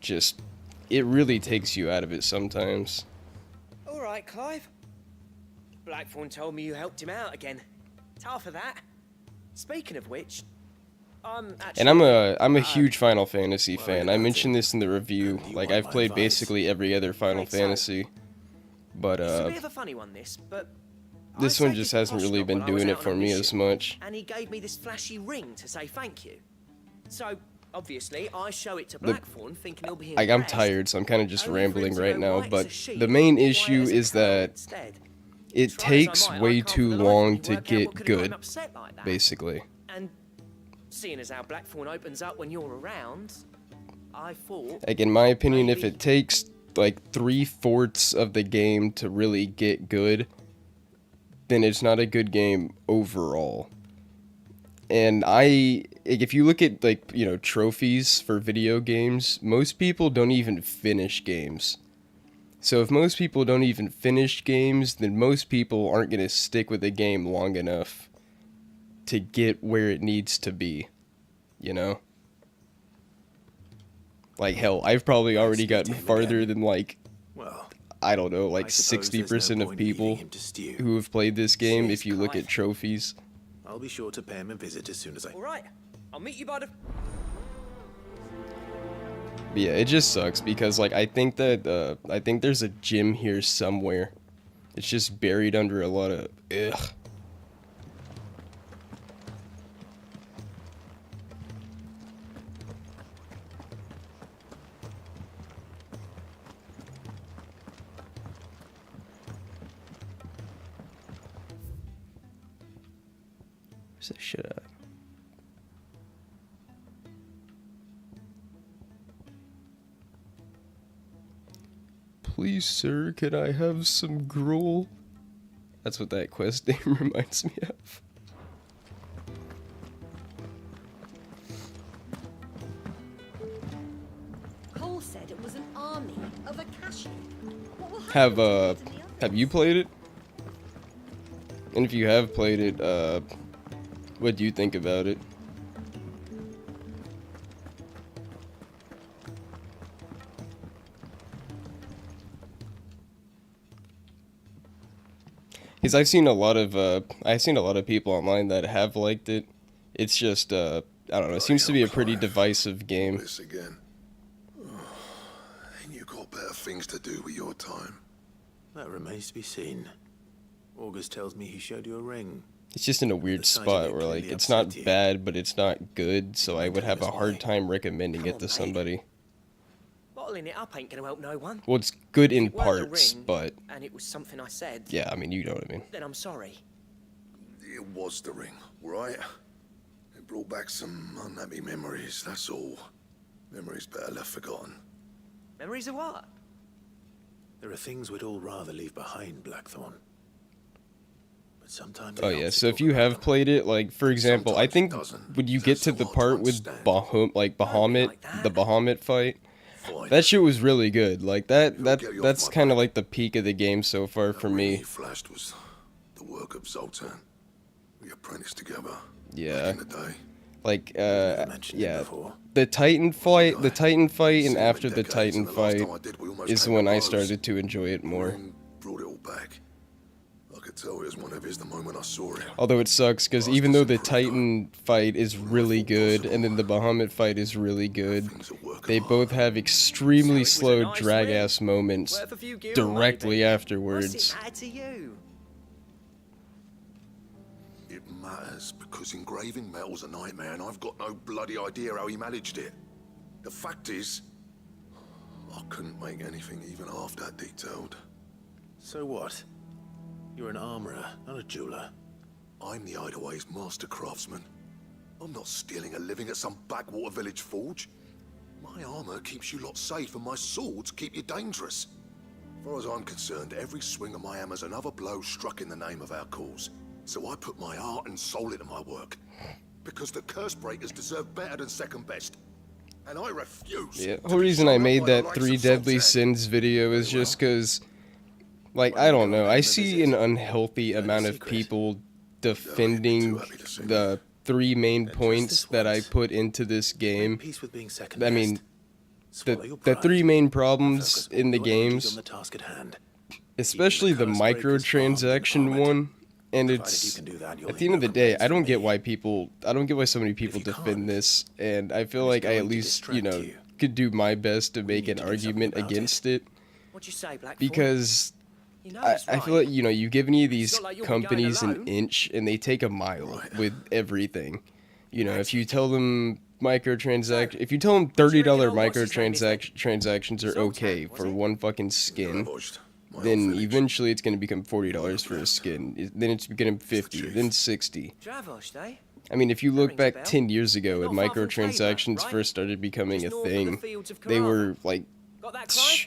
it really takes you out of it sometimes. All right, Clive. Blackthorn told me you helped him out again. It's half of that. Speaking of which, I'm a huge Final Fantasy fan. I mentioned this in the review. Like, I've played basically every other Final Fantasy. But, it's a bit of a funny one, but this one just hasn't really been doing it for me as much. And he gave me this flashy ring to say thank you. So, obviously, I show it to Blackthorn, thinking he'll be impressed. Like, I'm tired, so I'm kind of just rambling right now, but the main issue is that it takes way too long to get good, basically. And seeing as how Blackthorn opens up when you're around, I thought... Like, in my opinion, if it takes like 3/4 of the game to really get good, then it's not a good game overall. And if you look at, like, you know, trophies for video games, most people don't even finish games. So if most people don't even finish games, then most people aren't going to stick with a game long enough to get where it needs to be, you know? Like, hell, I've probably already gotten farther than, like, I don't know, like 60% of people who have played this game if you look at trophies. I'll be sure to pay him a visit as soon as I... All right, I'll meet you by the... But yeah, it just sucks because, like, I think there's a gym here somewhere. It's just buried under a lot of ugh. Where's that shit at? Please, sir, can I have some gruel? That's what that quest name reminds me of. Cole said it was an army of Akashi. What will happen Have you played it? And if you have played it, what do you think about it? Because I've seen a lot of people online that have liked it. It's just I don't know. It seems to be a pretty divisive game. This again. Ain't you got better things to do with your time? That remains to be seen. August tells me he showed you a ring. It's just in a weird spot where, like, it's not bad, but it's not good, so I would have a hard time recommending it to somebody. Bottling it up ain't gonna help no one. Well, it's good in If it weren't a parts, ring, but and it was something I said. yeah, I mean, you know what I mean. Then I'm sorry. It was the ring, right? It brought back some unhappy memories, that's all. Memories better left forgotten. Memories of what? There are things we'd all rather leave behind, Blackthorn. but sometimes Oh yeah, so if you have played it, like for example, I think when you get to the part with Bahamut, the Bahamut fight, that shit was really good. Like that's kind of like the peak of the game so far for me. Flashed was the work of Zoltan. We apprenticed together. Yeah. Back in the day. Like yeah, the Titan fight, and after the Titan fight is when I started to enjoy it more. Brought it all back. I could tell it was one of his the moment I saw it. Although it sucks because even though the Titan fight is really good and then the Bahamut fight is really good, they both have extremely slow drag-ass moments directly afterwards. It matters because engraving metal's a nightmare and I've got no bloody idea how he managed it. The fact is, I couldn't make anything even half that detailed. So what? You're an armorer, not a jeweler. I'm the Hideaway's master craftsman. I'm not stealing a living at some backwater village forge. My armor keeps you lot safe and my swords keep you dangerous. As far as I'm concerned, every swing of my hammer's another blow struck in the name of our cause. So I put my heart and soul into my work. Because the curse breakers deserve better than second best. And I refuse. Yeah, the whole reason I made that 3 Deadly Sins video is just because, like, I don't know, I see an unhealthy amount of people defending the 3 main points that I put into this game. I mean, the 3 main problems in the games, especially the microtransaction one, and it's, at the end of the day, I don't get why so many people defend this, and I feel like I at least, you know, could do my best to make an argument against it, because I feel like, you know, you give any of these companies an inch and they take a mile with everything. You know, if you tell them if you tell them $30 microtransactions are okay for one fucking skin, then eventually it's going to become $40 for a skin. Then it's becoming 50, then 60. I mean, if you look back 10 years ago when microtransactions first started becoming a thing, they were like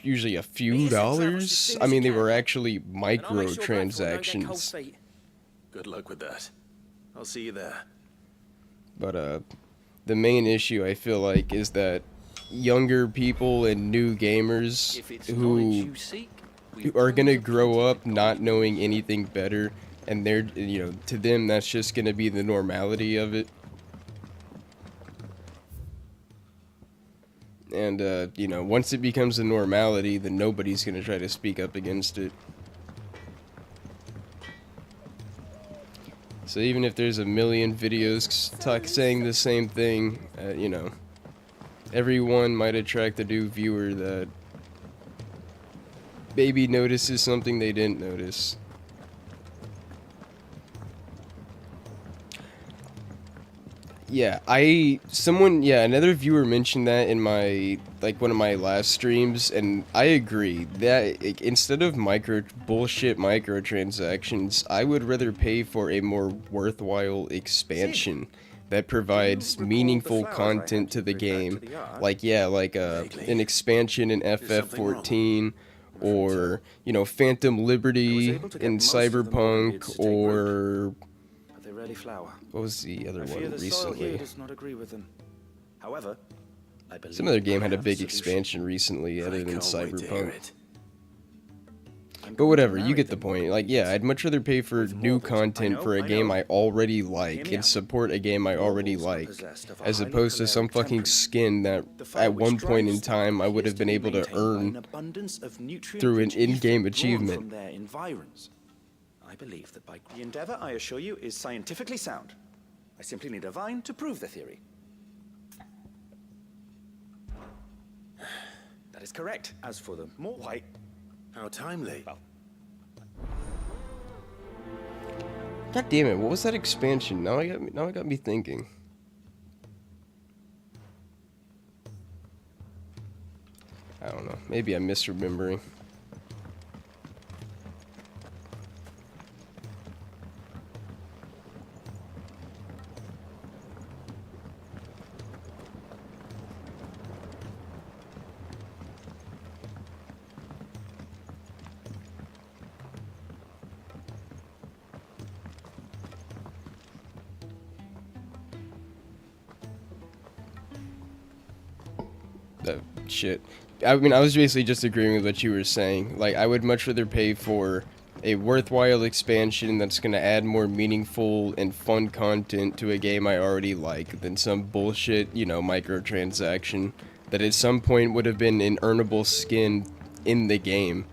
usually a few dollars. I mean, they were actually microtransactions. Good luck with that. I'll see you there. But the main issue I feel like is that younger people and new gamers who are gonna grow up not knowing anything better, and they're, you know, to them that's just gonna be the normality of it. And you know, once it becomes the normality, then nobody's gonna try to speak up against it. So even if there's a million videos saying the same thing, you know, everyone might attract a new viewer that maybe notices something they didn't notice. Yeah, another viewer mentioned that in my, like, one of my last streams, and I agree that instead of bullshit microtransactions, I would rather pay for a more worthwhile expansion that provides meaningful content to the game. Like, yeah, like an expansion in FF14, or, you know, Phantom Liberty in Cyberpunk, or Flower. What was the other one recently? Does not agree with them. However, I believe some other game had a big expansion recently other than Cyberpunk. But whatever, you get the point. Like, yeah, I'd much rather pay for new content for a game I already like and support a game I already like, as opposed to some fucking skin that at one point in time I would have been able to earn through an in-game achievement. I believe that by the endeavor, I assure you, is scientifically sound. I simply need a vine to prove the theory. That is correct. As for the more white, how timely. Well, God damn it! What was that expansion? Now it got me thinking. I don't know. Maybe I'm misremembering. shit. I mean, I was basically just agreeing with what you were saying. Like, I would much rather pay for a worthwhile expansion that's going to add more meaningful and fun content to a game I already like than some bullshit, you know, microtransaction that at some point would have been an earnable skin in the game.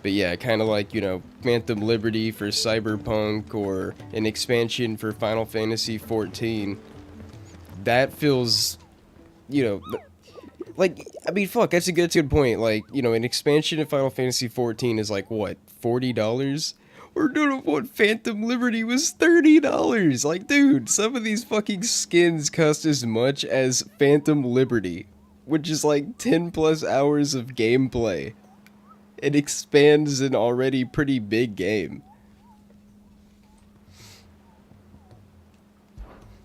But yeah, kind of like, you know, Phantom Liberty for Cyberpunk or an expansion for Final Fantasy XIV. That feels, you know, like, I mean, fuck, that's a good point. Like, you know, an expansion of Final Fantasy XIV is like, what, $40? Or dude, what, Phantom Liberty was $30? Like, dude, some of these fucking skins cost as much as Phantom Liberty, which is like 10 plus hours of gameplay. It expands an already pretty big game.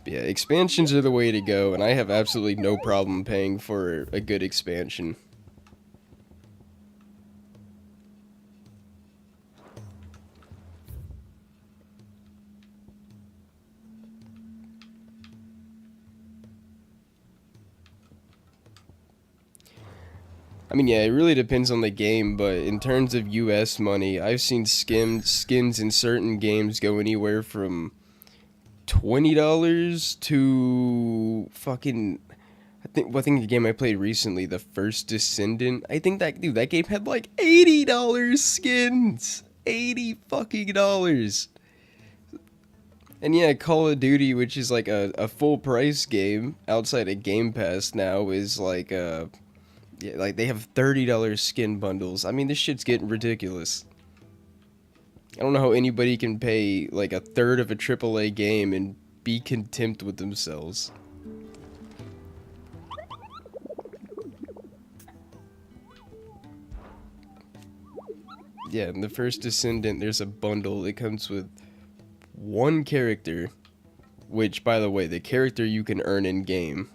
Yeah, expansions are the way to go, and I have absolutely no problem paying for a good expansion. I mean, yeah, it really depends on the game, but in terms of US money, I've seen skins in certain games go anywhere from $20 to fucking, I think the game I played recently, The First Descendant, I think that game had like $80 skins. $80 fucking dollars. And yeah, Call of Duty, which is like a full price game outside of Game Pass now, is like yeah, like they have $30 skin bundles. I mean, this shit's getting ridiculous. I don't know how anybody can pay like a third of a AAA game and be content with themselves. Yeah, in The First Descendant, there's a bundle. It comes with one character, which, by the way, the character you can earn in game.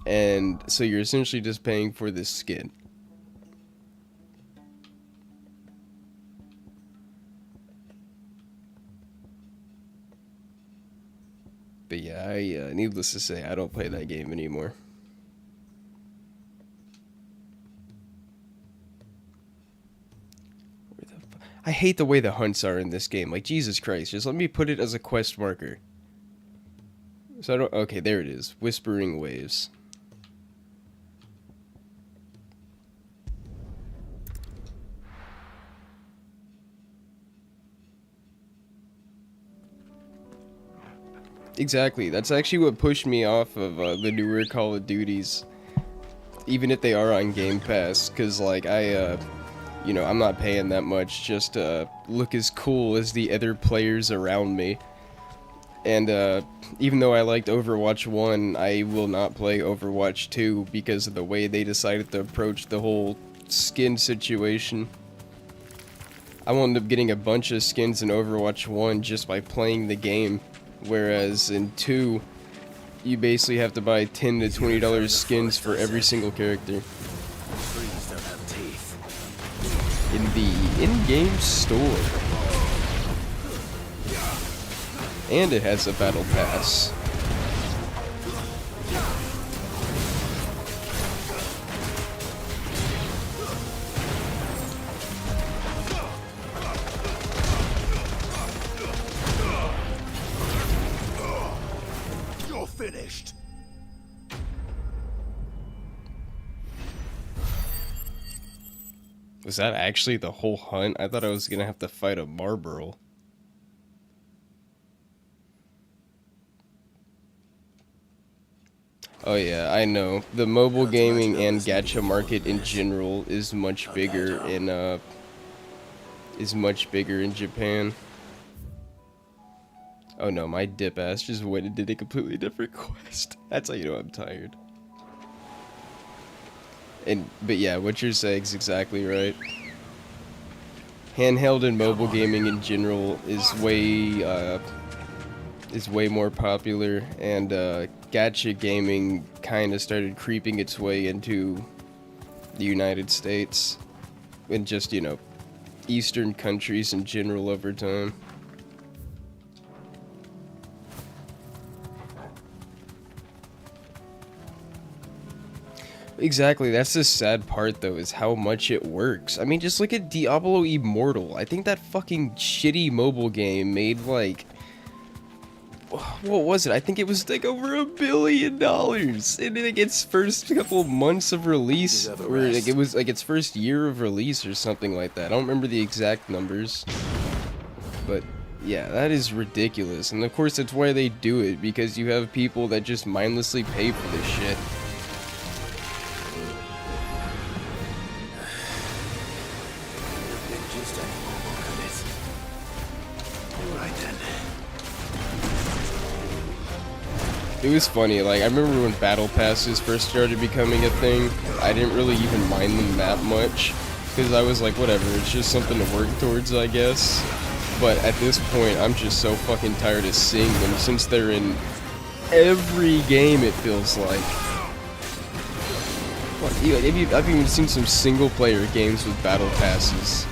And so you're essentially just paying for this skin. But yeah, needless to say, I don't play that game anymore. I hate the way the hunts are in this game. Like, Jesus Christ, just let me put it as a quest marker. So I don't... Okay, there it is. Whispering Waves. Exactly. That's actually what pushed me off of the newer Call of Duties, even if they are on Game Pass, because like you know, I'm not paying that much just to look as cool as the other players around me. And even though I liked Overwatch 1, I will not play Overwatch 2 because of the way they decided to approach the whole skin situation. I wound up getting a bunch of skins in Overwatch 1 just by playing the game. Whereas in 2, you basically have to buy $10 to $20 skins for every single character. Trees don't have teeth. In the in-game store. And it has a battle pass. Finished. Was that actually the whole hunt? I thought I was gonna have to fight a Marlboro. Oh yeah, I know. The mobile gaming and gacha market in general is much bigger in Japan. Oh no, my dip ass just went and did a completely different quest. That's how you know I'm tired. But yeah, what you're saying is exactly right. Handheld and mobile gaming in general is way more popular, and gacha gaming kind of started creeping its way into the United States and just, you know, Eastern countries in general over time. Exactly, that's the sad part though, is how much it works. I mean, just look at Diablo Immortal. I think that fucking shitty mobile game made like, what was it? I think it was like over $1 billion in like its first couple months of release, or like it was like its first year of release or something like that. I don't remember the exact numbers, but yeah, that is ridiculous. And of course that's why they do it, because you have people that just mindlessly pay for this shit. It was funny, like, I remember when battle passes first started becoming a thing, I didn't really even mind them that much, because I was like, whatever, it's just something to work towards, I guess. But at this point, I'm just so fucking tired of seeing them, since they're in every game, it feels like. I've even seen some single-player games with battle passes.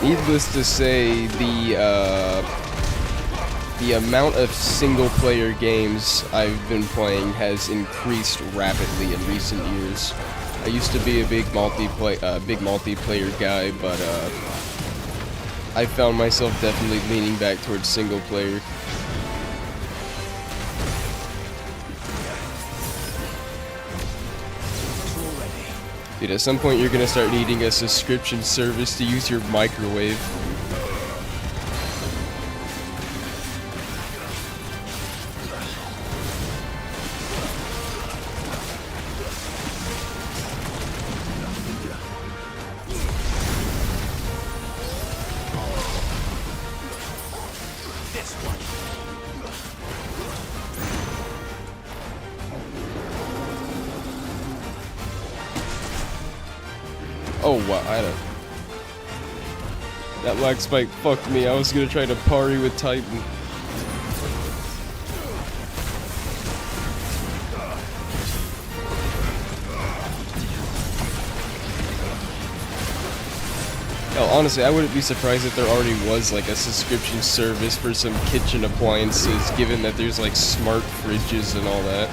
Needless to say, the amount of single-player games I've been playing has increased rapidly in recent years. I used to be a big multiplayer guy, but I found myself definitely leaning back towards single-player. Dude, at some point you're gonna start needing a subscription service to use your microwave. Oh wow, that lag spike fucked me. I was gonna try to parry with Titan. Hell, honestly, I wouldn't be surprised if there already was like a subscription service for some kitchen appliances, given that there's like smart fridges and all that.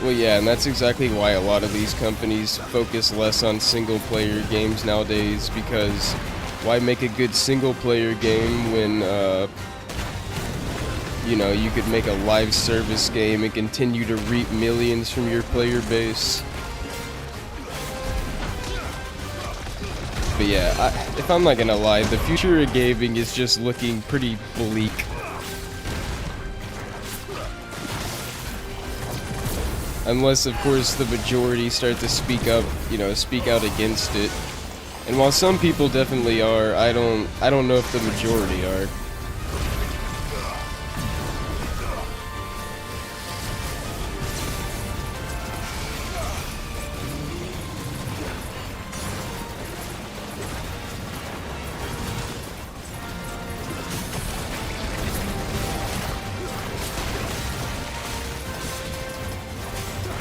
Well, yeah, and that's exactly why a lot of these companies focus less on single-player games nowadays, because why make a good single-player game when, you know, you could make a live service game and continue to reap millions from your player base. But yeah, if I'm not gonna lie, the future of gaming is just looking pretty bleak. Unless, of course, the majority start to speak up, you know, speak out against it. And while some people definitely are, I don't know if the majority are.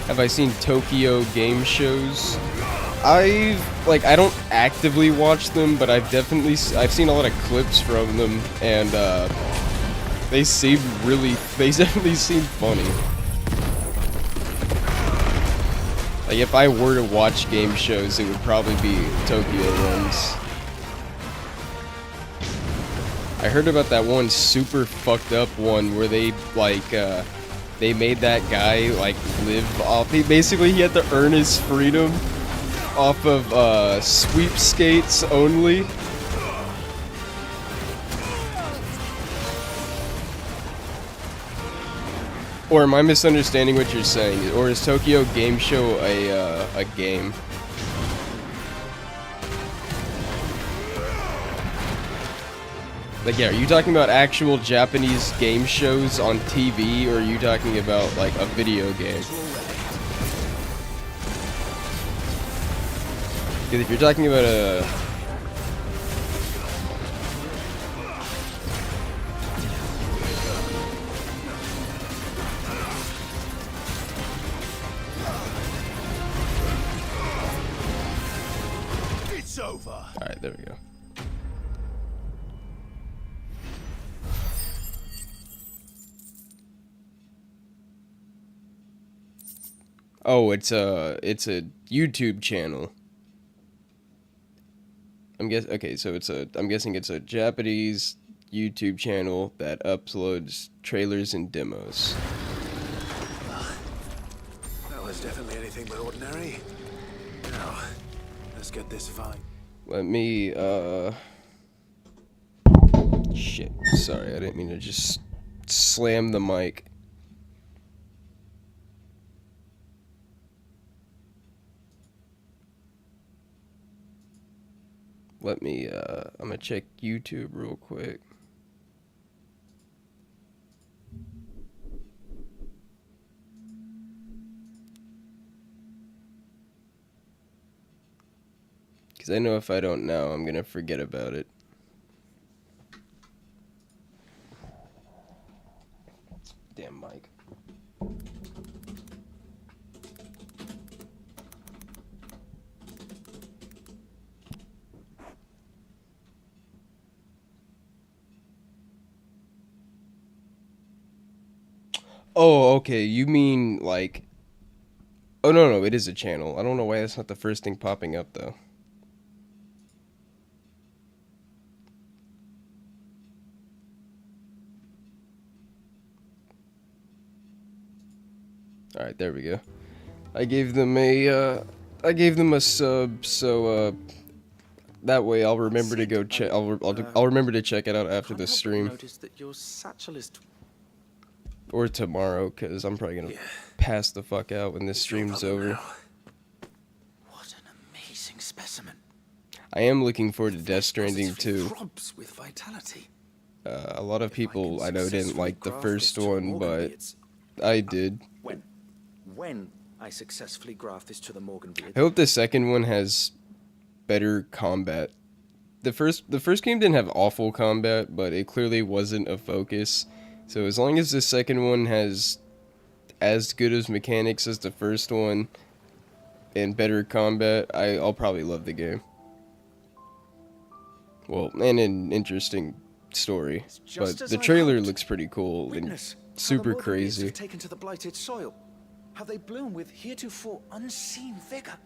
Have I seen Tokyo game shows? I don't actively watch them, but I've seen a lot of clips from them, and they definitely seem funny. Like, if I were to watch game shows, it would probably be Tokyo ones. I heard about that one super fucked up one where they they made that guy like live off. He had to earn his freedom off of sweepskates only. Or am I misunderstanding what you're saying? Or is Tokyo Game Show a game? Like, yeah, are you talking about actual Japanese game shows on TV, or are you talking about, like, a video game? Because if you're talking about a... It's over. Alright, there we go. Oh, it's a YouTube channel. I'm guessing it's a Japanese YouTube channel that uploads trailers and demos. That was definitely anything but ordinary. Now, let's get this fine. Let me, shit. Sorry, I didn't mean to just slam the mic. Let me, I'm gonna check YouTube real quick. Because I know if I don't know, I'm gonna forget about it. Damn mic. Oh, okay, you mean, like... Oh, no, it is a channel. I don't know why that's not the first thing popping up, though. Alright, there we go. I gave them a sub, so, that way I'll remember to go check, I'll remember to check it out after the stream. Noticed that your satchel is Or tomorrow, because I'm probably gonna pass the fuck out when this stream's over. What an amazing specimen. I am looking forward to Death Stranding too. Throbs with vitality. A lot of people I know didn't like the first one, but I did. When I successfully graft this to the Morgan beard. I hope the second one has better combat. The first game didn't have awful combat, but it clearly wasn't a focus. So as long as the second one has as good as mechanics as the first one and better combat, I'll probably love the game. Well, and an interesting story. But the trailer looks pretty cool and super crazy. Have taken to the blighted soil. How they bloom with heretofore unseen vigor.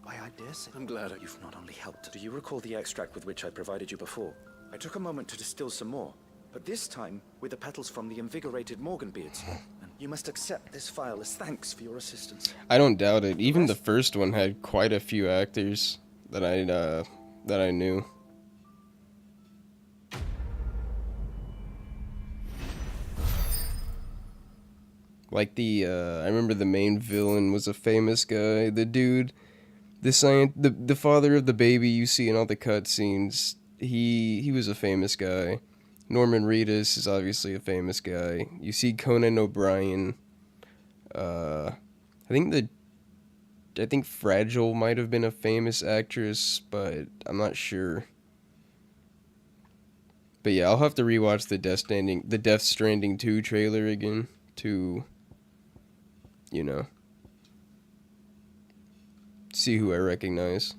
Why, I dare say. I'm glad you've not only helped. Do you recall the extract with which I provided you before? I took a moment to distill some more, but this time with the petals from the invigorated Morganbeards. And you must accept this file as thanks for your assistance. I don't doubt it. Even the first one had quite a few actors that I knew. Like I remember the main villain was a famous guy. The dude, the father of the baby you see in all the cutscenes. He was a famous guy. Norman Reedus is obviously a famous guy. You see Conan O'Brien. I think Fragile might have been a famous actress, but I'm not sure. But yeah, I'll have to rewatch the Death Stranding 2 trailer again to, you know, see who I recognize.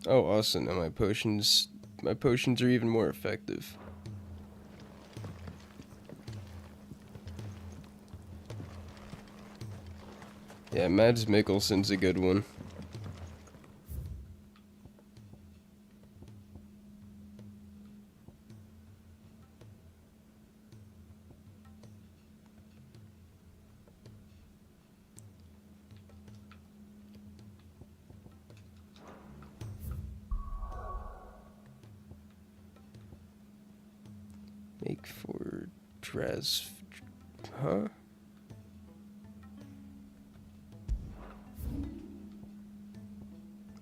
Oh, awesome. Now my potions are even more effective. Yeah, Mads Mikkelsen's a good one. Look for Draz... Huh?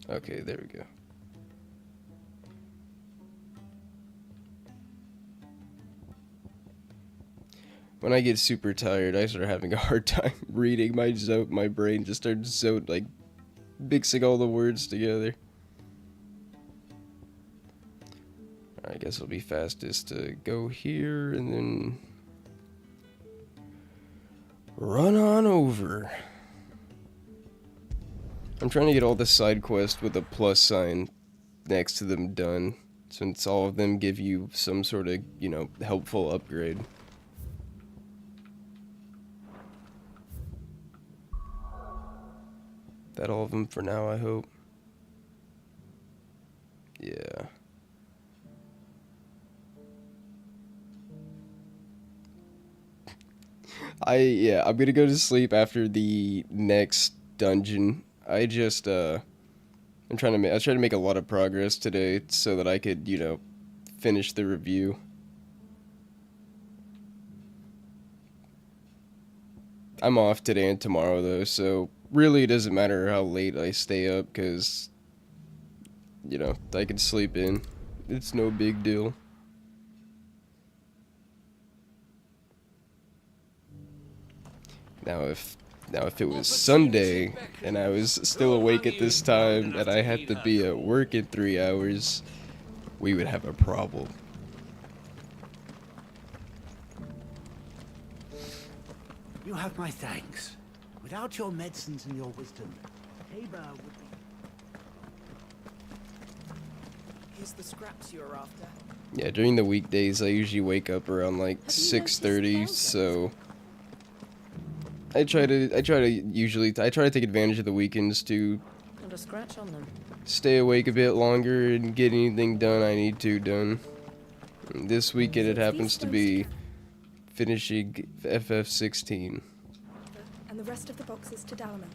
Okay, there we go. When I get super tired, I start having a hard time reading. My brain just starts like mixing all the words together. I guess it'll be fastest to go here and then run on over. I'm trying to get all the side quests with a plus sign next to them done, since all of them give you some sort of, you know, helpful upgrade. That all of them for now, I hope. Yeah. I'm gonna go to sleep after the next dungeon. I tried to make a lot of progress today so that I could, you know, finish the review. I'm off today and tomorrow though, so really it doesn't matter how late I stay up, because, you know, I can sleep in. It's no big deal. Now if it was Sunday and I was still awake at this time and I had to be at work in 3 hours, we would have a problem. You have my thanks. Without your medicines and your wisdom, Tabor would be... Here's the scraps you're after. Yeah, during the weekdays I usually wake up around like 6:30, so I try to take advantage of the weekends to Not a scratch on them. stay awake a bit longer and get anything done I need to done. And this weekend it happens to be finishing FF16. And the rest of the boxes to Dalaman.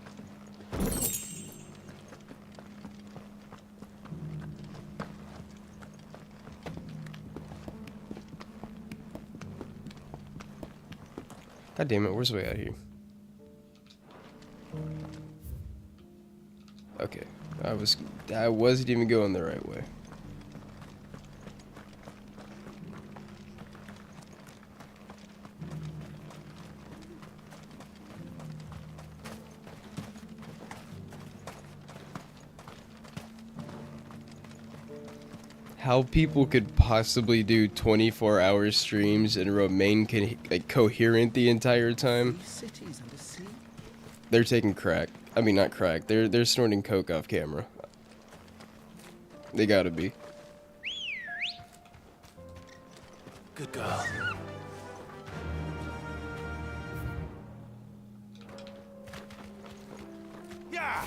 God damn it, where's the way out here? Okay, I wasn't even going the right way. How people could possibly do 24-hour streams and remain coherent the entire time? They're taking crack. I mean, not crack. They're snorting coke off camera. They gotta be. Good girl. Yeah.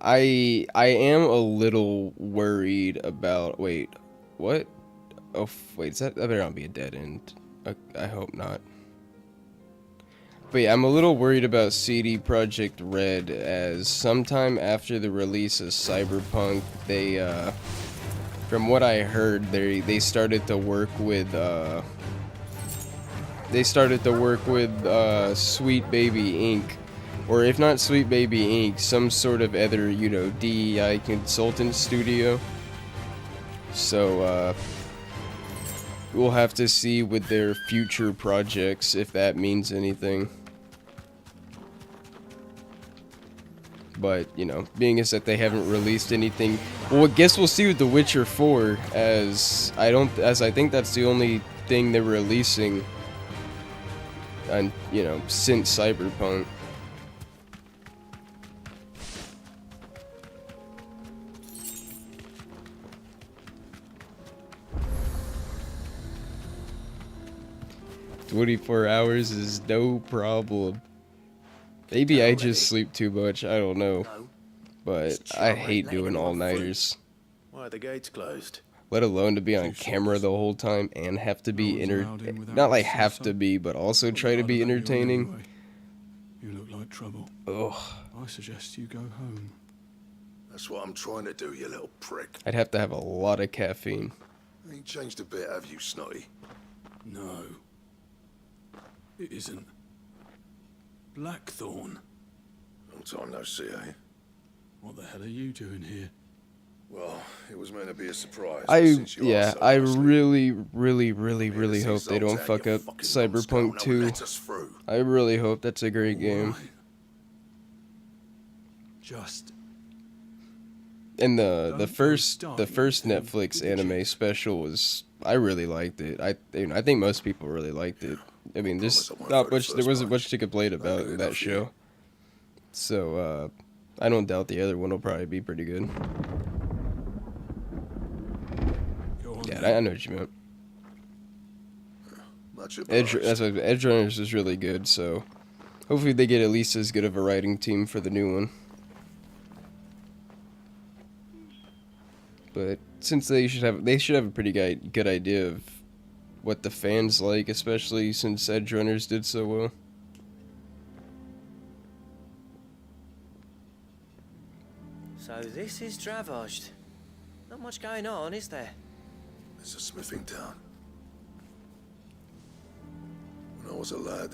I am a little worried about... Wait, what? Oh, wait, that better not be a dead end. I hope not. But yeah, I'm a little worried about CD Projekt Red, as sometime after the release of Cyberpunk, they, from what I heard, they started to work with, Sweet Baby Inc., or if not Sweet Baby Inc., some sort of other, you know, DEI consultant studio. So, we'll have to see with their future projects if that means anything. But, you know, being as that they haven't released anything, well, I guess we'll see with The Witcher 4, as I think that's the only thing they're releasing, and, you know, since Cyberpunk. "24 hours is no problem." Maybe I just sleep too much, I don't know. But I hate doing all-nighters. Why are the gates closed? Let alone to be on camera the whole time and have to be not like have to be, but also try to be entertaining. You look like trouble. Ugh. I suggest you go home. That's what I'm trying to do, you little prick. I'd have to have a lot of caffeine. Ain't changed a bit, have you, Snotty? No. It isn't. Blackthorn. Long time no see, eh? What the hell are you doing here? Well, it was meant to be a surprise. Yeah, I really hope they don't fuck up Cyberpunk 2. I really hope that's a great game. Just. And the first Netflix anime special was, I really liked it. I think most people really liked it. I mean, there wasn't much to complain about in that show. So I don't doubt the other one will probably be pretty good. Yeah, I know what you meant. Edge Runners is really good, so hopefully they get at least as good of a writing team for the new one. But since they should have a pretty good idea of what the fans like, especially since Edge Runners did so well. So this is Dravaged. Not much going on, is there? It's a smithing town. When I was a lad,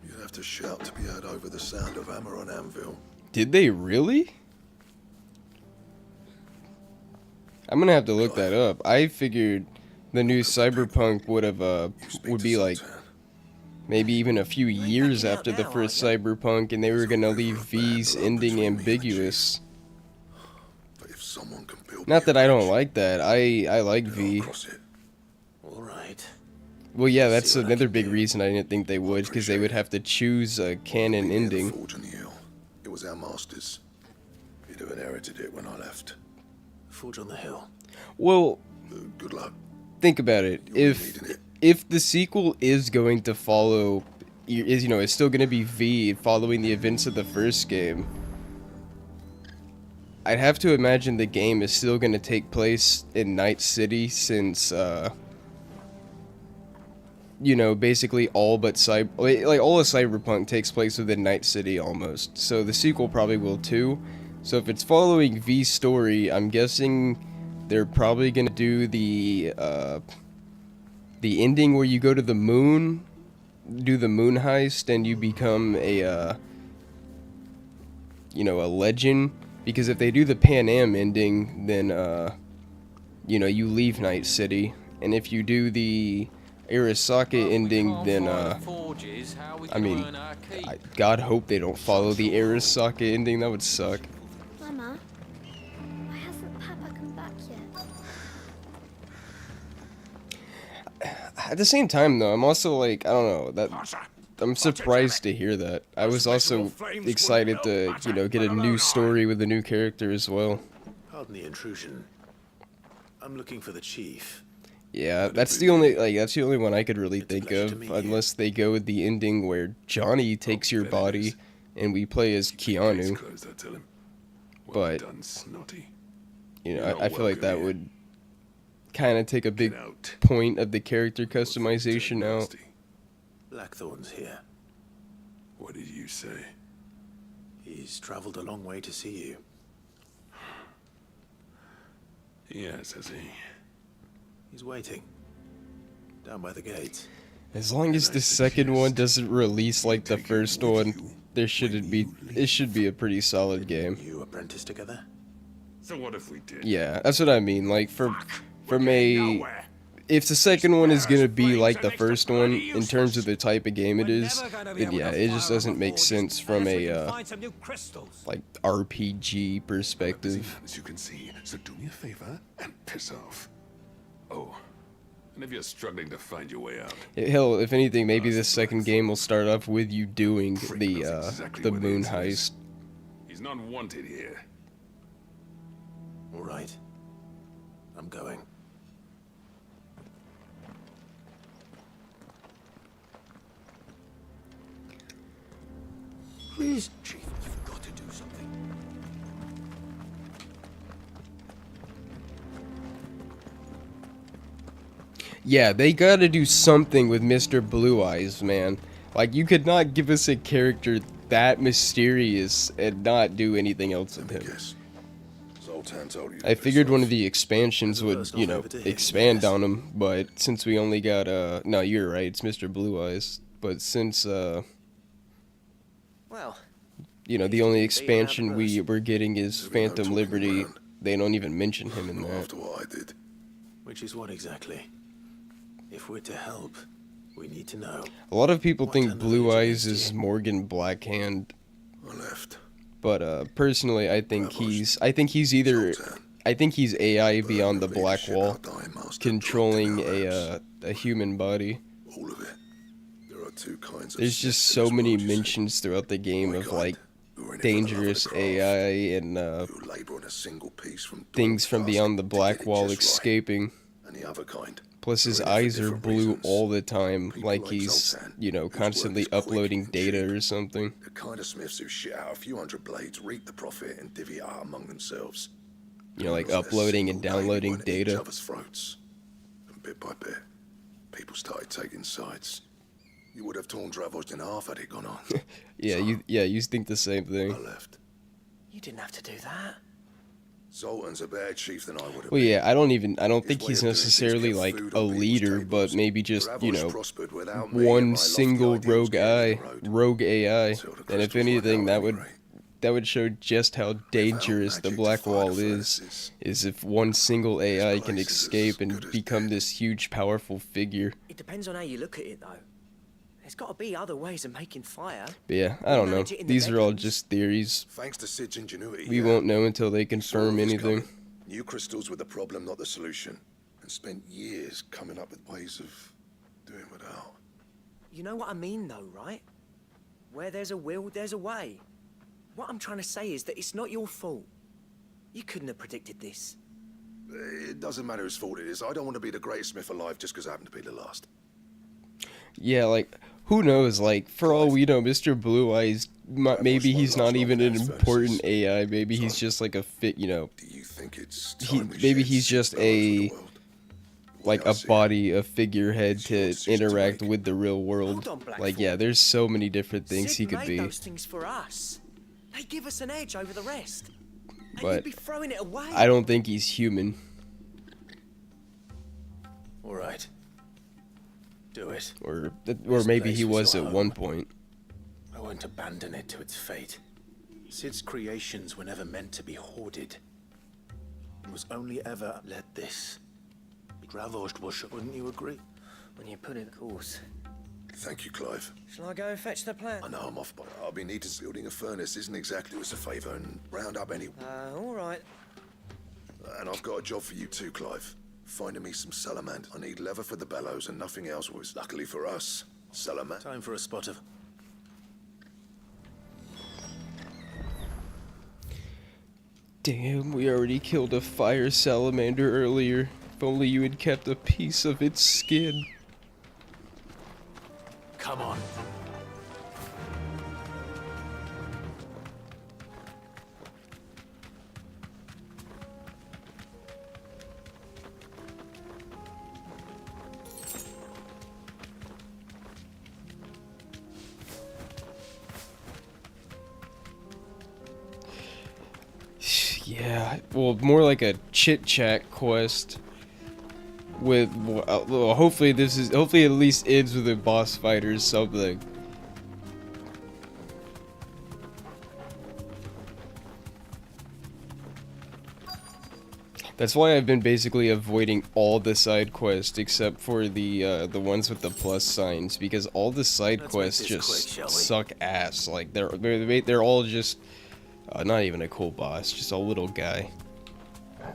you'd have to shout to be heard over the sound of hammer on anvil. Did they really? I'm gonna have to look that up. I figured the new Cyberpunk would be like maybe even a few years after the first Cyberpunk, and they were gonna leave V's ending ambiguous. Not that I don't like that. I like V. Alright. Well, yeah, that's another big reason I didn't think they would, because they would have to choose a canon ending. It was our master's. He'd have inherited it when I left. Forge on the Hill. Well, good luck. Think about it. If the sequel is going to follow, it's still going to be V following the events of the first game. I'd have to imagine the game is still going to take place in Night City, since basically all of Cyberpunk takes place within Night City almost. So the sequel probably will too. So if it's following V's story, I'm guessing they're probably going to do the ending where you go to the moon, do the moon heist, and you become a legend. Because if they do the Pan Am ending, then you leave Night City, and if you do the Arasaka ending, then God hope they don't follow the Arasaka ending. That would suck. Mama, why hasn't Papa come back yet? At the same time, though, I'm also like, I don't know, I'm surprised to hear that. I was also excited to, get a new story with a new character as well. Pardon the intrusion. I'm looking for the chief. Yeah, that's the only one I could really think of, unless they go with the ending where Johnny takes your body and we play as Keanu. But I feel like that would kind of take a big point of the character customization out. Blackthorn's here. What did you say? He's traveled a long way to see you. Yes, has he? He's waiting. Down by the gates. As long as the second one doesn't release like the first one, it should be a pretty solid game. You apprentice together? So what if we did? Yeah, that's what I mean. Like if the second one is gonna be like the first one in terms of the type of game it is, then yeah, it just doesn't make sense from a like RPG perspective. As you can see, so do me a favor and piss off. Oh, and if you're struggling to find your way out, hell, if anything, maybe the second game will start off with you doing the moon heist. He's not wanted here. All right, I'm going. Please, Chief, you've got to do something. Yeah, they gotta do something with Mr. Blue Eyes, man. Like, you could not give us a character that mysterious and not do anything else with him. Zoltan told you I figured one of the expansions would, you know, expand on him, but since we only got, no, you're right, it's Mr. Blue Eyes. But since, Well, you know, the only expansion we're getting is Phantom Liberty, they don't even mention him in that. after what I did. Which is what exactly? If we're to help, we need to know. A lot of people think Blue Eyes is Morgan Blackhand. I left. But personally, I think he's AI beyond the Black Wall, controlling a human body. All of it. There are two kinds of There's just so many mentions throughout the game of like dangerous AI and labor on a single piece from things from beyond the Black Wall escaping. and the other kind. Plus his eyes are blue all the time, like he's, you know, constantly uploading data or something. The kind of smiths who shit out a few hundred blades, reap the profit, and divvy it out among themselves. You know, like uploading and downloading Each data. other's throats. And bit by bit, people started taking sides. You would have torn Dravos in half had it gone on. Yeah, you think the same thing. I left. you didn't have to do that. Zoltan's a better chief than I would have Well, been. yeah, I don't think he's necessarily like a leader, but maybe just, you know, one single rogue AI, and if anything, that would show just how dangerous the Black Wall is if one single AI can escape and become this huge, powerful figure. It depends on how you look at it, though. There's got to be other ways of making fire. But yeah, I don't know. These are all just theories. Thanks to Sid's ingenuity. We won't know until they confirm was anything. coming. New crystals were the problem, not the solution. And spent years coming up with ways of doing without. You know what I mean, though, right? Where there's a will, there's a way. What I'm trying to say is that it's not your fault. You couldn't have predicted this. It doesn't matter whose fault it is. I don't want to be the greatest smith alive just because I happen to be the last. Yeah, like, who knows? Like, for all we know, Mr. Blue Eyes, maybe he's not even an important AI. Maybe he's just like a you know. Do you think it's Maybe he's just a body, a figurehead to interact with the real world. Like, yeah, there's so many different things he could made be. those things for us. They give us an edge over the rest. And But you'd be throwing it away. I don't think he's human. All right. Do it. Or This maybe place he was our at home. one point. I won't abandon it to its fate. Sid's creations were never meant to be hoarded. It was only ever let this. Gravosdbush, wouldn't you agree? When you put it, of course. Thank you, Clive. Shall I go and fetch the plan? I know I'm off, but I'll be needed. Building a furnace isn't exactly us a favour, and round up anyway. All right. And I've got a job for you too, Clive. Finding me some salamand. I need leather for the bellows and nothing else was. Luckily for us, salamand. Time for a spot of... Damn, we already killed a fire salamander earlier. If only you had kept a piece of its skin. Come on. Yeah, well, more like a chit-chat quest. With, well, hopefully it at least ends with a boss fight or something. That's why I've been basically avoiding all the side quests except for the ones with the plus signs, because all the side quests just suck ass. Like they're all just not even a cool boss, just a little guy.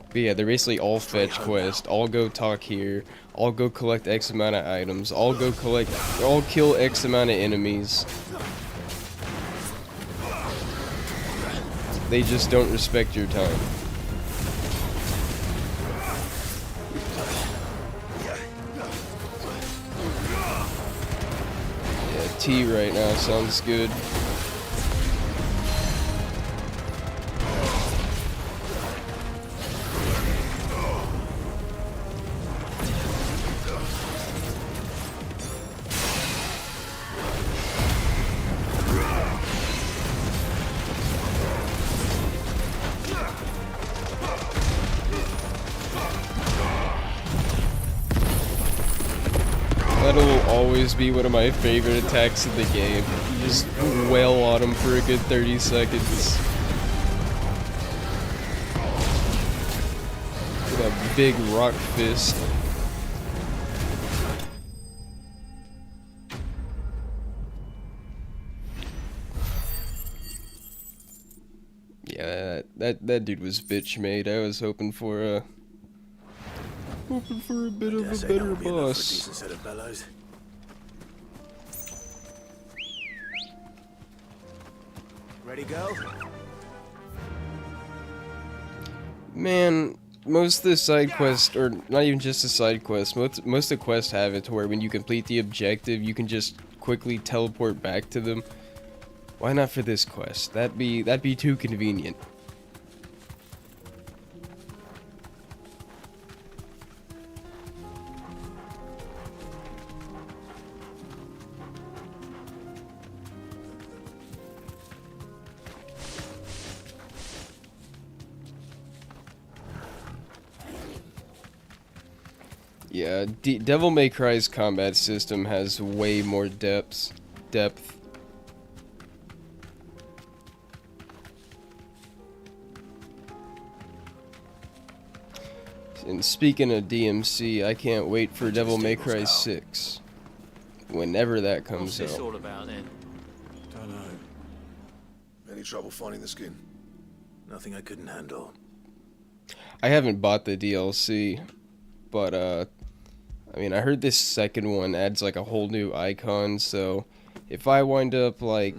But yeah, they're basically all fetch quests. All go talk here. All go collect X amount of items. All kill X amount of enemies. They just don't respect your time. Yeah, T right now sounds good. always be one of my favorite attacks in the game. You just wail on him for a good 30 seconds. With a big rock fist. Yeah, that dude was bitch made. I was hoping for a bit of a better boss. Set of bellows. Ready, go? Man, most of the side quests, or not even just the side quests, most of the quests have it to where when you complete the objective, you can just quickly teleport back to them. Why not for this quest? That'd be too convenient. Yeah, Devil May Cry's combat system has way more depth. And speaking of DMC, I can't wait for Devil May Cry 6. Whenever that comes What's this out. all about then? Don't know. Any trouble finding the skin? Nothing I couldn't handle. I haven't bought the DLC, but I mean, I heard this second one adds like a whole new icon, so if I wind up like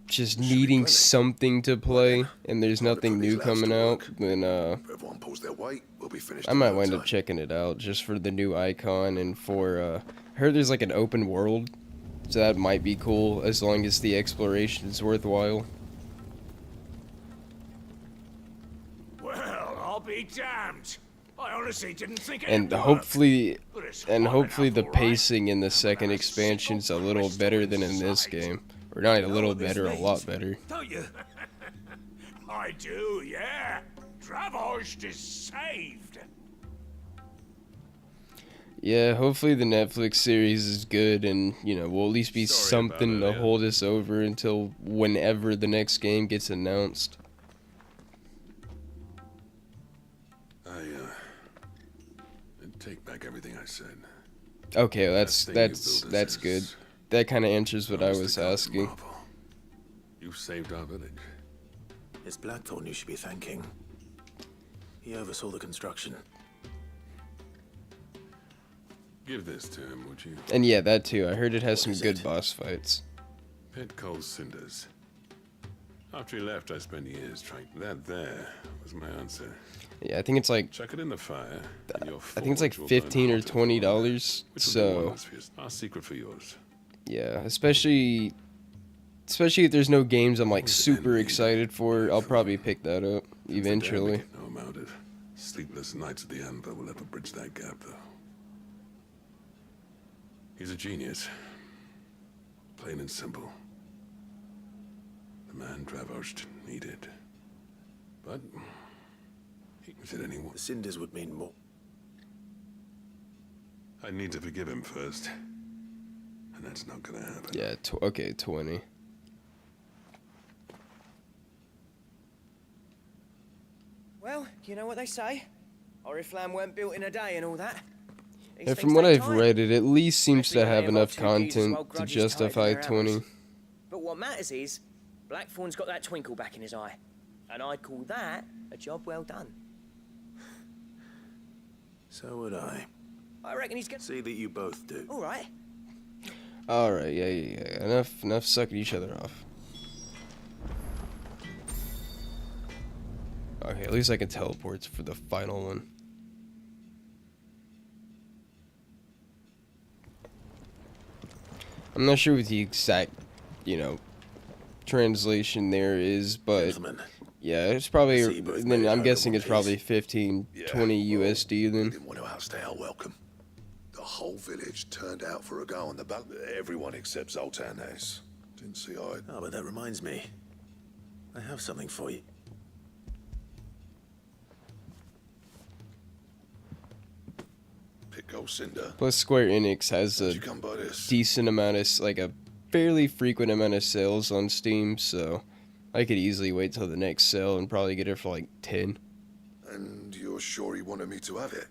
just needing something to play and there's nothing new coming out, then Everyone pulls their weight. We'll be finished. I might wind up checking it out just for the new icon and for I heard there's like an open world, so that might be cool as long as the exploration is worthwhile. Well, I'll be damned. I honestly didn't think it And would work. hopefully enough, the pacing in the second expansion's a little better than in this game. Or not a little better, a lot better. Don't you? I do, yeah. Dravost is saved. Yeah, hopefully the Netflix series is good and, you know, will at least be something to hold us over until whenever the next game gets announced. I take back everything I said. Okay, that's good. That kind of answers what I was asking. You saved our village. It's Blackthorn you should be thanking. He oversaw the construction. Give this to him, would you? And yeah, that too. I heard it has some good boss fights. Pit Coal's cinders. After he left, I spent years trying. That there was my answer. Yeah, I think it's like Chuck it in the fire. And your I think it's like forge will burn $15 or hotter than $20. fire, which will be So wonders for yours. Our secret for yours. yeah, especially if there's no games I'm like super excited for, I'll probably pick that up eventually. No amount of sleepless nights at the end, but we'll ever bridge that gap, though. He's a genius. Plain and simple. The man Dravost needed. But he was it anyone. The cinders would mean more. I need to forgive him first. And that's not gonna happen. Yeah, okay, 20. Well, you know what they say. Oriflamme weren't built in a day and all that. These And things from what take I've time. read, it at least seems to Especially when have they enough involve two geezers content while to grudges justify tighten their 20. hammers. But what matters is, Blackthorn's got that twinkle back in his eye. And I'd call that a job well done. So would I. I reckon he's gonna... See that you both do. All right. Alright, yeah. Enough sucking each other off. Okay, at least I can teleport for the final one. I'm not sure what the exact, you know, translation there is, but yeah, it's probably, then I'm guessing it's probably 15, 20 USD then. Didn't want to outstay our welcome. The whole village turned out for a go on the battle. Everyone except Zoltanes. Didn't see eye. Oh, but that reminds me. I have something for you. Pitco old Cinder. Plus, Square Enix has a you come by this? decent amount of, like a fairly frequent amount of sales on Steam, so I could easily wait till the next sale and probably get it for like 10. And you're sure he wanted me to have it?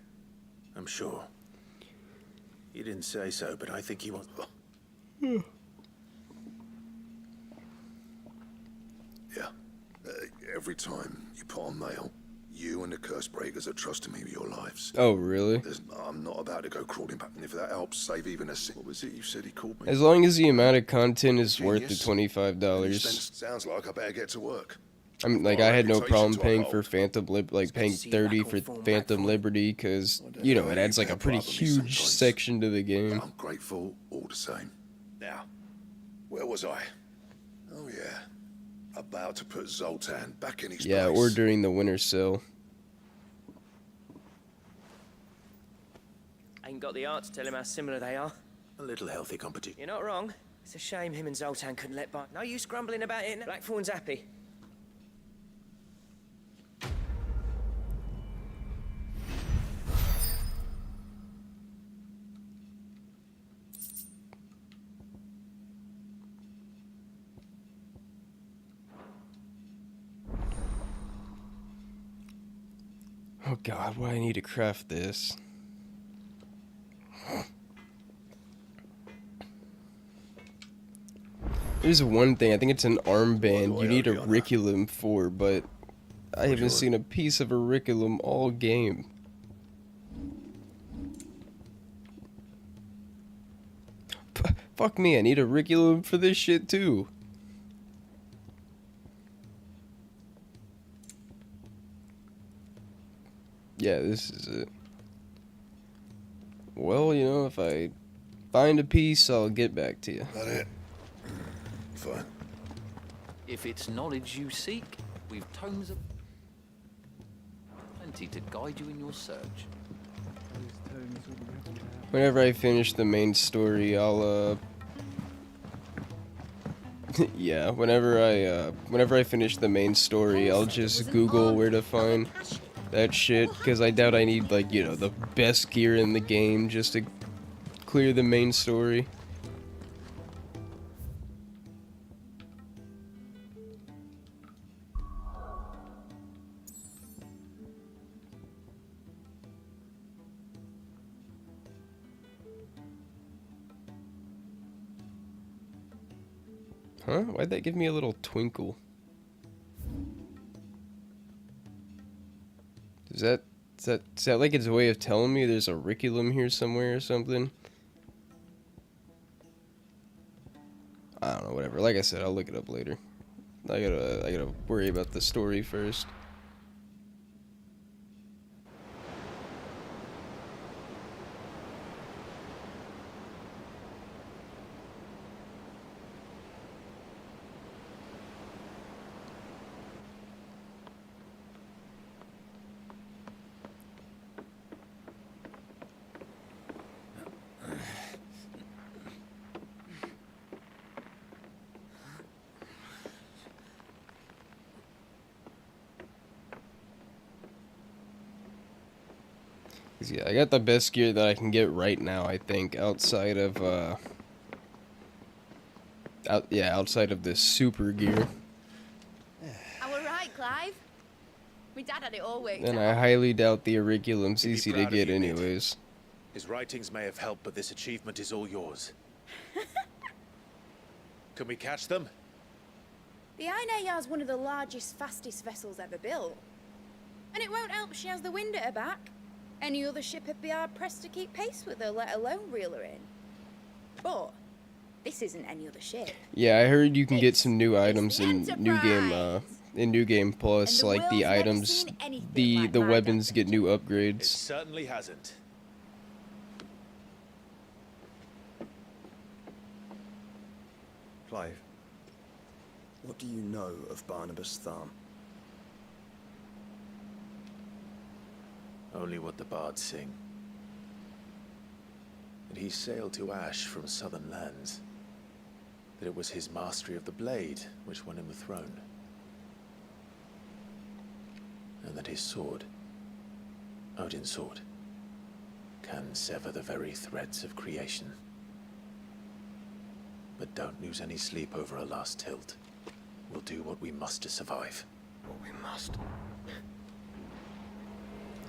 I'm sure. He didn't say so, but I think he wants... Yeah. Every time you put on mail, you and the Curse Breakers are trusting me with your lives. Oh, really? I'm not about to go crawling back, and if that helps save even a cent. What was it you said he called me? As long as the amount of content is worth the Genius. $25. Sounds like I better get to work. I'm like, I had no problem paying for Phantom paying 30 for Phantom Liberty, because, you know, it adds like a pretty huge section to the game. I'm grateful all the same. Now, where was I? Oh yeah, about to put Zoltan back in his Yeah, place. or during the winter sale. Ain't got the art to tell him how similar they are. A little healthy competition. You're not wrong. It's a shame him and Zoltan couldn't let by. No use grumbling about it. Blackthorn's happy. Oh god, why I need to craft this? There's one thing, I think it's an armband you need a Riculum for, but I haven't seen a piece of a Riculum all game. Fuck me, I need a Riculum for this shit too. Yeah, this is it. Well, you know, if I find a piece, I'll get back to you. That it? Fine. If it's knowledge you seek, we've tomes of plenty to guide you in your search. Whenever I finish the main story, I'll yeah, whenever I finish the main story, I'll just Google where to find that shit, because I doubt I need, like, you know, the best gear in the game just to clear the main story. Huh? Why'd that give me a little twinkle? Is that like its way of telling me there's a Riculum here somewhere or something? I don't know, whatever. Like I said, I'll look it up later. I gotta worry about the story first. Yeah, I got the best gear that I can get right now, I think, outside of outside of this super gear. I were right, Clive. My dad had it all worked And out. I highly doubt the Auriculum's He'd be easy to proud of get you, mate. anyways. His writings may have helped, but this achievement is all yours. Can we catch them? The Ainayar's one of the largest, fastest vessels ever built. And it won't help she has the wind at her back. Any other ship would be hard-pressed to keep pace with her, let alone reel her in. But this isn't any other ship. Yeah, I heard you can get some new items in New Game Plus, like the items, the weapons get new upgrades. Certainly hasn't. Clive, what do you know of Barnabas Tharm? Only what the bards sing. That he sailed to Ash from southern lands. That it was his mastery of the blade which won him the throne. And that his sword, Odin's sword, can sever the very threads of creation. But don't lose any sleep over a last tilt. We'll do what we must to survive. What we must.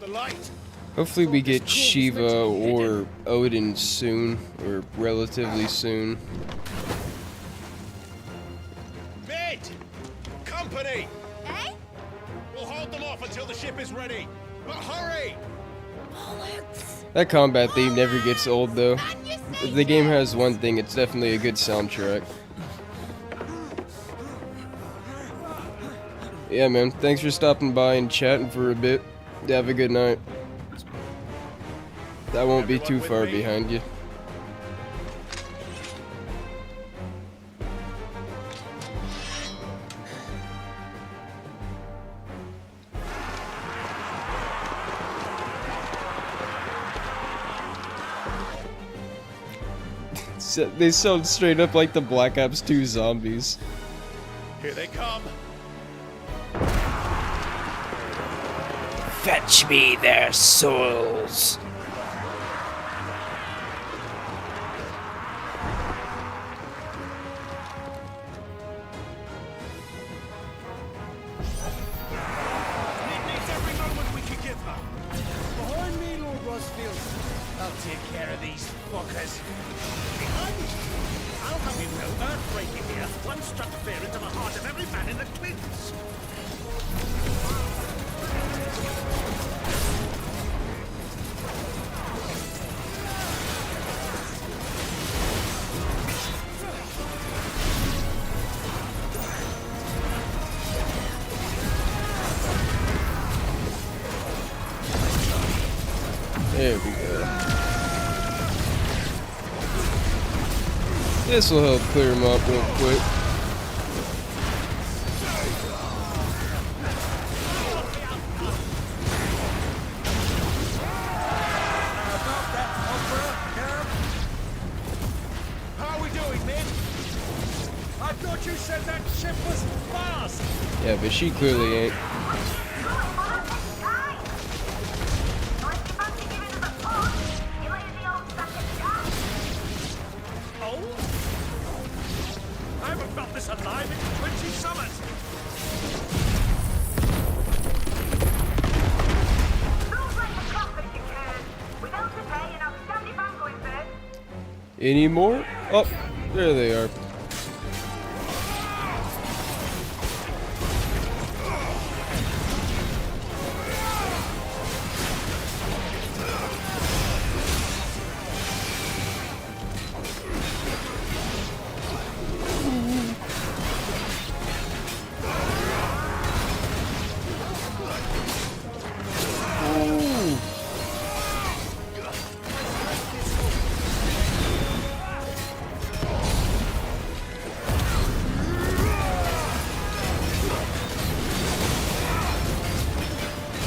The light! Hopefully we get Shiva or Odin soon, or relatively soon. Mid! Company! Eh? We'll hold them off until the ship is ready. But hurry! That combat theme never gets old though. If the game has one thing, it's definitely a good soundtrack. Yeah man, thanks for stopping by and chatting for a bit. Have a good night. That won't be too far behind you. They sound straight up like the Black Ops 2 zombies. Here they come. Fetch me their souls. Behind me, Lord Rosfield. I'll take care of these fuckers. Behind you? I'll have you know earthbreaking here. One struck fear into the heart of every man in the Clintons. There we go. This will help clear them up real quick. How are we doing, Mid? I thought you said that ship was fast. Yeah, but she clearly ain't. I haven't felt this alive in 20 summers. Any more? Oh, there they are.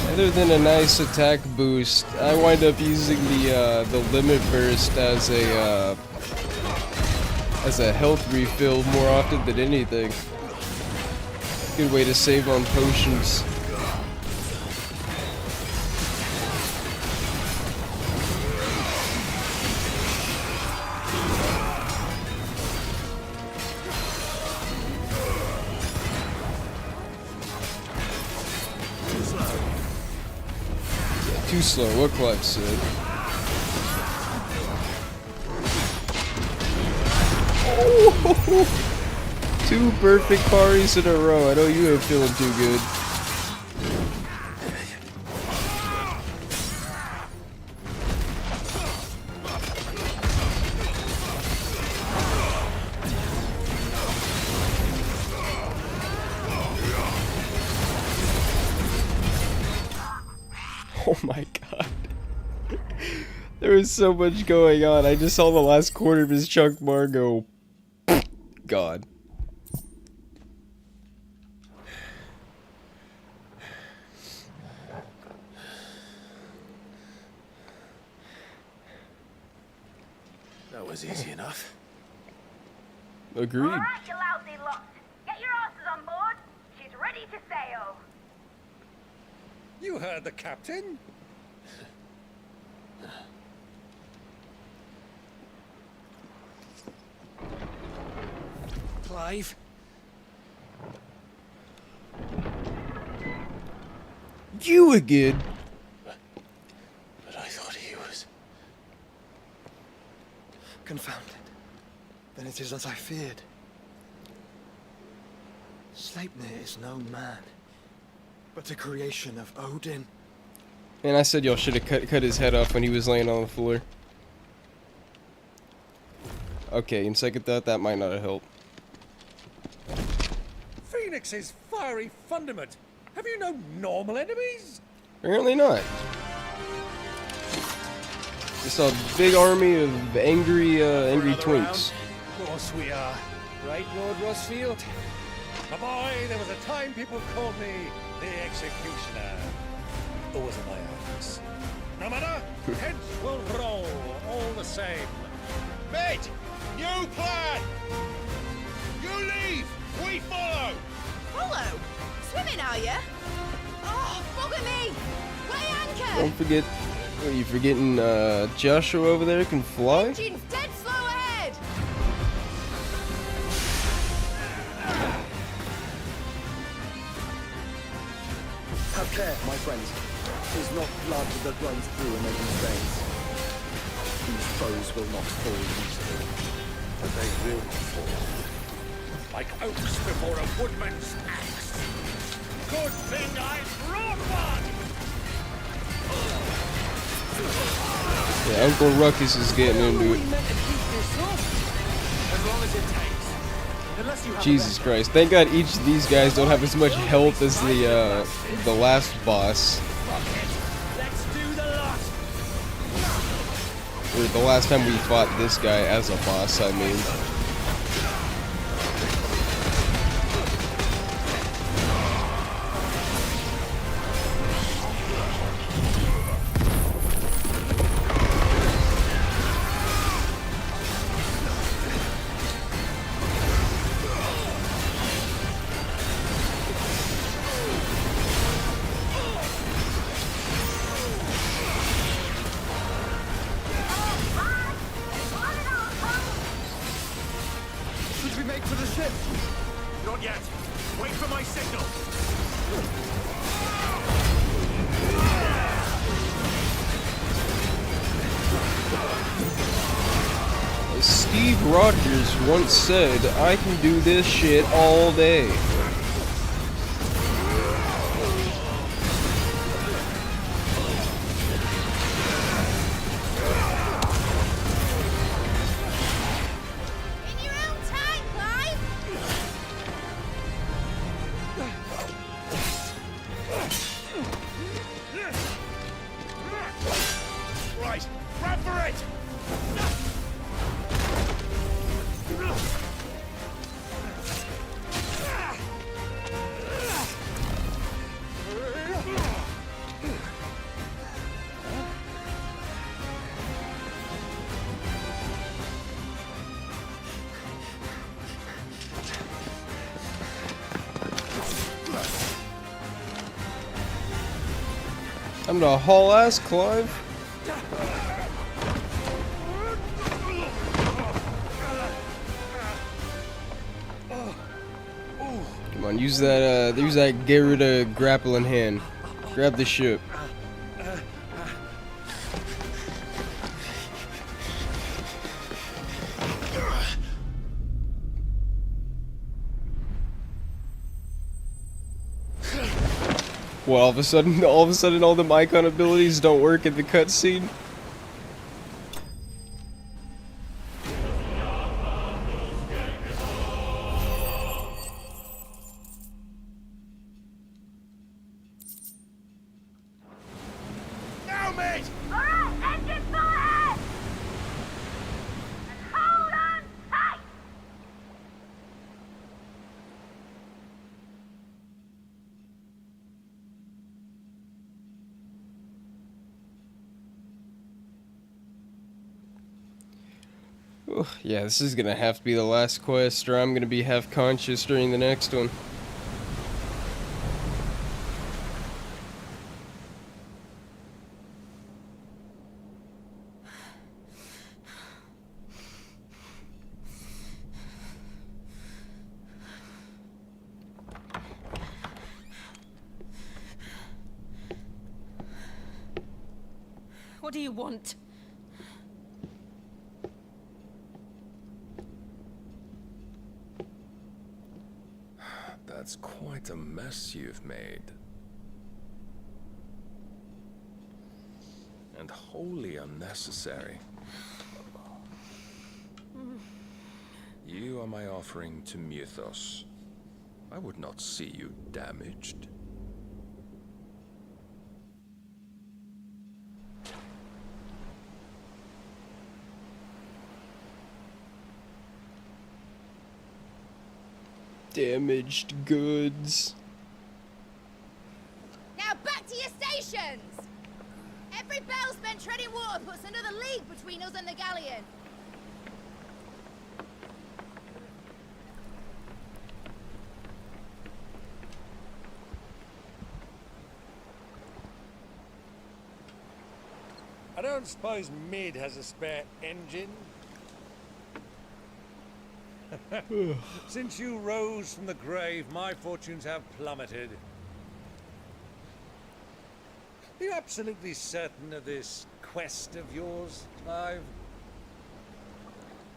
Other than a nice attack boost, I wind up using the limit burst as a health refill more often than anything. Good way to save on potions. Too slow, what Clive said. Oh, 2 perfect parries in a row. I know you ain't feeling too good. Oh my god. There was so much going on. I just saw the last quarter of his chunk bar go. God. That was easy enough. Agreed. All right, you lousy lot. Get your asses on board. She's ready to sail. You heard the captain. alive? You again? But I thought he was... Confounded. Then it is as I feared. Sleipnir is no man, but a creation of Odin. And I said y'all should have cut his head off when he was laying on the floor. Okay, in second thought, that might not have helped. Phoenix's fiery fundament. Have you no normal enemies? Apparently not. Just a big army of angry twinks. Of course we are. Right, Lord Rossfield? My boy, there was a time people called me the Executioner. Always in my eyes. No matter, heads will roll all the same. Mate, new plan! You leave, we follow! Follow? Swimming, are you? Oh, bugger me! Weigh anchor! Don't forget, what, you forgetting Joshua over there can fly? Engine's dead slow ahead! Have care, my friends. It is not blood that runs through an Odin's veins. These foes will not fall easily, but they will fall. Like oaks before a woodman's axe. Good thing I brought one! Yeah, Uncle Ruckus is getting into it. As long as it takes. Unless you have Jesus Christ! Thank God each of these guys don't have as much health as the last boss, Let's do the lot! or the last time we fought this guy as a boss. I mean. Should we make for the ship? Not yet. Wait for my signal. As Steve Rogers once said, I can do this shit all day. In your own time, Clive! Right, grab for it! I'm gonna haul ass, Clive. Come on, use that Garuda grappling hand. Grab the ship. Well, all of a sudden, all the Mycon abilities don't work in the cutscene. Now, mate! Alright, engine full ahead! And hold on tight! Ugh, yeah, this is gonna have to be the last quest, or I'm gonna be half conscious during the next one. What do you want? That's quite a mess you've made. And wholly unnecessary. You are my offering to Mythos. I would not see you damaged. Damaged goods. Now back to your stations! Every bell spent treading water puts another league between us and the galleon. I don't suppose Mid has a spare engine? Since you rose from the grave, my fortunes have plummeted. Are you absolutely certain of this quest of yours, Clive?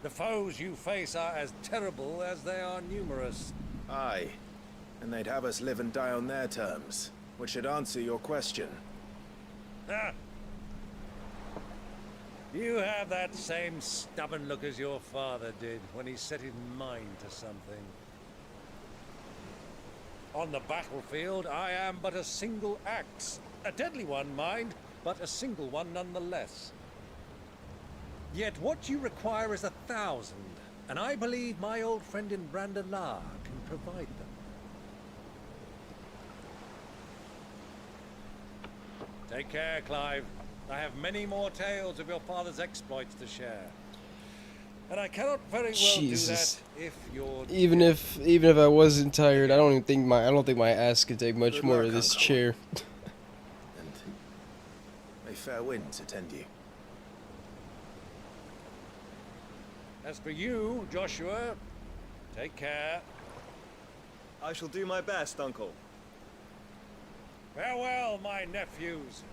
The foes you face are as terrible as they are numerous. Aye. And they'd have us live and die on their terms, which should answer your question. Ah. You have that same stubborn look as your father did when he set his mind to something. On the battlefield, I am but a single axe. A deadly one, mind, but a single one nonetheless. Yet what you require is 1,000, and I believe my old friend in Brandalar can provide them. Take care, Clive. I have many more tales of your father's exploits to share. And I cannot very well Jesus. do that if you're Even if I wasn't tired, I don't think my ass could take much Good more luck, of this Uncle. chair. And may fair winds attend you. As for you, Joshua, take care. I shall do my best, Uncle. Farewell, my nephews.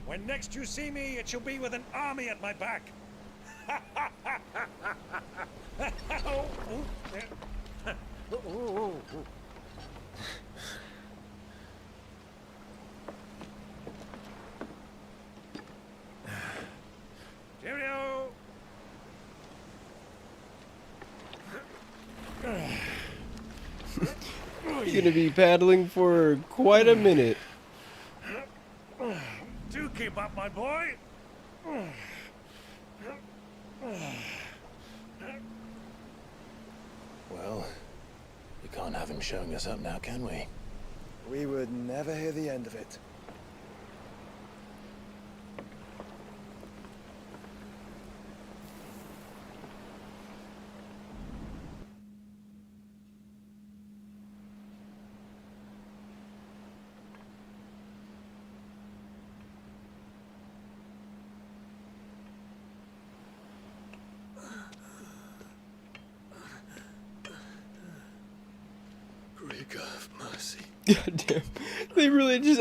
When next you see me, it shall be with an army at my back. Oh, oh, there. Oh, oh, oh. Cheerio. You're gonna be paddling for quite a minute. Do keep up, my boy. Well, we can't have him showing us up now, can we? We would never hear the end of it. Creaker of mercy. God damn.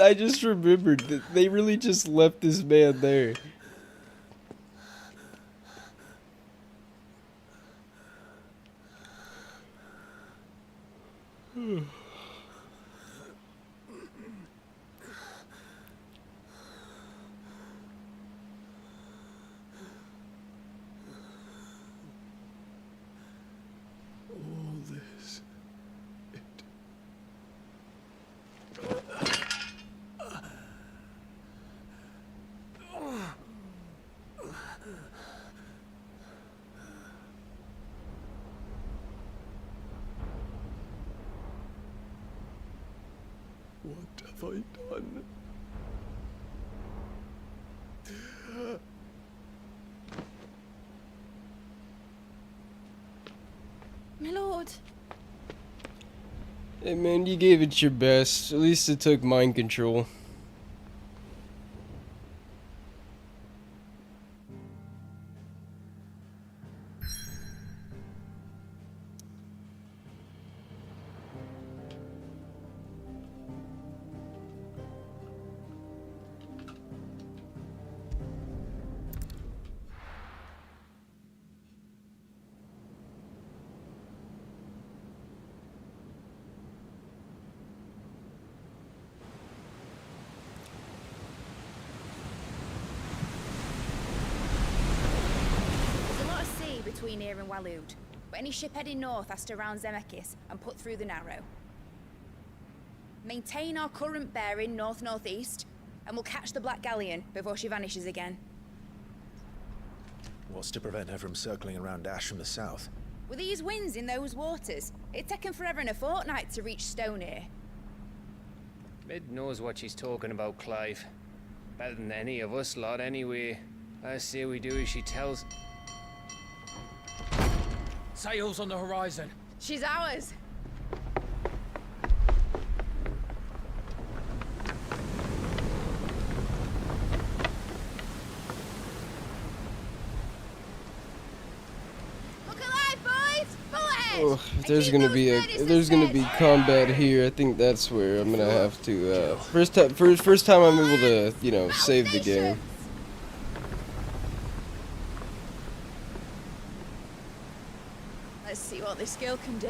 I just remembered that they really just left this man there. All this. What have I done? My lord. Hey man, you gave it your best. At least it took mind control. between here and Waloed. But any ship heading north has to round Zemeckis and put through the Narrow. Maintain our current bearing north-northeast, and we'll catch the Black Galleon before she vanishes again. What's to prevent her from circling around Ash from the south? With these winds in those waters, it'd taken forever and a fortnight to reach Stonehere. Mid knows what she's talking about, Clive. Better than any of us lot, anyway. I say we do as she tells. Sails on the horizon. She's ours. Look alive, boys! Full ahead! Oh, if there's gonna be combat here, I think that's where I'm gonna have to. First time I'm able to, you know, save the game. Let's see what this girl can do.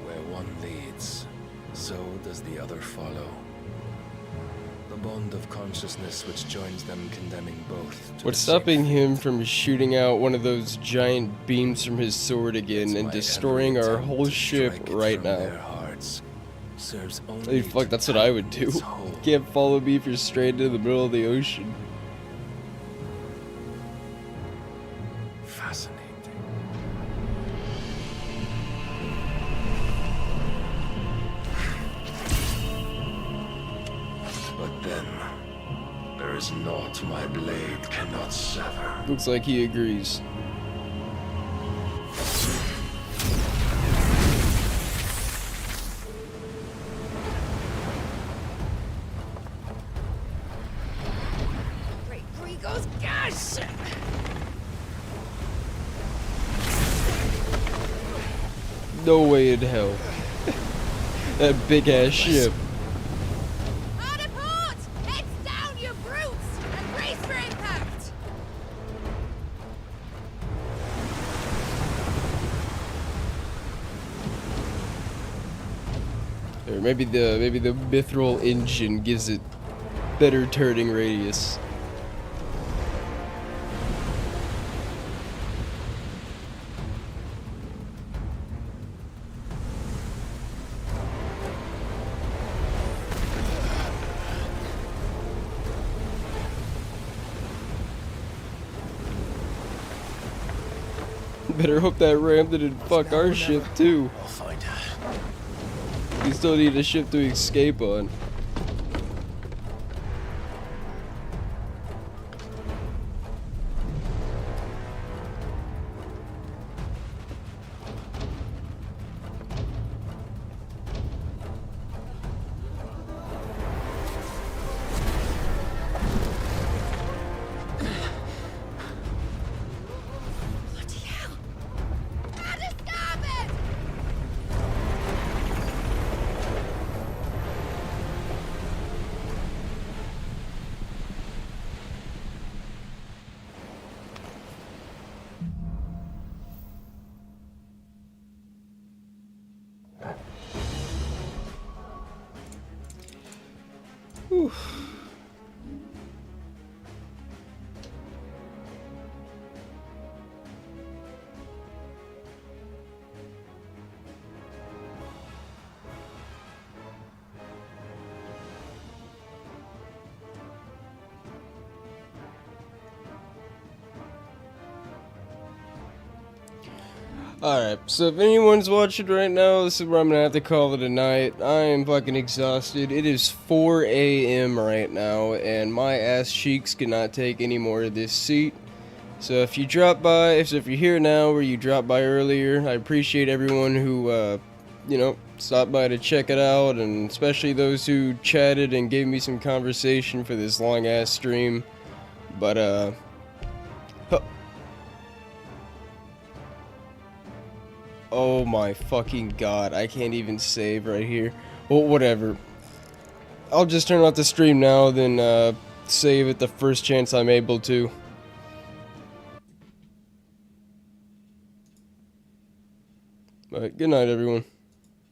Where one leads, so does the other follow. The bond of consciousness which joins them condemning both. What's stopping him from shooting out one of those giant beams from his sword again and destroying our whole ship right now? Serves Hey, only fuck, that's what I would do. You can't follow me if you're straight into the middle of the ocean. Fascinating. But then, there is naught my blade cannot sever. Looks like he agrees. Great Grigo's gosh! No way in hell. That big ass ship. Hard a port! Heads down, you brutes! And brace for impact! Or maybe the mithril engine gives it better turning radius. Better hope that ram didn't fuck our ship too. I'll find her. We still need a ship to escape on. Bloody hell! Add a starboard! Whew. Alright, so if anyone's watching right now, this is where I'm gonna have to call it a night. I am fucking exhausted. It is 4 a.m. right now, and my ass cheeks cannot take any more of this seat. So if you drop by, if you're here now or you dropped by earlier, I appreciate everyone who, you know, stopped by to check it out, and especially those who chatted and gave me some conversation for this long ass stream. But, oh my fucking god, I can't even save right here. Well, whatever. I'll just turn off the stream now, then save it the first chance I'm able to. But good night, everyone.